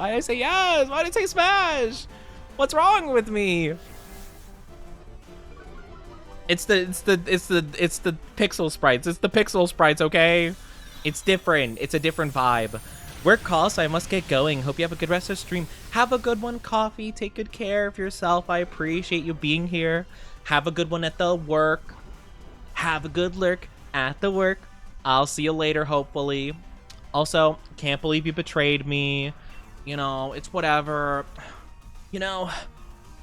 did I say yes? Why did I say smash? What's wrong with me? It's the pixel sprites. It's the pixel sprites, okay? It's different. It's a different vibe. Work calls, so I must get going. Hope you have a good rest of the stream. Have a good one, Coffee. Take good care of yourself. I appreciate you being here. Have a good one at the work. Have a good lurk at the work. I'll see you later, hopefully. Also, can't believe you betrayed me. You know, it's whatever. You know,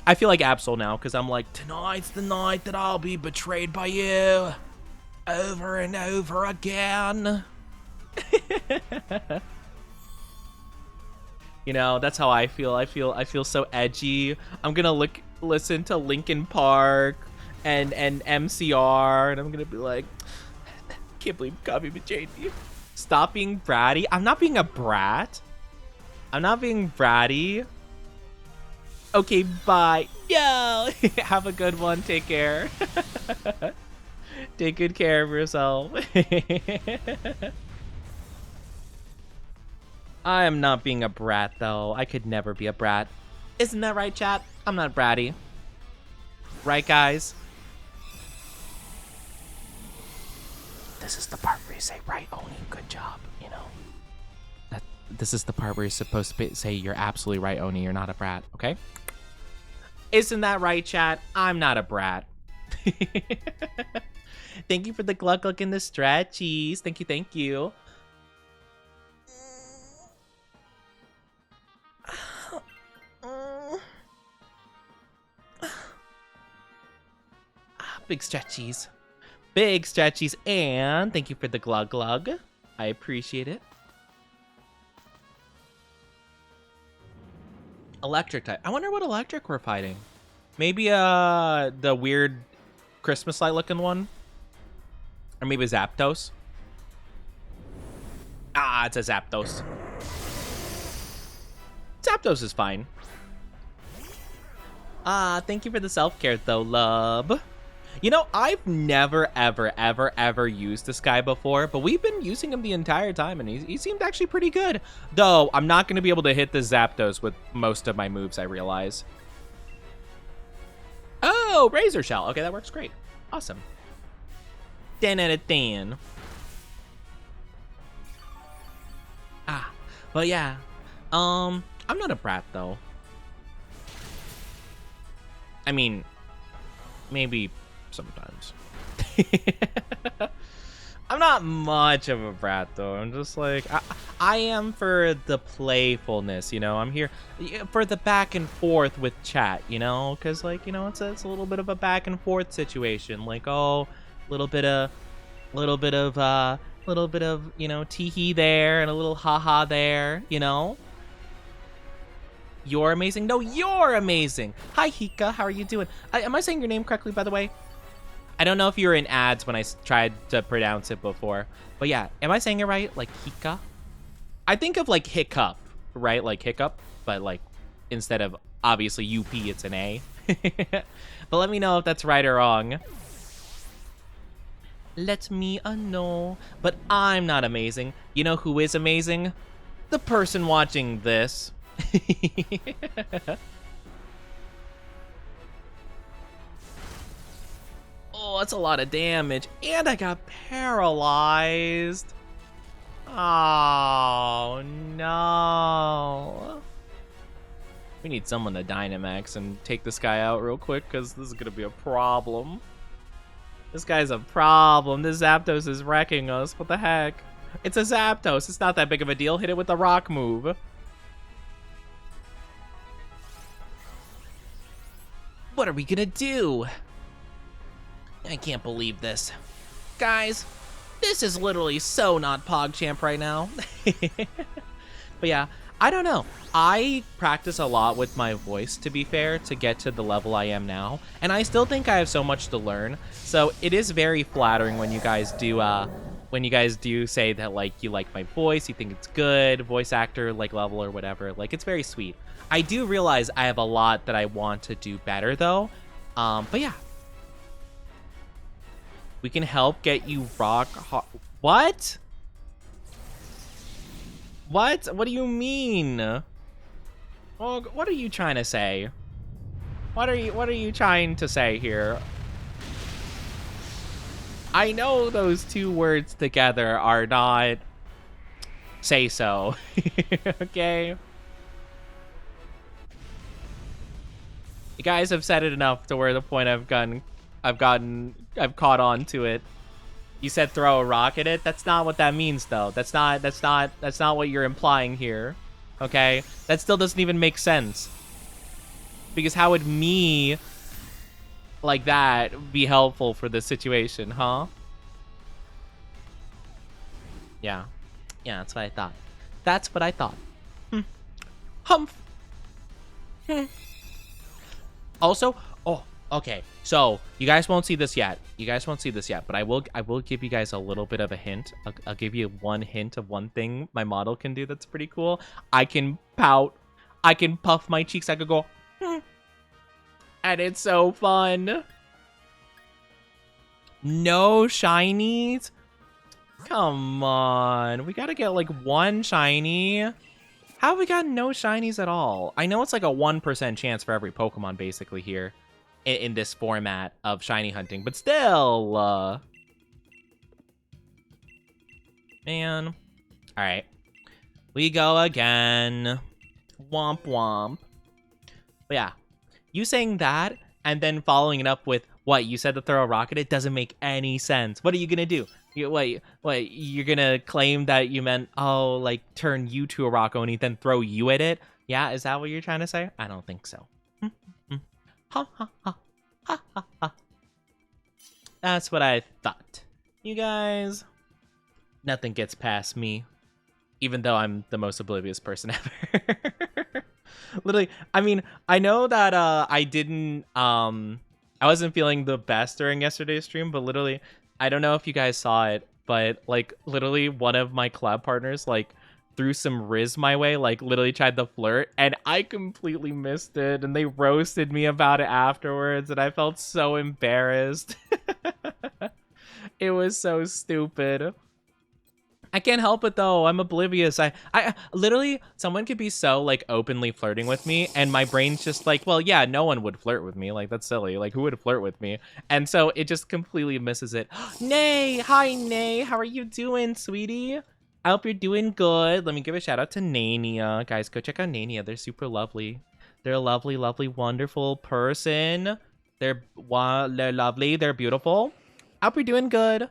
I feel like Absol now, because I'm like, tonight's the night that I'll be betrayed by you. Over and over again. You know, that's how I feel. I feel so edgy. I'm gonna listen to Linkin Park and MCR, and I'm gonna be like, can't believe Coffee betrayed me. Stop being bratty. I'm not being a brat. I'm not being bratty. Okay, bye. Yo, have a good one. Take care. Take good care of yourself. I am not being a brat, though. I could never be a brat. Isn't that right, chat? I'm not bratty. Right, guys? This is the part where you say, right, Oni, good job, you know? This is the part where you're supposed to say, you're absolutely right, Oni, you're not a brat, okay? Isn't that right, chat? I'm not a brat. Thank you for the gluck and the stretchies. Thank you, thank you. Big stretchies. Big stretchies, and thank you for the glug. I appreciate it. Electric type. I wonder what electric we're fighting. Maybe the weird Christmas light looking one? Or maybe Zapdos? Ah, it's a Zapdos. Zapdos is fine. Thank you for the self-care though, love. You know, I've never, ever used this guy before, but we've been using him the entire time, and he seemed actually pretty good. Though, I'm not going to be able to hit the Zapdos with most of my moves, I realize. Oh, Razor Shell. Okay, that works great. Awesome. 10 out of 10. But yeah. I'm not a brat, though. I mean, maybe sometimes. I'm not much of a brat, though. I'm just like, I am for the playfulness, you know? I'm here for the back and forth with chat, you know? Because, like, you know, it's a little bit of a back and forth situation. Like, oh, little bit of, you know, tee-hee there and a little ha-ha there, you know? You're amazing. No, you're amazing. Hi, Hika. How are you doing? Am I saying your name correctly, by the way? I don't know if you were in ads when I tried to pronounce it before. But yeah, am I saying it right? Like Hika? I think of like hiccup, right? Like hiccup, but like instead of obviously UP, it's an A. But let me know if that's right or wrong. Let me know. But I'm not amazing. You know who is amazing? The person watching this. Oh, that's a lot of damage. And I got paralyzed. Oh, no. We need someone to Dynamax and take this guy out real quick, because this is going to be a problem. This guy's a problem. This Zapdos is wrecking us. What the heck? It's a Zapdos. It's not that big of a deal. Hit it with the rock move. What are we going to do? I can't believe this. Guys, this is literally so not PogChamp right now. But yeah, I don't know. I practice a lot with my voice, to be fair, to get to the level I am now. And I still think I have so much to learn. So it is very flattering when you guys do say that, like, you like my voice, you think it's good, voice actor, like, level or whatever. Like, it's very sweet. I do realize I have a lot that I want to do better, though. But yeah. We can help get you rock hard. What? What? What do you mean? Well, what are you trying to say? What are you trying to say here? I know those two words together are not say so. Okay? You guys have said it enough to where the point I've caught on to it. You said throw a rock at it. That's not what that means, though. That's not what you're implying here. Okay? That still doesn't even make sense. Because how would me like that be helpful for this situation, huh? Yeah. Yeah, that's what I thought. That's what I thought. Humph. Also, oh, okay. So you guys won't see this yet. But I will give you guys a little bit of a hint. I'll give you one hint of one thing my model can do that's pretty cool. I can pout. I can puff my cheeks. I could go, and it's so fun. No shinies? Come on. We gotta get like one shiny. How have we got no shinies at all? I know it's like a 1% chance for every Pokemon basically here in this format of shiny hunting, but still, man. All right, we go again. Womp womp. But yeah, you saying that and then following it up with what you said to throw a rocket, it doesn't make any sense. What are you gonna do? Wait, you're gonna claim that you meant, oh, like turn you to a rock Oni, then throw you at it? Yeah, is that what you're trying to say? I don't think so. Ha ha ha ha ha ha. That's what I thought. You guys, nothing gets past me, even though I'm the most oblivious person ever. Literally, I mean, I know that I wasn't feeling the best during yesterday's stream, but literally, I don't know if you guys saw it, but like literally one of my collab partners like threw some Riz my way, like literally tried to flirt, and I completely missed it, and they roasted me about it afterwards, and I felt so embarrassed. It was so stupid. I can't help it though. I'm oblivious. I literally, someone could be so like openly flirting with me, and my brain's just like, well, yeah, no one would flirt with me. Like, that's silly. Like, who would flirt with me? And so it just completely misses it. Nay, hi Nay, how are you doing, sweetie? I hope you're doing good. Let me give a shout out to Nania. Guys, go check out Nania. They're super lovely. They're a lovely, lovely, wonderful person. They're lovely. They're beautiful. I hope you're doing good.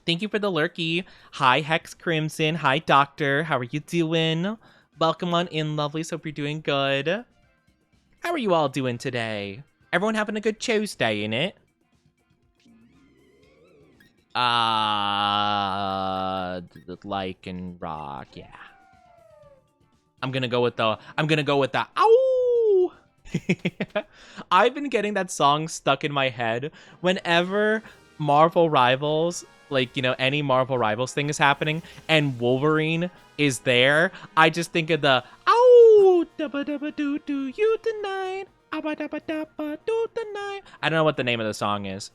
Thank you for the lurky. Hi, Hex Crimson. Hi, Doctor. How are you doing? Welcome on in, lovelies. Hope you're doing good. How are you all doing today? Everyone having a good Tuesday, innit? Like and rock, yeah. I'm gonna go with the ow! I've been getting that song stuck in my head whenever Marvel Rivals, like, you know, any Marvel Rivals thing is happening and Wolverine is there. I just think of the ow, dabba dabba doo doo you tonight, abba dabba dabba doo tonight. I don't know what the name of the song is,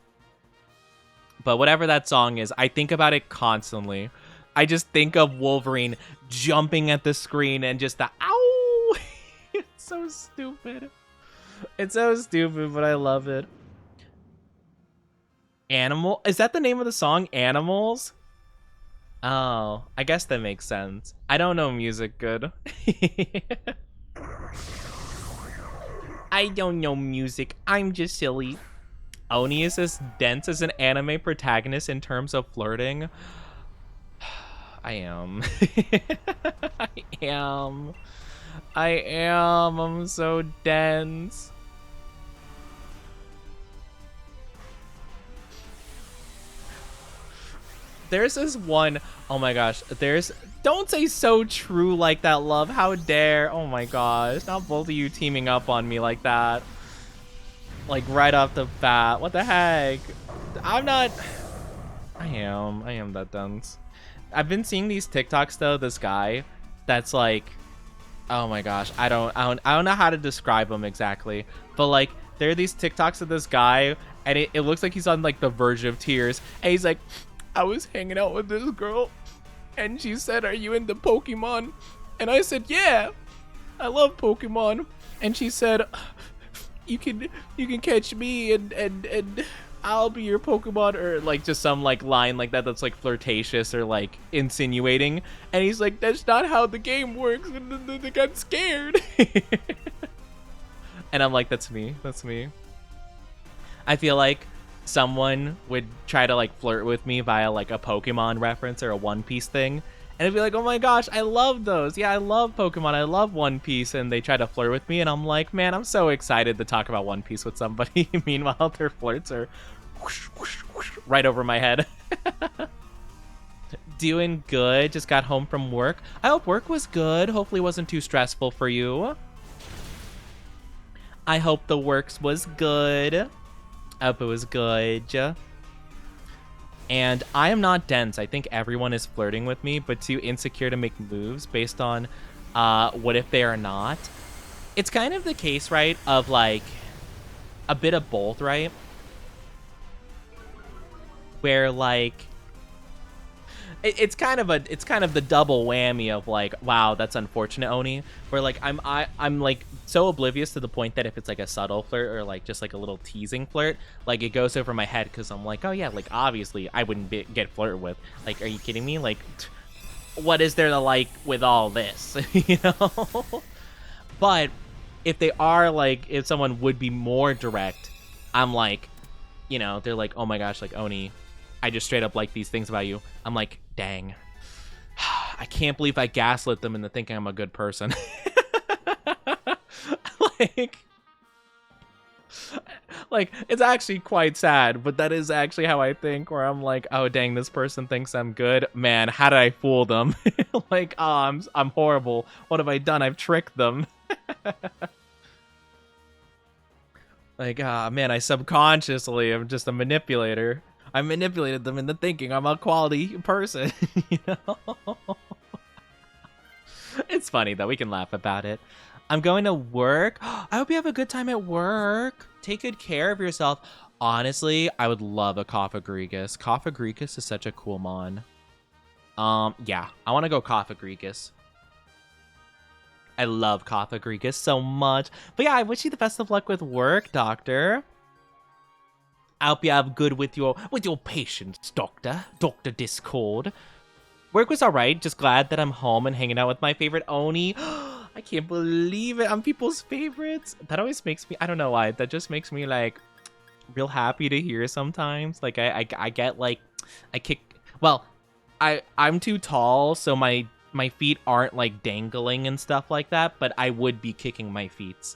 But whatever that song is, I think about it constantly. I just think of Wolverine jumping at the screen and just the ow. It's so stupid. It's so stupid, but I love it. Animal? Is that the name of the song? Animals? Oh, I guess that makes sense. I don't know music good. I don't know music. I'm just silly. Oni is as dense as an anime protagonist in terms of flirting. I am. I am. I am. I'm so dense. There's this one, oh my gosh, don't say so true like that, love, how dare, oh my gosh, not both of you teaming up on me like that. Like right off the bat, what the heck? I am that dense. I've been seeing these TikToks though, this guy that's like, oh my gosh, I don't know how to describe him exactly, but like, there are these TikToks of this guy, and it looks like he's on like the verge of tears, and he's like, I was hanging out with this girl, and she said, "Are you into Pokemon?" And I said, "Yeah, I love Pokemon." And she said, "You can catch me, and I'll be your Pokemon," or like just some like line like that that's like flirtatious or like insinuating. And he's like, "That's not how the game works," and they got scared. And I'm like, "That's me. That's me." I feel like someone would try to like flirt with me via like a Pokemon reference or a One Piece thing, and it'd be like, oh my gosh, I love those. Yeah, I love Pokemon, I love One Piece, and they try to flirt with me, and I'm like, man, I'm so excited to talk about One Piece with somebody. Meanwhile, their flirts are whoosh, whoosh, whoosh, right over my head. Doing good, just got home from work. I hope work was good. Hopefully it wasn't too stressful for you. I hope the works was good. I hope it was good. And I am not dense. I think everyone is flirting with me, but too insecure to make moves based on what if they are not. It's kind of the case, right, of like a bit of both, right? Where like it's kind of the double whammy of like, wow, that's unfortunate, Oni. Where like I'm like so oblivious to the point that if it's like a subtle flirt or like just like a little teasing flirt, like it goes over my head because I'm like, oh yeah, like obviously I wouldn't get flirted with. Like, are you kidding me? Like, what is there to like with all this? You know? But if they are like, if someone would be more direct, I'm like, you know, they're like, oh my gosh, like Oni, I just straight up like these things about you. I'm like, dang, I can't believe I gaslit them into thinking I'm a good person. like it's actually quite sad, but that is actually how I think, where I'm like, oh dang, this person thinks I'm good. Man, how did I fool them? Like, oh, I'm horrible. What have I done? I've tricked them. Like, ah, man, I subconsciously am just a manipulator. I manipulated them into thinking I'm a quality person, you know? It's funny, though. We can laugh about it. I'm going to work. I hope you have a good time at work. Take good care of yourself. Honestly, I would love a Cophagrigus. Cophagrigus is such a cool mon. Yeah, I want to go Cophagrigus. I love Cophagrigus so much. But yeah, I wish you the best of luck with work, Doctor. I hope you have good with your patients, Doctor. Dr. Discord. Work was alright. Just glad that I'm home and hanging out with my favorite Oni. I can't believe it. I'm people's favorites. That always makes me, I don't know why. That just makes me like real happy to hear sometimes. Like I get like, I kick, well, I'm too tall, so my feet aren't like dangling and stuff like that, but I would be kicking my feet.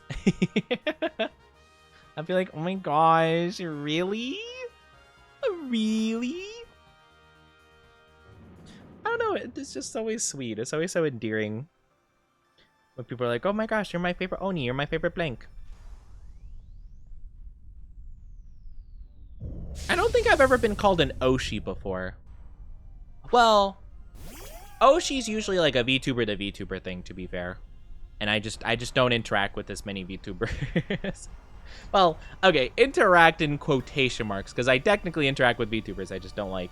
I'd be like, oh my gosh, really? Really? I don't know, it's just always sweet. It's always so endearing when people are like, oh my gosh, you're my favorite Oni, you're my favorite blank. I don't think I've ever been called an Oshi before. Well, Oshi's usually like a VTuber to VTuber thing, to be fair. And I just don't interact with as many VTubers. Well, okay, interact in quotation marks, because I technically interact with VTubers. I just don't like,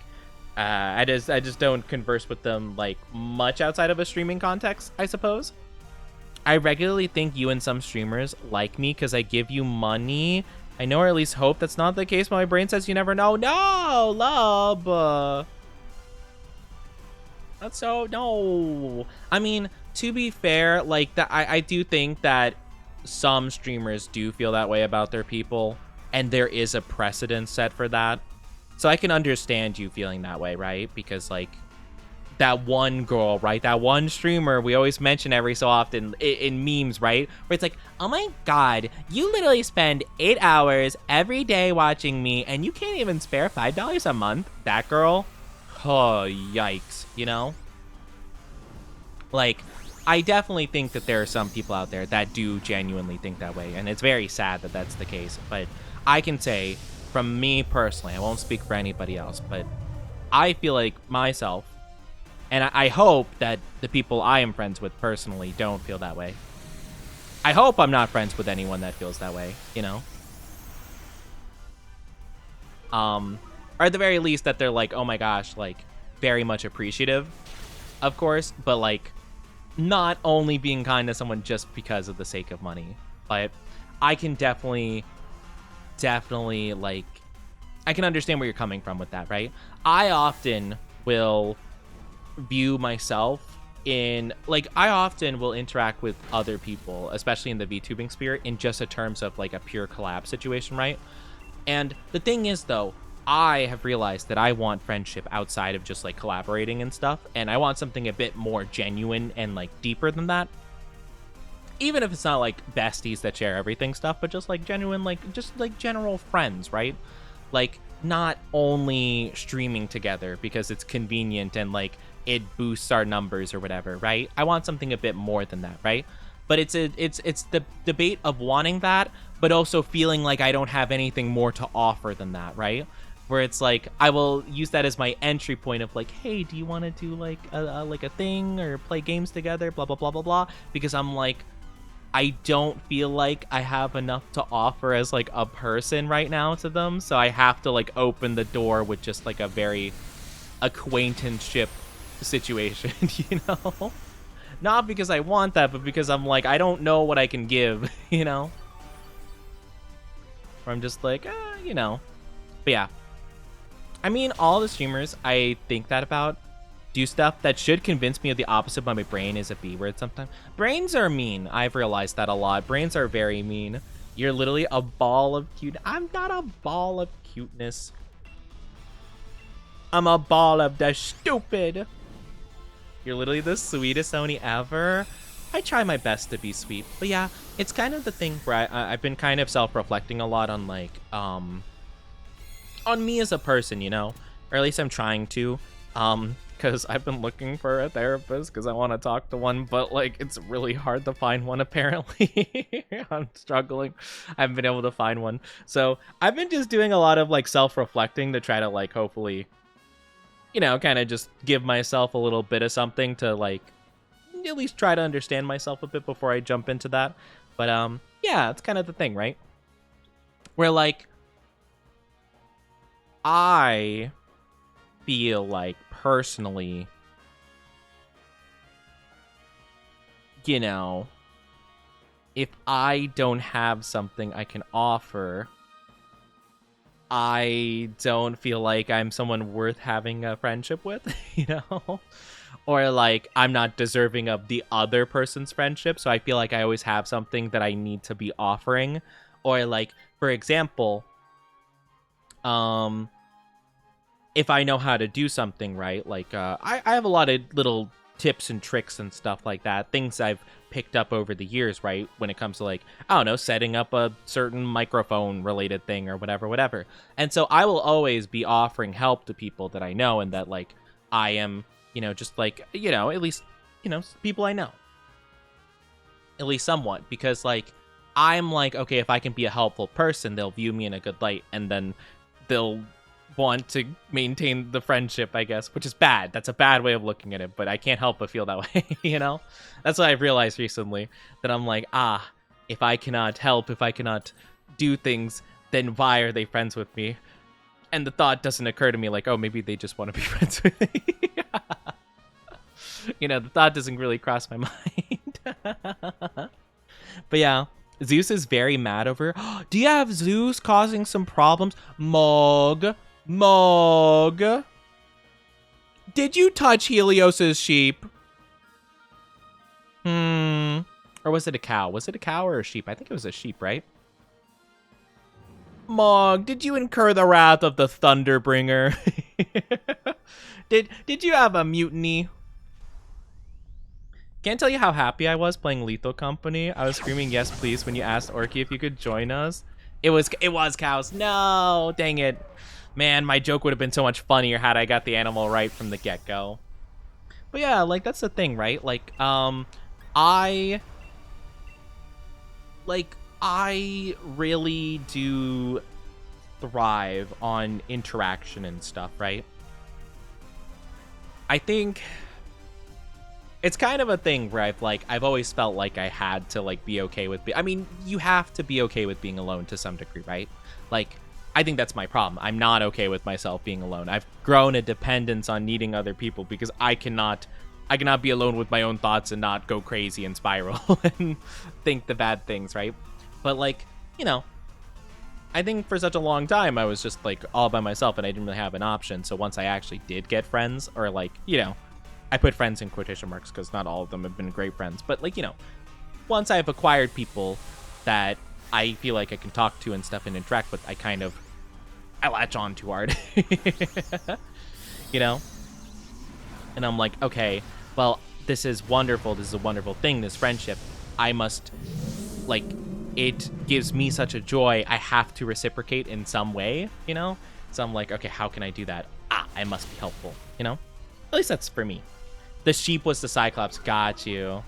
I just don't converse with them like much outside of a streaming context, I suppose. I regularly think you and some streamers like me because I give you money. I know, or at least hope that's not the case, but my brain says you never know. No, love. That's so, no. I mean, to be fair, like, I do think that some streamers do feel that way about their people, and there is a precedent set for that. So I can understand you feeling that way, right? Because, like, that one girl, right? That one streamer we always mention every so often in memes, right? Where it's like, oh my god, you literally spend 8 hours every day watching me, and you can't even spare $5 a month. That girl? Oh, yikes, you know? Like, I definitely think that there are some people out there that do genuinely think that way, and it's very sad that that's the case. But I can say, from me personally, I won't speak for anybody else, but I feel like myself, and I hope that the people I am friends with personally don't feel that way. I hope I'm not friends with anyone that feels that way, you know? Or at the very least that they're like, oh my gosh, like, very much appreciative, of course, but like, not only being kind to someone just because of the sake of money. But I can definitely, like, I can understand where you're coming from with that, right? I often will view myself in, like, I often will interact with other people, especially in the VTubing sphere, in just a terms of, like, a pure collab situation, right? And the thing is, though, I have realized that I want friendship outside of just, like, collaborating and stuff, and I want something a bit more genuine and, like, deeper than that. Even if it's not, like, besties that share everything stuff, but just, like, genuine, like, just, like, general friends, right? Like, not only streaming together because it's convenient and, like, it boosts our numbers or whatever, right? I want something a bit more than that, right? But it's the debate of wanting that, but also feeling like I don't have anything more to offer than that, right? Where it's like, I will use that as my entry point of like, hey, do you want to do like a thing or play games together, blah, blah, blah, blah, blah. Because I'm like, I don't feel like I have enough to offer as like a person right now to them. So I have to like open the door with just like a very acquaintanceship situation, you know? Not because I want that, but because I'm like, I don't know what I can give, you know? Or I'm just like, you know. But yeah. I mean, all the streamers I think that about do stuff that should convince me of the opposite, but my brain is a B word sometimes. Brains are mean. I've realized that a lot. Brains are very mean. You're literally a ball of cute. I'm not a ball of cuteness. I'm a ball of the stupid. You're literally the sweetest Oni ever. I try my best to be sweet. But yeah, it's kind of the thing where I've been kind of self-reflecting a lot on like, on me as a person, you know? Or at least I'm trying to. Because I've been looking for a therapist because I want to talk to one, but like it's really hard to find one apparently. I'm struggling. I haven't been able to find one. So I've been just doing a lot of like self-reflecting to try to like hopefully, you know, kind of just give myself a little bit of something to like at least try to understand myself a bit before I jump into that. But yeah, it's kind of the thing, right? Where like I feel like personally, you know, if I don't have something I can offer, I don't feel like I'm someone worth having a friendship with, you know? Or like I'm not deserving of the other person's friendship, so I feel like I always have something that I need to be offering. Or like, for example, if I know how to do something right, like I have a lot of little tips and tricks and stuff like that, things I've picked up over the years, right, when it comes to like, I don't know, setting up a certain microphone related thing or whatever. And so I will always be offering help to people that I know and that like I am, you know, just like, you know, at least, you know, people I know, at least somewhat, because like I'm like, okay, if I can be a helpful person, they'll view me in a good light, and then they'll want to maintain the friendship, I guess, which is bad. That's a bad way of looking at it, but I can't help but feel that way, you know? That's what I've realized recently, that I'm like, if I cannot help, if I cannot do things, then why are they friends with me? And the thought doesn't occur to me like, oh, maybe they just want to be friends with me. You know, the thought doesn't really cross my mind. But yeah, Zeus is very mad over. Do you have Zeus causing some problems? Mog. Did you touch Helios's sheep? Or was it a cow? Was it a cow or a sheep? I think it was a sheep, right? Mog, did you incur the wrath of the Thunderbringer? Did you have a mutiny? Can't tell you how happy I was playing Lethal Company. I was screaming yes please when you asked Orky if you could join us. It was cows. No, dang it. Man, my joke would have been so much funnier had I got the animal right from the get-go. But yeah, like that's the thing, right? Like I really do thrive on interaction and stuff, right? I think it's kind of a thing where I've always felt like I had to like be okay with I mean, you have to be okay with being alone to some degree, right? Like, I think that's my problem. I'm not okay with myself being alone. I've grown a dependence on needing other people because I cannot be alone with my own thoughts and not go crazy and spiral and think the bad things, right? But like, you know, I think for such a long time I was just like all by myself and I didn't really have an option. So once I actually did get friends, or like, you know, I put friends in quotation marks because not all of them have been great friends, but like, you know, once I've acquired people that I feel like I can talk to and stuff and interact with, I latch on too hard. You know? And I'm like, okay, well, this is wonderful. This is a wonderful thing, this friendship. I must, like, it gives me such a joy. I have to reciprocate in some way, you know? So I'm like, okay, how can I do that? I must be helpful, you know? At least that's for me. The sheep was the Cyclops. Got you.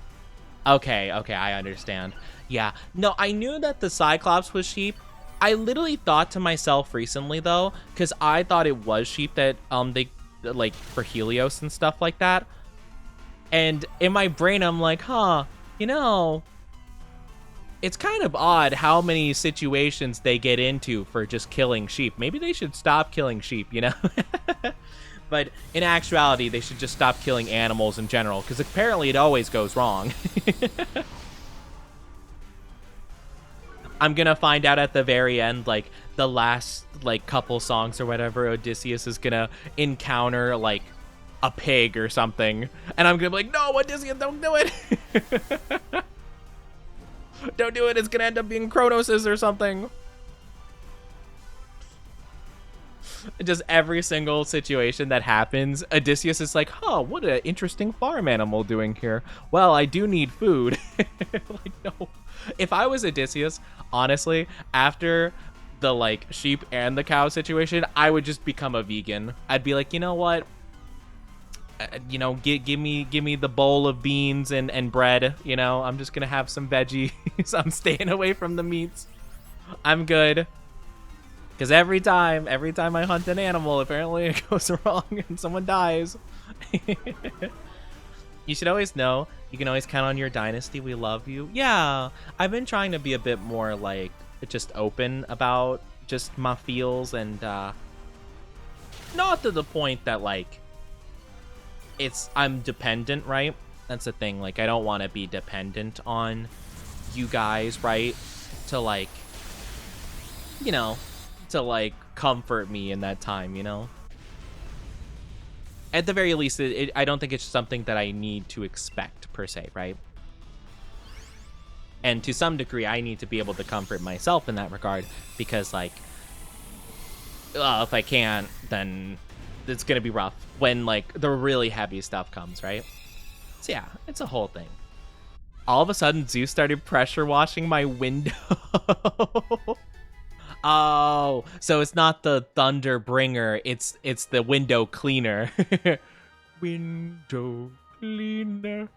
Okay, I understand. Yeah. No, I knew that the Cyclops was sheep. I literally thought to myself recently, though, because I thought it was sheep that, they, like, for Helios and stuff like that. And in my brain, I'm like, you know, it's kind of odd how many situations they get into for just killing sheep. Maybe they should stop killing sheep, you know? But in actuality, they should just stop killing animals in general, because apparently it always goes wrong. I'm gonna find out at the very end, like, the last, like, couple songs or whatever, Odysseus is gonna encounter, like, a pig or something. And I'm gonna be like, no, Odysseus, don't do it! Don't do it, it's gonna end up being Kronos's or something. Just every single situation that happens, Odysseus is like, what an interesting farm animal doing here. Well, I do need food. Like, no. If I was Odysseus, honestly, after the, like, sheep and the cow situation, I would just become a vegan. I'd be like, you know what? You know, give me the bowl of beans and bread, you know? I'm just gonna have some veggies. I'm staying away from the meats. I'm good. Because every time I hunt an animal, apparently it goes wrong and someone dies. You should always know, you can always count on your dynasty. We love you. Yeah, I've been trying to be a bit more, like, just open about just my feels, and not to the point that, like, I'm dependent, right? That's the thing. Like, I don't want to be dependent on you guys, right? To, like, you know, to, like, comfort me in that time, you know? At the very least, I don't think it's something that I need to expect, per se, right? And to some degree, I need to be able to comfort myself in that regard, because, like, if I can't, then it's gonna be rough when, like, the really heavy stuff comes, right? So yeah, it's a whole thing. All of a sudden, Zeus started pressure washing my window. Oh, so it's not the thunder bringer, it's the window cleaner. Window cleaner.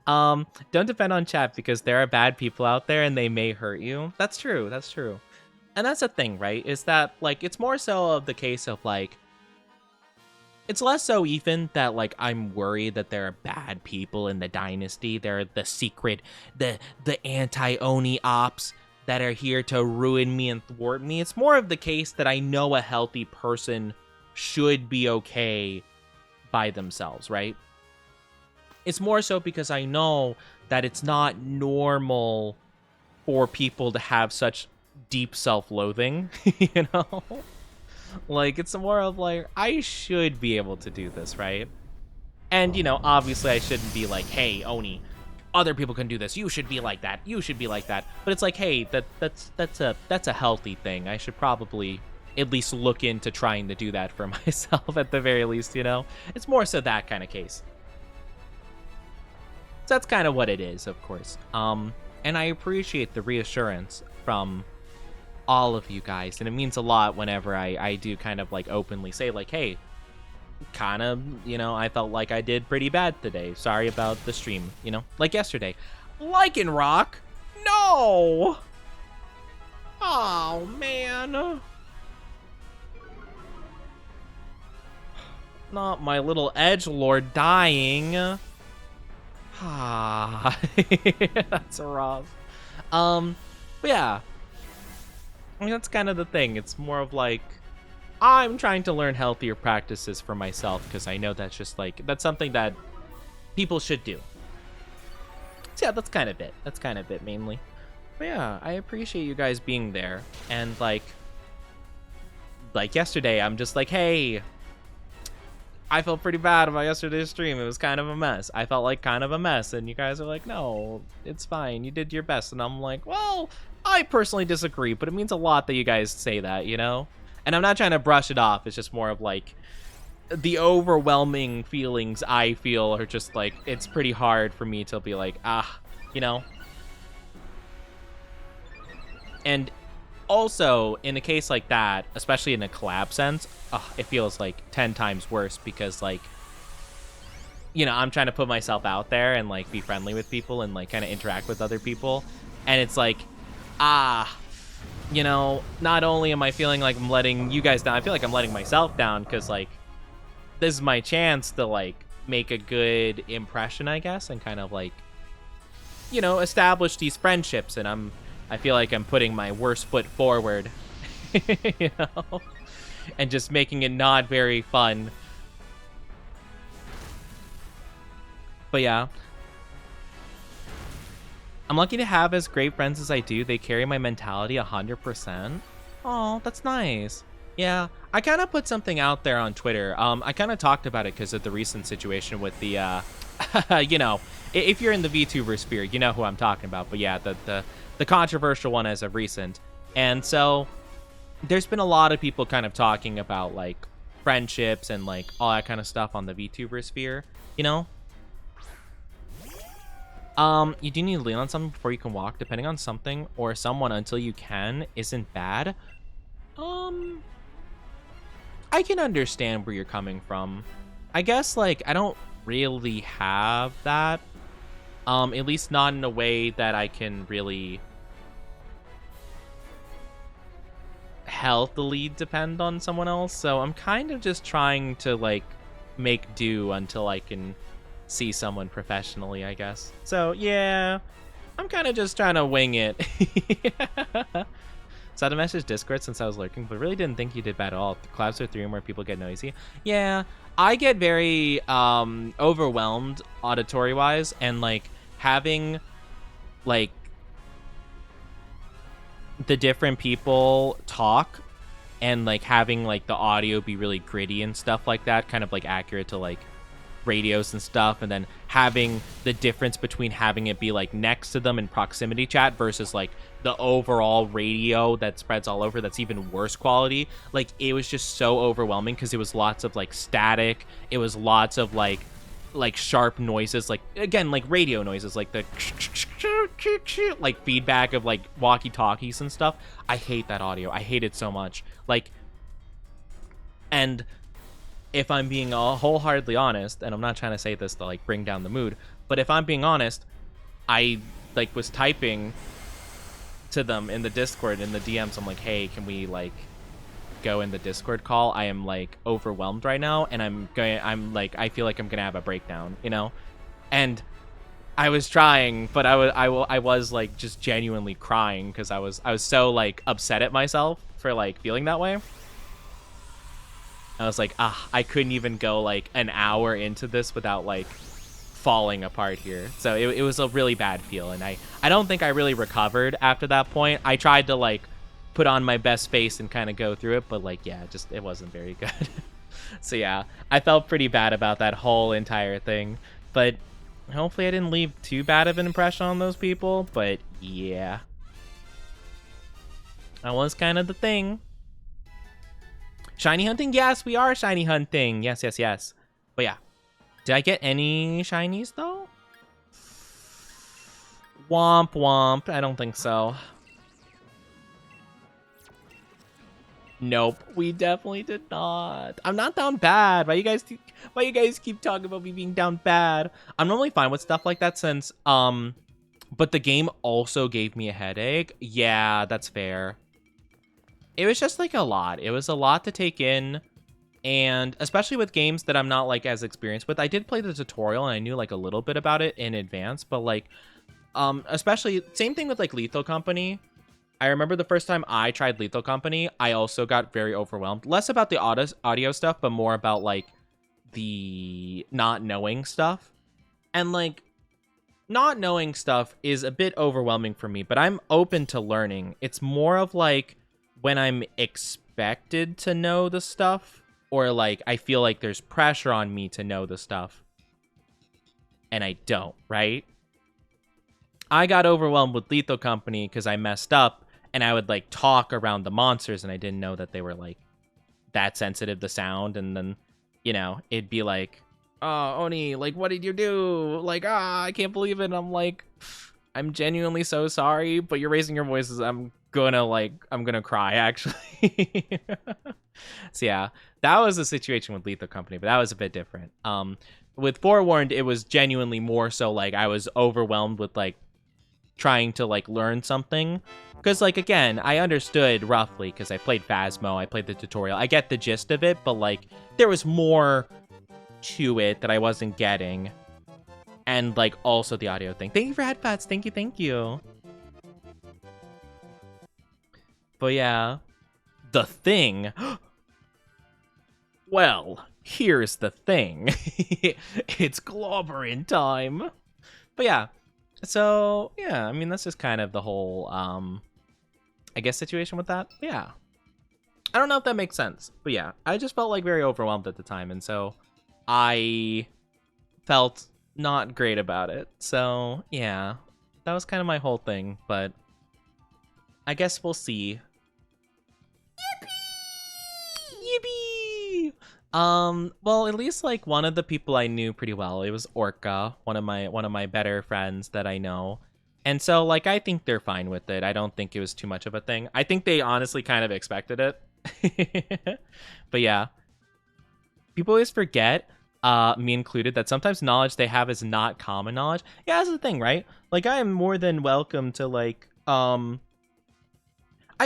Don't depend on chat, because there are bad people out there and they may hurt you. That's true. And that's the thing, right? Is that, like, it's more so of the case of, like, It's less so even that like I'm worried that there are bad people in the dynasty. They're the secret, the anti-Oni ops that are here to ruin me and thwart me. It's more of the case that I know a healthy person should be okay by themselves, right? It's more so because I know that it's not normal for people to have such deep self-loathing, you know? Like, it's more of like, I should be able to do this, right? And, you know, obviously I shouldn't be like, hey, Oni, other people can do this. You should be like that. You should be like that. But it's like, hey, that's a healthy thing. I should probably at least look into trying to do that for myself at the very least, you know? It's more so that kind of case. So that's kind of what it is, of course. And I appreciate the reassurance from all of you guys, and it means a lot whenever I do kind of like openly say like, hey, kind of, you know, I felt like I did pretty bad today. Sorry about the stream, you know, like yesterday. Lycan Rock? No! Oh, man. Not my little edgelord dying. Ah, that's rough. But yeah, I mean, that's kind of the thing. It's more of like, I'm trying to learn healthier practices for myself because I know that's just like, that's something that people should do. So yeah, that's kind of it. That's kind of it mainly. But yeah, I appreciate you guys being there. And like yesterday, I'm just like, hey, I felt pretty bad about yesterday's stream. It was kind of a mess. I felt like kind of a mess. And you guys are like, no, it's fine. You did your best. And I'm like, well, I personally disagree, but it means a lot that you guys say that, you know? And I'm not trying to brush it off. It's just more of like the overwhelming feelings I feel are just like, it's pretty hard for me to be like, you know? And also, in a case like that, especially in a collab sense, it feels like 10 times worse because, like, you know, I'm trying to put myself out there and, like, be friendly with people and, like, kind of interact with other people. And it's like, you know, not only am I feeling like I'm letting you guys down, I feel like I'm letting myself down because, like, this is my chance to, like, make a good impression, I guess, and kind of, like, you know, establish these friendships. And I feel like I'm putting my worst foot forward, you know, and just making it not very fun. But yeah, I'm lucky to have as great friends as I do. They carry my mentality 100%. Oh, that's nice. Yeah, I kind of put something out there on Twitter. I kind of talked about it because of the recent situation with the, you know, if you're in the VTuber sphere, you know who I'm talking about. But yeah, the controversial one as of recent. And so there's been a lot of people kind of talking about like friendships and like all that kind of stuff on the VTuber sphere, you know? You do need to lean on something before you can walk. Depending on something or someone until you can isn't bad. I can understand where you're coming from. I guess like I don't really have that. At least not in a way that I can really healthily depend on someone else. So I'm kind of just trying to like make do until I can see someone professionally, I guess. So yeah, I'm kind of just trying to wing it. So I had to message Discord since I was lurking, but really didn't think you did bad at all. The collabs are 3 or more people get noisy. Yeah, I get very overwhelmed auditory wise, and like having like the different people talk and like having like the audio be really gritty and stuff like that, kind of like accurate to like radios and stuff, and then having the difference between having it be like next to them in proximity chat versus like the overall radio that spreads all over that's even worse quality. Like it was just so overwhelming because it was lots of like static, it was lots of like sharp noises, like again like radio noises, like the like feedback of like walkie-talkies and stuff. I hate that audio. I hate it so much. Like, and if I'm being wholeheartedly honest, and I'm not trying to say this to like bring down the mood, but if I'm being honest, I like was typing to them in the Discord in the DMs. I'm like, hey, can we like go in the Discord call. I am like overwhelmed right now, and I feel like I'm gonna have a breakdown, you know? And I was trying, but I was like just genuinely crying because I was so like upset at myself for like feeling that way. I was like, I couldn't even go like an hour into this without like falling apart here. So it was a really bad feel, and I don't think I really recovered after that point. I tried to like put on my best face and kind of go through it, but like, yeah, just it wasn't very good. So yeah, I felt pretty bad about that whole entire thing, but hopefully I didn't leave too bad of an impression on those people. But yeah, that was kind of the thing. Shiny hunting? Yes, we are shiny hunting. Yes. But yeah, did I get any shinies though? Womp womp. I don't think so. Nope, we definitely did not. I'm not down bad. Why you guys keep talking about me being down bad? I'm normally fine with stuff like that since but the game also gave me a headache. Yeah, that's fair. It was just like a lot. It was a lot to take in, and especially with games that I'm not like as experienced with. I did play the tutorial and I knew like a little bit about it in advance, but like especially same thing with like Lethal Company. I remember the first time I tried Lethal Company, I also got very overwhelmed. Less about the audio stuff, but more about like the not knowing stuff. And like not knowing stuff is a bit overwhelming for me, but I'm open to learning. It's more of like when I'm expected to know the stuff, or like I feel like there's pressure on me to know the stuff and I don't, right? I got overwhelmed with Lethal Company because I messed up and I would like talk around the monsters and I didn't know that they were like that sensitive to sound, and then, you know, it'd be like, oh, Oni, like, what did you do? Like, I can't believe it. And I'm like, I'm genuinely so sorry, but you're raising your voices. I'm gonna cry, actually. So yeah, that was the situation with Lethal Company, but that was a bit different. With Forewarned, it was genuinely more so like I was overwhelmed with like trying to like learn something, because like, again, I understood roughly because I played Phasmo, I played the tutorial, I get the gist of it, but like there was more to it that I wasn't getting. And like also the audio thing. Thank you for headphones. Thank you. But yeah, the thing. Well, here's the thing. It's Globberin time. But yeah, so yeah, I mean, that's just kind of the whole, I guess, situation with that. But yeah, I don't know if that makes sense, but yeah, I just felt like very overwhelmed at the time, and so I felt not great about it. So yeah, that was kind of my whole thing, but I guess we'll see. Yippee! Well, at least like one of the people I knew pretty well, it was Orca, one of my better friends that I know. And so like I think they're fine with it. I don't think it was too much of a thing. I think they honestly kind of expected it. But yeah. People always forget, me included, that sometimes knowledge they have is not common knowledge. Yeah, that's the thing, right? Like, I am more than welcome to, like, I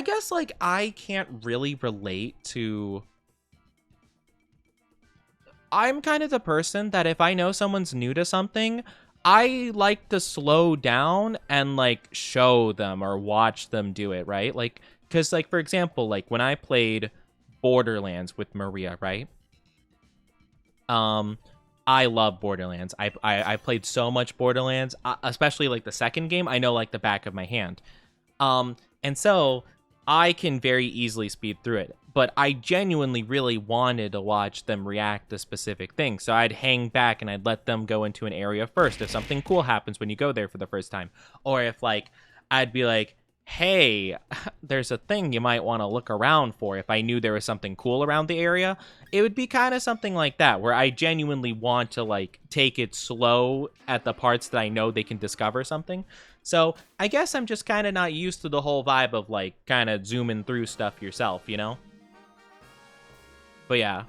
guess, like, I can't really relate to... I'm kind of the person that if I know someone's new to something, I like to slow down and, like, show them or watch them do it, right? Like, because, like, for example, like, when I played Borderlands with Maria, right? I love Borderlands. I played so much Borderlands, especially like the second game. I know like the back of my hand. And so I can very easily speed through it. But I genuinely really wanted to watch them react to specific things. So I'd hang back and I'd let them go into an area first if something cool happens when you go there for the first time. Or if like I'd be like, hey, there's a thing you might want to look around for. If I knew there was something cool around the area, it would be kind of something like that, where I genuinely want to like take it slow at the parts that I know they can discover something. So I guess I'm just kind of not used to the whole vibe of like kind of zooming through stuff yourself, you know? But yeah,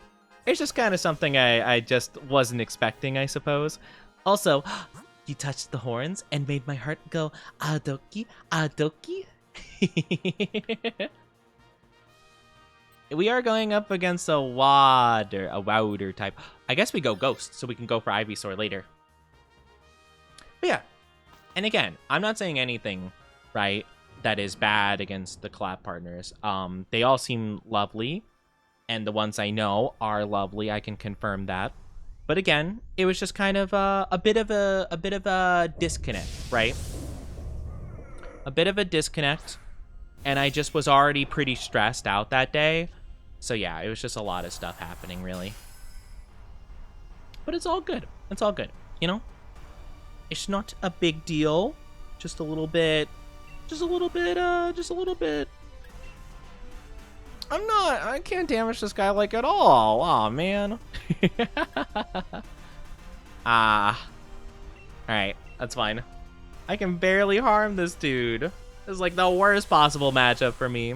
it's just kind of something I just wasn't expecting, I suppose. Also, you touched the horns and made my heart go, adoki, adoki. we are going up against a Wouter type. I guess we go Ghost, so we can go for Ivysaur later. But yeah, and again, I'm not saying anything, right, that is bad against the collab partners. They all seem lovely, and the ones I know are lovely. I can confirm that. But again, it was just kind of a bit of a disconnect, right? A bit of a disconnect, and I just was already pretty stressed out that day. So yeah, it was just a lot of stuff happening, really. But it's all good. It's all good, you know? It's not a big deal. Just a little bit. I can't damage this guy, like, at all. Aw, man. Alright, that's fine. I can barely harm this dude. This is, like, the worst possible matchup for me.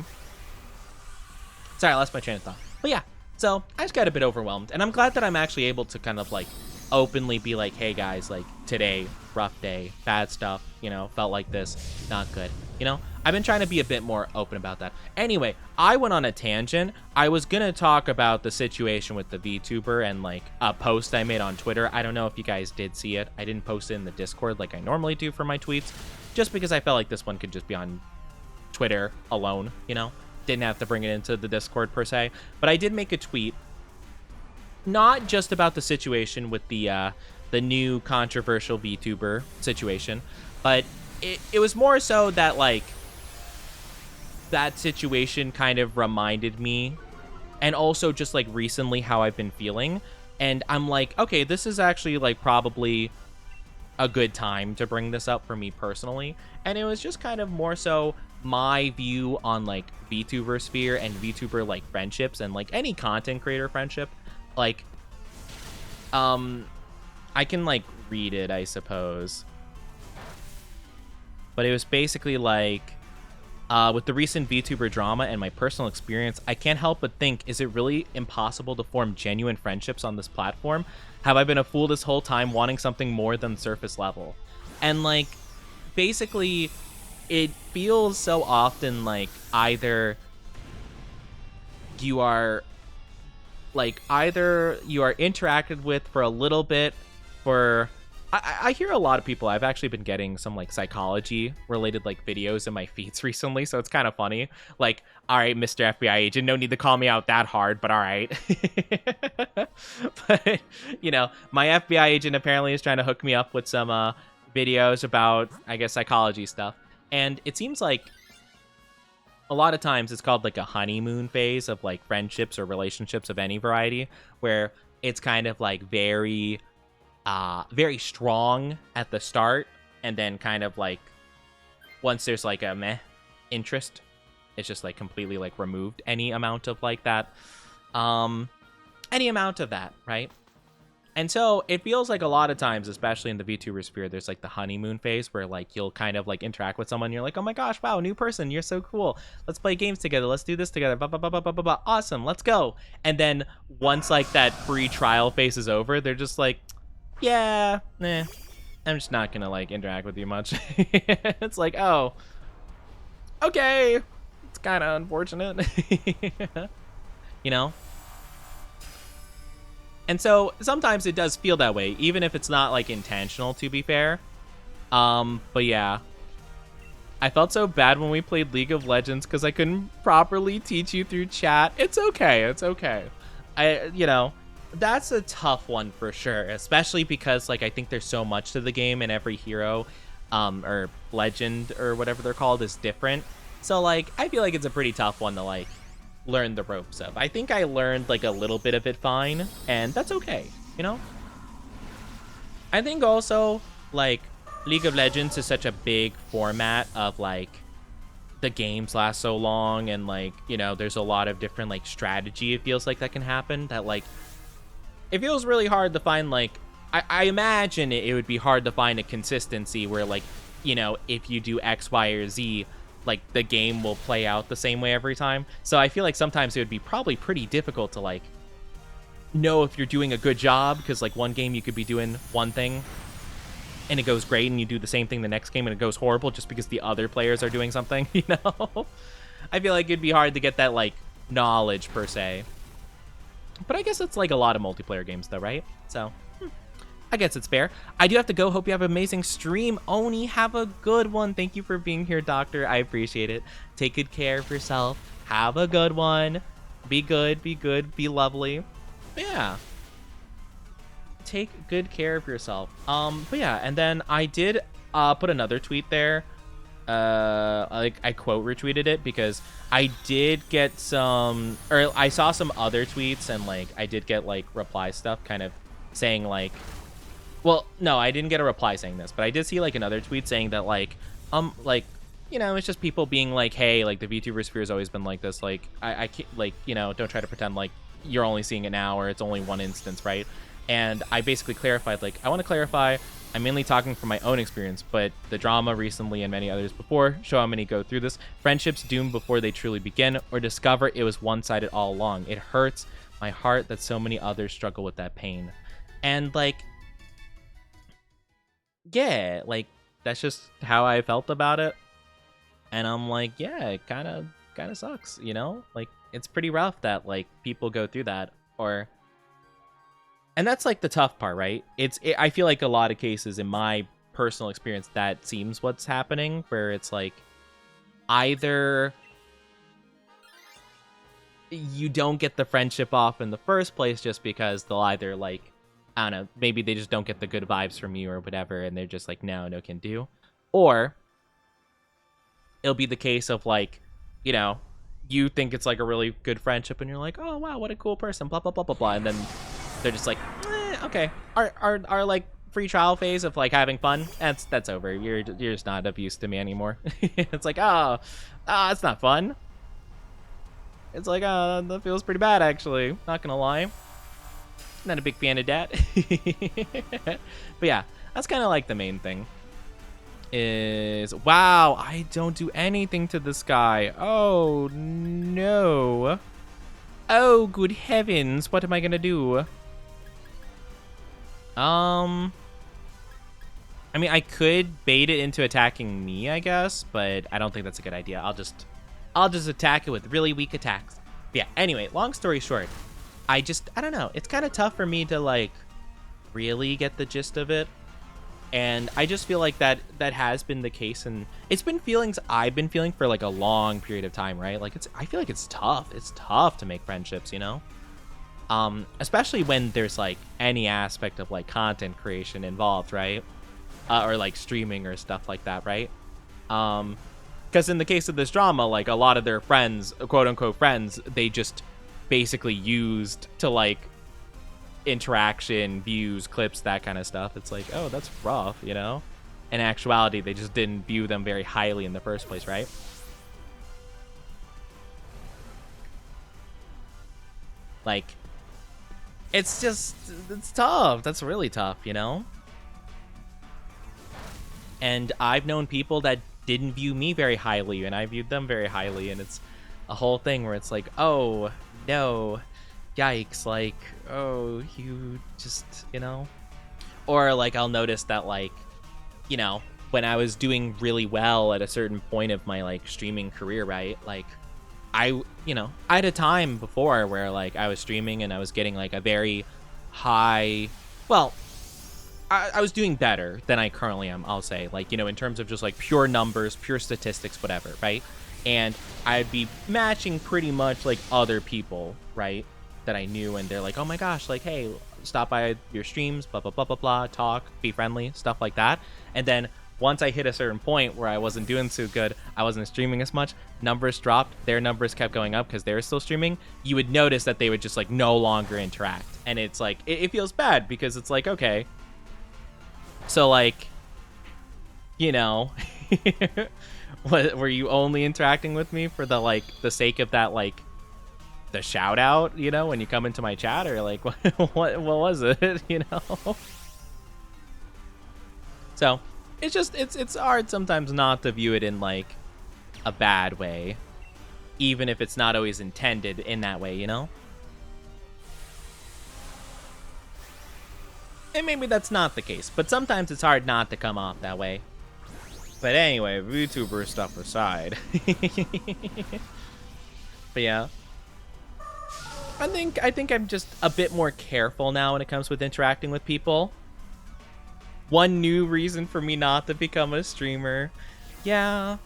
Sorry, I lost my train of thought. But yeah, so I just got a bit overwhelmed. And I'm glad that I'm actually able to kind of, like, openly be like, hey, guys, like, today, rough day, bad stuff, you know, felt like this, not good. You know, I've been trying to be a bit more open about that. Anyway, I went on a tangent. I was going to talk about the situation with the VTuber and, like, a post I made on Twitter. I don't know if you guys did see it. I didn't post it in the Discord like I normally do for my tweets, just because I felt like this one could just be on Twitter alone, you know? Didn't have to bring it into the Discord per se. But I did make a tweet, not just about the situation with the new controversial VTuber situation, but it was more so that, like, that situation kind of reminded me, and also just, like, recently how I've been feeling. And I'm like, okay, this is actually, like, probably a good time to bring this up for me personally. And it was just kind of more so my view on, like, VTuber sphere and VTuber, like, friendships and, like, any content creator friendship. Like, I can, like, read it, I suppose. But it was basically like, with the recent VTuber drama and my personal experience, I can't help but think, is it really impossible to form genuine friendships on this platform? Have I been a fool this whole time wanting something more than surface level? And, like, basically, it feels so often like either you are interacted with for a little bit for... I hear a lot of people. I've actually been getting some, like, psychology related, like, videos in my feeds recently, so it's kind of funny. Like, all right, Mr. FBI agent, no need to call me out that hard, but all right. But, you know, my FBI agent apparently is trying to hook me up with some videos about, I guess, psychology stuff. And it seems like a lot of times it's called, like, a honeymoon phase of, like, friendships or relationships of any variety, where it's kind of, like, very strong at the start, and then kind of, like, once there's, like, a meh interest, it's just, like, completely, like, removed any amount of, like, that, right? And so it feels like a lot of times, especially in the VTuber sphere, there's, like, the honeymoon phase where, like, you'll kind of, like, interact with someone, and you're like, oh my gosh, wow, new person, you're so cool, let's play games together, let's do this together, blah, blah, blah, blah, blah, blah, blah. Awesome, let's go. And then once, like, that free trial phase is over, they're just like, yeah, nah, I'm just not gonna, like, interact with you much. It's like, oh, okay, it's kind of unfortunate. You know? And so sometimes it does feel that way, even if it's not, like, intentional, to be fair. But yeah, I felt so bad when we played League of Legends because I couldn't properly teach you through chat. It's okay, it's okay. You know, that's a tough one for sure, especially because, like, I think there's so much to the game, and every hero or legend or whatever they're called is different. So, like, I feel like it's a pretty tough one to, like, learn the ropes of. I think I learned, like, a little bit of it fine, and that's okay, you know? I think also, like, League of Legends is such a big format of, like, the games last so long, and, like, you know, there's a lot of different, like, strategy, it feels like, that can happen, that, like, it feels really hard to find, like, I imagine it would be hard to find a consistency where, like, you know, if you do X, Y, or Z, like, the game will play out the same way every time. So I feel like sometimes it would be probably pretty difficult to, like, know if you're doing a good job, because, like, one game you could be doing one thing and it goes great, and you do the same thing the next game and it goes horrible just because the other players are doing something, you know? I feel like it'd be hard to get that, like, knowledge per se. But I guess it's like a lot of multiplayer games though, right? So I guess it's fair. I do have to go. Hope you have an amazing stream. Oni, have a good one. Thank you for being here, Doctor. I appreciate it. Take good care of yourself. Have a good one. Be good, be lovely. But yeah. Take good care of yourself. But yeah, and then I did put another tweet there. I quote retweeted it because I did get some, or I saw some other tweets and like I did get like reply stuff kind of saying like, well, no, I didn't get a reply saying this, but I did see like another tweet saying that like you know, it's just people being like, hey, like the VTuber sphere has always been like this, like I can't, like, you know, don't try to pretend like you're only seeing it now or it's only one instance, right? And I basically clarified, like, I want to clarify, I'm mainly talking from my own experience, but the drama recently and many others before show how many go through this. Friendships doomed before they truly begin or discover it was one-sided all along. It hurts my heart that so many others struggle with that pain. And, like, yeah, like, that's just how I felt about it. And I'm like, yeah, it kind of sucks, you know? Like, it's pretty rough that, like, people go through that, or... And that's like the tough part, right? I feel like a lot of cases in my personal experience, that seems what's happening, where it's like either you don't get the friendship off in the first place just because they'll either like, I don't know, maybe they just don't get the good vibes from you or whatever, and they're just like, no can do. Or it'll be the case of like, you know, you think it's like a really good friendship and you're like, oh wow, what a cool person, blah blah blah blah blah, and then they're just like, okay, our like free trial phase of like having fun, that's over. You're just not of use to me anymore. It's like, it's not fun. It's like, that feels pretty bad actually. Not gonna lie, not a big fan of that. But yeah, that's kind of like the main thing. Is wow, I don't do anything to this guy. Oh no. Oh good heavens, what am I gonna do? I mean, I could bait it into attacking me, I guess, but I don't think that's a good idea. I'll just attack it with really weak attacks. But yeah, anyway, long story short, I don't know. It's kind of tough for me to, like, really get the gist of it. And I just feel like that has been the case, and it's been feelings I've been feeling for, like, a long period of time, right? Like, I feel like it's tough. It's tough to make friendships, you know? Especially when there's like any aspect of like content creation involved, right? Or like streaming or stuff like that, right? Because in the case of this drama, like a lot of their friends, quote unquote friends, they just basically used to like interaction, views, clips, that kind of stuff. It's like, oh, that's rough, you know? In actuality, they just didn't view them very highly in the first place, right? Like, it's tough. That's really tough, you know? And I've known people that didn't view me very highly, and I viewed them very highly, and it's a whole thing where it's like, oh, no, yikes, like, oh, you just, you know? Or, like, I'll notice that, like, you know, when I was doing really well at a certain point of my, like, streaming career, right? Like, I had a time before where like I was streaming and I was getting like a very high, well, I was doing better than I currently am, I'll say, like, you know, in terms of just like pure numbers, pure statistics, whatever, right? And I'd be matching pretty much like other people, right, that I knew, and they're like, oh my gosh, like, hey, stop by your streams, blah blah blah blah blah, talk, be friendly, stuff like that. And then once I hit a certain point where I wasn't doing so good, I wasn't streaming as much, numbers dropped, their numbers kept going up because they were still streaming, you would notice that they would just like no longer interact. And it's like, it feels bad because it's like, okay, so like, you know, were you only interacting with me for the like the sake of that, like the shout out, you know, when you come into my chat, or like what was it, you know? So it's hard sometimes not to view it in like a bad way, even if it's not always intended in that way, you know? And maybe that's not the case, but sometimes it's hard not to come off that way. But anyway, VTuber stuff aside. But yeah. I think I'm just a bit more careful now when it comes with interacting with people. One new reason for me not to become a streamer. Yeah.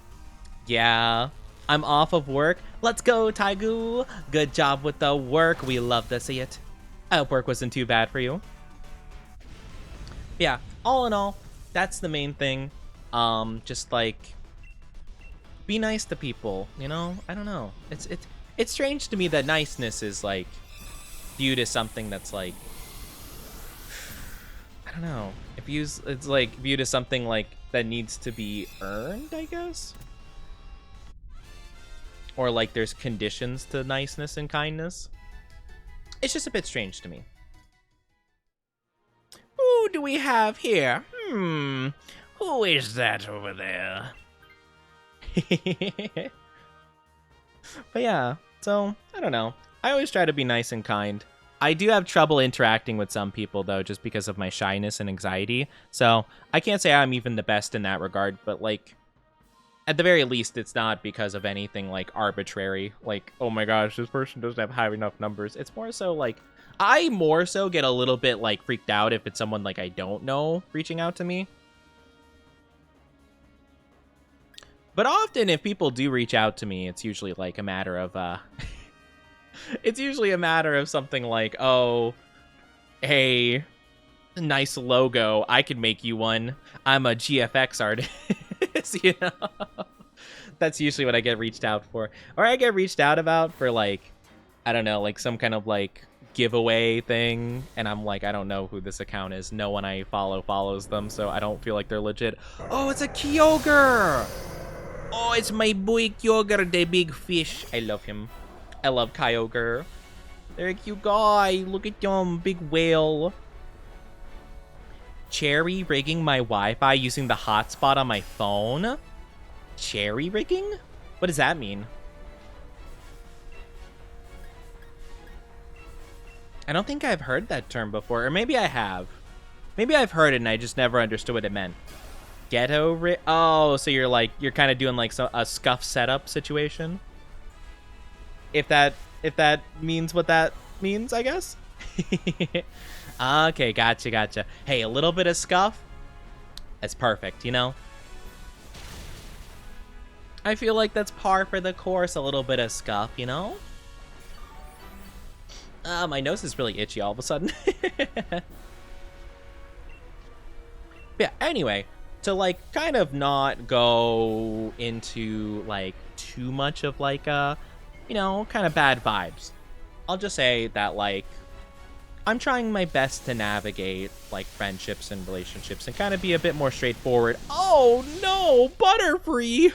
I'm off of work. Let's go, Taigu. Good job with the work. We love to see it. I hope work wasn't too bad for you. Yeah, all in all, that's the main thing. Just like be nice to people, you know? I don't know. It's strange to me that niceness is like viewed as something that's like, I don't know. It's like viewed as something like that needs to be earned, I guess. Or like there's conditions to niceness and kindness. It's just a bit strange to me. Who do we have here? Who is that over there? But yeah, so I don't know. I always try to be nice and kind. I do have trouble interacting with some people though, just because of my shyness and anxiety. So I can't say I'm even the best in that regard, but like at the very least, it's not because of anything like arbitrary. Like, oh my gosh, this person doesn't have high enough numbers. It's more so like I more so get a little bit like freaked out if it's someone like I don't know reaching out to me. But often if people do reach out to me, it's usually like a matter of it's usually a matter of something like, oh, hey, nice logo. I could make you one. I'm a GFX artist, you know? That's usually what I get reached out for. Or I get reached out about for like, I don't know, like some kind of like giveaway thing. And I'm like, I don't know who this account is. No one I follow follows them, so I don't feel like they're legit. Oh, it's a Kyogre! Oh, it's my boy Kyogre, the big fish. I love him. I love Kyogre. They're a cute guy. Look at them, big whale. Cherry rigging my Wi-Fi using the hotspot on my phone? Cherry rigging? What does that mean? I don't think I've heard that term before, or maybe I have. Maybe I've heard it and I just never understood what it meant. Ghetto rig? Oh, so you're kind of doing like a scuff setup situation? If that means what that means, I guess. Okay, gotcha. Hey, a little bit of scuff, that's perfect, you know? I feel like that's par for the course, a little bit of scuff, you know? My nose is really itchy all of a sudden. Yeah, anyway, to like kind of not go into like too much of like you know, kind of bad vibes, I'll just say that like I'm trying my best to navigate like friendships and relationships and kind of be a bit more straightforward. Oh no, Butterfree!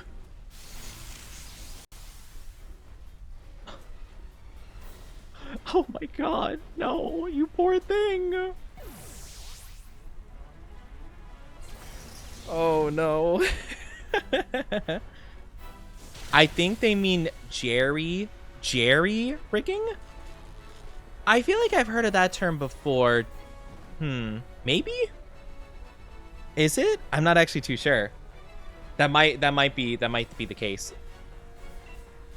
Oh my god, no, you poor thing. Oh no. I think they mean Jerry rigging? I feel like I've heard of that term before. Maybe? Is it? I'm not actually too sure. That might be the case.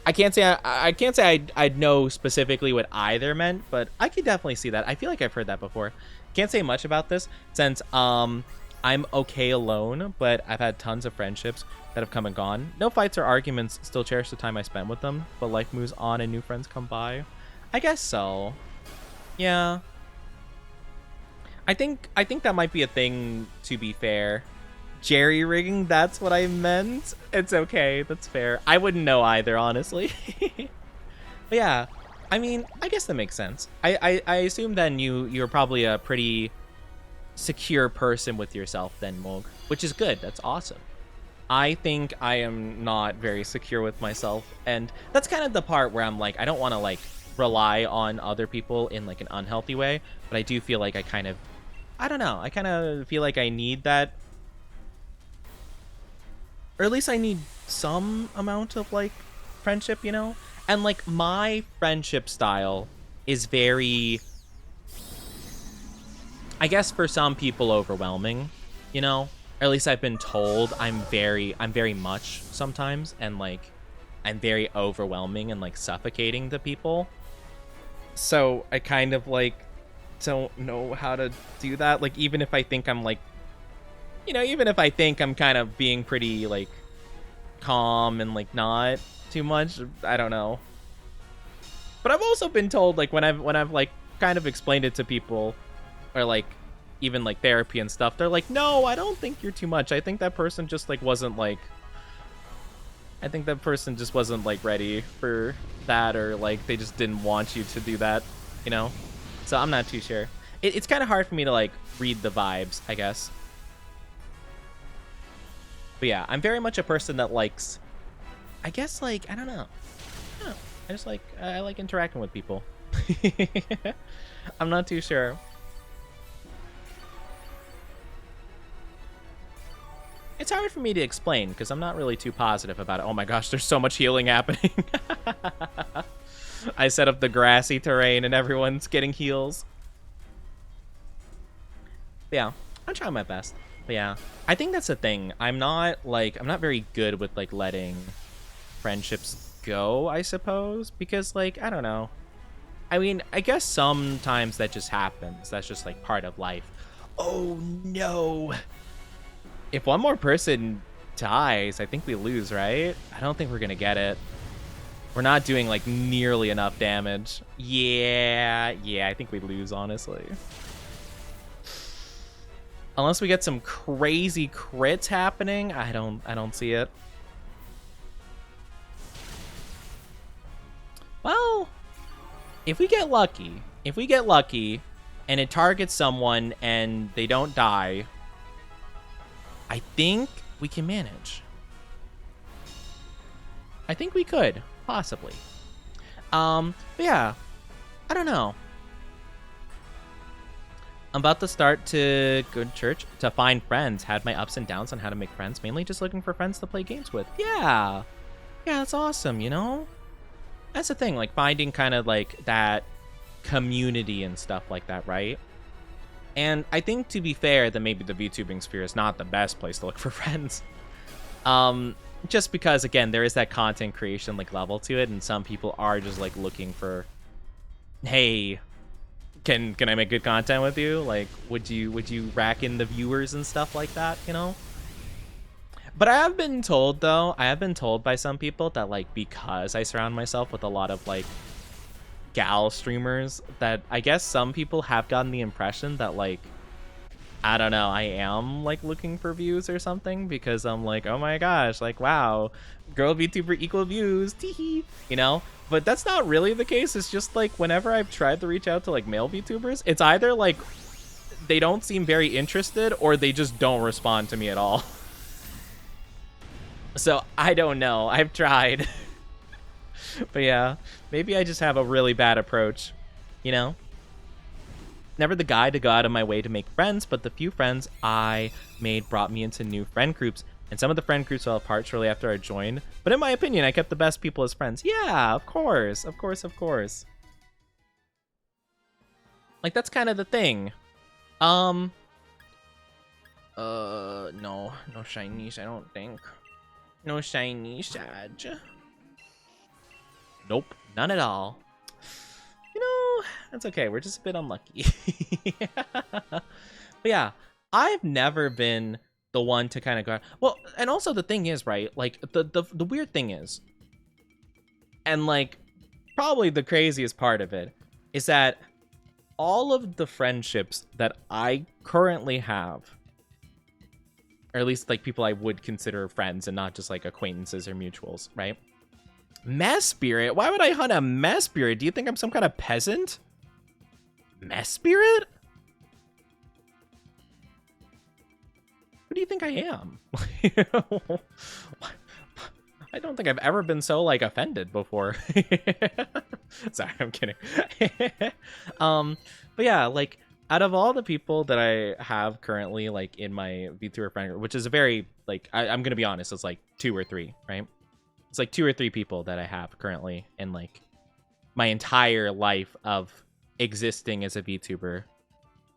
I can't say I'd know specifically what either meant, but I could definitely see that. I feel like I've heard that before. Can't say much about this since I'm okay alone, but I've had tons of friendships that have come and gone. No fights or arguments, still cherish the time I spent with them, but life moves on and new friends come by. I guess so. Yeah. I think that might be a thing, to be fair. Jerry rigging, that's what I meant. It's okay, that's fair. I wouldn't know either, honestly. But yeah, I mean, I guess that makes sense. I assume then you're probably a pretty secure person with yourself then, Mog, which is good. That's awesome. I think I am not very secure with myself, and that's kind of the part where I'm like, I don't want to like rely on other people in like an unhealthy way, but I do feel like I kind of feel like I need that, or at least I need some amount of like friendship, you know? And like my friendship style is very, I guess for some people, overwhelming, you know? Or at least I've been told I'm very much sometimes, and like I'm very overwhelming and like suffocating to people. So I kind of like don't know how to do that. Like, even if I think I'm like, even if I think I'm kind of being pretty like calm and like not too much, I don't know. But I've also been told, like, when I've like kind of explained it to people, or like even like therapy and stuff, they're like, no, I don't think you're too much. I think that person just like wasn't like, I think that person just wasn't like ready for that, or like they just didn't want you to do that, you know? So I'm not too sure. It's kind of hard for me to like read the vibes, I guess. But yeah, I'm very much a person that likes, I guess, like, I don't know. I just like, I like interacting with people. I'm not too sure. It's hard for me to explain because I'm not really too positive about it. Oh my gosh, there's so much healing happening. I set up the grassy terrain and everyone's getting heals. But yeah, I'm trying my best. But yeah, I think that's the thing. I'm not very good with like letting friendships go, I suppose, because like, I don't know. I mean, I guess sometimes that just happens. That's just like part of life. Oh no. If one more person dies, I think we lose, right? I don't think we're gonna get it. We're not doing like nearly enough damage. Yeah, I think we lose, honestly. Unless we get some crazy crits happening, I don't see it. Well, if we get lucky and it targets someone and they don't die, I think we can manage. I think we could, possibly. But yeah, I don't know. I'm about to start to go to church to find friends. Had my ups and downs on how to make friends, mainly just looking for friends to play games with. Yeah, that's awesome, you know? That's the thing, like finding kind of like that community and stuff like that, right? And I think, to be fair, that maybe the VTubing sphere is not the best place to look for friends. Just because, again, there is that content creation like level to it, and some people are just like looking for, hey, can I make good content with you? Like, would you rack in the viewers and stuff like that, you know? But I have been told, though, by some people that like, because I surround myself with a lot of like gal streamers, that I guess some people have gotten the impression that like, I don't know, I am like looking for views or something, because I'm like, oh my gosh, like, wow, girl VTuber equal views, teehee, you know? But that's not really the case. It's just like, whenever I've tried to reach out to like male VTubers, it's either like they don't seem very interested or they just don't respond to me at all. So I don't know, I've tried. But yeah, maybe I just have a really bad approach, you know? Never the guy to go out of my way to make friends, but the few friends I made brought me into new friend groups, and some of the friend groups fell apart shortly after I joined. But in my opinion, I kept the best people as friends. Yeah, of course. Like, that's kind of the thing. No shinies, I don't think. No shiny Sag. Nope, none at all. You know, that's okay. We're just a bit unlucky. But yeah, I've never been the one to kind of go. Well, and also the thing is, right? Like the weird thing is, and like probably the craziest part of it is that all of the friendships that I currently have, or at least like people I would consider friends and not just like acquaintances or mutuals, right? Mess spirit? Why would I hunt a mess spirit? Do you think I'm some kind of peasant? Mess spirit? Who do you think I am? I don't think I've ever been so like offended before. Sorry, I'm kidding. But yeah, like out of all the people that I have currently like in my VTuber friend group, which is a very like I'm gonna be honest, it's like 2 or 3, right? It's like 2 or 3 people that I have currently in like my entire life of existing as a VTuber.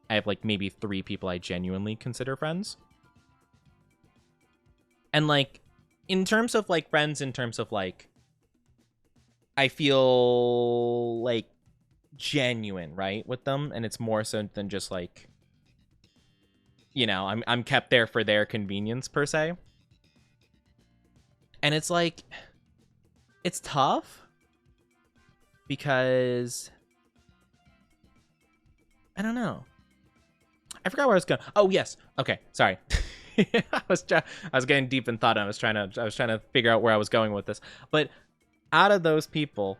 I have like maybe 3 people I genuinely consider friends. And like in terms of like friends, in terms of like I feel like genuine, right, with them, and it's more so than just like, you know, I'm kept there for their convenience per se. And it's like, it's tough because I don't know. I forgot where I was going. Oh yes. Okay. Sorry. I was getting deep in thought. And I was trying to figure out where I was going with this. But out of those people,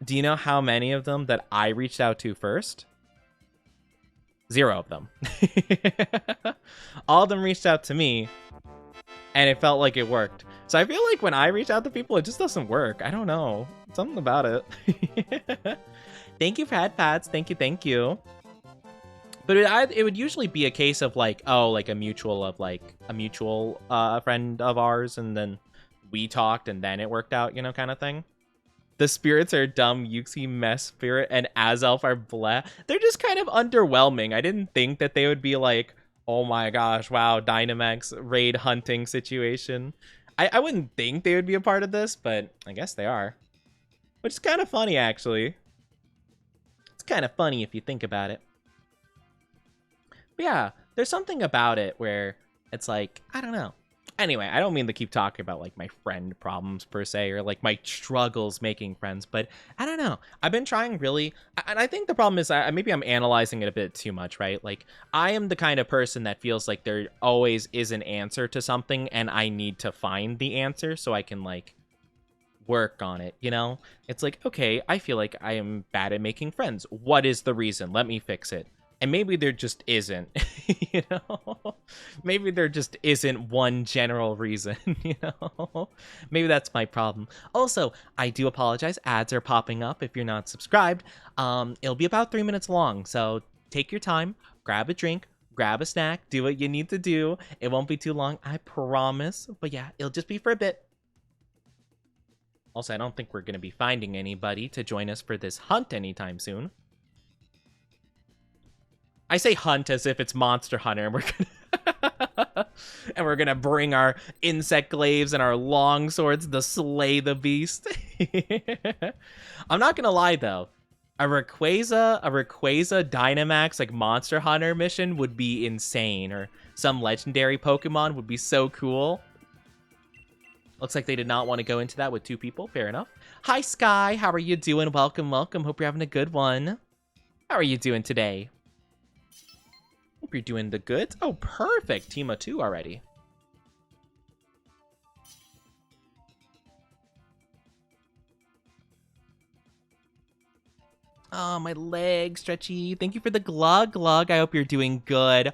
do you know how many of them that I reached out to first? 0 of them. All of them reached out to me, and it felt like it worked. So I feel like when I reach out to people, it just doesn't work. I don't know. Something about it. Thank you for head pads. Thank you. But it would usually be a case of like, oh, like a mutual friend of ours, and then we talked, and then it worked out, you know, kind of thing. The spirits are dumb. Yuxi, Mess Spirit, and Azelf are bleh. They're just kind of underwhelming. I didn't think that they would be like, oh my gosh, wow, Dynamax raid hunting situation. I wouldn't think they would be a part of this, but I guess they are. Which is kind of funny, actually. It's kind of funny if you think about it. But yeah, there's something about it where it's like, I don't know. Anyway, I don't mean to keep talking about like my friend problems per se, or like my struggles making friends, but I don't know. I've been trying really, and I think the problem is maybe I'm analyzing it a bit too much, right? Like I am the kind of person that feels like there always is an answer to something, and I need to find the answer so I can like work on it, you know? It's like, okay, I feel like I am bad at making friends. What is the reason? Let me fix it. And maybe there just isn't, you know? Maybe there just isn't one general reason, you know? Maybe that's my problem. Also, I do apologize. Ads are popping up if you're not subscribed. It'll be about 3 minutes long, so take your time, grab a drink, grab a snack, do what you need to do. It won't be too long, I promise. But yeah, it'll just be for a bit. Also, I don't think we're going to be finding anybody to join us for this hunt anytime soon. I say hunt as if it's Monster Hunter, and we're gonna bring our insect glaives and our long swords to slay the beast. I'm not gonna lie though, a Rayquaza Dynamax like Monster Hunter mission would be insane, or some legendary Pokemon would be so cool. Looks like they did not want to go into that with 2 people. Fair enough. Hi Sky, how are you doing? Welcome. Hope you're having a good one. How are you doing today? Hope you're doing the goods. Oh, perfect. Team of 2 already. Oh, my leg, stretchy. Thank you for the glug. I hope you're doing good.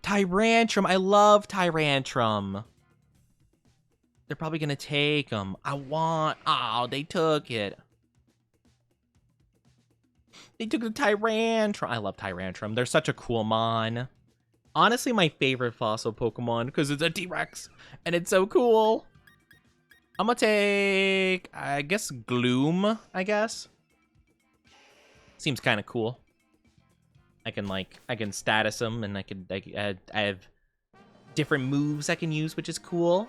Tyrantrum. I love Tyrantrum. They're probably going to take them. Oh, they took it. They took the Tyrantrum. I love Tyrantrum. They're such a cool mon. Honestly, my favorite fossil Pokemon because it's a T-Rex and it's so cool. I'm gonna take, I guess, Gloom, I guess. Seems kind of cool. I can status them, and I have different moves I can use, which is cool.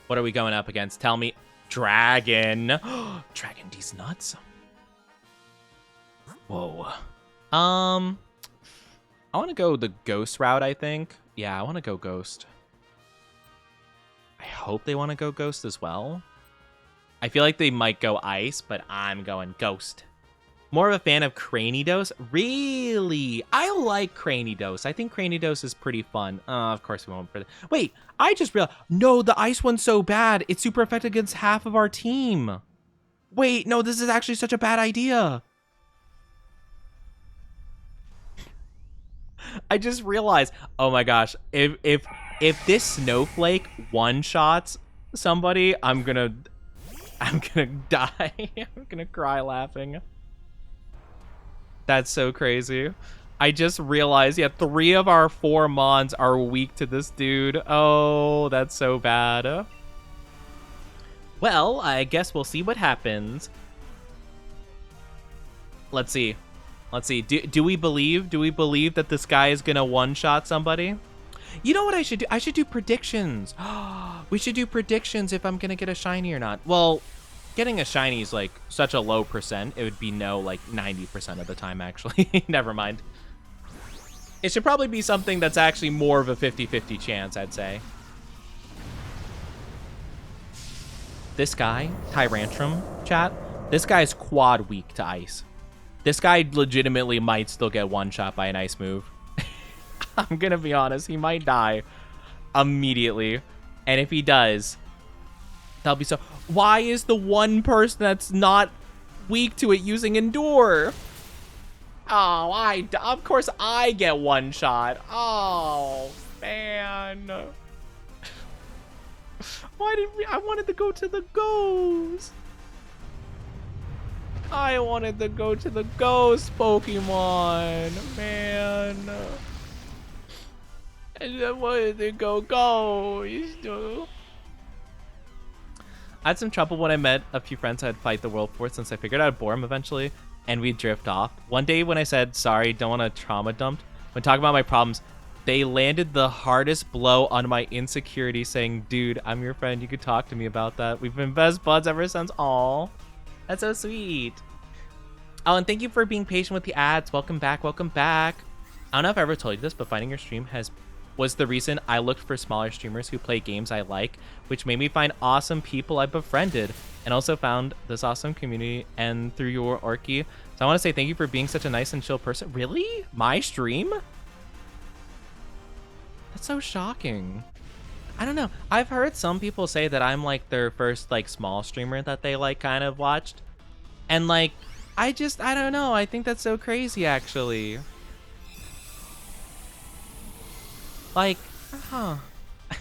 What are we going up against? Tell me. Dragon. Dragon D's nuts. Whoa. I want to go the ghost route, I think. Yeah, I want to go ghost. I hope they want to go ghost as well. I feel like they might go ice, but I'm going ghost. More of a fan of Cranidos? Really? I like Cranidos. I think Cranidos is pretty fun. Of course we won't for that. Wait, I just realized. No, the ice one's so bad. It's super effective against half of our team. Wait, no, this is actually such a bad idea. I just realized, oh my gosh, if this snowflake one-shots somebody, I'm gonna die. I'm gonna cry laughing. That's so crazy. I just realized, yeah, 3 of our 4 mons are weak to this dude. Oh, that's so bad. Well, I guess we'll see what happens. Let's see. Do we believe that this guy is gonna one-shot somebody? You know what I should do? I should do predictions. We should do predictions if I'm gonna get a shiny or not. Well, getting a shiny is like such a low percent. It would be no like 90% of the time, actually. Never mind. It should probably be something that's actually more of a 50-50 chance, I'd say. This guy, Tyrantrum, chat, this guy's quad weak to ice. This guy legitimately might still get one-shot by an ice move. I'm gonna be honest, he might die immediately. And if he does, that'll be so... Why is the one person that's not weak to it using Endure? Oh, of course I get one shot. Oh, man. Why did I wanted to go to the ghost. I wanted to go to the ghost Pokemon, man. I wanted to go ghost. I had some trouble when I met a few friends I'd fight the world for, since I figured I'd bore them eventually, and we'd drift off. One day when I said, sorry, don't want to trauma dump, when talking about my problems, they landed the hardest blow on my insecurity, saying, dude, I'm your friend, you could talk to me about that. We've been best buds ever since. Aw, that's so sweet. Oh, and thank you for being patient with the ads. Welcome back, welcome back. I don't know if I ever told you this, but finding your stream was the reason I looked for smaller streamers who play games I like, which made me find awesome people I befriended, and also found this awesome community and through your Orky. So I want to say thank you for being such a nice and chill person. Really? My stream? That's so shocking. I don't know. I've heard some people say that I'm like their first like small streamer that they like kind of watched. And like, I don't know. I think that's so crazy actually. Like, huh.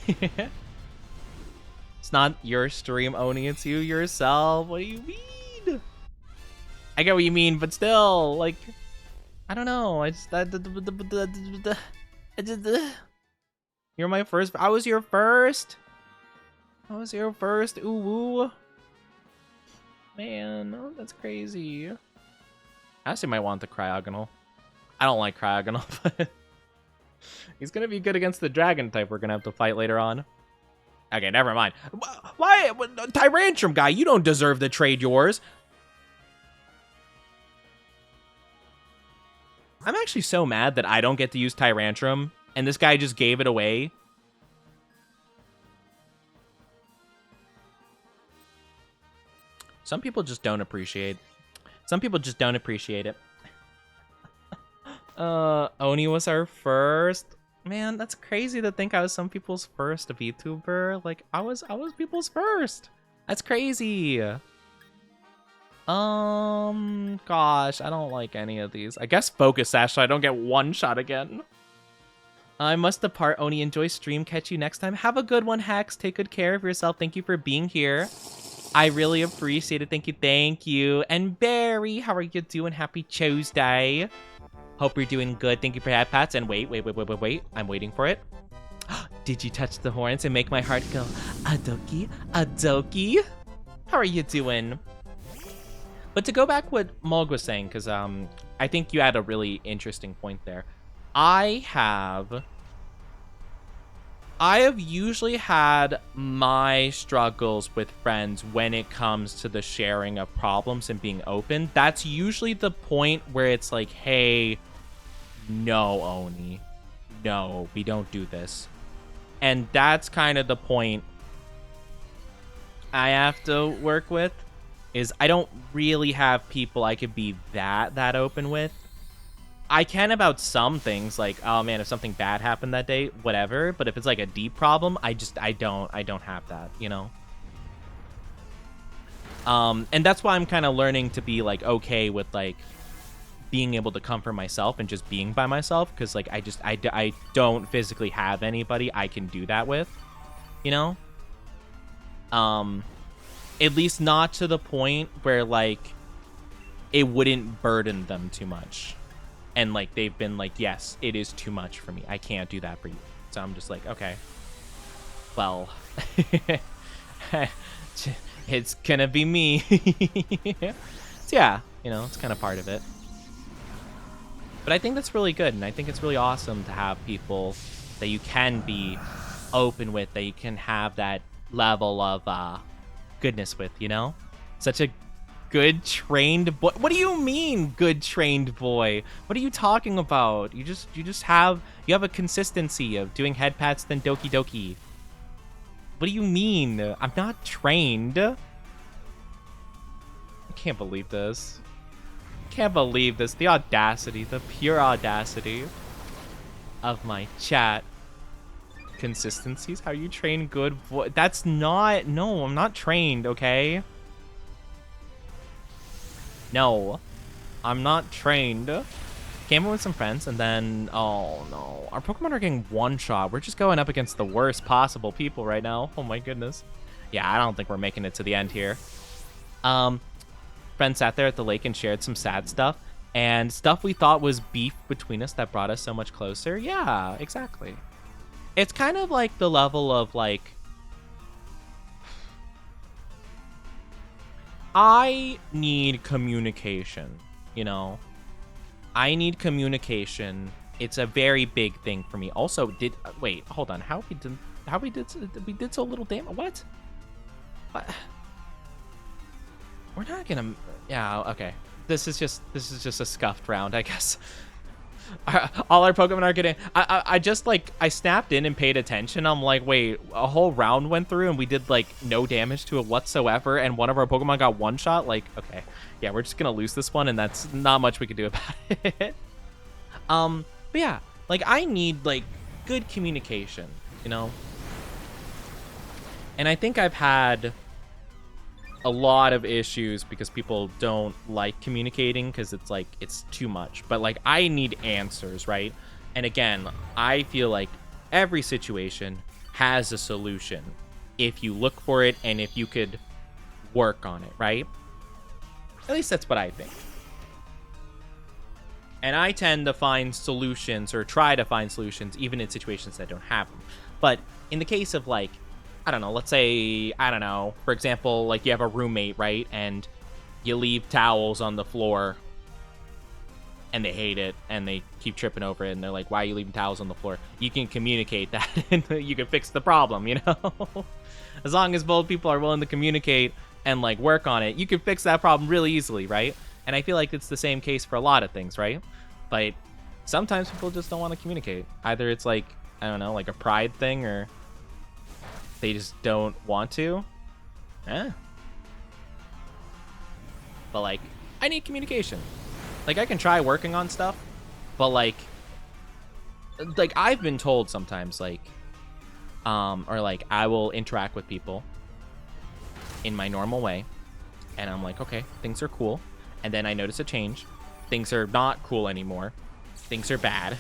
It's not your stream, Oni, it's you yourself. What do you mean? I get what you mean, but still, like, I don't know. You're my first. I was your first. I was your first. Ooh. Man, that's crazy. I actually might want the Cryogonal. I don't like Cryogonal, but he's gonna be good against the dragon type we're gonna have to fight later on. Okay, never mind. Why, Tyrantrum guy, you don't deserve to trade yours. I'm actually so mad that I don't get to use Tyrantrum, and this guy just gave it away. Some people just don't appreciate. Some people just don't appreciate it. Oni was our first. Man, that's crazy to think I was some people's first VTuber. Like, I was people's first. That's crazy. Gosh, I don't like any of these. I guess Focus Sash so I don't get one shot again. I must depart, Oni. Enjoy stream. Catch you next time. Have a good one, Hex. Take good care of yourself. Thank you for being here. I really appreciate it. Thank you. Thank you. And Barry, how are you doing? Happy Tuesday. Hope you're doing good. Thank you for hat pats. And wait. I'm waiting for it. Did you touch the horns and make my heart go, Adoki, Adoki? How are you doing? But to go back what Mog was saying, because I think you had a really interesting point there. I have usually had my struggles with friends when it comes to the sharing of problems and being open. That's usually the point where it's like, hey, no, Oni. No, we don't do this. And that's kind of the point I have to work with, is I don't really have people I could be that open with. I can about some things, like, oh man, if something bad happened that day, whatever. But if it's like a deep problem, I don't have that, you know? And that's why I'm kind of learning to be like okay with like being able to comfort myself and just being by myself, because like I don't physically have anybody I can do that with, you know? At least not to the point where like it wouldn't burden them too much. And, like, they've been like, yes, it is too much for me. I can't do that for you. So I'm just like, okay. Well, it's gonna be me. So, yeah, you know, it's kind of part of it. But I think that's really good. And I think it's really awesome to have people that you can be open with, that you can have that level of goodness with, you know? Such a good trained boy. What do you mean, good trained boy? What are you talking about? You have a consistency of doing head pats then doki doki. What do you mean? I'm not trained. I can't believe this. Can't believe this. The audacity, the pure audacity of my chat. Consistencies, how you train good voice. That's not, no, I'm not trained, okay? No, I'm not trained. Came in with some friends, and then, oh no, our Pokemon are getting one-shot. We're just going up against the worst possible people right now. Oh my goodness. Yeah, I don't think we're making it to the end here. Friends sat there at the lake and shared some sad stuff, and stuff we thought was beef between us that brought us so much closer. Yeah, exactly. It's kind of like the level of, like, I need communication, you know? I need communication. It's a very big thing for me. Also, wait, hold on. We did so little damage. What? We're not gonna, yeah, okay. This is just a scuffed round, I guess. All our Pokemon are getting, I just, like, I snapped in and paid attention. I'm like, wait, a whole round went through and we did, like, no damage to it whatsoever, and one of our Pokemon got one shot? Like, okay, yeah, we're just gonna lose this one, and that's not much we can do about it. But yeah, like, I need, like, good communication, you know? And I think I've had a lot of issues because people don't like communicating because it's like it's too much, but like I need answers, right? And again, I feel like every situation has a solution if you look for it and if you could work on it, right? At least that's what I think. And I tend to find solutions or try to find solutions even in situations that don't have them. But in the case of, like, I don't know, let's say, I don't know, for example, like you have a roommate, right? And you leave towels on the floor and they hate it and they keep tripping over it and they're like, why are you leaving towels on the floor? You can communicate that and you can fix the problem, you know? As long as both people are willing to communicate and like work on it, you can fix that problem really easily, right? And I feel like it's the same case for a lot of things, right? But sometimes people just don't want to communicate. Either it's like, I don't know, like a pride thing, or they just don't want to. But like, I need communication. Like, I can try working on stuff, but like I've been told sometimes, like, or like I will interact with people in my normal way, and I'm like, okay, things are cool, and then I notice a change. Things are not cool anymore. Things are bad.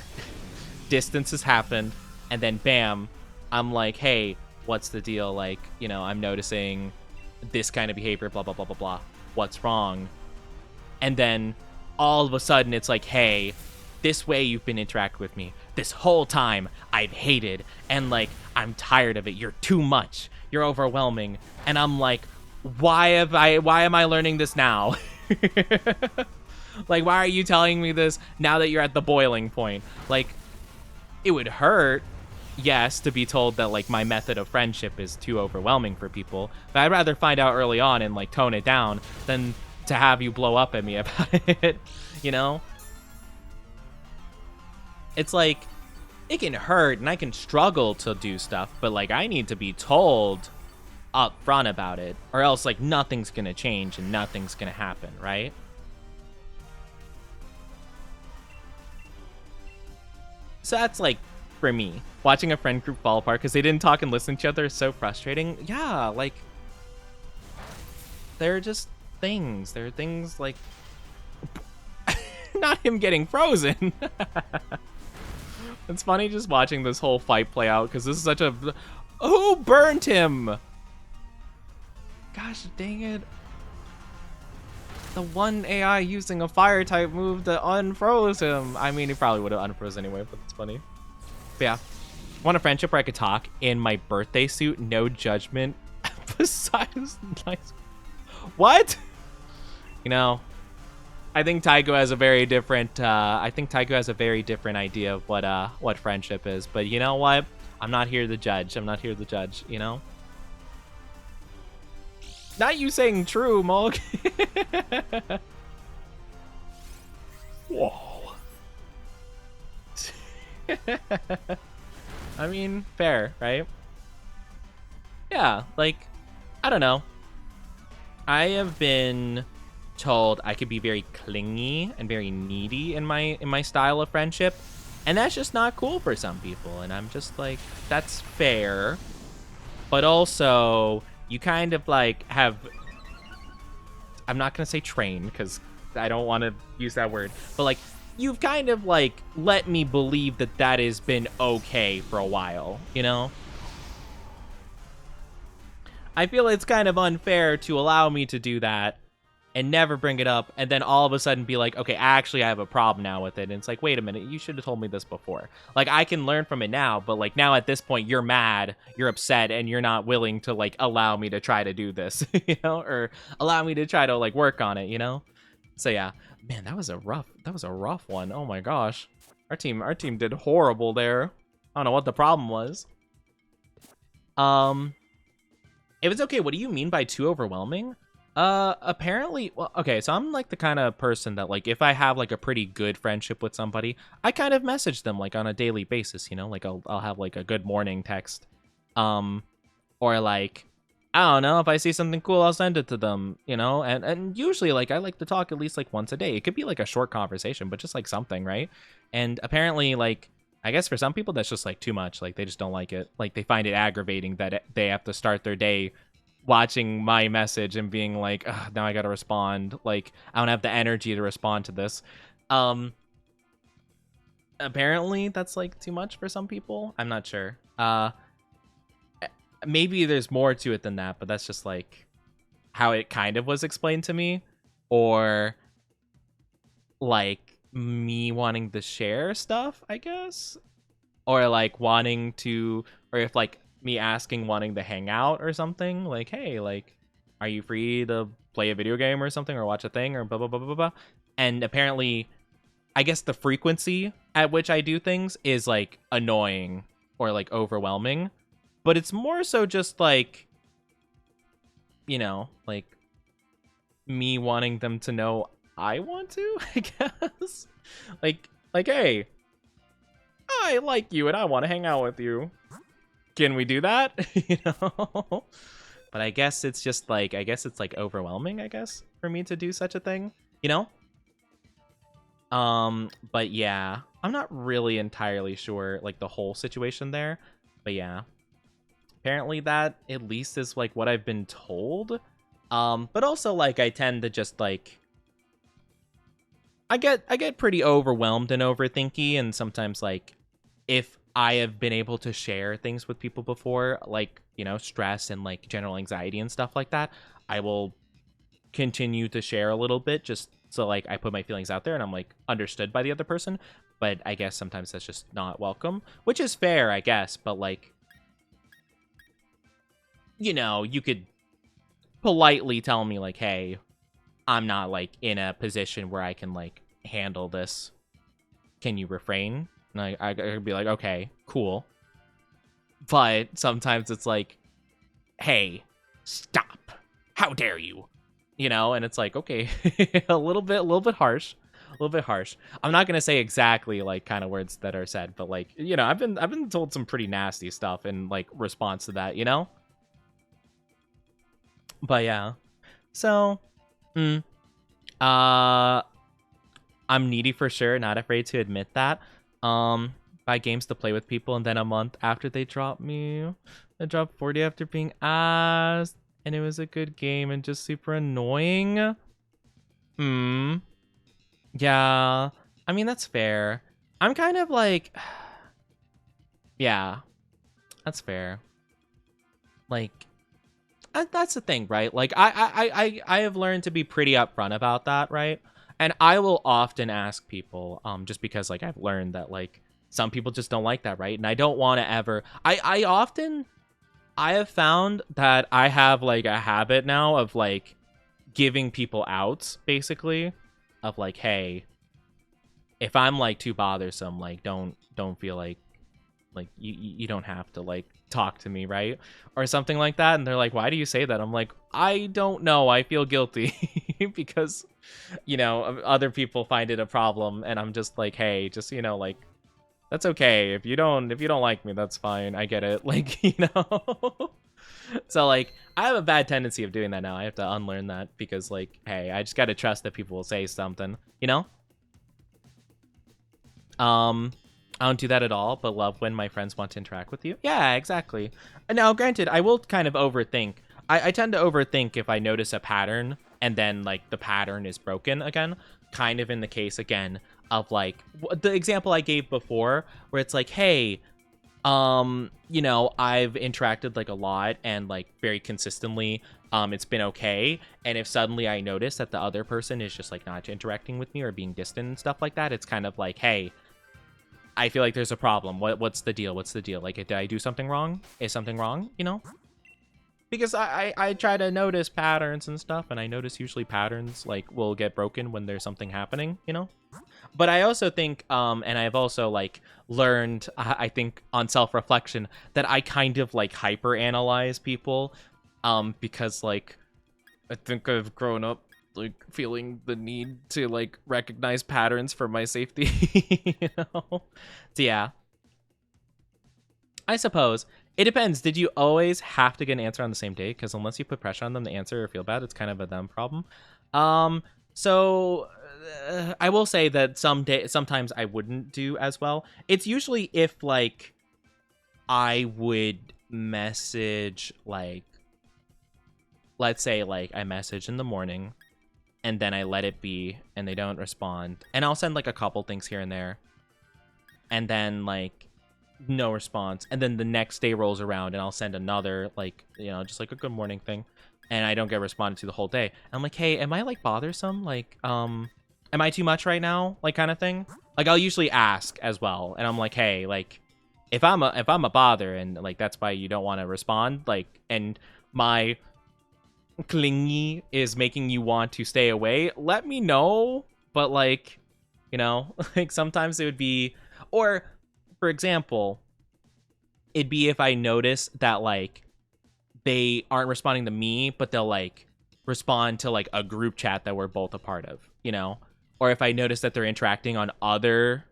Distance has happened, and then bam, I'm like, hey, what's the deal? Like, you know, I'm noticing this kind of behavior, blah, blah, blah, blah, blah. What's wrong? And then all of a sudden it's like, hey, this way you've been interacting with me this whole time I've hated, and like, I'm tired of it. You're too much. You're overwhelming. And I'm like, why am I learning this now? Like, why are you telling me this now that you're at the boiling point? Like, it would hurt, yes, to be told that, like, my method of friendship is too overwhelming for people, but I'd rather find out early on and, like, tone it down than to have you blow up at me about it, you know? It's like, it can hurt and I can struggle to do stuff, but, like, I need to be told up front about it, or else, like, nothing's gonna change and nothing's gonna happen, right? So that's, like, for me, watching a friend group fall apart because they didn't talk and listen to each other is so frustrating. Yeah, like, they're just things. They're things like, not him getting frozen. It's funny just watching this whole fight play out because this is such a, who burned him? Gosh dang it. The one AI using a fire type move to unfroze him. I mean, he probably would have unfroze anyway, but it's funny. But yeah, want a friendship where I could talk in my birthday suit, no judgment. Besides, nice. What? You know, I think Tycho has a very different. Idea of what friendship is. But you know what? I'm not here to judge. You know. Not you saying true, Mulk. Whoa. I mean, fair, right? Yeah, like, I don't know. I have been told I could be very clingy and very needy in my style of friendship, and that's just not cool for some people. And I'm just like, that's fair, but also you kind of like have. I'm not gonna say train because I don't want to use that word, but like you've kind of like let me believe that that has been okay for a while, you know? I feel it's kind of unfair to allow me to do that and never bring it up, and then all of a sudden be like, okay, actually I have a problem now with it. And it's like, wait a minute, you should have told me this before. Like, I can learn from it now, but like now at this point you're mad, you're upset, and you're not willing to like allow me to try to do this, you know, or allow me to try to like work on it, you know? So yeah, man, that was a rough one. Oh my gosh. Our team did horrible there. I don't know what the problem was. If it's okay, what do you mean by too overwhelming? Apparently, well, okay, so I'm like the kind of person that like if I have like a pretty good friendship with somebody, I kind of message them like on a daily basis, you know, like I'll have like a good morning text, or like I don't know, if I see something cool, I'll send it to them, you know, and usually like I like to talk at least like once a day. It could be like a short conversation, but just like something, right? And apparently, like I guess for some people that's just like too much. Like they just don't like it. Like they find it aggravating that they have to start their day watching my message and being like, ugh, now I gotta respond. Like I don't have the energy to respond to this. Apparently that's like too much for some people. I'm not sure. Maybe there's more to it than that, but that's just like how it kind of was explained to me, or like me wanting to share stuff, I guess, or like wanting to, or if like me asking wanting to hang out or something, like, hey, like, are you free to play a video game or something, or watch a thing, or blah blah blah blah blah. And apparently I guess the frequency at which I do things is like annoying or like overwhelming, but it's more so just like, you know, like me wanting them to know I want to, I guess. Like, hey, I like you and I want to hang out with you. Can we do that? You know? But I guess it's just like, I guess it's like overwhelming, I guess, for me to do such a thing, you know? But yeah, I'm not really entirely sure, like, the whole situation there. But yeah, apparently that at least is like what I've been told. But also like I tend to just like I get pretty overwhelmed and overthinky, and sometimes like if I have been able to share things with people before, like, you know, stress and like general anxiety and stuff like that, I will continue to share a little bit just so like I put my feelings out there and I'm like understood by the other person. But I guess sometimes that's just not welcome, which is fair, I guess. But like, you know, you could politely tell me like, hey, I'm not like in a position where I can like handle this. Can you refrain? And I could be like, okay, cool. But sometimes it's like, hey, stop. How dare you? You know, and it's like, okay, a little bit harsh. A little bit harsh. I'm not gonna say exactly like kind of words that are said, but like, you know, I've been told some pretty nasty stuff in like response to that, you know? But yeah. So, I'm needy for sure, not afraid to admit that. Buy games to play with people, and then a month after they drop me, I dropped 40 after being asked, and it was a good game and just super annoying. Yeah, I mean, that's fair. I'm kind of like, yeah, that's fair. Like, that's the thing, right? Like, I have learned to be pretty upfront about that, right? And I will often ask people, just because like I've learned that like some people just don't like that, right? And I don't want to ever. I have found that I have like a habit now of like giving people outs, basically, of like, hey, if I'm like too bothersome, like don't feel like Like you don't have to like talk to me, right? Or something like that. And they're like, why do you say that? I'm like, I don't know. I feel guilty because, you know, other people find it a problem, and I'm just like, hey, just, you know, like, that's okay. If you don't like me, that's fine. I get it. Like, you know. So like, I have a bad tendency of doing that now. I have to unlearn that because like, hey, I just gotta trust that people will say something, you know. I don't do that at all, but love when my friends want to interact with you. Yeah, exactly. Now, granted, I will kind of overthink. I tend to overthink if I notice a pattern and then like the pattern is broken again. Kind of in the case again of like the example I gave before, where it's like, hey, you know, I've interacted like a lot and like very consistently. It's been okay. And if suddenly I notice that the other person is just like not interacting with me or being distant and stuff like that, it's kind of like, hey, I feel like there's a problem. What's the deal? What's the deal? Like, did I do something wrong? Is something wrong? You know? Because I try to notice patterns and stuff, and I notice usually patterns like will get broken when there's something happening, you know? But I also think, and I've also like learned, I think on self-reflection, that I kind of like hyper-analyze people, because like I think I've grown up like feeling the need to like recognize patterns for my safety. You know? So yeah, I suppose it depends. Did you always have to get an answer on the same day? Because unless you put pressure on them to answer or feel bad, it's kind of a them problem. So I will say that sometimes I wouldn't do as well. It's usually if like I would message like, let's say like I message in the morning and then I let it be and they don't respond. And I'll send like a couple things here and there. And then like no response. And then the next day rolls around and I'll send another like, you know, just like a good morning thing. And I don't get responded to the whole day. And I'm like, hey, am I like bothersome? Like, am I too much right now? Like kind of thing. Like I'll usually ask as well. And I'm like, hey, like if I'm a bother and like that's why you don't want to respond, like, and my clingy is making you want to stay away, let me know. But like, you know, like sometimes it would be, or for example, it'd be if I notice that like they aren't responding to me, but they'll like respond to like a group chat that we're both a part of, you know, or if I notice that they're interacting on other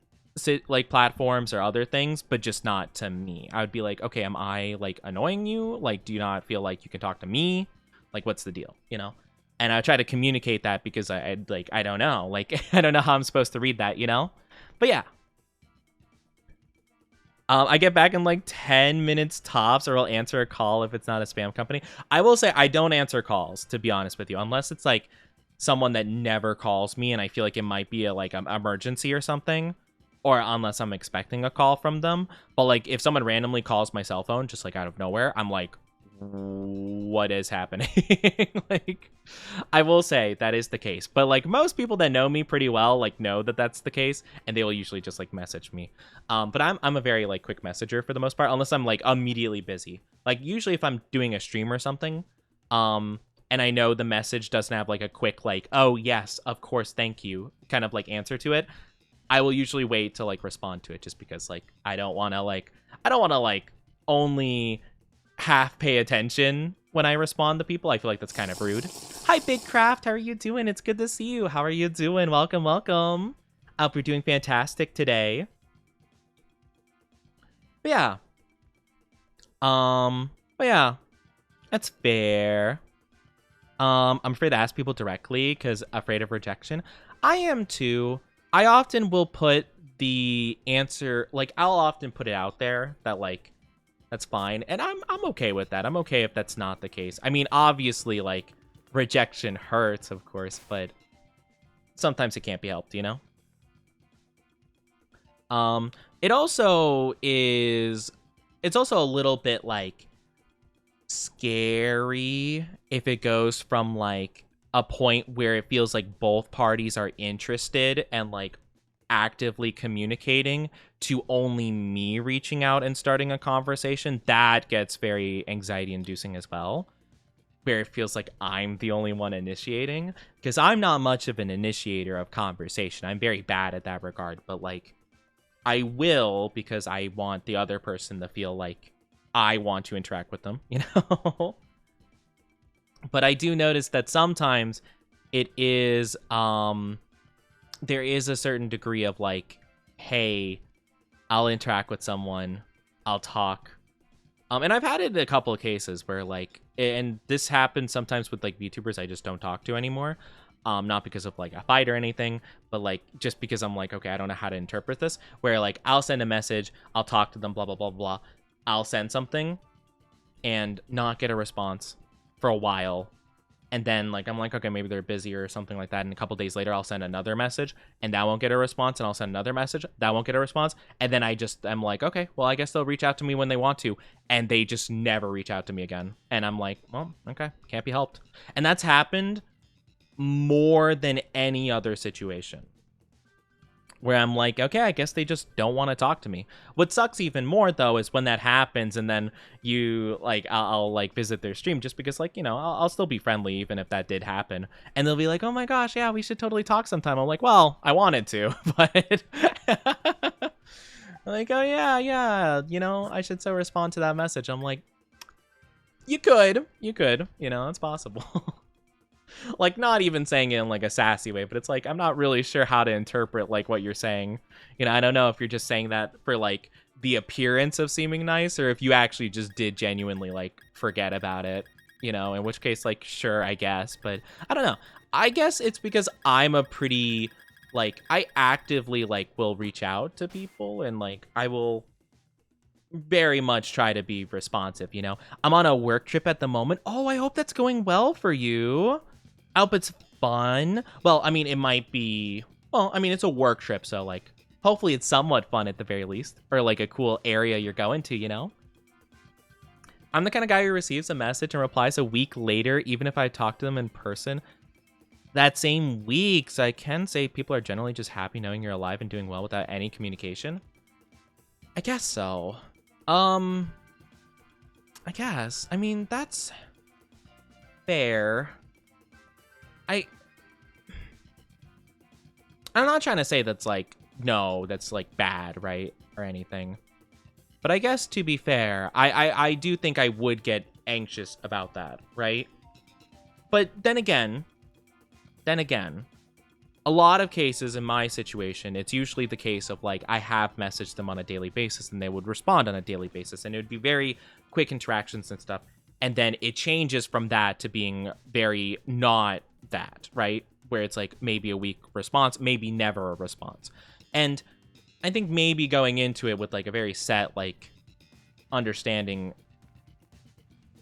like platforms or other things, but just not to me, I would be like, okay, am I like annoying you? Like, do you not feel like you can talk to me? Like, what's the deal, you know? And I try to communicate that because I like, I don't know. Like, I don't know how I'm supposed to read that, you know? But yeah. I get back in like 10 minutes tops, or I'll answer a call if it's not a spam company. I will say I don't answer calls, to be honest with you, unless it's like someone that never calls me and I feel like it might be a like an emergency or something, or unless I'm expecting a call from them. But like if someone randomly calls my cell phone just like out of nowhere, I'm like, what is happening? Like, I will say that is the case, but like most people that know me pretty well like know that that's the case, and they will usually just like message me. But I'm a very like quick messenger for the most part, unless I'm like immediately busy. Like usually if I'm doing a stream or something, and I know the message doesn't have like a quick like, oh yes, of course, thank you kind of like answer to it, I will usually wait to like respond to it, just because like I don't want to like only half pay attention when I respond to people. I feel like that's kind of rude. Hi, Big Craft. How are you doing? It's good to see you. How are you doing? Welcome, welcome. I hope you're doing fantastic today. But yeah. But yeah. That's fair. I'm afraid to ask people directly because afraid of rejection. I am too. I often will put the answer, like I'll often put it out there that like, that's fine, and I'm okay with that. I'm okay if that's not the case. I mean, obviously, like, rejection hurts, of course, but sometimes it can't be helped, you know? It's also a little bit, like, scary if it goes from, like, a point where it feels like both parties are interested and, like, actively communicating to only me reaching out and starting a conversation. That gets very anxiety inducing as well, where it feels like I'm the only one initiating, because I'm not much of an initiator of conversation. I'm very bad at that regard, but like I will, because I want the other person to feel like I want to interact with them, you know? But I do notice that sometimes it is, there is a certain degree of like, hey, I'll interact with someone, I'll talk. And I've had it in a couple of cases where like, and this happens sometimes with like VTubers I just don't talk to anymore. Not because of like a fight or anything, but like just because I'm like, okay, I don't know how to interpret this. Where like I'll send a message, I'll talk to them, blah, blah, blah, blah. I'll send something and not get a response for a while. And then like I'm like, okay, maybe they're busy or something like that. And a couple days later, I'll send another message and that won't get a response. And I'll send another message, that won't get a response. And then I'm like, okay, well, I guess they'll reach out to me when they want to. And they just never reach out to me again. And I'm like, well, okay, can't be helped. And that's happened more than any other situation. Where I'm like, okay, I guess they just don't want to talk to me. What sucks even more, though, is when that happens and then you, like, I'll like, visit their stream just because, like, you know, I'll still be friendly even if that did happen. And they'll be like, oh my gosh, yeah, we should totally talk sometime. I'm like, well, I wanted to, but... I'm like, oh, yeah, you know, I should so respond to that message. I'm like, you could, you know, it's possible. Like, not even saying it in like a sassy way, but it's like, I'm not really sure how to interpret like what you're saying. You know, I don't know if you're just saying that for like the appearance of seeming nice, or if you actually just did genuinely like forget about it, you know, in which case, like, sure, I guess, but I don't know. I guess it's because I'm a pretty, like, I actively like will reach out to people and like I will very much try to be responsive, you know. I'm on a work trip at the moment. Oh, I hope that's going well for you. I hope it's fun. Well, I mean, it might be... Well, I mean, it's a work trip, so, like, hopefully it's somewhat fun at the very least. Or, like, a cool area you're going to, you know? I'm the kind of guy who receives a message and replies a week later, even if I talk to them in person that same week. So I can say people are generally just happy knowing you're alive and doing well without any communication. I guess so. I guess. I mean, that's fair. I'm not trying to say that's like, no, that's like bad, right? Or anything. But I guess to be fair, I do think I would get anxious about that, right? But then again, a lot of cases in my situation, it's usually the case of like, I have messaged them on a daily basis and they would respond on a daily basis. And it would be very quick interactions and stuff. And then it changes from that to being very not that, right? Where it's like maybe a week response, maybe never a response. And I think maybe going into it with like a very set like understanding,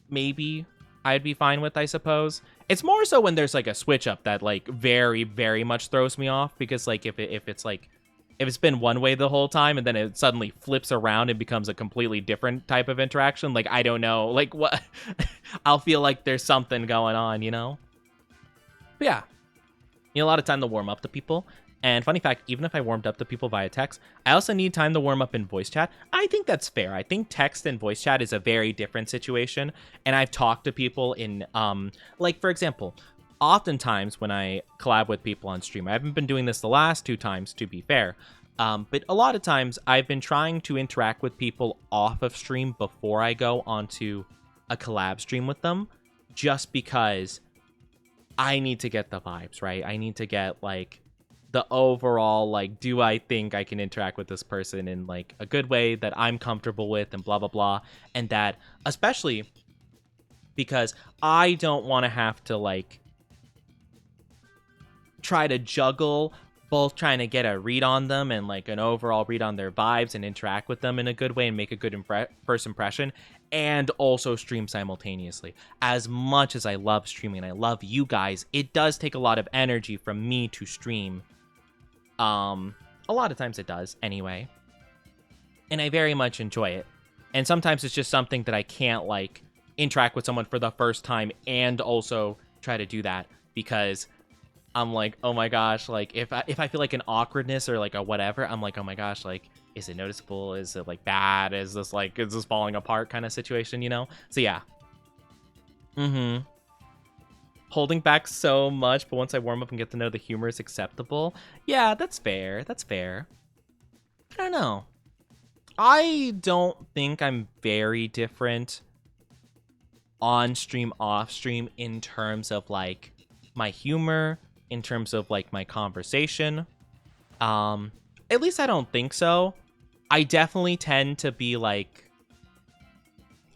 maybe I'd be fine with, I suppose. It's more so when there's like a switch up that like very, very much throws me off, because like if it's been one way the whole time and then it suddenly flips around and becomes a completely different type of interaction, like I don't know, like what I'll feel like there's something going on, you know? But yeah. You know, a lot of time to warm up to people. And funny fact, even if I warmed up to people via text, I also need time to warm up in voice chat. I think that's fair. I think text and voice chat is a very different situation. And I've talked to people in, like, for example, oftentimes when I collab with people on stream, I haven't been doing this the last 2 times, to be fair. But a lot of times I've been trying to interact with people off of stream before I go onto a collab stream with them, just because I need to get the vibes, right? I need to get like the overall, like, do I think I can interact with this person in like a good way that I'm comfortable with and blah, blah, blah. And that, especially because I don't want to have to like try to juggle both trying to get a read on them and like an overall read on their vibes and interact with them in a good way and make a good first impression, and also stream simultaneously. As much as I love streaming and I love you guys, it does take a lot of energy from me to stream. A lot of times it does anyway. And I very much enjoy it. And sometimes it's just something that I can't like interact with someone for the first time and also try to do that, because I'm like, oh my gosh, like if I feel like an awkwardness or like a whatever, I'm like, oh my gosh, like, is it noticeable? Is it like bad? Is this falling apart kind of situation, you know? So yeah. Holding back so much, but once I warm up and get to know the humor is acceptable. Yeah, that's fair. That's fair. I don't know. I don't think I'm very different on stream, off stream in terms of like my humor, in terms of like my conversation. At least I don't think so. I definitely tend to be like,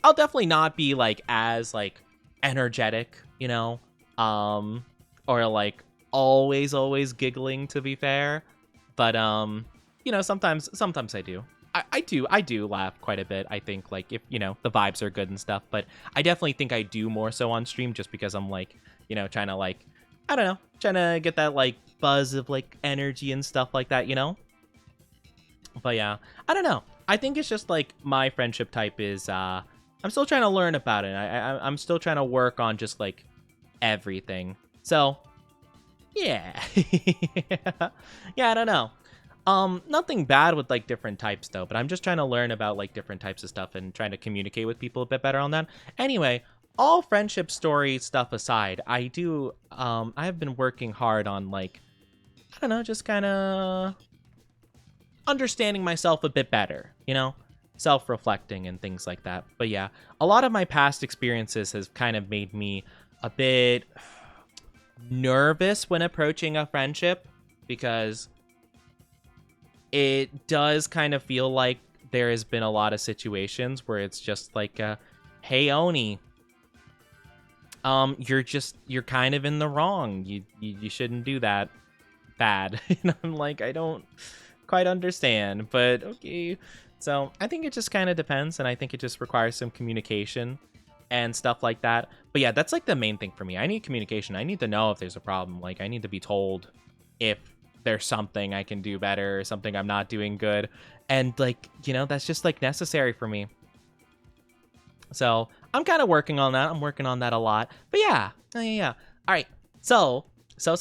I'll definitely not be like as like energetic, you know, or like always giggling, to be fair. But you know, sometimes I do. I do laugh quite a bit. I think like if, you know, the vibes are good and stuff, but I definitely think I do more so on stream just because I'm like, you know, trying to like, I don't know, trying to get that like buzz of like energy and stuff like that, you know? But yeah, I don't know. I think it's just like my friendship type is I'm still trying to learn about it. I'm still trying to work on just like everything. So yeah. Yeah, I don't know. Nothing bad with like different types though, but I'm just trying to learn about like different types of stuff and trying to communicate with people a bit better on that. Anyway, all friendship story stuff aside, I have been working hard on like, I don't know, just kind of understanding myself a bit better, you know, self-reflecting and things like that. But yeah, a lot of my past experiences has kind of made me a bit nervous when approaching a friendship, because it does kind of feel like there has been a lot of situations where it's just like, hey Oni, you're kind of in the wrong. You shouldn't do that. Bad. And I'm like, I don't quite understand, but okay. So I think it just kind of depends, and I think it just requires some communication and stuff like that. But yeah, that's like the main thing for me. I need communication. I need to know if there's a problem. Like, I need to be told if there's something I can do better or something I'm not doing good. And like, you know, that's just like necessary for me. So I'm kind of working on that. I'm working on that a lot. But yeah. Yeah. All right. So. I've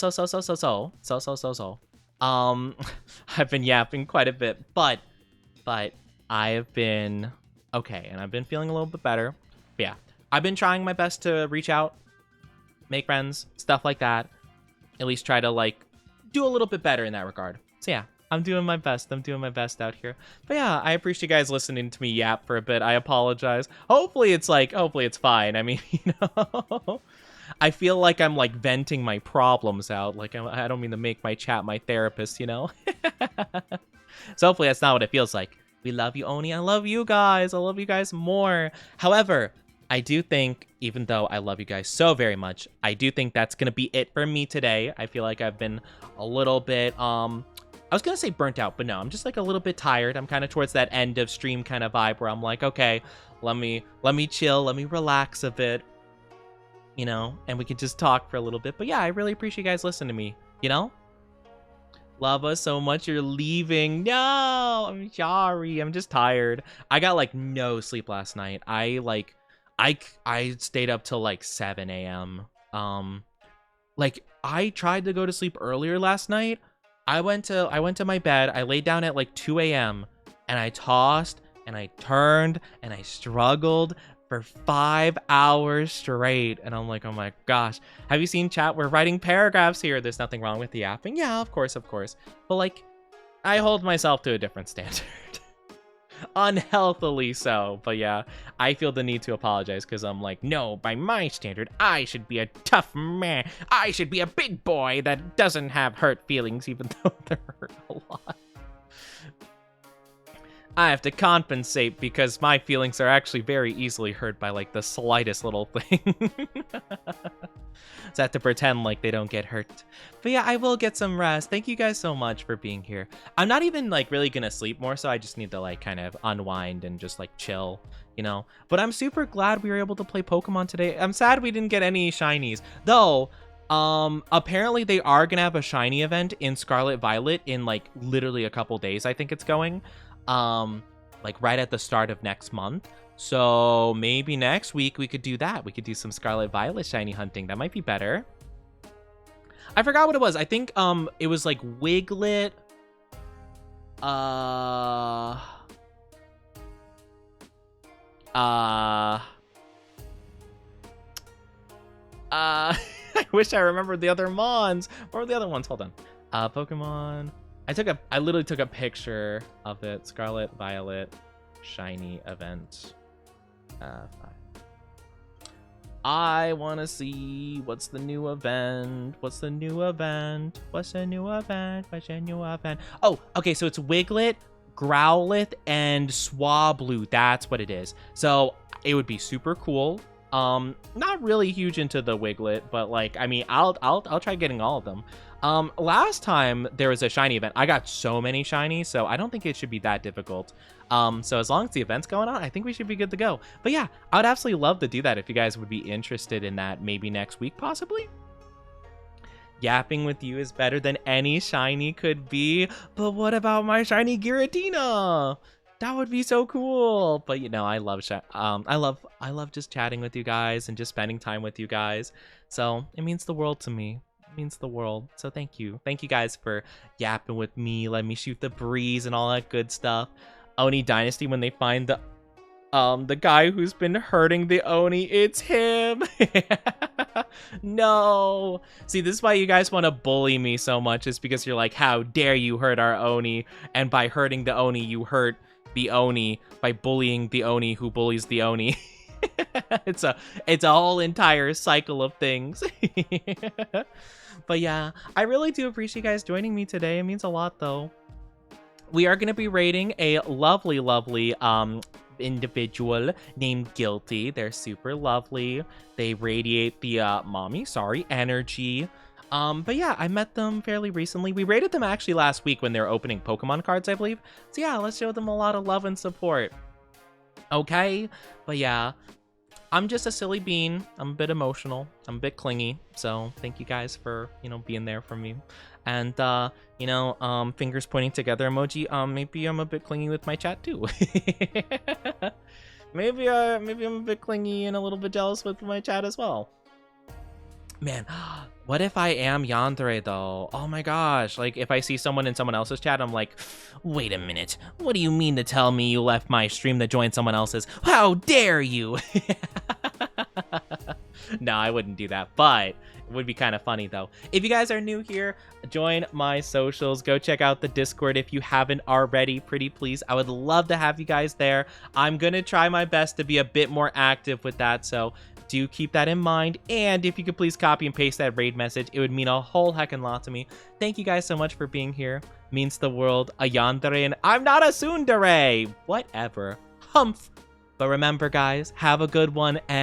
been yapping quite a bit, but I have been okay, and I've been feeling a little bit better. But yeah, I've been trying my best to reach out, make friends, stuff like that. At least try to like do a little bit better in that regard. So yeah, I'm doing my best. I'm doing my best out here. But yeah, I appreciate you guys listening to me yap for a bit. I apologize. Hopefully it's fine. I mean, you know, I feel like I'm like venting my problems out. Like I don't mean to make my chat my therapist, you know? So hopefully that's not what it feels like. We love you, Oni. I love you guys. I love you guys more. However, I do think, even though I love you guys so very much, I do think that's going to be it for me today. I feel like I've been a little bit, I was going to say burnt out, but no, I'm just like a little bit tired. I'm kind of towards that end of stream kind of vibe where I'm like, okay, let me chill. Let me relax a bit, you know, and we can just talk for a little bit. But yeah, I really appreciate you guys listening to me, you know? Love us so much. You're leaving. No, I'm sorry. I'm just tired. I got like no sleep last night. I stayed up till like 7 a.m. Like I tried to go to sleep earlier last night. I went to my bed. I laid down at like 2 a.m. and I tossed and I turned and I struggled for 5 hours straight. And I'm like, oh my gosh. Have you seen chat? We're writing paragraphs here. There's nothing wrong with the yapping. Yeah, of course. But like, I hold myself to a different standard. Unhealthily so. But yeah, I feel the need to apologize because I'm like, no, by my standard, I should be a tough man. I should be a big boy that doesn't have hurt feelings, even though they're hurt a lot. I have to compensate because my feelings are actually very easily hurt by like the slightest little thing. So I have to pretend like they don't get hurt. But yeah, I will get some rest. Thank you guys so much for being here. I'm not even like really gonna sleep more, so I just need to like kind of unwind and just like chill, you know? But I'm super glad we were able to play Pokemon today. I'm sad we didn't get any shinies. Though, apparently they are gonna have a shiny event in Scarlet Violet in like literally a couple days, I think it's going. Like right at the start of next month. So maybe next week we could do that. We could do some Scarlet Violet shiny hunting. That might be better. I forgot what it was. I think it was like Wiglet. I wish I remembered the other Mons. What were the other ones? Hold on. Pokemon. I literally took a picture of it. Scarlet Violet shiny event. I want to see what's the new event. What's the new event? What's the new event? What's the new event? Oh, okay. So it's Wiglet, Growlithe, and Swablu. That's what it is. So it would be super cool. Not really huge into the Wiglet, but like, I mean, I'll try getting all of them. Last time there was a shiny event, I got so many shinies, so I don't think it should be that difficult. So as long as the event's going on, I think we should be good to go. But yeah, I would absolutely love to do that if you guys would be interested in that, maybe next week, possibly. Yapping with you is better than any shiny could be, but what about my shiny Giratina? That would be so cool. But you know, I love just chatting with you guys and just spending time with you guys. So it means the world to me. It means the world. So thank you guys for yapping with me, let me shoot the breeze and all that good stuff. Oni Dynasty, when they find the guy who's been hurting the Oni, it's him. No. See, this is why you guys want to bully me so much, is because you're like, how dare you hurt our Oni? And by hurting the Oni, you hurt the Oni by bullying the Oni who bullies the Oni. It's a whole entire cycle of things. But yeah, I really do appreciate you guys joining me today. It means a lot, though. We are going to be rating a lovely individual named Guilty. They're super lovely. They radiate the energy. But yeah, I met them fairly recently. We rated them actually last week when they were opening Pokemon cards, I believe. So yeah, let's show them a lot of love and support. Okay? But yeah, I'm just a silly bean. I'm a bit emotional. I'm a bit clingy. So thank you guys for, being there for me. And, fingers pointing together emoji. Maybe I'm a bit clingy with my chat too. maybe I'm a bit clingy and a little bit jealous with my chat as well. Man, what if I am Yandere though? Oh my gosh, like if I see someone in someone else's chat, I'm like, wait a minute, what do you mean to tell me you left my stream to join someone else's? How dare you? No, I wouldn't do that, but it would be kind of funny though. If you guys are new here, join my socials. Go check out the Discord if you haven't already, pretty please. I would love to have you guys there. I'm gonna try my best to be a bit more active with that, so do keep that in mind. And if you could please copy and paste that raid message, it would mean a whole heckin' lot to me. Thank you guys so much for being here. Means the world. A yandere, and I'm not a tsundere. Whatever. Humph. But remember, guys, have a good one, and